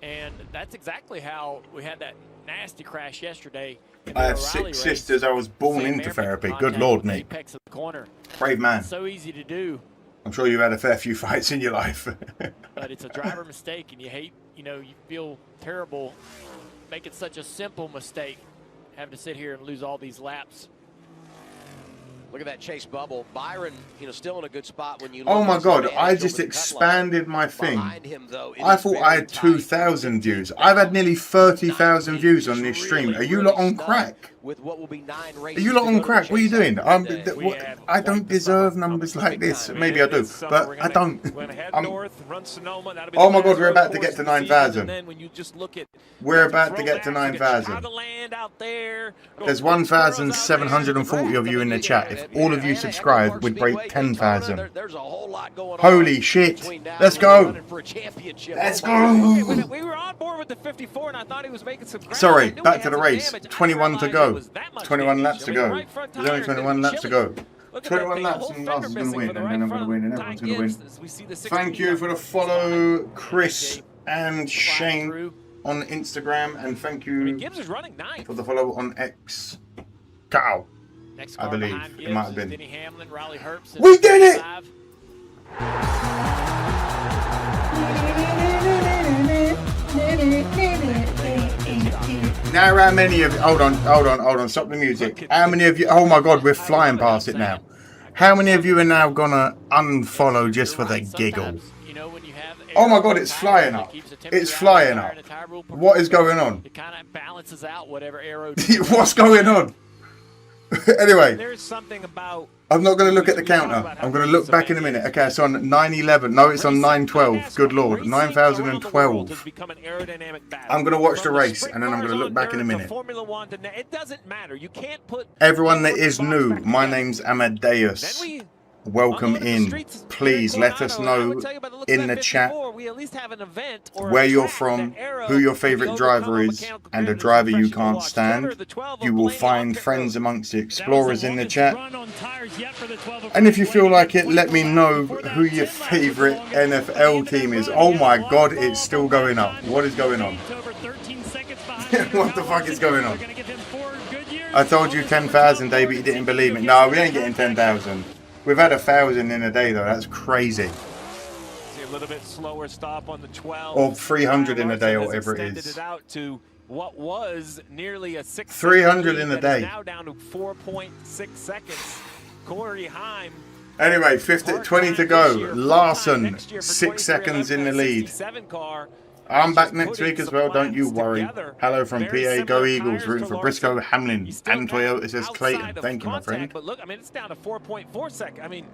And that's exactly how we had that nasty crash yesterday. I have 6 sisters. I was born into therapy. Good Lord, mate. Brave man. So easy to do. I'm sure you had a fair few fights in your life. But it's a driver mistake, and you hate, you feel terrible making such a simple mistake, having to sit here and lose all these laps. Look at that chase bubble. Byron, still in a good spot when you look. Oh my God, I just expanded my thing. I thought I had 2,000 views. I've had nearly 30,000 views on this stream. Are you lot on crack? with what will be 9 Are races. you lot to on go to crack? the What are you chase doing? I don't deserve numbers like this. Maybe I do, but I don't. Oh my God, we're about to get to 9,000. We're about to get to 9,000. There's 1,740 of you in the chat. If all of you subscribe, we'd break 10,000. Holy shit! Let's go! Let's go! We were on board with the 54, and I thought he was making some ground. Sorry, back to the race. 21 to go. 21 laps to go. There's only 21 laps to go. 21 laps and Lars is going to win, and then I'm going to win, and everyone's going to win. Thank you for the follow, Chris and Shane on Instagram, and thank you for the follow on X. Cow, I believe it might have been. We did it! Now how many of you, hold on, stop the music. How many of you, oh my God, we're flying past it now. How many of you are now gonna unfollow just for the giggle? Oh my God, it's flying up. It's flying up. What is going on? It kind of balances out whatever arrow. What's going on? Anyway, There's something about I'm not going to look at the counter. I'm going to look back in a minute. Okay, it's on 911. No, it's on 912. Good Lord, 9,012. I'm going to watch the race and then I'm going to look back in a minute. It doesn't matter. You can't put Everyone that is new, my name's Amadeus. Welcome in. Please let us know in the chat where you're from, who your favorite driver is, and a driver you can't stand. You will find friends amongst the explorers in the chat. And if you feel like it, let me know who your favorite NFL team is. Oh my God, it's still going up. What is going on? What the fuck is going on? I told you 10,000, Dave, but you didn't believe me. No, we ain't getting 10,000. We've had 1,000 in a day though. That's crazy. See a little bit slower stop on the 12. Or 300 in a day, or whatever it is. It out to what was nearly a 6 300 in a day. Now down to 4.6 seconds. Corey Heim. Anyway, 20 to go. Larson, 6 seconds in the lead. I'm back next week as well, don't you worry. Hello from PA, go Eagles, rooting for Briscoe, Hamlin, and Toyota, says Clayton. Thank you, my friend. But look, I mean, it's down to 4.4 seconds. I mean,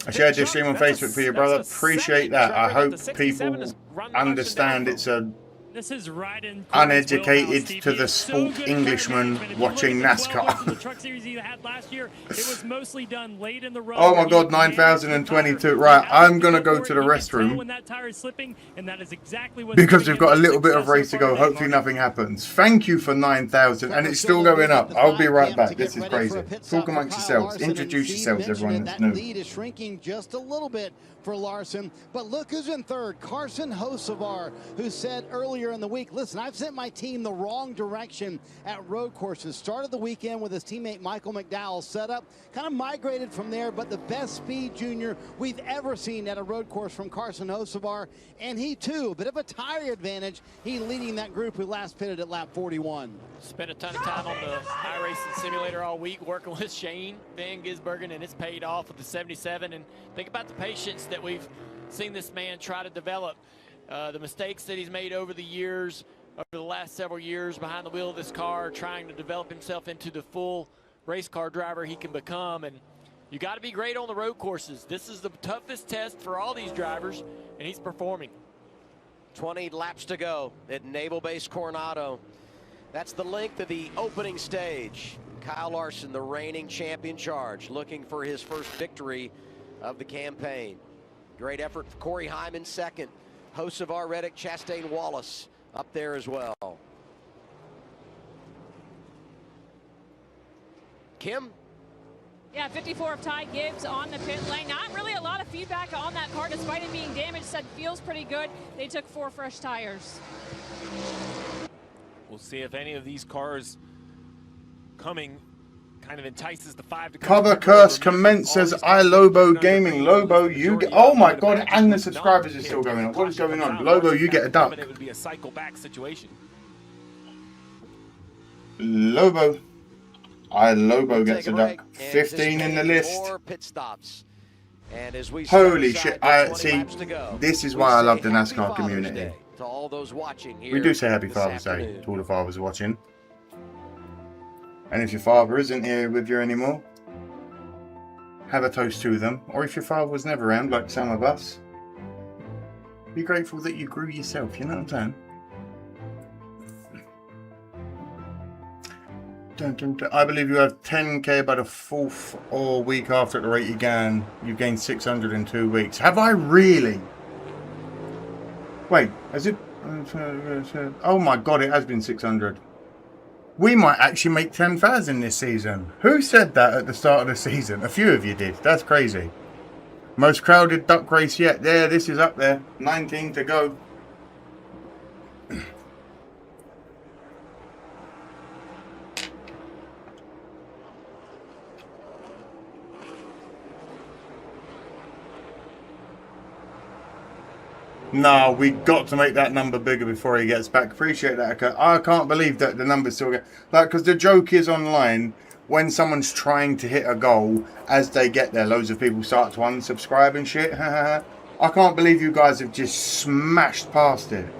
I shared this stream on Facebook for you, brother. Appreciate that. I hope people understand it's a This is right in uneducated to the sport Englishman watching NASCAR. The truck series he had last year, it was mostly done late in the run. Oh my God, 9,022. Right, I'm going to go to the restroom when that tire is slipping, and that is exactly what because we've got a little bit of race to go. Hopefully nothing happens. Thank you for 9,000, and it's still going up. I'll be right back. This is crazy. Talk amongst yourselves. Introduce yourselves, everyone that's new. That lead is shrinking just a little bit for Larson, but look who's in third. Carson Hocevar, who said earlier in the week, listen, I've sent my team the wrong direction at road courses. Started the weekend with his teammate Michael McDowell, set up, kind of migrated from there, but the best speed junior we've ever seen at a road course from Carson Hocevar, and he too, a bit of a tire advantage. He leading that group who last pitted at lap 41. Spent a ton of time on the iRacing simulator all week working with Shane Van Gisbergen, and it's paid off with the 77. And think about the patience that we've seen this man try to develop. The mistakes that he's made over the years, over the last several years behind the wheel of this car, trying to develop himself into the full race car driver he can become. And you got to be great on the road courses. This is the toughest test for all these drivers, and he's performing. 20 laps to go at Naval Base Coronado. That's the length of the opening stage. Kyle Larson, the reigning champion charge, looking for his first victory of the campaign. Great effort for Corey Heim in second. Hocevar, Reddick, Chastain, Wallace up there as well. Kim? Yeah, 54 of Ty Gibbs on the pit lane. Not really a lot of feedback on that car, despite it being damaged. Said feels pretty good. They took 4 fresh tires. We'll see if any of these cars coming kind of entices the 5 to come. Cover curse commences. I Lobo Gaming. Lobo, you get. Oh my God, and the subscribers are still going up. What is going on? Lobo, you get a duck. It would be a cycle back situation. Lobo. I Lobo gets a duck. 15 in the list. Pit stops. And as we holy shit. I see. This is why I love the NASCAR community. To all those watching here. We do say Happy Father's Day to all the fathers watching. And if your father isn't here with you anymore, have a toast to them. Or if your father was never around, like some of us, be grateful that you grew yourself, you know what I'm saying? Dun, dun, dun. I believe you have 10k by the 4th or week after the rate you gain. You gained 600 in 2 weeks. Have I really? Wait, has it? Oh my god, it has been 600. We might actually make 10,000 this season. Who said that at the start of the season? A few of you did. That's crazy. Most crowded duck race yet. There, this is up there. 19 to go. No, we got to make that number bigger before he gets back. Appreciate that. I can't believe that the numbers still get like, because the joke is online when someone's trying to hit a goal, as they get there, loads of people start to unsubscribe and shit. I can't believe you guys have just smashed past it,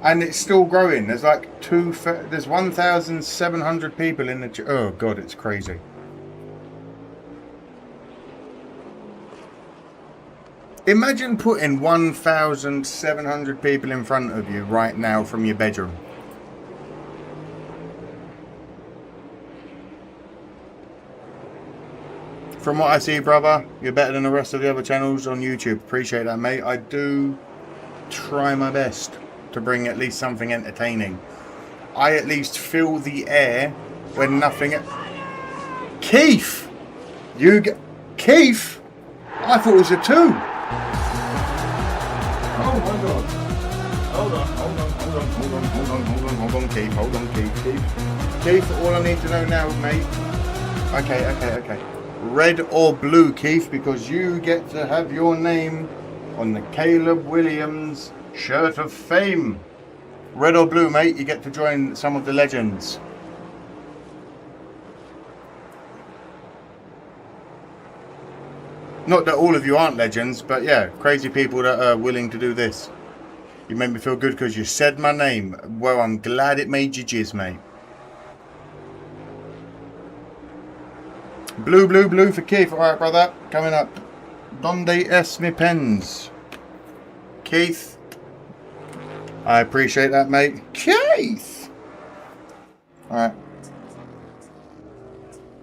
and it's still growing. There's like there's 1,700 people in the. Oh god, it's crazy. Imagine putting 1,700 people in front of you right now from your bedroom. From what I see, brother, you're better than the rest of the other channels on YouTube. Appreciate that, mate. I do try my best to bring at least something entertaining. I at least fill the air when nothing... Keith! You get... Keith? I thought it was a 2. Oh my god. Hold on, Keith. Hold on, Keith. Keith, all I need to know now, mate. Okay. Red or blue, Keith, because you get to have your name on the Caleb Williams shirt of fame. Red or blue, mate, you get to join some of the legends. Not that all of you aren't legends, but yeah, crazy people that are willing to do this. You made me feel good because you said my name. Well, I'm glad it made you jizz, mate. Blue for Keith. Alright, brother. Coming up. Donde es mi pens? Keith. I appreciate that, mate. Keith! Alright.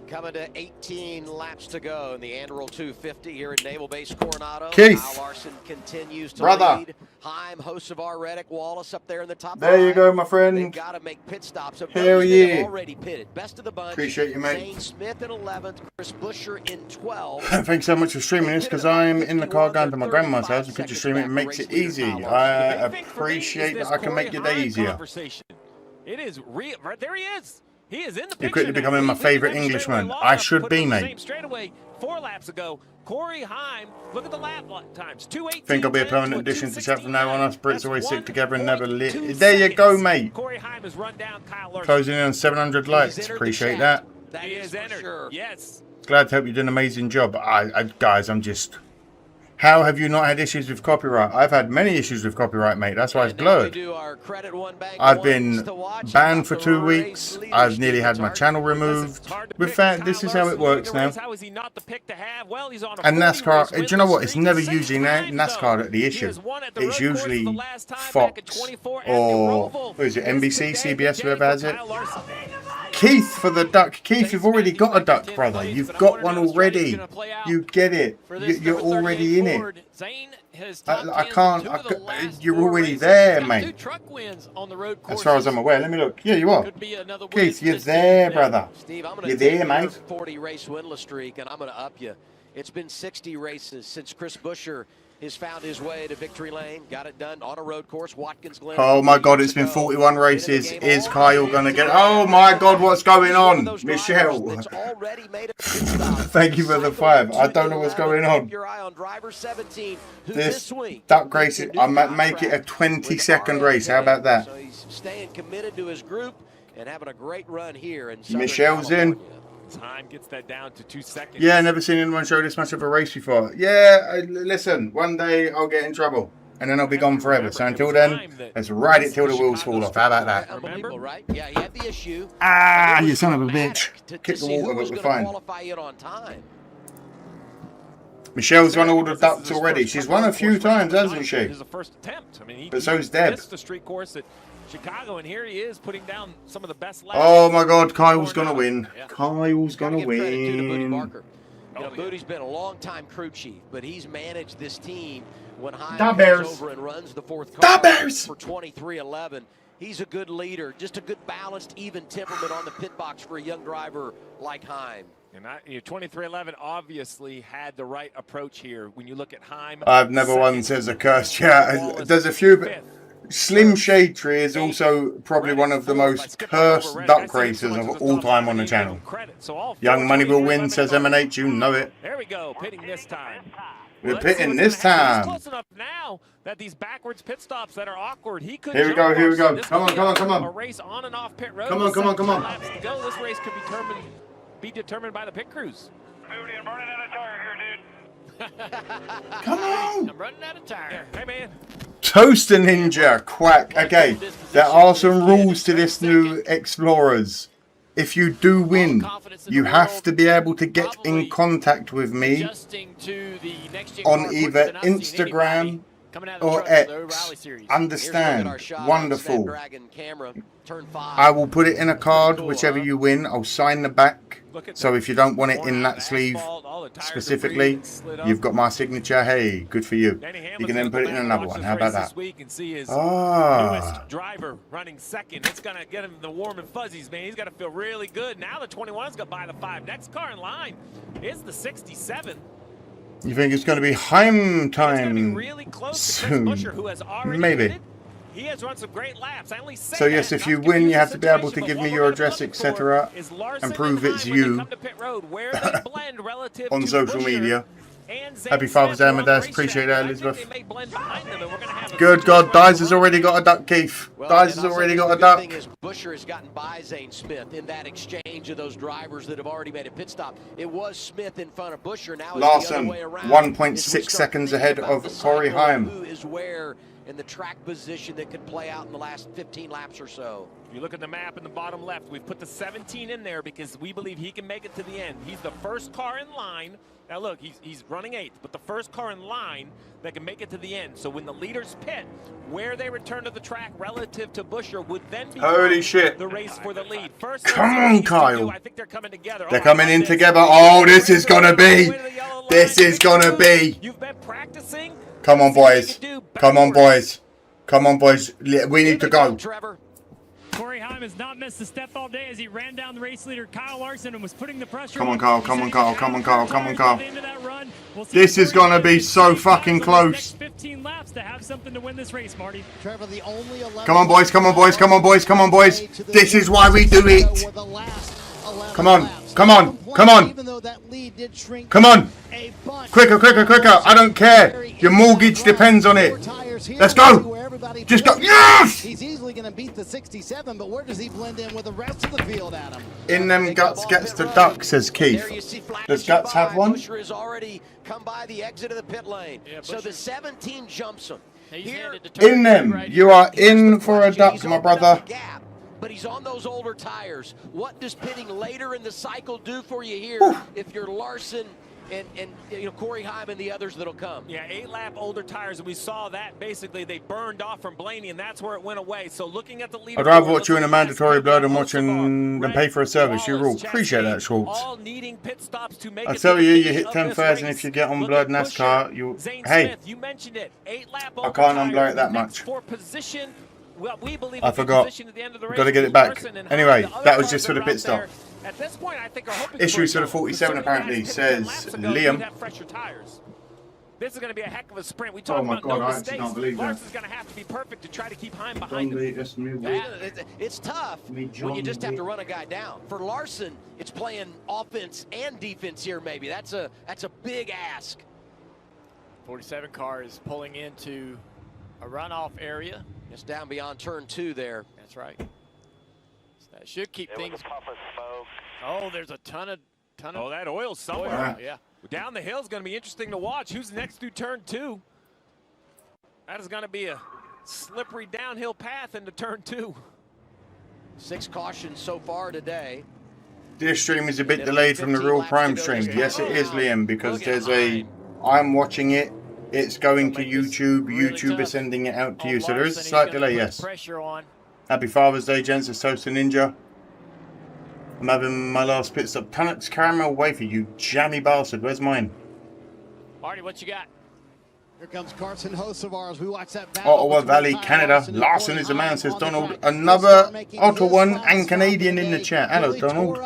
Coming to 18 laps to go in the annual 250 here at Naval Base Coronado. Keith. Kyle Larson continues to Brother. lead. Heim, Hocevar, Reddick, Wallace up there in the top. There you go, my friend. They've got to make pit stops. Hell yeah. Already pitted. Best of the bunch. Appreciate you, mate. Zane Smith in 11th, Chris Busher in 12. Thanks so much for streaming this, because I'm in the car going to my grandma's house, and could you stream it? It makes it easy. I appreciate that I can make your day easier. It is real. Right there he is. He is in the picture. You're quickly becoming my favourite Englishman. I should be, mate. Straight away, 4 laps ago, Corey Heim. Look at the lap times. 2:18. Think I'll be a permanent addition to chat from now on. Us Brits always stick together and never lit. There you go, mate. Corey Heim has run down Kyle Larson. Closing in on 700 likes. Appreciate that. That is entered. Sure. Yes. Glad to hope you did an amazing job. Guys, I'm just... How have you not had issues with copyright? I've had many issues with copyright, mate. That's why it's blurred. I've been banned for 2 weeks. I've nearly had my channel removed. With that, this is how it works now. And NASCAR, do you know what? It's never usually NASCAR at the issue. It's usually Fox or, what is it, NBC, CBS, whoever has it. Keith for the duck. Keith, you've already got a duck, brother. You've got one already. You get it. You're already in it. I can't. You're already there, mate. As far as I'm aware. Let me look. Yeah, you are. Keith, you're there, brother. Steve, I'm you're there, mate. 40 race winless streak, and I'm going to up you. It's been 60 races since Chris Busher has found his way to victory lane. Got it done on a road course. Watkins Glen. Oh my God, it's been 41 races. Is Kyle going to get... Oh my God, what's going on? Michelle. Thank you for the 5. I don't know what's going on. This duck race, I might make it a 20-second race. How about that? So he's staying committed to his group and having a great run here. In Michelle's in. Time gets that down to 2 seconds. Yeah, never seen anyone show this much of a race before. Yeah, listen, one day I'll get in trouble. and then I'll be gone forever. So until then, let's ride it till the wheels fall off. How about that? Unbelievable, right? Yeah, he had the issue. Ah, you son of a bitch. Kick the water, but we're fine. Qualify it on time. Michelle's won all the ducks already. She's won a few times, hasn't she? His first attempt. I mean, But so's Deb. Missed the street course at Chicago, and here he is putting down some of the best laps. Oh my God, Kyle's gonna win. Kyle's gonna win. You know, Booty's been a long-time crew chief, but he's managed this team when Heim Bears. comes over and runs the fourth car Bears. for 23-11. He's a good leader, just a good balanced, even temperament on the pit box for a young driver like Heim. And 23-11 obviously had the right approach here. When you look at Heim, I've never won says a curse. Yeah, there's a few. Slim Shade Tree is also probably one of the most cursed duck racers of all time on the channel. Young Money will win, says M&H. You know it. There we go, pitting this time. We're pitting this time. Close enough now that these backwards pit stops that are awkward. He could. Here we go. Here we go. Come on, come on, come on. A race on and off pit road. Come on, come on, come on. Laps to go. This race could be determined by the pit crews. Booty, I'm running out of tire here, dude. Come on. I'm running out of tire. Hey, man. Toaster Ninja, quack. Okay, there are some rules to this new Explorers. If you do win, you have to be able to get in contact with me on either Instagram or X. Understand? Wonderful. I will put it in a card, whichever you win. I'll sign the back. So if you don't want it in that sleeve specifically, you've got my signature. Hey, good for you. You can then put it in another one. How about that? Newest driver running second. It's going to get him the warm and fuzzies, man. He's got to feel really good. Now the 21's going to buy the 5. Next car in line is the 67. You think it's going to be Heim time really close to Chris Buescher, who has already Maybe. pitted. He has run some great laps. I only say So yes, if you win, you have to be able to give me your address, etc., and prove it's you on social media. Happy Father's Day, Amadeus. Appreciate that, Elizabeth. Good God, Dies has already got a duck, Keith. Dies has already got a duck. Buescher has gotten by Zane Smith in that exchange of those drivers that have already made a pit stop. It was Smith in front of Buescher. Now it's the other Larson, way around. 1.6 seconds ahead of Corey Heim. Who is where in the track position that could play out in the last 15 laps or so. If you look at the map in the bottom left, we've put the 17 in there because we believe he can make it to the end. He's the first car in line. Now look, he's running 8th, but the first car in line that can make it to the end. So when the leaders pit, where they return to the track relative to Buescher would then be Holy shit. the race for the lead. First, Come on, Kyle. I think they're coming together. They're coming in together. Oh, this is going to be. This is going to be. You've been practicing. Come on, boys. Come on, boys. Come on, boys. We need to go. Corey Heim has not missed a step all day as he ran down the race leader Kyle Larson and was putting the pressure. Come on, Carl. Come on, Carl. Come on, Carl. Come on, Carl. This is going to be so fucking close. 15 laps to have something to win this race, Marty. Trevor, the only 11 Come on, boys. Come on, boys. Come on, boys. Come on, boys. This is why we do it. Come on. Come on. Come on. Come on. Quicker, quicker, quicker. I don't care. Your mortgage depends on it. Let's go. Just go. Yes! He's easily going to beat the 67, but where does he blend in with the rest of the field, Adam? In them guts gets the duck, says Keith. Does Guts have one? Buescher has already come by the exit of the pit lane. So the 17 jumps him. Here, In them. You are in for a duck, my brother. but he's on those older tires. What does pitting later in the cycle do for you here if you're Larson and you know, Corey Heim and the others that'll come? Yeah, 8-lap older tires, and we saw that basically they burned off from Blaney, and that's where it went away. So looking at the leader, I'd rather watch you in a mandatory blood and watching than pay for a service. You rule. Appreciate that, Schwartz. all needing pit stops to make I it tell to you, the you finish hit of 10,000 this if you race. get on Look blood at NASCAR. Buescher, You Zane hey, Smith, you mentioned it. 8-lap I older can't tires, unblock that the much. next for position. Well, we believe I if you forgot. position at the end of the race, Got to get it back. Larson and Anyway, Heim, the that other was just cars for the that are pit stop. out there, At this point, I think are hoping Issues for to the 47 apparently, says Liam. fresher tires. This is going to be a heck of a sprint. We Oh talked my about God, no I actually mistakes. can't believe that. Larson's going to have to be perfect to try to keep Heim behind him. It's tough when you just have to run a guy down. For Larson, it's playing offense and defense here. Maybe that's a big ask. 47 car is pulling into a runoff area. It's down beyond turn 2 there. That's right. So that should keep things. Oh, there's a ton of. Oh, that oil somewhere. Yeah. Down the hill is going to be interesting to watch. Who's next through turn 2? That is going to be a slippery downhill path into turn 2. 6 cautions so far today. This stream is a bit delayed from the real Prime stream. Yes, it is, Liam, because there's a... I'm watching it. It's going to YouTube. YouTube is sending it out to you. So there is a slight delay, yes. Happy Father's Day, gents. It's Toaster Ninja. I'm having my last pit stop. Tunnock's caramel wafer, you jammy bastard. Where's mine? Marty, what you got? Here comes Carson Hocevar as we watch that battle. Ottawa Valley, Canada. Larson is the man, says Donald. Another Ottawa and Canadian in the chat. Hello, Donald.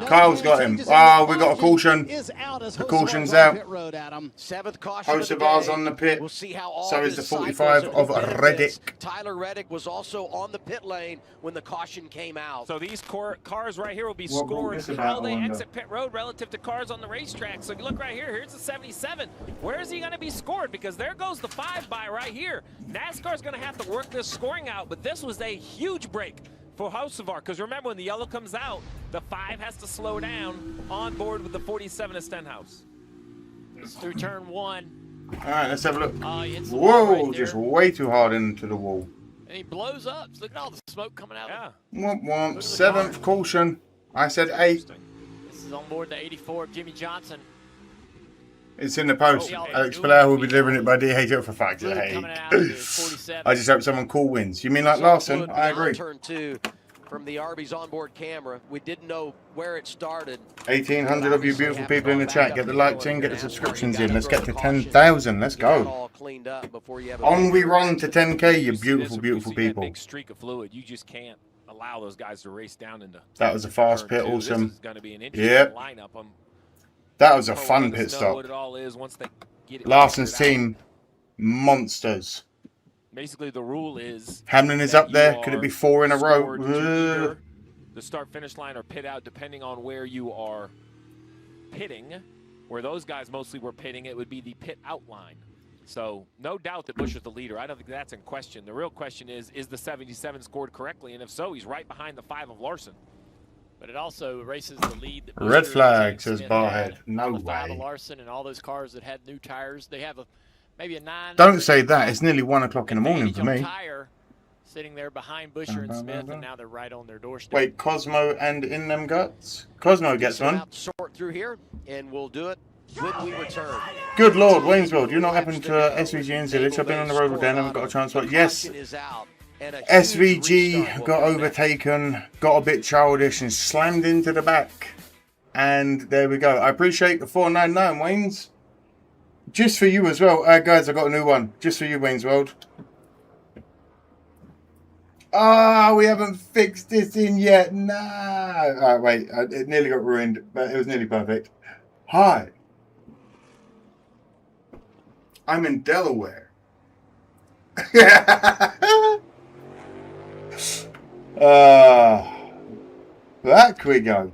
Kyle's got him. Oh, we got a caution. The caution's out. 7th caution. Hocevar's on the pit. We'll see how all So is the this 45 of Reddick. Tyler Reddick was also on the pit lane when the caution came out. So these cars right here will be scored how they exit pit road relative to cars on the racetrack. So you look right here. Here's the 77. Where is he going to be scored? Because there goes the 5 by right here. NASCAR's going to have to work this scoring out, but this was a huge break for Hocevar. Because remember, when the yellow comes out, the 5 has to slow down on board with the 47 of Stenhouse. It's through turn 1. All right, let's have a look. Whoa, right just way too hard into the wall. And he blows up. Look at all the smoke coming out. Yeah. Womp womp. 7th caution. I said 8. This is on board the 84 of Jimmy Johnson. It's in the post. Alex Blair will be delivering it by DH for fact. Hey. I just hope someone cool wins. You mean like Larson? I agree. Turn 2 from the Arby's onboard camera. We didn't know where it started. 1,800 of you beautiful people in the chat. Get the likes in, get the subscriptions in. Let's get to 10,000. Let's go. On we run to 10K, you beautiful, beautiful people. Big streak of fluid. You just can't allow those guys to race down into. That was a fast pit. Awesome. This is going to be an interesting lineup. That was a fun pit stop. What it all is once they get it Larson's team, monsters. Basically, the rule is Hamlin is up there. Could it be 4 in a row? The start-finish line or pit out, depending on where you are pitting. Where those guys mostly were pitting, it would be the pit out line. So no doubt that Busch is the leader. I don't think that's in question. The real question is the 77 scored correctly? And if so, he's right behind the 5 of Larson. But it also erases the lead. That Red flag, says Barhead. No way. 5 of Larson and all those cars that had new tires. They have maybe a 9. Don't say that. It's nearly 1 o'clock in the morning for me. Tire sitting there behind Buescher and Smith, and now they're right on their doorstep. Wait, Cosmo and In Them Guts? Cosmo gets one. Sort through here, and we'll do it when we return. Good Lord, Waynesville, do you not happen to SVG and Zillage? I've been on the road with Dan, haven't got a chance. But yes, SVG got overtaken, got a bit childish, and slammed into the back. And there we go. I appreciate the 499, Waynes. Just for you as well. Guys, I got a new one. Just for you, Wayne's World. Ah, we haven't fixed this in yet. No. Alright, wait. It nearly got ruined, but it was nearly perfect. Hi. I'm in Delaware. Back we go.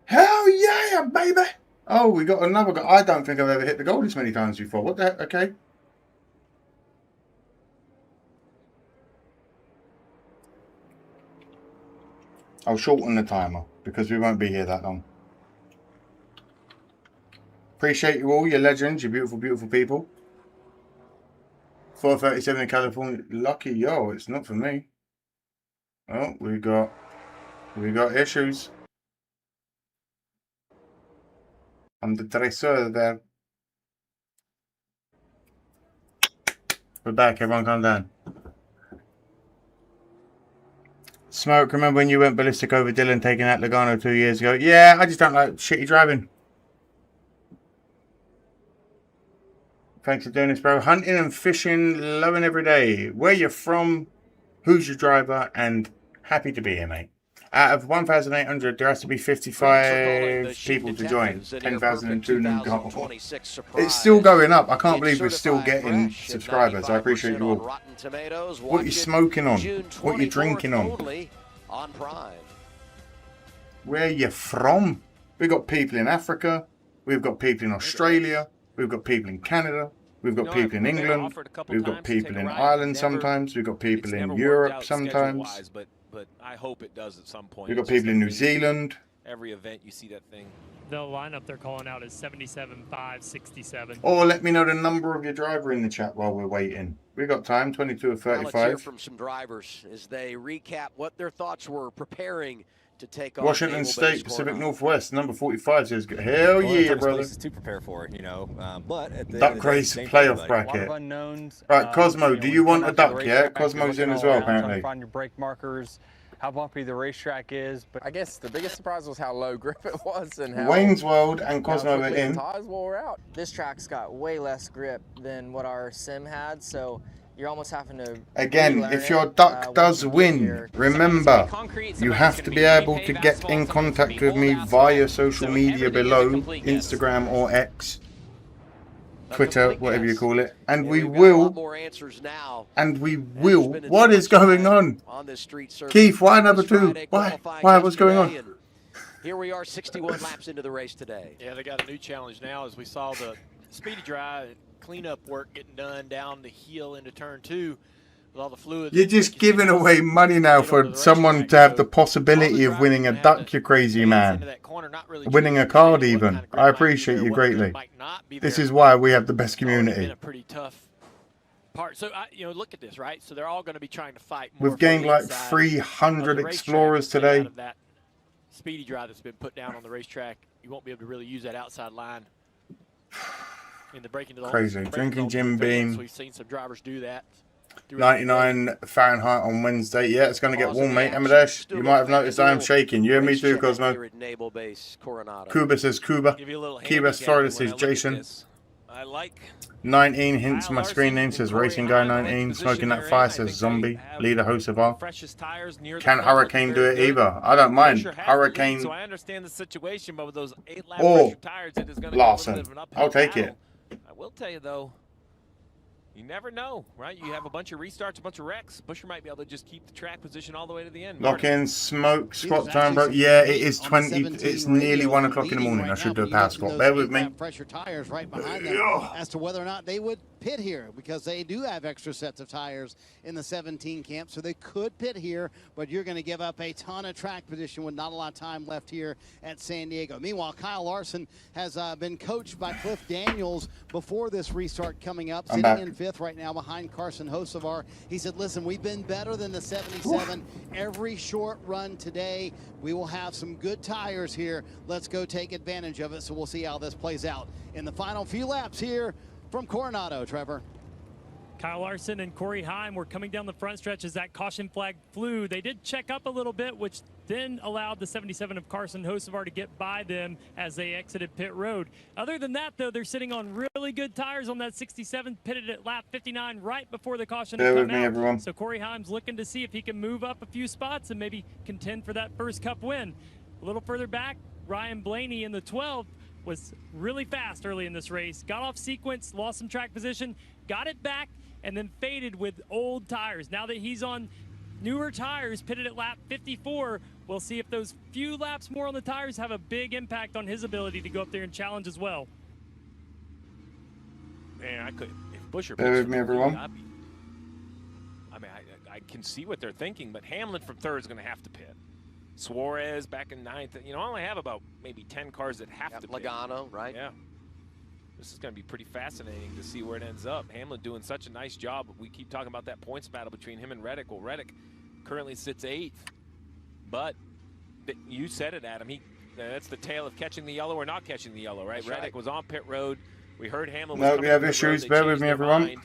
Hell yeah, baby. Oh, we got another guy. I don't think I've ever hit the goal this many times before. What the heck? Okay. I'll shorten the timer because we won't be here that long. Appreciate you all, you legends, you beautiful, beautiful people. 437 in California. Lucky yo, it's not for me. Oh, we got issues. I'm the dresseur there. We're back, everyone calm down. Smoke, remember when you went ballistic over Dylan taking out Logano 2 years ago? Yeah, I just don't like shitty driving. Thanks for doing this, bro. Hunting and fishing, loving every day. Where you from? Who's your driver? And happy to be here, mate. Out of 1,800, there has to be 55 people to join. 10,002 new goals. It's still going up. I can't believe we're still getting subscribers. I appreciate you all. What are you smoking on? What are you drinking on? Where are you from? We've got people in Africa. We've got people in Australia. We've got people in Canada. We've got people in England. We've got people in Ireland sometimes. We've got people in Europe sometimes. But I hope it does at some point. We've got people in New Zealand. Every event you see that thing. The lineup they're calling out is 77, 5, 67. Or let me know the number of your driver in the chat while we're waiting. We got time, 22 or Now let's hear 35. from some drivers as they recap what their thoughts were preparing to take on Washington Naval State, Base Pacific Coronado. Northwest, number 45 says, hell Well, yeah, there's brother. places to prepare for, you know. But at the Duck end of the day, race same for playoff everybody. bracket. A lot of unknowns. Right, Cosmo, you know, do when you want come a out to the duck? Yeah, racetrack, you're Cosmo's looking in all as well, around, trying to apparently. find your brake markers, how bumpy the racetrack is. But I guess the biggest surprise was how low grip it was and how Wayne's World and how Cosmo are quickly the in. tires wore out. This track's got way less grip than what our sim had, so you're almost having to Again, relearn if your it, duck once does you get win, here. remember, you have to be able to get in contact with me via social media below, Instagram or X, Twitter, whatever you call it, and we will, what is going on? Keith, why number 2? Why, what's going on? Here we are 61 laps into the race today. Yeah, they got a new challenge now as we saw the speedy dry cleanup work getting done down the hill into turn 2 with all the fluid. You're just giving away money now for someone to have the possibility of winning a duck, you crazy man. Winning a card even. I appreciate you greatly. This is why we have the best community. A pretty tough part. So, you know, look at this, right? So they're all going to be trying to fight more. We've gained like 300 explorers today. That speedy dry that's been put down on the racetrack, you won't be able to really use that outside line in the braking to the Crazy. Drinking Jim Beam. We've seen some drivers do that. 99 Fahrenheit on Wednesday. Yeah, it's going to get warm, mate. Amadesh, you might have noticed I am shaking. You and me too, Cosmo. Cuba says Cuba. Key West, Florida says Jason. I like 19 hints my screen name says Racing Guy 19. Smoking that fire says Zombie. Leader host of R. Can Hurricane do it either? I don't mind. Hurricane So I understand the situation, but with those 8-lap or pressure tires, it is going to Larson. I'll take it. I will tell you though, you never know, right? You have a bunch of restarts, a bunch of wrecks. Busher might be able to just keep the track position all the way to the end. Lock in, smoke, spot time, bro. Yeah, it is 20. It's nearly 1 o'clock in the morning. I should do a power spot. Bear with me. Pressure tires right behind them as to whether or not they would pit here, because they do have extra sets of tires in the 17 camp, so they could pit here, but you're going to give up a ton of track position with not a lot of time left here at San Diego. Meanwhile, Kyle Larson has been coached by Cliff Daniels before this restart coming up, sitting in 5th right now behind Carson Hocevar. He said, listen, we've been better than the 77 every short run today. We will have some good tires here. Let's go take advantage of it. So we'll see how this plays out in the final few laps here from Coronado. Trevor. Kyle Larson and Corey Heim were coming down the front stretch as that caution flag flew. They did check up a little bit, which then allowed the 77 of Carson Hocevar to get by them as they exited pit road. Other than that, though, they're sitting on really good tires on that 67, pitted at lap 59 right before the caution had come out. Everyone. So Corey Heim's looking to see if he can move up a few spots and maybe contend for that first Cup win. A little further back, Ryan Blaney in the 12 was really fast early in this race. Got off sequence, lost some track position, got it back, and then faded with old tires. Now that he's on newer tires, pitted at lap 54, we'll see if those few laps more on the tires have a big impact on his ability to go up there and challenge as well. Man, I could. If Busher Bear with me, everyone. I mean, I can see what they're thinking, but Hamlin from 3rd is going to have to pit. Suarez back in 9th. You know, I only have about maybe 10 cars that have to pit. Logano, right? Yeah. This is going to be pretty fascinating to see where it ends up. Hamlin doing such a nice job. We keep talking about that points battle between him and Reddick. Well, Reddick currently sits 8th, but you said it, Adam. That's the tale of catching the yellow or not catching the yellow, right? Reddick was on pit road. We heard Hamlin was No, we have issues. Bear with me, everyone.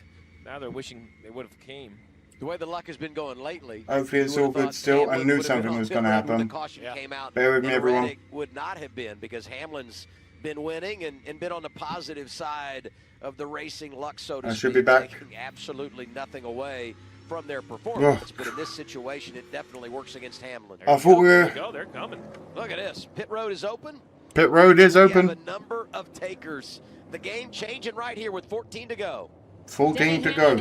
Now they're wishing they would have came. The way the luck has been going lately. Hopefully it's all good still. I knew something was going to happen. The caution came out. Bear with me, everyone. Reddick would not have been, because Hamlin's been winning and been on the positive side of the racing luck, so to speak. I should be back. Taking absolutely nothing away from their performance. But in this situation, it definitely works against Hamlin. I thought we were... They're coming. Look at this. Pit road is open. Pit road is open. We have a number of takers. The game changing right here with 14 to go. 14 to go.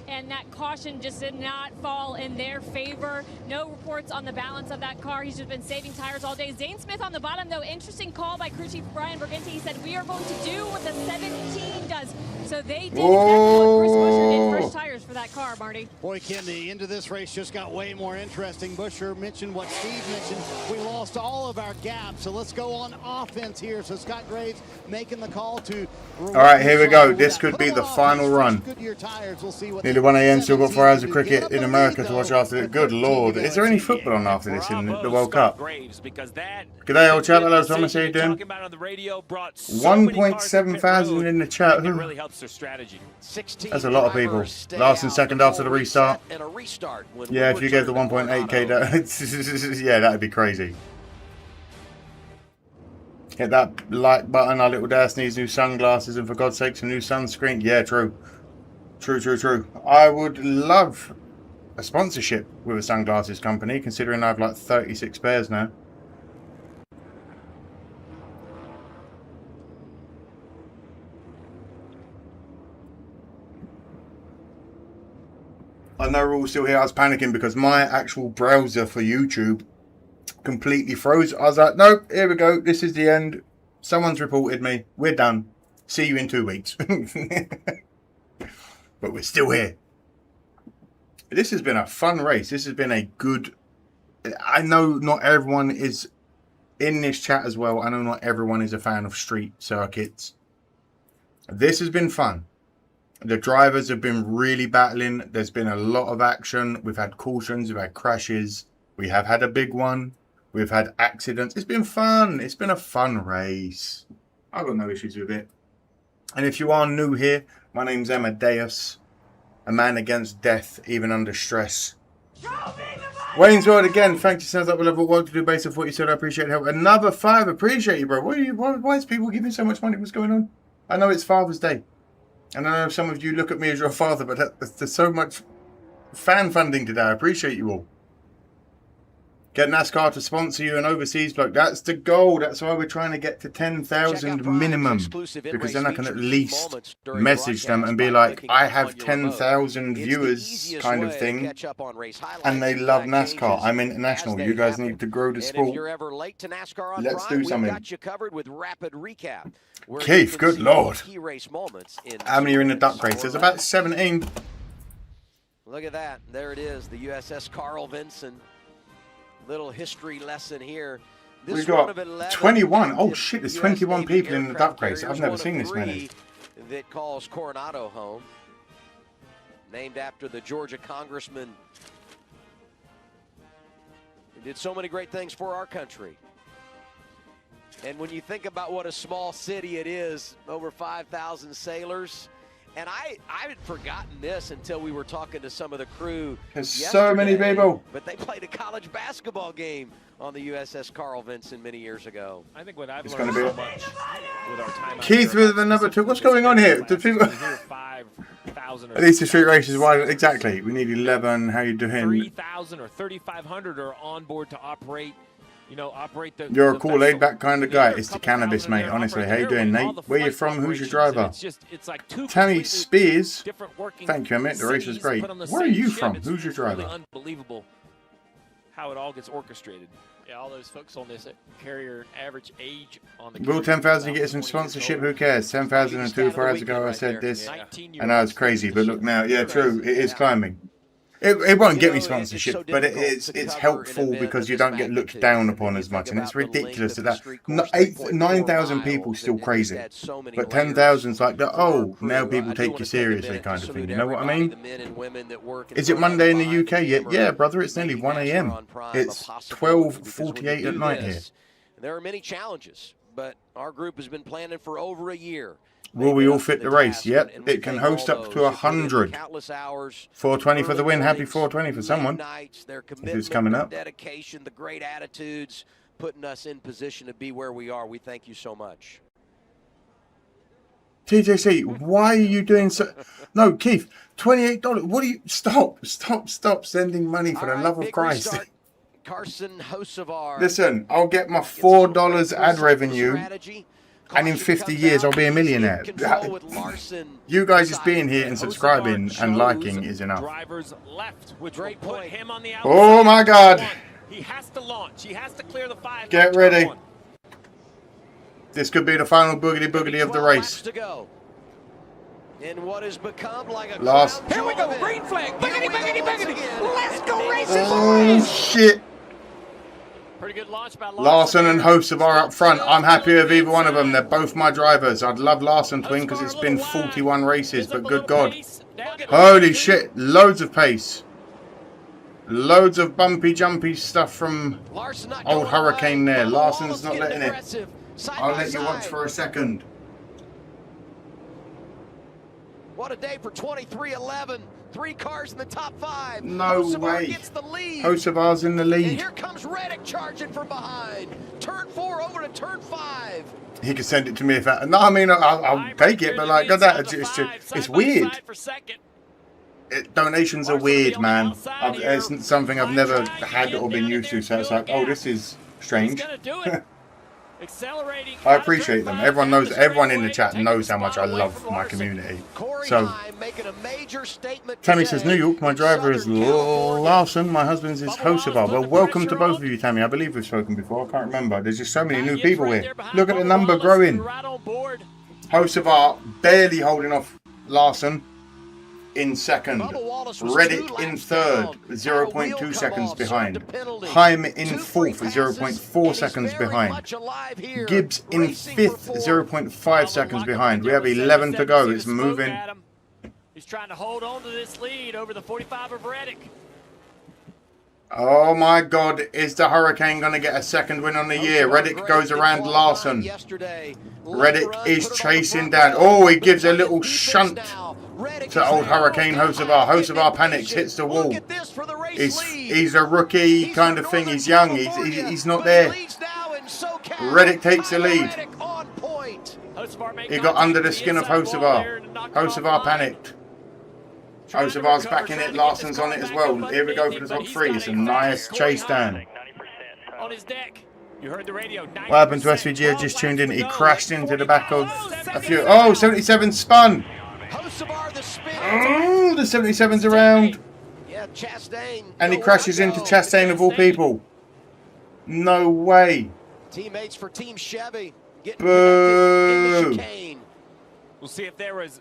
And that caution just did not fall in their favor. No reports on the balance of that car. He's just been saving tires all day. Zane Smith on the bottom, though. Interesting call by crew chief Brian Bergenti. He said, we are going to do what the 17 does. So they did exactly what Chris Busher did. Fresh tires for that car, Marty. Boy, Kim, the end of this race just got way more interesting. Busher mentioned what Steve mentioned. We lost all of our gaps, so let's go on offense here. So Scott Graves making the call to... All right, here we go. This could be the final run. Nearly 1 a.m. Still got 4 hours of cricket in America to watch after it. Good Lord. Is there any football on after this in the World Cup? G'day, old chap. Hello, Thomas. How you doing? 1.7 thousand in the chat. That's a lot of people. Last and second after the restart. Yeah, if you gave the 1.8k, yeah, that'd be crazy. Hit that like button. Our little dad needs new sunglasses, and for God's sakes, a new sunscreen. Yeah, true. True. I would love a sponsorship with a sunglasses company, considering I have like 36 pairs now. I know we're all still here. I was panicking because my actual browser for YouTube completely froze. I was like, nope, here we go. This is the end. Someone's reported me. We're done. See you in 2 weeks. But we're still here. This has been a fun race. This has been a good... I know not everyone is in this chat as well. I know not everyone is a fan of street circuits. This has been fun. The drivers have been really battling. There's been a lot of action. We've had cautions. We've had crashes. We have had a big one. We've had accidents. It's been fun. It's been a fun race. I've got no issues with it. And if you are new here, my name's Amadeus. A man against death, even under stress. Wayne's World again. Thank you. Sounds like we'll have work to do based off what you said. I appreciate help. Another 5. Appreciate you, bro. Why is people giving so much money? What's going on? I know it's Father's Day. And I know some of you look at me as your father, but there's so much fan funding today. I appreciate you all. Get Nascar to sponsor you an overseas bloke. That's the goal. That's why we're trying to get to 10,000 minimum. Because then I can at least message them and be like, I have 10,000 viewers kind of thing. And they love NASCAR. I'm international. You guys need to grow the sport. Let's do something. Keith, good Lord. How many are in the duck race? There's about 17. Look at that. There it is. The USS Carl Vinson. Little history lesson here. We've got 21. Oh shit, there's 21 people in the duck race. I've never seen this many. That calls Coronado home. Named after the Georgia congressman who did so many great things for our country. And when you think about what a small city it is, over 5,000 sailors. And I had forgotten this until we were talking to some of the crew. There's so many people. But they played a college basketball game on the USS Carl Vinson many years ago. I think what I've learned so much with our time Keith with the number 2. What's going on here? Do people... At least the street races wide. Exactly. We need 11. How you doing? 3,000 or 3,500 are on board to operate. Operate the... You're a cool, laid-back kind of guy. It's the cannabis, mate. Honestly, how you doing, Nate? Where you from? Who's your driver? It's like Tammy Spears. Thank you, Emmett. The race was great. Where are you from? Who's your driver? Really unbelievable how it all gets orchestrated. Yeah, all those folks on this carrier average age on the... Will 10,000 get some sponsorship? Who cares? 10,002 4 hours ago I said this. I know it's crazy, but look now. Yeah, true. It is climbing. It won't get me sponsorship, but it's helpful because you don't get looked down upon as much, and it's ridiculous that 9,000 people still crazy, but 10,000's like the now people take you seriously kind of thing. You know what I mean? Is it Monday in the UK yet? Yeah, brother, it's nearly 1 a.m. It's 12:48 at night here. There are many challenges, but our group has been planning for over a year. Will we all fit the race? Yep, it can host up to 100. 420 for the win. Happy 420 for someone. If it's coming up. Dedication, the great attitudes, putting us in position to be where we are. We thank you so much. TJC, why are you doing so? No, Keith, $28. What do you... Stop sending money for the love of Christ. Carson Hocevar. Listen, I'll get my $4 ad revenue. And in 50 years, I'll be a millionaire. You guys just being here and subscribing and liking is enough. Oh my God. He has to launch. He has to clear the 5. Get ready. This could be the final boogity of the race. In what has become like a Last. Here we go, green flag. Biggity, biggity, biggity. Let's go racing, Oh, boys. shit. Pretty good launch by Larson and Hocevar up front. I'm happy with either one of them. They're both my drivers. I'd love Larson to win because it's been 41 races, but good God. Holy shit. Loads of pace. Loads of bumpy, jumpy stuff from old Hurricane there. Larson's not letting it. I'll let you watch for a second. What a day for 23-11. 3 cars in the top 5. No Hocevar way. gets the lead. Hocevar's in the And lead. here comes Reddick charging from behind. Turn 4 over to turn 5. He can send it to me if I... No, I mean, I'll take it, but like, it's weird. Donations are weird, man. It's something I've never had or been used to, so it's like, oh, this is strange. I appreciate them. Everyone in the chat knows how much I love my community. So, Tammy says, New York, my driver is Larson, my husband's is Hocevar. Well, welcome to both of you, Tammy. I believe we've spoken before. I can't remember. There's just so many new people here. Look at the number growing. Hocevar barely holding off Larson in second. Reddick in third, 0.2 seconds behind. Heim in fourth, 0.4 seconds behind. Gibbs in fifth, 0.5 seconds behind. We have 11 to go. It's moving. He's trying to hold on to this lead over the 45 of Reddick. Oh my God, is the Hurricane going to get a second win on the year? Reddick goes around Larson. Reddick is chasing down. Oh, he gives a little shunt to old Hurricane Hocevar. Hocevar panics, hits the wall. He's a rookie kind of thing. He's young. He's not there. Reddick takes the lead. He got under the skin of Hocevar. Hocevar panicked. Hocevar's backing it. Larson's on it as well. Here we go for the top 3. It's a nice chase down. On his deck. You heard the radio. What happened to SVG? I just tuned in. He crashed into the back of a few. Oh, 77 spun. Oh, the 77's around. And he crashes into Chastain of all people. No way. Teammates for Team Chevy. Boo. We'll see if there was...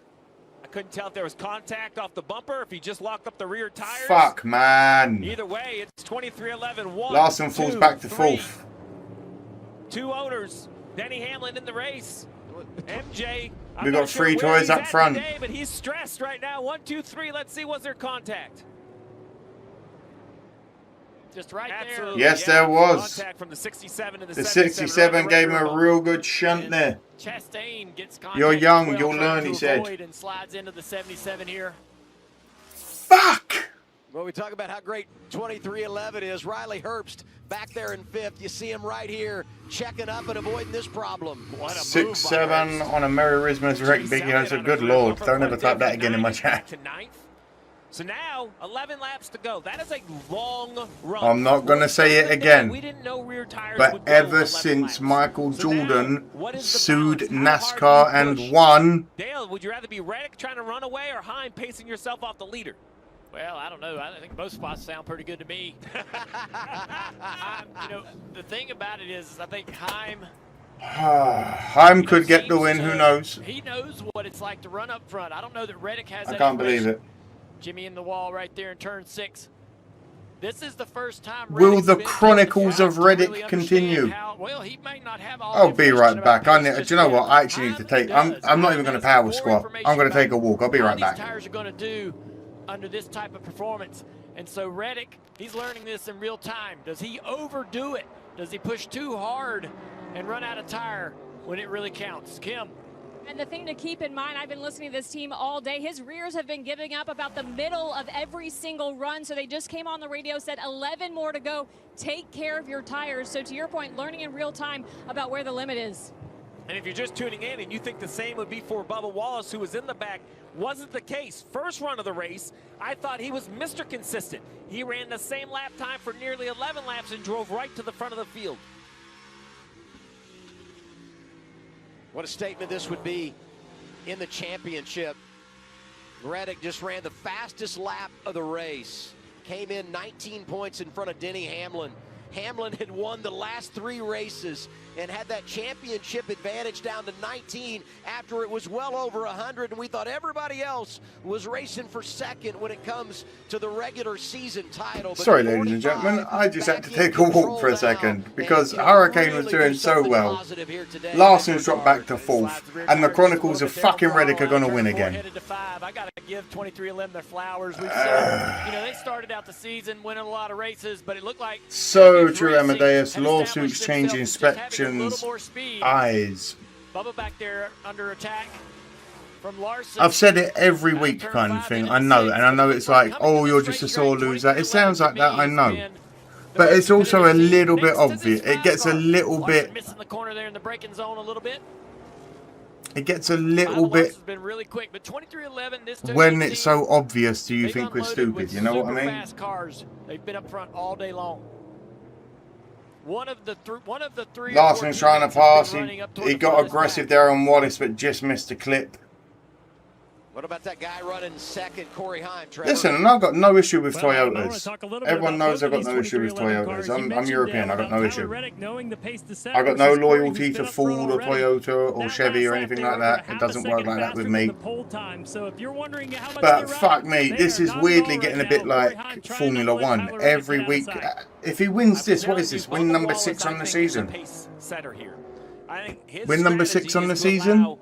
I couldn't tell if there was contact off the bumper, if he just locked up the rear tires. Fuck, man. Either way, it's 23-11. Larson falls back to fourth. 2 owners. Denny Hamlin in the race. MJ. We got 3 toys up front. Today, but he's stressed right now. 1, 2, 3. Let's see. Was there contact? Just right Absolutely. There. Yes, there was. Contact from the 67 to the 67 gave him a real good shunt there. Chastain gets contact. You're young, you'll learn, he said. And slides into the 77 here. Fuck! Well, we talk about how great 23-11 is. Riley Herbst back there in 5th. You see him right here checking up and avoiding this problem. 6-7 on a Merry Rismas wreck, Biggie House. Good lord, don't ever type that again in my chat. So now, 11 laps to go. That is a long run. I'm not going to say it again. We didn't know rear tires but would go ever 11 since laps. Michael So Jordan now, sued NASCAR and won. Dale, would you rather be Reddick trying to run away or Heim pacing yourself off the leader? Well, I don't know. I think both spots sound pretty good to me. You know, the thing about it is I think Heim Could get the win, who knows? He knows what it's like to run up front. I don't know that Reddick has that. I can't believe it. Jimmy in the wall right there in turn 6. This is the first time. Will the Chronicles of Reddick continue? Well, he may not have all I'll be right back. Do you know what? I actually need to take. I'm not even going to power squat. I'm going to take a walk. I'll be right back. Tires are going to do under this type of performance, and so Reddick, he's learning this in real time. Does he overdo it? Does he push too hard and run out of tire when it really counts? Kim. And the thing to keep in mind, I've been listening to this team all day. His rears have been giving up about the middle of every single run. So they just came on the radio, said 11 more to go. Take care of your tires. So to your point, learning in real time about where the limit is. And if you're just tuning in and you think the same would be for Bubba Wallace, who was in the back, wasn't the case. First run of the race, I thought he was Mr. Consistent. He ran the same lap time for nearly 11 laps and drove right to the front of the field. What a statement this would be in the championship. Reddick just ran the fastest lap of the race. Came in 19 points in front of Denny Hamlin. Hamlin had won the last 3 races. and had that championship advantage down to 19 after it was well over 100, and we thought everybody else was racing for second when it comes to the regular season title. But Sorry, ladies and gentlemen, I just had to take a walk for a second because Hurricane was doing so well. Larson's dropped back to 4th, and the Chronicles of fucking Reddick are going to win again. I got to give 2311 their flowers. We've seen, they started out the season winning a lot of races, but it looked like So true, Amadeus. Lawsuits change inspections. Eyes. Bubba back there under attack from Larson. I've said it every week kind of thing. I know, and I know it's like, oh, you're just a sore loser. It sounds like that, I know. But it's also a little bit obvious. It gets a little bit... Missing the corner there in the braking zone a little bit. It gets a little bit... Been really quick, but 2311, this when it's so obvious, do you think we're stupid? You know what I mean? Fast cars. They've been up front all day long. One of the three. Larson's trying to pass. He got aggressive there on Wallace, but just missed a clip. What about that guy running second, Corey Heim? Listen, and I've got no issue with Toyotas. Everyone knows I've got no issue with Toyotas. I'm European. I've got no issue. I've got no loyalty to Ford or Toyota or Chevy or anything like that. It doesn't work like that with me. But fuck me, this is weirdly getting a bit like Formula One. Every week, if he wins this, what is this? Win number 6 on the season? Win number 6 on the season?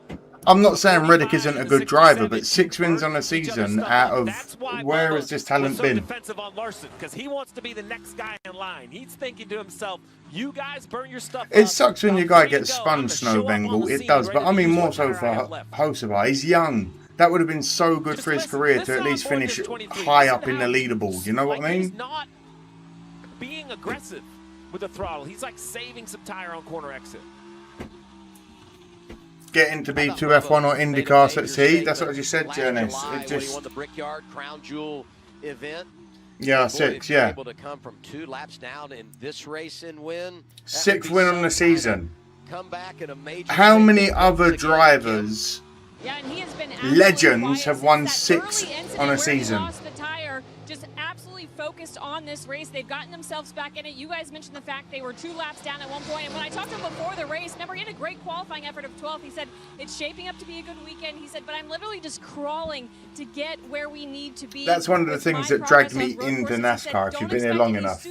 I'm not saying Reddick isn't a good driver, but 6 wins on the season out of where has this talent been? Defensive on Larson because he wants to be the next guy in line. He's thinking to himself, "You guys burn your stuff." It sucks when your guy gets spun, Snow Bengal. It does, but I mean more so for Hocevar. He's young. That would have been so good for his career to at least finish high up in the leaderboard. You know what I mean? He's not being aggressive with the throttle. He's like saving some tire on corner exit. Getting to be 2 F1 or IndyCar at sea. That's what I just said, Janice. It just... won the Brickyard Crown Jewel event. Yeah, 6, yeah. Able to come from 2 laps down in this race and win. 6th win on the season. Come back in a major. How many other drivers, legends, have won 6 on a season? Just absolutely focused on this race. They've gotten themselves back in it. You guys mentioned the fact they were 2 laps down at one point. And when I talked to him before the race, remember, he had a great qualifying effort of 12th. He said, it's shaping up to be a good weekend. He said, but I'm literally just crawling to get where we need to be. That's one of the things that dragged me into NASCAR, if you've been here long enough.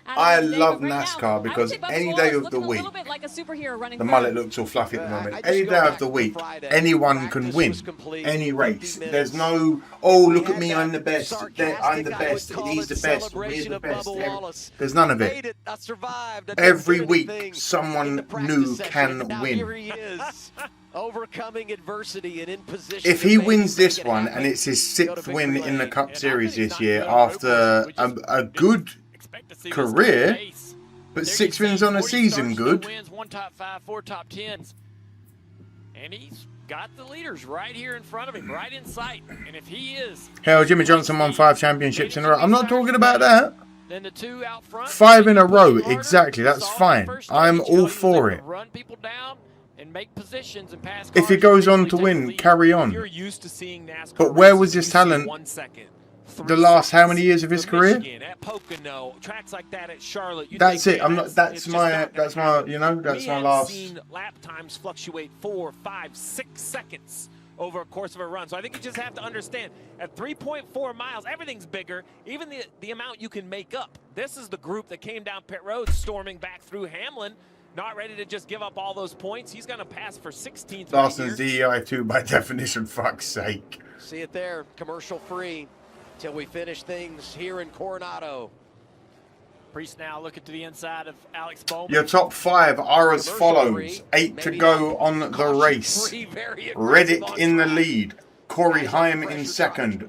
I love NASCAR because any day of the week, the mullet looks all fluffy at the moment. Any day of the week, anyone can win any race. There's no, oh, look at me, I'm the best. I'm the best. He's the best. We're the best. There's none of it. Every week, someone new can win. Overcoming adversity and in position. If he wins this one and it's his 6th win in the Cup Series this year after a good career, but 6 wins on a season, good. 1 top 5, 4 top 10s, and he's got the leaders right here in front of him, right in sight. And if he is, hell, Jimmy Johnson won 5 championships in a row. I'm not talking about that. Then the 2 out front, 5 in a row, exactly. That's fine. I'm all for it. Run people down and make positions and pass. If he goes on to win, carry on. You're used to seeing NASCAR. But where was his talent 1 second. the last how many years of his career? At Pocono, tracks like that at Charlotte. That's it. I'm not. That's my. You know. That's my last. Seen lap times fluctuate 4, 5, 6 seconds over a course of a run. So I think you just have to understand at 3.4 miles, everything's bigger. Even the amount you can make up. This is the group that came down pit road, storming back through Hamlin. Not ready to just give up all those points. He's going to pass for 16th. Larson's DEI 2 by definition. Fuck's sake. See it there, commercial free, till we finish things here in Coronado. Priest now looking to the inside of Alex Bowman. Your top 5 are as follows: 8 to go on the race. Reddick in the lead. Corey Heim in 2nd.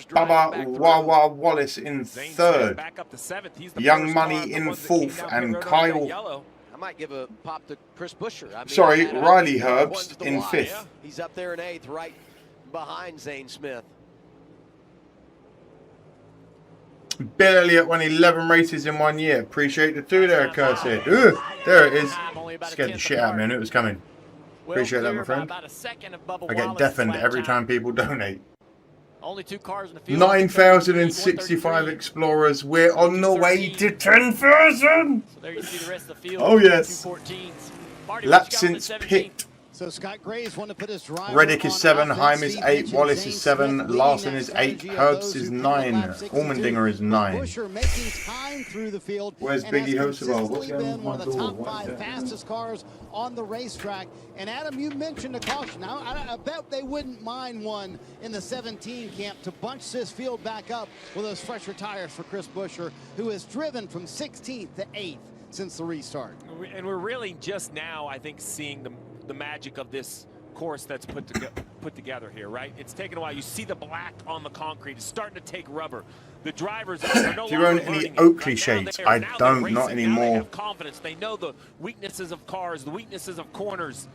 Bubba Wawa Wallace in 3rd. Young Money in 4th. And Kyle. I might give a pop to Chris Buescher. I mean, sorry, Riley Herbst in 5th. He's up there in 8th, right behind Zane Smith. Bill Elliott won 11 races in 1 year. Appreciate the 2 there, Kirsty. Ooh, there it is. Scared the shit out of me. I knew it was coming. Appreciate that, my friend. I get deafened every time people donate. Only 2 cars in the field. 9,065 explorers. We're on the way to 10,000. So there you see the rest of the field. Oh yes. 214s. Marty, Lap since pit. So Scott Graves wanted to put his driver Reddick is on 7, offense. Heim is Steve 8, mentioned Wallace Zane is 7, Smith Larson leading is that 8, strategy of Herbst those is who 9, lap 62. Allmendinger is 9. Busher making time through the field. Where's and Biggie has Hoseval? What's consistently going on been with one my of the door? top What's 5 that? fastest cars on the racetrack. And Adam, you mentioned a caution. Now, I bet they wouldn't mind one in the 17 camp to bunch this field back up with those fresher tires for Chris Busher, who has driven from 16th to 8th since the restart. And we're really just now, I think, seeing the magic of this course that's put together here, right? It's taken a while. You see the black on the concrete. It's starting to take rubber. The drivers are no Do you longer own any learning it. Oakley Right? shades? Now I they're don't, racing. not Now they anymore. have confidence. They know the weaknesses of cars, the weaknesses of corners.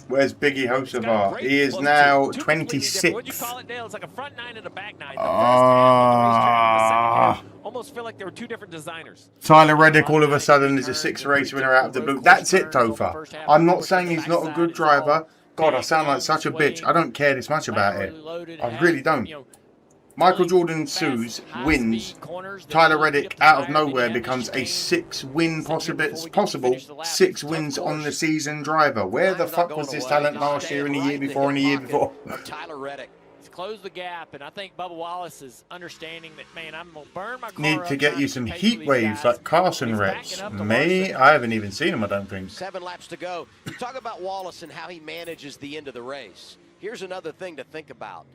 Where's Biggie Hosevar? He is now 26. What'd you call it, Dale? It's like a front 9 and a back 9. The first Ah. half, almost feel like there were 2 different designers. Tyler Reddick all of a sudden is a 6th race winner out of the blue. That's it, Topher. I'm not saying he's not a good driver. God, I sound like such a bitch. I don't care this much about it. I really don't. Michael Jordan Sues wins. Tyler Reddick out of nowhere becomes a 6-win possible 6 wins on the season driver. Where the fuck was this talent last year and the year before and the year before? Tyler Reddick. He's closed the gap, and I think Bubba Wallace is understanding that, man, I'm going to burn my car Need up to get trying you to some compete heat with these waves guys. like Carson He's Rex. backing up to Me? Larson. I haven't even seen him, I don't think. 7 laps to go. Talk about Wallace and how he manages the end of the race. Here's another thing to think about.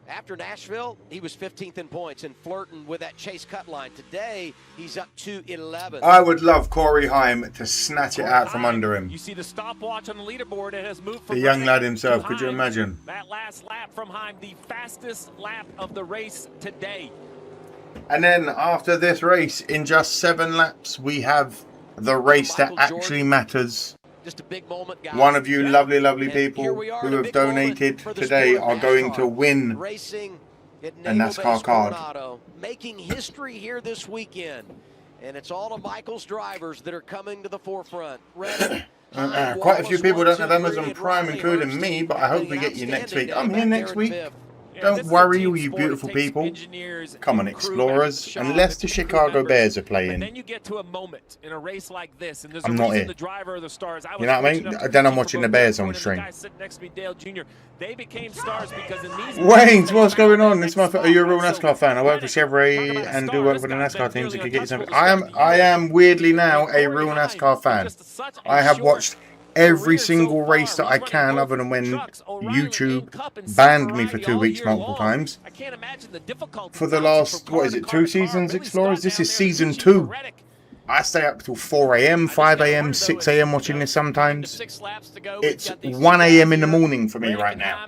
After Nashville, he was 15th in points and flirting with that chase cut line. Today, he's up to 11th. I would love Corey Heim to snatch it out from under him. You see the stopwatch on the leaderboard. It has moved from The young Reddick lad to himself, could you Heim. imagine? That last lap from Heim, the fastest lap of the race today. And then after this race, in just 7 laps, we have the race that actually matters. Just a big moment, guys. One of you lovely, lovely people who have donated today are going to win Racing at a NASCAR card. Coronado, making history here this weekend. And it's all of Michael's drivers that are coming to the forefront. Reddick, Quite a few people don't have Amazon Prime, including me, but I hope we get you next week. I'm here next week. Don't worry, all you beautiful people. Come on, Explorers. Unless the Chicago Bears are Then playing. you get to a moment in a race like this, and there's I'm a not reason here. the driver of the stars. You know what I mean? Then I'm watching the Bears on stream. The guy sitting next to me, Dale Jr. They became stars because in these Waynes, what's going on? This month, are you a real NASCAR fan? I work for Chevrolet and do work for the NASCAR teams. You could get you something. I am weirdly now a real NASCAR fan. I have watched every single race that I can, other than when YouTube banned me for 2 weeks multiple times. For the last, what is it, 2 seasons, Explorers? This is season 2. I stay up till 4 a.m., 5 a.m., 6 a.m. watching this sometimes. It's 1 a.m. in the morning for me right now.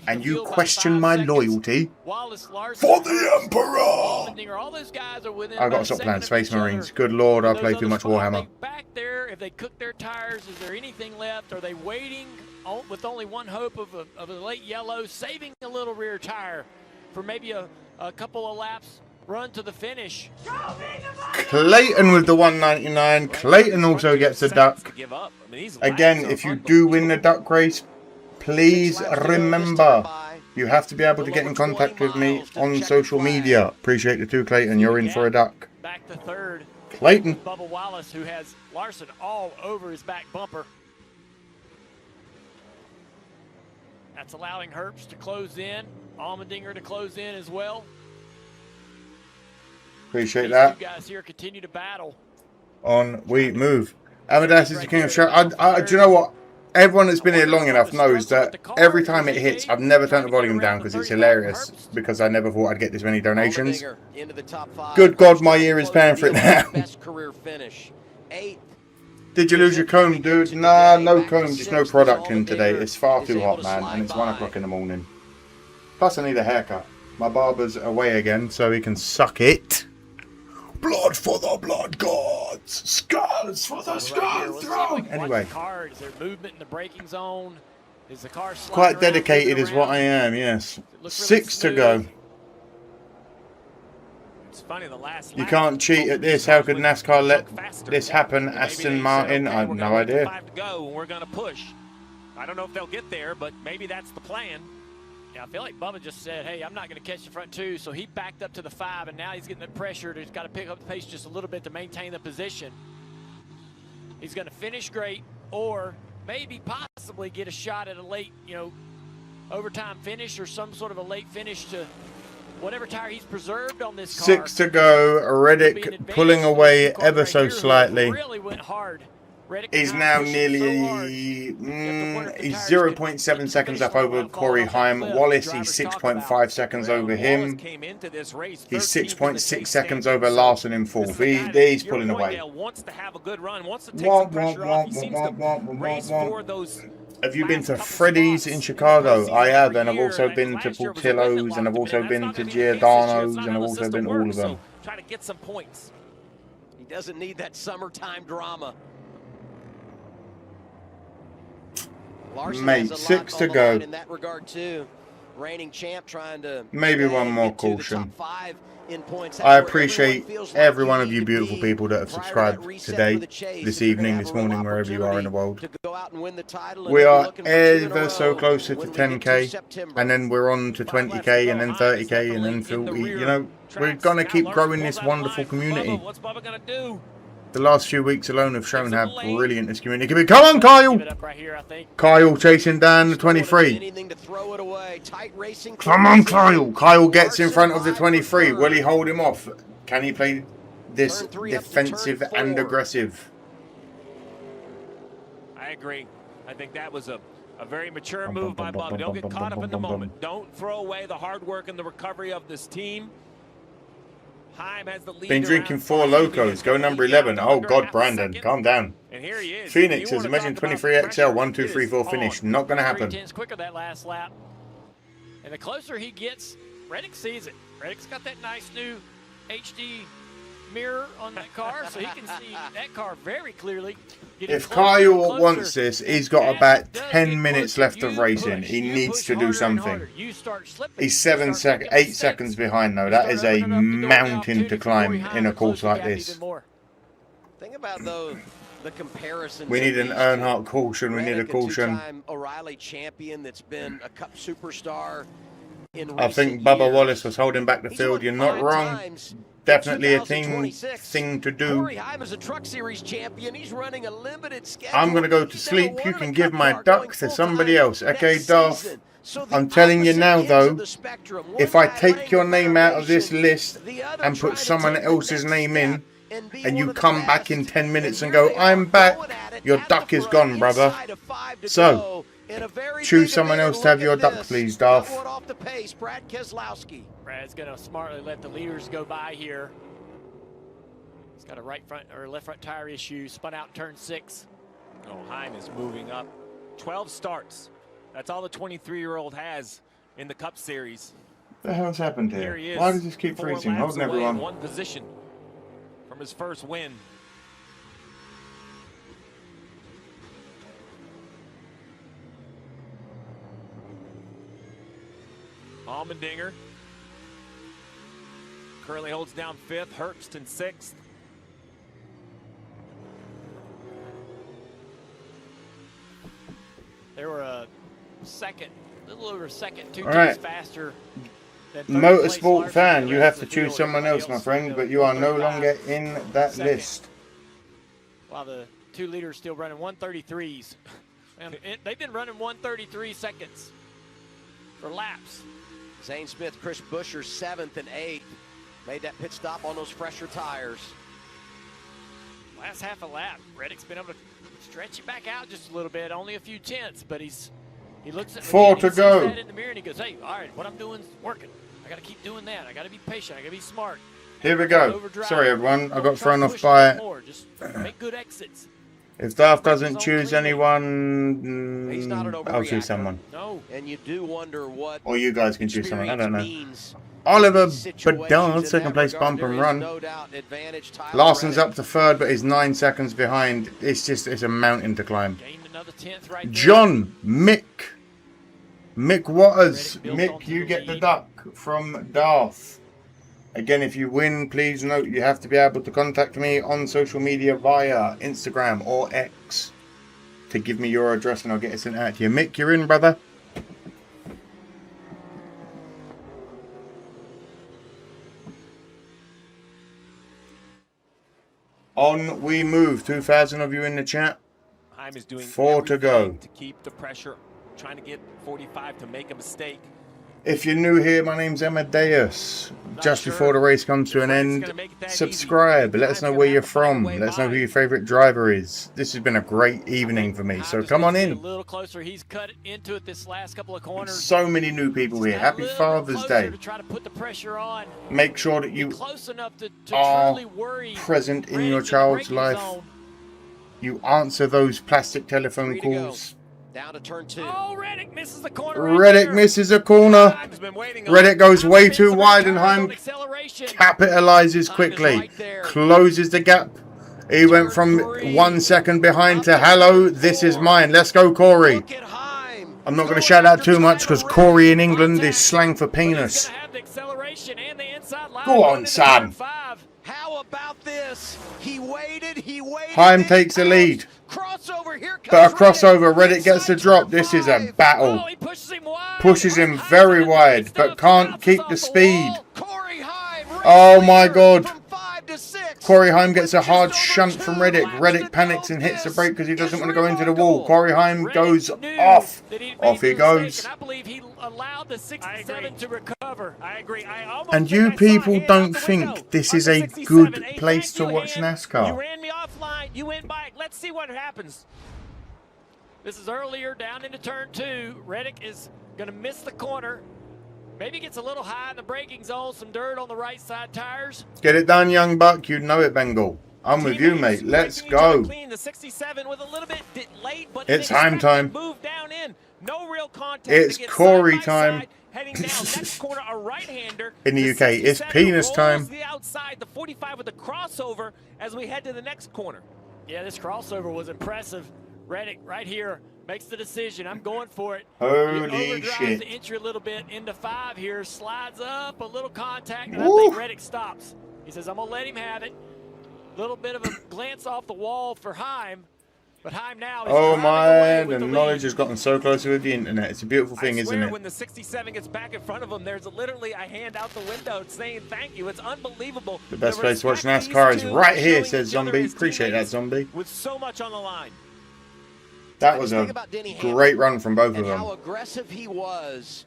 And you question my loyalty for the Emperor! I've got to stop playing Space Marines. Good lord, I play too much Warhammer. Back there, if they cook their tires, is there anything left? Are they waiting with only one hope of a late yellow, saving a little rear tire for maybe a couple of laps? Run to the finish. Clayton with the 199. Clayton also gets a duck. Again, if you do win the duck race, please remember you have to be able to get in contact with me on social media. Appreciate the 2, Clayton. You're in for a duck. Back to third. Clayton. Bubba Wallace, who has Larson all over his back bumper. That's allowing Herbst to close in. Allmendinger to close in as well. Appreciate that. You guys here continue to battle. On we move. Amadeus is the king of show. Do you know what? Everyone that's been here long enough knows that every time it hits, I've never turned the volume down because it's hilarious. Because I never thought I'd get this many donations. Good God, my ear is paying for it now. Best career finish. 8th. Did you lose your comb, dude? Nah, no comb, just no product in today. It's far too hot, man, and it's 1 o'clock in the morning. Plus, I need a haircut. My barber's away again, so he can suck it. Blood for the blood gods, skulls for the skull throne. Anyway, Is there movement in the braking zone? Is the car quite dedicated is what I am. Yes, 6 to go. It's funny, the last You can't cheat at this. How could NASCAR let this happen? Aston Martin, I have no idea. 5 to go, and we're going to push. I don't know if they'll get there, but maybe that's the plan. Yeah, I feel like Bubba just said, hey, I'm not going to catch the front two, so he backed up to the 5, and now he's getting the pressure. He's got to pick up the pace just a little bit to maintain the position. He's going to finish great, or maybe possibly get a shot at a late, overtime finish or some sort of a late finish to whatever tire he's preserved on this car. 6 to go. Reddick pulling away ever so slightly. Really went hard. He's now nearly he's 0.7 seconds up over Corey Heim. Wallace, he's 6.5 seconds over him. He's 6.6 seconds over Larson in fourth. He's pulling away. Wants to have a good run, wants to take some pressure off. He seems to race for those. Have you been to Freddy's in Chicago? I have, and I've also been to Portillo's, and I've also been to Giordano's, and I've also been to all of them. Try to get some points. He doesn't need that summertime drama. Mate, 6 to go. In that regard too, reigning champ trying to maybe one more caution. I appreciate every one of you beautiful people that have subscribed today, this evening, this morning, wherever you are in the world. We are ever so closer to 10k, and then we're on to 20k, and then 30k, and then 40. You know, we're gonna keep growing this wonderful community. What's Bubba gonna do? The last few weeks alone have shown how brilliant this community can be. Come on, Kyle! Kyle chasing down the 23. Come on, Kyle! Kyle gets in front of the 23. Will he hold him off? Can he play this defensive and aggressive? I agree. I think that was a very mature move by Bubba. Don't get caught up in the moment. Don't throw away the hard work and the recovery of this team. Been drinking 4 Locos. Go number 11. Oh, God, Brandon. Calm down. And here he is. Phoenix has Imagine 23XL. 1, 2, 3, 4 finish. Not going to happen. 3/10 quicker that last lap. And the closer he gets, Reddick sees it. Reddick's got that nice new HD mirror on that car, so he can see that car very clearly. If Kyle wants this, he's got about 10 minutes left of racing. He needs to do something. He's 8 seconds behind, though. That is a mountain to climb in a course like this. Think about the comparison. We need an Earnhardt caution. We need a caution. O'Reilly champion that's been a Cup superstar. I think Bubba Wallace was holding back the field. You're not wrong. Definitely a team thing to do. Corey Heim is a Truck Series champion. He's running a limited schedule. I'm going to go to sleep. You can give my duck to somebody else. Okay, Darth? I'm telling you now, though, if I take your name out of this list and put someone else's name in, and you come back in 10 minutes and go, I'm back, your duck is gone, brother. So, choose someone else to have your duck, please, Darth. Brad's going to smartly let the leaders go by here. He's got a right front or left front tire issue. Spun out in turn 6. Oh, Heim is moving up. 12 starts. That's all the 23-year-old has in the Cup Series. What the hell's happened here? He is. Why does this keep 4 freezing? laps Holding away everyone. in 1 position from his first win. Allmendinger currently holds down 5th, Herbst in 6th. They were a little over a second, 2 Alright. faster than Motorsport fan, you have to choose someone else, my friend, but you are no longer in that list. While the 2 leaders still running 133s. And they've been running 133 seconds for laps. Zane Smith, Chris Buescher, 7th and 8th. Made that pit stop on those fresher tires. Last half a lap, Reddick's been able to stretch it back out just a little bit, only a few tenths, but he looks at 4 to go. That in the mirror and he goes, hey, all right, what I'm doing is working. I got to keep doing that. I got to be patient. I got to be smart. Here we go. Sorry, everyone. I got thrown off by it. Just make good exits. If Darth doesn't choose anyone, I'll choose someone. No. And you do wonder what. Or you guys can choose someone. I don't know. Oliver Bedard, 2nd place bump and run. Larson's up to 3rd, but he's 9 seconds behind. It's a mountain to climb. John, Mick Waters. Mick, you get the duck from Darth. Again, if you win, please note you have to be able to contact me on social media via Instagram or X to give me your address and I'll get it sent out to you. Mick, you're in, brother. On we move. 2,000 of you in the chat. Heim is doing 4 to go. to keep the pressure, trying to get 45 to make a mistake. If you're new here, my name's Amadeus. Just before the race comes to an end, subscribe. Let us know where you're from. Let us know who your favorite driver is. This has been a great evening for me, so come on in. A little closer. He's cut into it this last couple of corners. So many new people here. Happy Father's Day. To try to put the pressure on. Make sure that you close enough to are truly worry present in your child's life. You answer those plastic telephone calls. Down to turn 2. Oh, Reddick misses the corner. Reddick misses a corner. Reddick goes way too wide and Heim capitalizes quickly. Closes the gap. He went from 1 second behind to hello, this is mine. Let's go, Corey. I'm not going to shout out too much because Corey in England is slang for penis. Go on, son. How about this? He waited. Heim takes the lead. But a crossover, Reddick gets the drop. This is a battle. Pushes him very wide, but can't keep the speed. Oh my god. Corey Heim gets a hard shunt from Reddick. Reddick panics and hits the brake because he doesn't want to go into the wall. Corey Heim goes off. Off he goes. I believe he allowed the 67 to recover. I agree. And you people don't think this is a good place to watch NASCAR. You ran me offline. You went by. Let's see what happens. This is earlier down into turn 2. Reddick is going to miss the corner. Maybe gets a little high in the braking zone. Some dirt on the right side tires. Get it done, young buck. You know it, Bengal. I'm with you, mate. Let's go. The 67 with a little bit late, but it's Heim time. Move down in. No real contact. It's Corey time. Heading down next corner, a right-hander. In the UK, it's penis time. The outside, the 45 with the crossover as we head to the next corner. Yeah, this crossover was impressive. Reddick right here makes the decision. I'm going for it. Holy shit. The entry a little bit into 5 here. Slides up, a little contact, and I think Reddick stops. He says, I'm going to let him have it. Little bit of a glance off the wall for Heim. But Heim now is oh my, the knowledge has gotten so close with the internet. It's a beautiful thing, isn't it? When the 67 gets back in front of him, there's literally a hand out the window saying thank you. It's unbelievable. The best place to watch NASCAR is right here, says Zombie. Appreciate that, Zombie. With so much on the line. That was a great run from both of them. How aggressive he was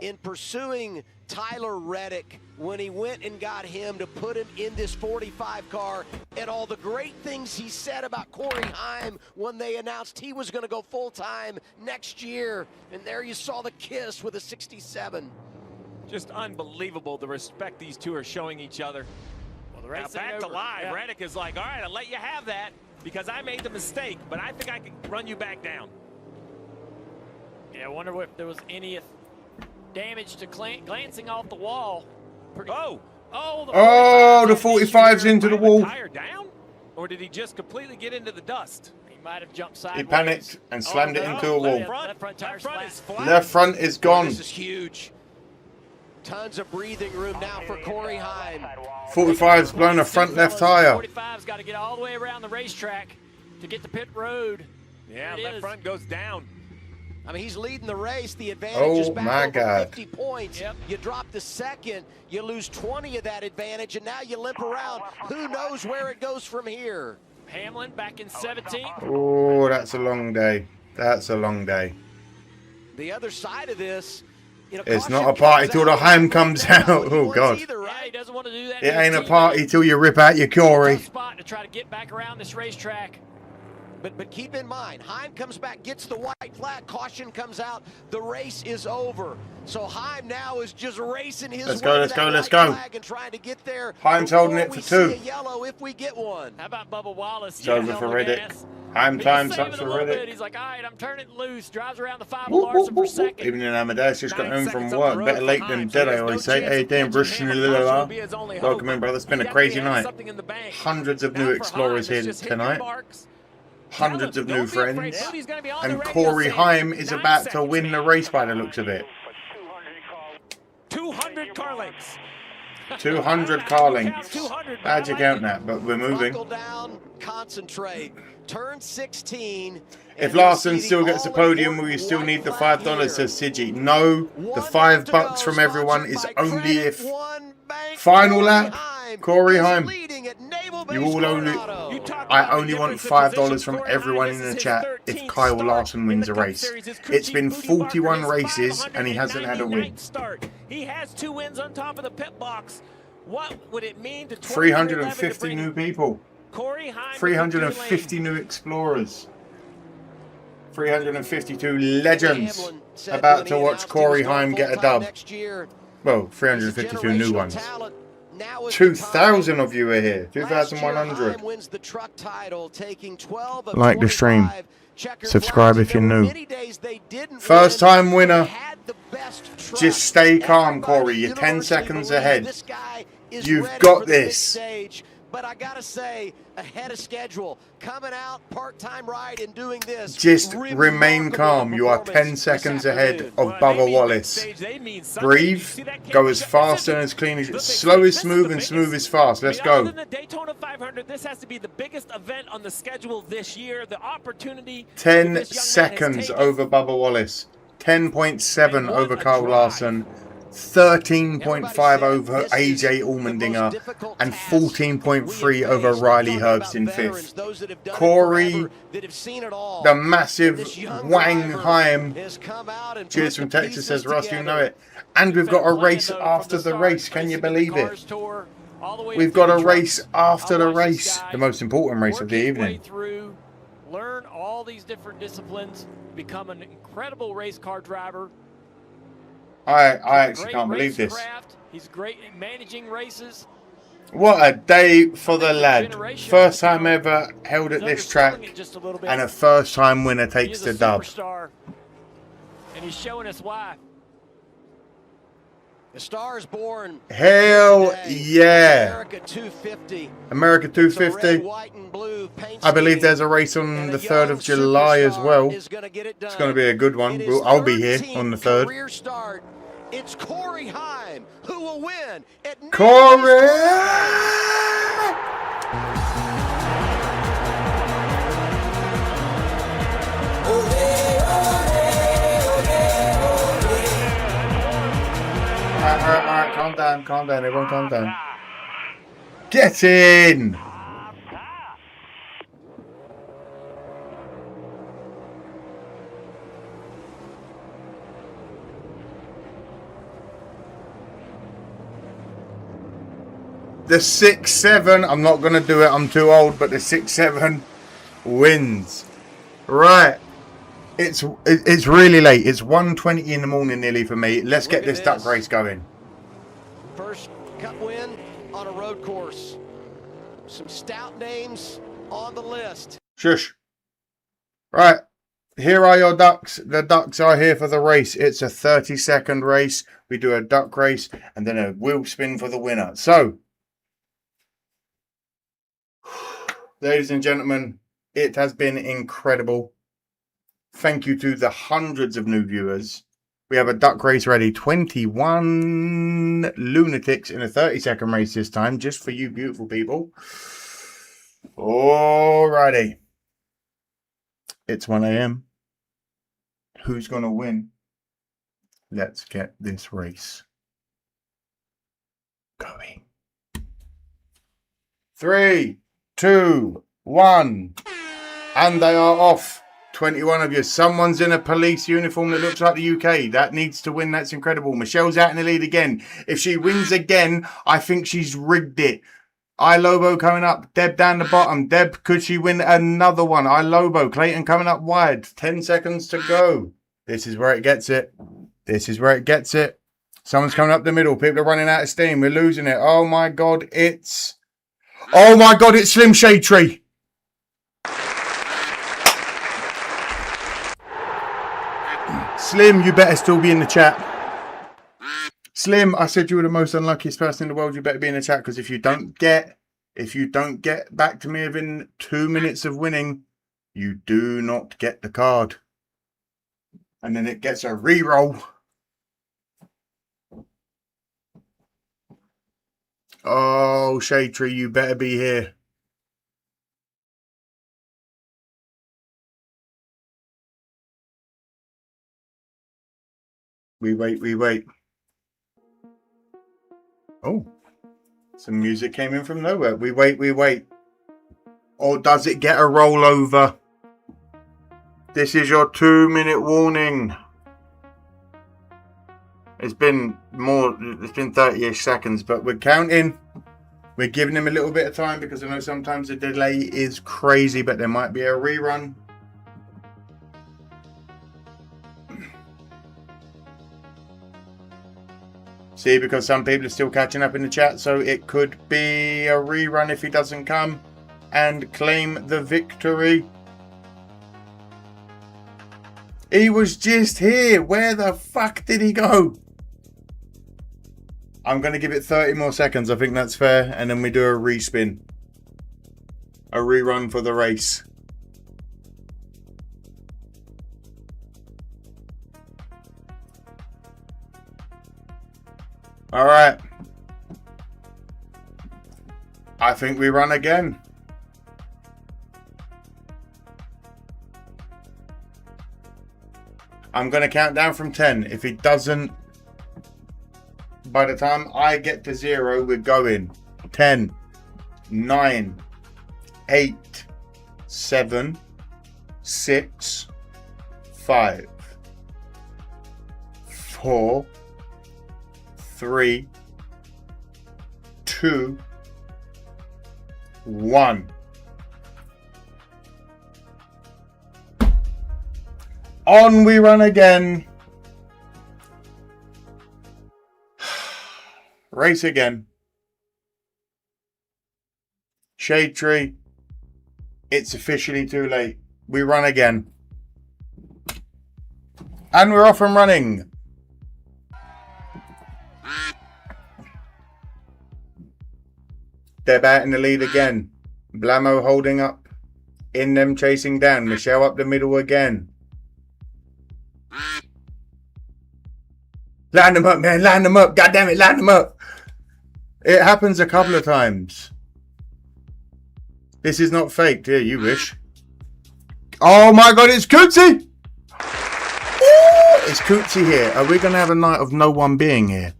in pursuing Tyler Reddick when he went and got him to put him in this 45 car, and all the great things he said about Corey Heim when they announced he was going to go full-time next year. And there you saw the kiss with a 67. Just unbelievable the respect these two are showing each other. Well, the race back to live. Yeah. Reddick is like, all right, I'll let you have that because I made the mistake, but I think I can run you back down. Yeah, I wonder if there was any damage to glancing off the wall. The 45's into the wall. Tire down? Or did he just completely get into the dust? He might have jumped sideways. He panicked and slammed it into a wall. Left front tire is flat. Left front is gone. This is huge. Tons of breathing room now for Corey Heim. 45's blown a front left tire. 45's got to get all the way around the racetrack to get to pit road. Yeah, left front goes down. I mean, he's leading the race. The advantage is back over 50 points. Yep. You drop the second, you lose 20 of that advantage, and now you limp around. Who knows where it goes from here? Hamlin back in 17. Oh, that's a long day. That's a long day. The other side of this, it's not a party till the Heim comes out. Oh, God. Yeah, he doesn't want to do that. It ain't a party till you rip out your Corey. Spot to try to get back around this racetrack. But keep in mind, Heim comes back, gets the white flag, caution comes out, the race is over. So Heim now is just racing his let's way go, to let's that go, let's white go. flag and trying to get there. Heim's holding it for 2. See a yellow if we get one. How about Bubba Wallace? It's over for Reddick. Heim time's up for Reddick. He's like, all right, I'm turning it loose. Drives around the 5 Larson for second. Even in Amadeus, just got home from work. Better late than dead, I always say. Hey, damn, Welcome in, brother. It's been a crazy night. Hundreds of new explorers here tonight. Hundreds of new friends. And Corey Heim is about to win the race by the looks of it. 200 car lengths. 200 car lengths. How'd you count that? But we're moving. Buckle down, concentrate. Turn 16. If Larson still gets the podium, will you still need the $5, says Sigi. No, the $5 from everyone is only if final lap, Corey Heim. You all only. I only want $5 from everyone in the chat if Kyle Larson wins a race. It's been 41 races and he hasn't had a win. He has 2 wins on top of the pit box. What would it mean to 350 new people. 350 new explorers. 352 legends about to watch Corey Heim get a dub. Well, 352 new ones. 2,000 of you are here. 2,100. Like the stream. Subscribe if you're new. First time winner. Just stay calm, Corey. You're 10 seconds ahead. You've got this. But I gotta say, ahead of schedule, coming out part-time ride and doing this. Just remain calm. You are 10 seconds ahead of Bubba Wallace. Breathe. Go as fast and as clean as slow is smooth and smooth is fast. Let's go. Other than the Daytona 500, this has to be the biggest event on the schedule this year. The opportunity. 10 seconds over Bubba Wallace. 10.7 over Kyle Larson. 13.5 over AJ Allmendinger and 14.3 over Riley Herbst in 5th. Corey, the massive Wang Heim. Cheers from Texas, says Russ, you know it. And we've got a race after the race. Can you believe it? We've got a race after the race. The most important race of the evening. Learn all these different disciplines, become an incredible race car driver. I actually can't believe this. He's great at managing races. What a day for the lad. First time ever held at this track and a first time winner takes the dub. And he's showing us why. The star is born. Hell yeah. America 250. America 250. I believe there's a race on the 3rd of July as well. It's going to be a good one. I'll be here on the 3rd. It's Corey Heim who will win at Corey! Alright, calm down, everyone calm down. Get in! The 6-7, I'm not going to do it, I'm too old, but the 6-7 wins. Right. It's really late. It's 1:20 in the morning nearly for me. Let's get this duck race going. First Cup win on a road course. Some stout names on the list. Shush. Right. Here are your ducks. The ducks are here for the race. It's a 30-second race. We do a duck race and then a wheel spin for the winner. So, ladies and gentlemen, it has been incredible. Thank you to the hundreds of new viewers. We have a duck race ready. 21 lunatics in a 30-second race this time, just for you beautiful people. Alrighty. It's 1 a.m. Who's going to win? Let's get this race going. 3, 2, 1. And they are off. 21 of you. Someone's in a police uniform that looks like the UK. That needs to win. That's incredible. Michelle's out in the lead again. If she wins again, I think she's rigged it. Lobo coming up. Deb down the bottom. Deb, could she win another one? Lobo. Clayton coming up wide. 10 seconds to go. This is where it gets it. This is where it gets it. Someone's coming up the middle. People are running out of steam. We're losing it. Oh my God. It's Slim Shade Tree. Slim, you better still be in the chat. Slim, I said you were the most unluckiest person in the world. You better be in the chat, because if you don't get back to me within 2 minutes of winning, you do not get the card. And then it gets a re-roll. Oh, Shade Tree, you better be here. We wait. Oh, some music came in from nowhere. We wait. Or does it get a rollover? This is your 2-minute warning. It's been 30-ish seconds, but we're counting. We're giving him a little bit of time because I know sometimes the delay is crazy, but there might be a rerun. See, because some people are still catching up in the chat, so it could be a rerun if he doesn't come and claim the victory. He was just here. Where the fuck did he go? I'm going to give it 30 more seconds. I think that's fair. And then we do a respin. A rerun for the race. All right. I think we run again. I'm going to count down from 10. If he doesn't, by the time I get to 0, we're going. 10, 9, 8, 7, 6, 5, 4, 3, 2, 1. On we run again. Race again. Shade tree. It's officially too late. We run again. And we're off and running. They're back in the lead again. Blamo holding up. In them chasing down. Michelle up the middle again. Line them up, man. Line them up. God damn it. Line them up. It happens a couple of times. This is not faked. Yeah, you wish. Oh my God, it's Cootsy. It's Cootsy here. Are we going to have a night of no one being here?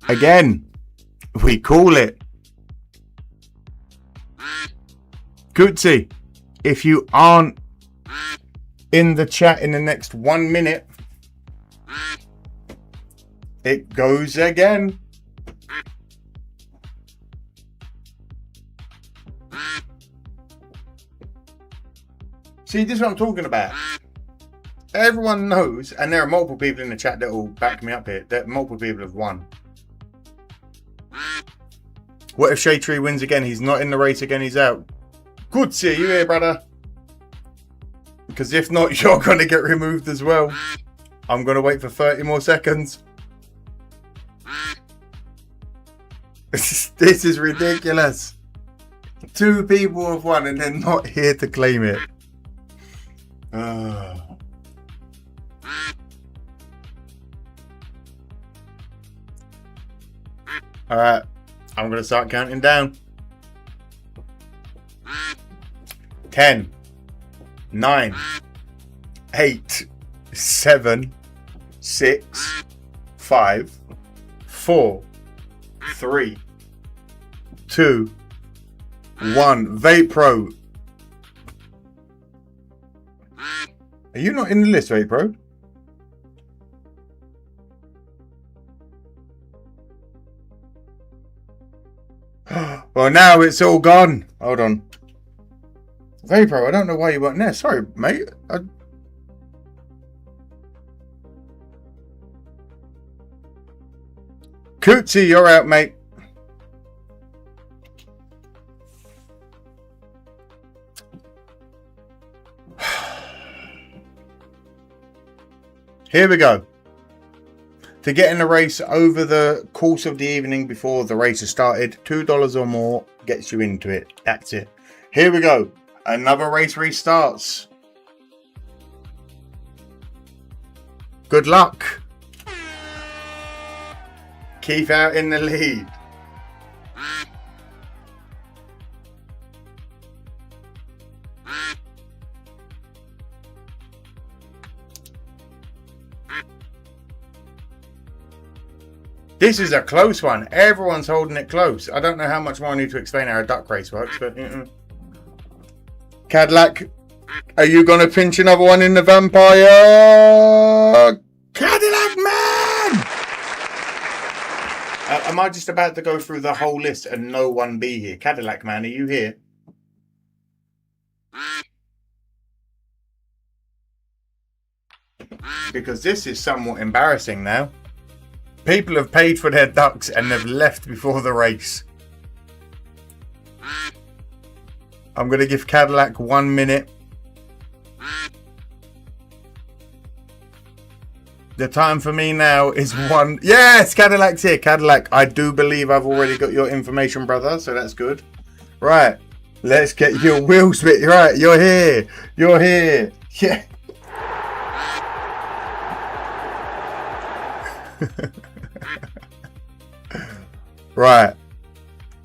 Again. We call it. Cootsy, if you aren't in the chat in the next 1 minute, it goes again. See, this is what I'm talking about. Everyone knows, and there are multiple people in the chat that will back me up here, that multiple people have won. What if Shade Tree wins again? He's not in the race again, he's out. Good to see you here, brother. Because if not, you're going to get removed as well. I'm going to wait for 30 more seconds. This is ridiculous. 2 people have won and they're not here to claim it. Alright, I'm going to start counting down. 10, 9, 8, 7, 6, 5, 4, 3, 2, 1. Vape Pro. Are you not in the list, Vape Pro? Well, now it's all gone. Hold on. Vape Pro, I don't know why you weren't there. Sorry, mate. Cootsy, you're out, mate. Here we go. To get in the race over the course of the evening before the race has started, $2 or more gets you into it. That's it. Here we go. Another race restarts. Good luck. Keith out in the lead. This is a close one. Everyone's holding it close. I don't know how much more I need to explain how a duck race works, but Cadillac, are you going to pinch another one in the vampire? Cadillac man! Am I just about to go through the whole list and no one be here? Cadillac man, are you here? Because this is somewhat embarrassing now. People have paid for their ducks and they've left before the race. I'm going to give Cadillac 1 minute. The time for me now is 1. Yes, Cadillac's here. Cadillac, I do believe I've already got your information, brother, so that's good. Right, let's get your wheels bit. Right, you're here. You're here. Yeah. Right.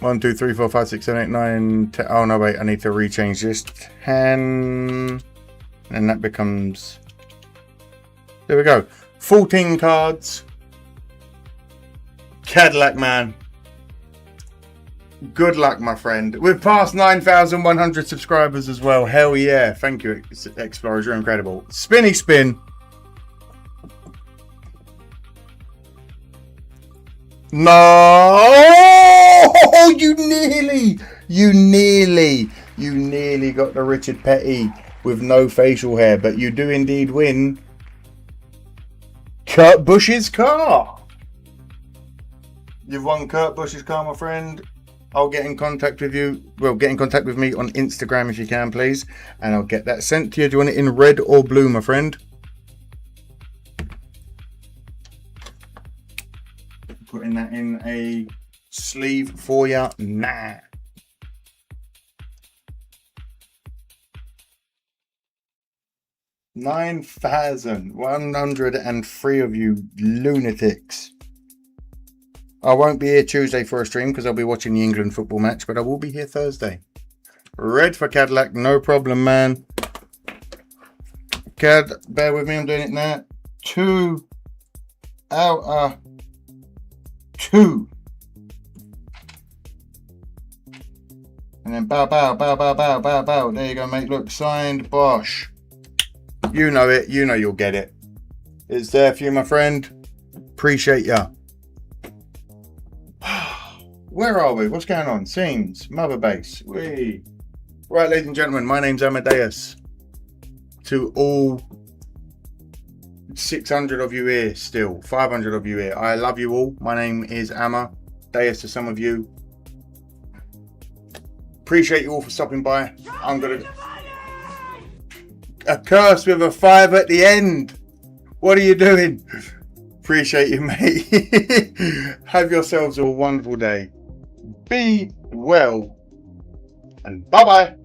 1, 2, 3, 4, 5, 6, 7, 8, 9, 10. Oh no, wait, I need to rechange this. 10. And that becomes. There we go. 14 cards. Cadillac man. Good luck, my friend. We've passed 9,100 subscribers as well. Hell yeah. Thank you, Explorers. You're incredible. Spinny spin. No! You nearly got the Richard Petty with no facial hair, but you do indeed win Kurt Busch's car. You've won Kurt Busch's car, my friend. I'll get in contact with you. Well, get in contact with me on Instagram if you can, please. And I'll get that sent to you. Do you want it in red or blue, my friend? Putting that in a sleeve for you now. $9,103 of you lunatics. I won't be here Tuesday for a stream because I'll be watching the England football match, but I will be here Thursday. Red for Cadillac, no problem, man. Cad, bear with me, I'm doing it now. 2 out of 2. And then bow, bow, bow, bow, bow, bow, bow. There you go, mate. Look, signed Bosch. You know it. You know you'll get it. It's there for you, my friend. Appreciate ya. Where are we? What's going on? Scenes. Mother base. Wee. Right, ladies and gentlemen, my name's Amadeus. To all 600 of you here still. 500 of you here. I love you all. My name is Amadeus to some of you. Appreciate you all for stopping by. I'm going to... A curse with a 5 at the end. What are you doing? Appreciate you, mate. Have yourselves a wonderful day. Be well. And bye-bye.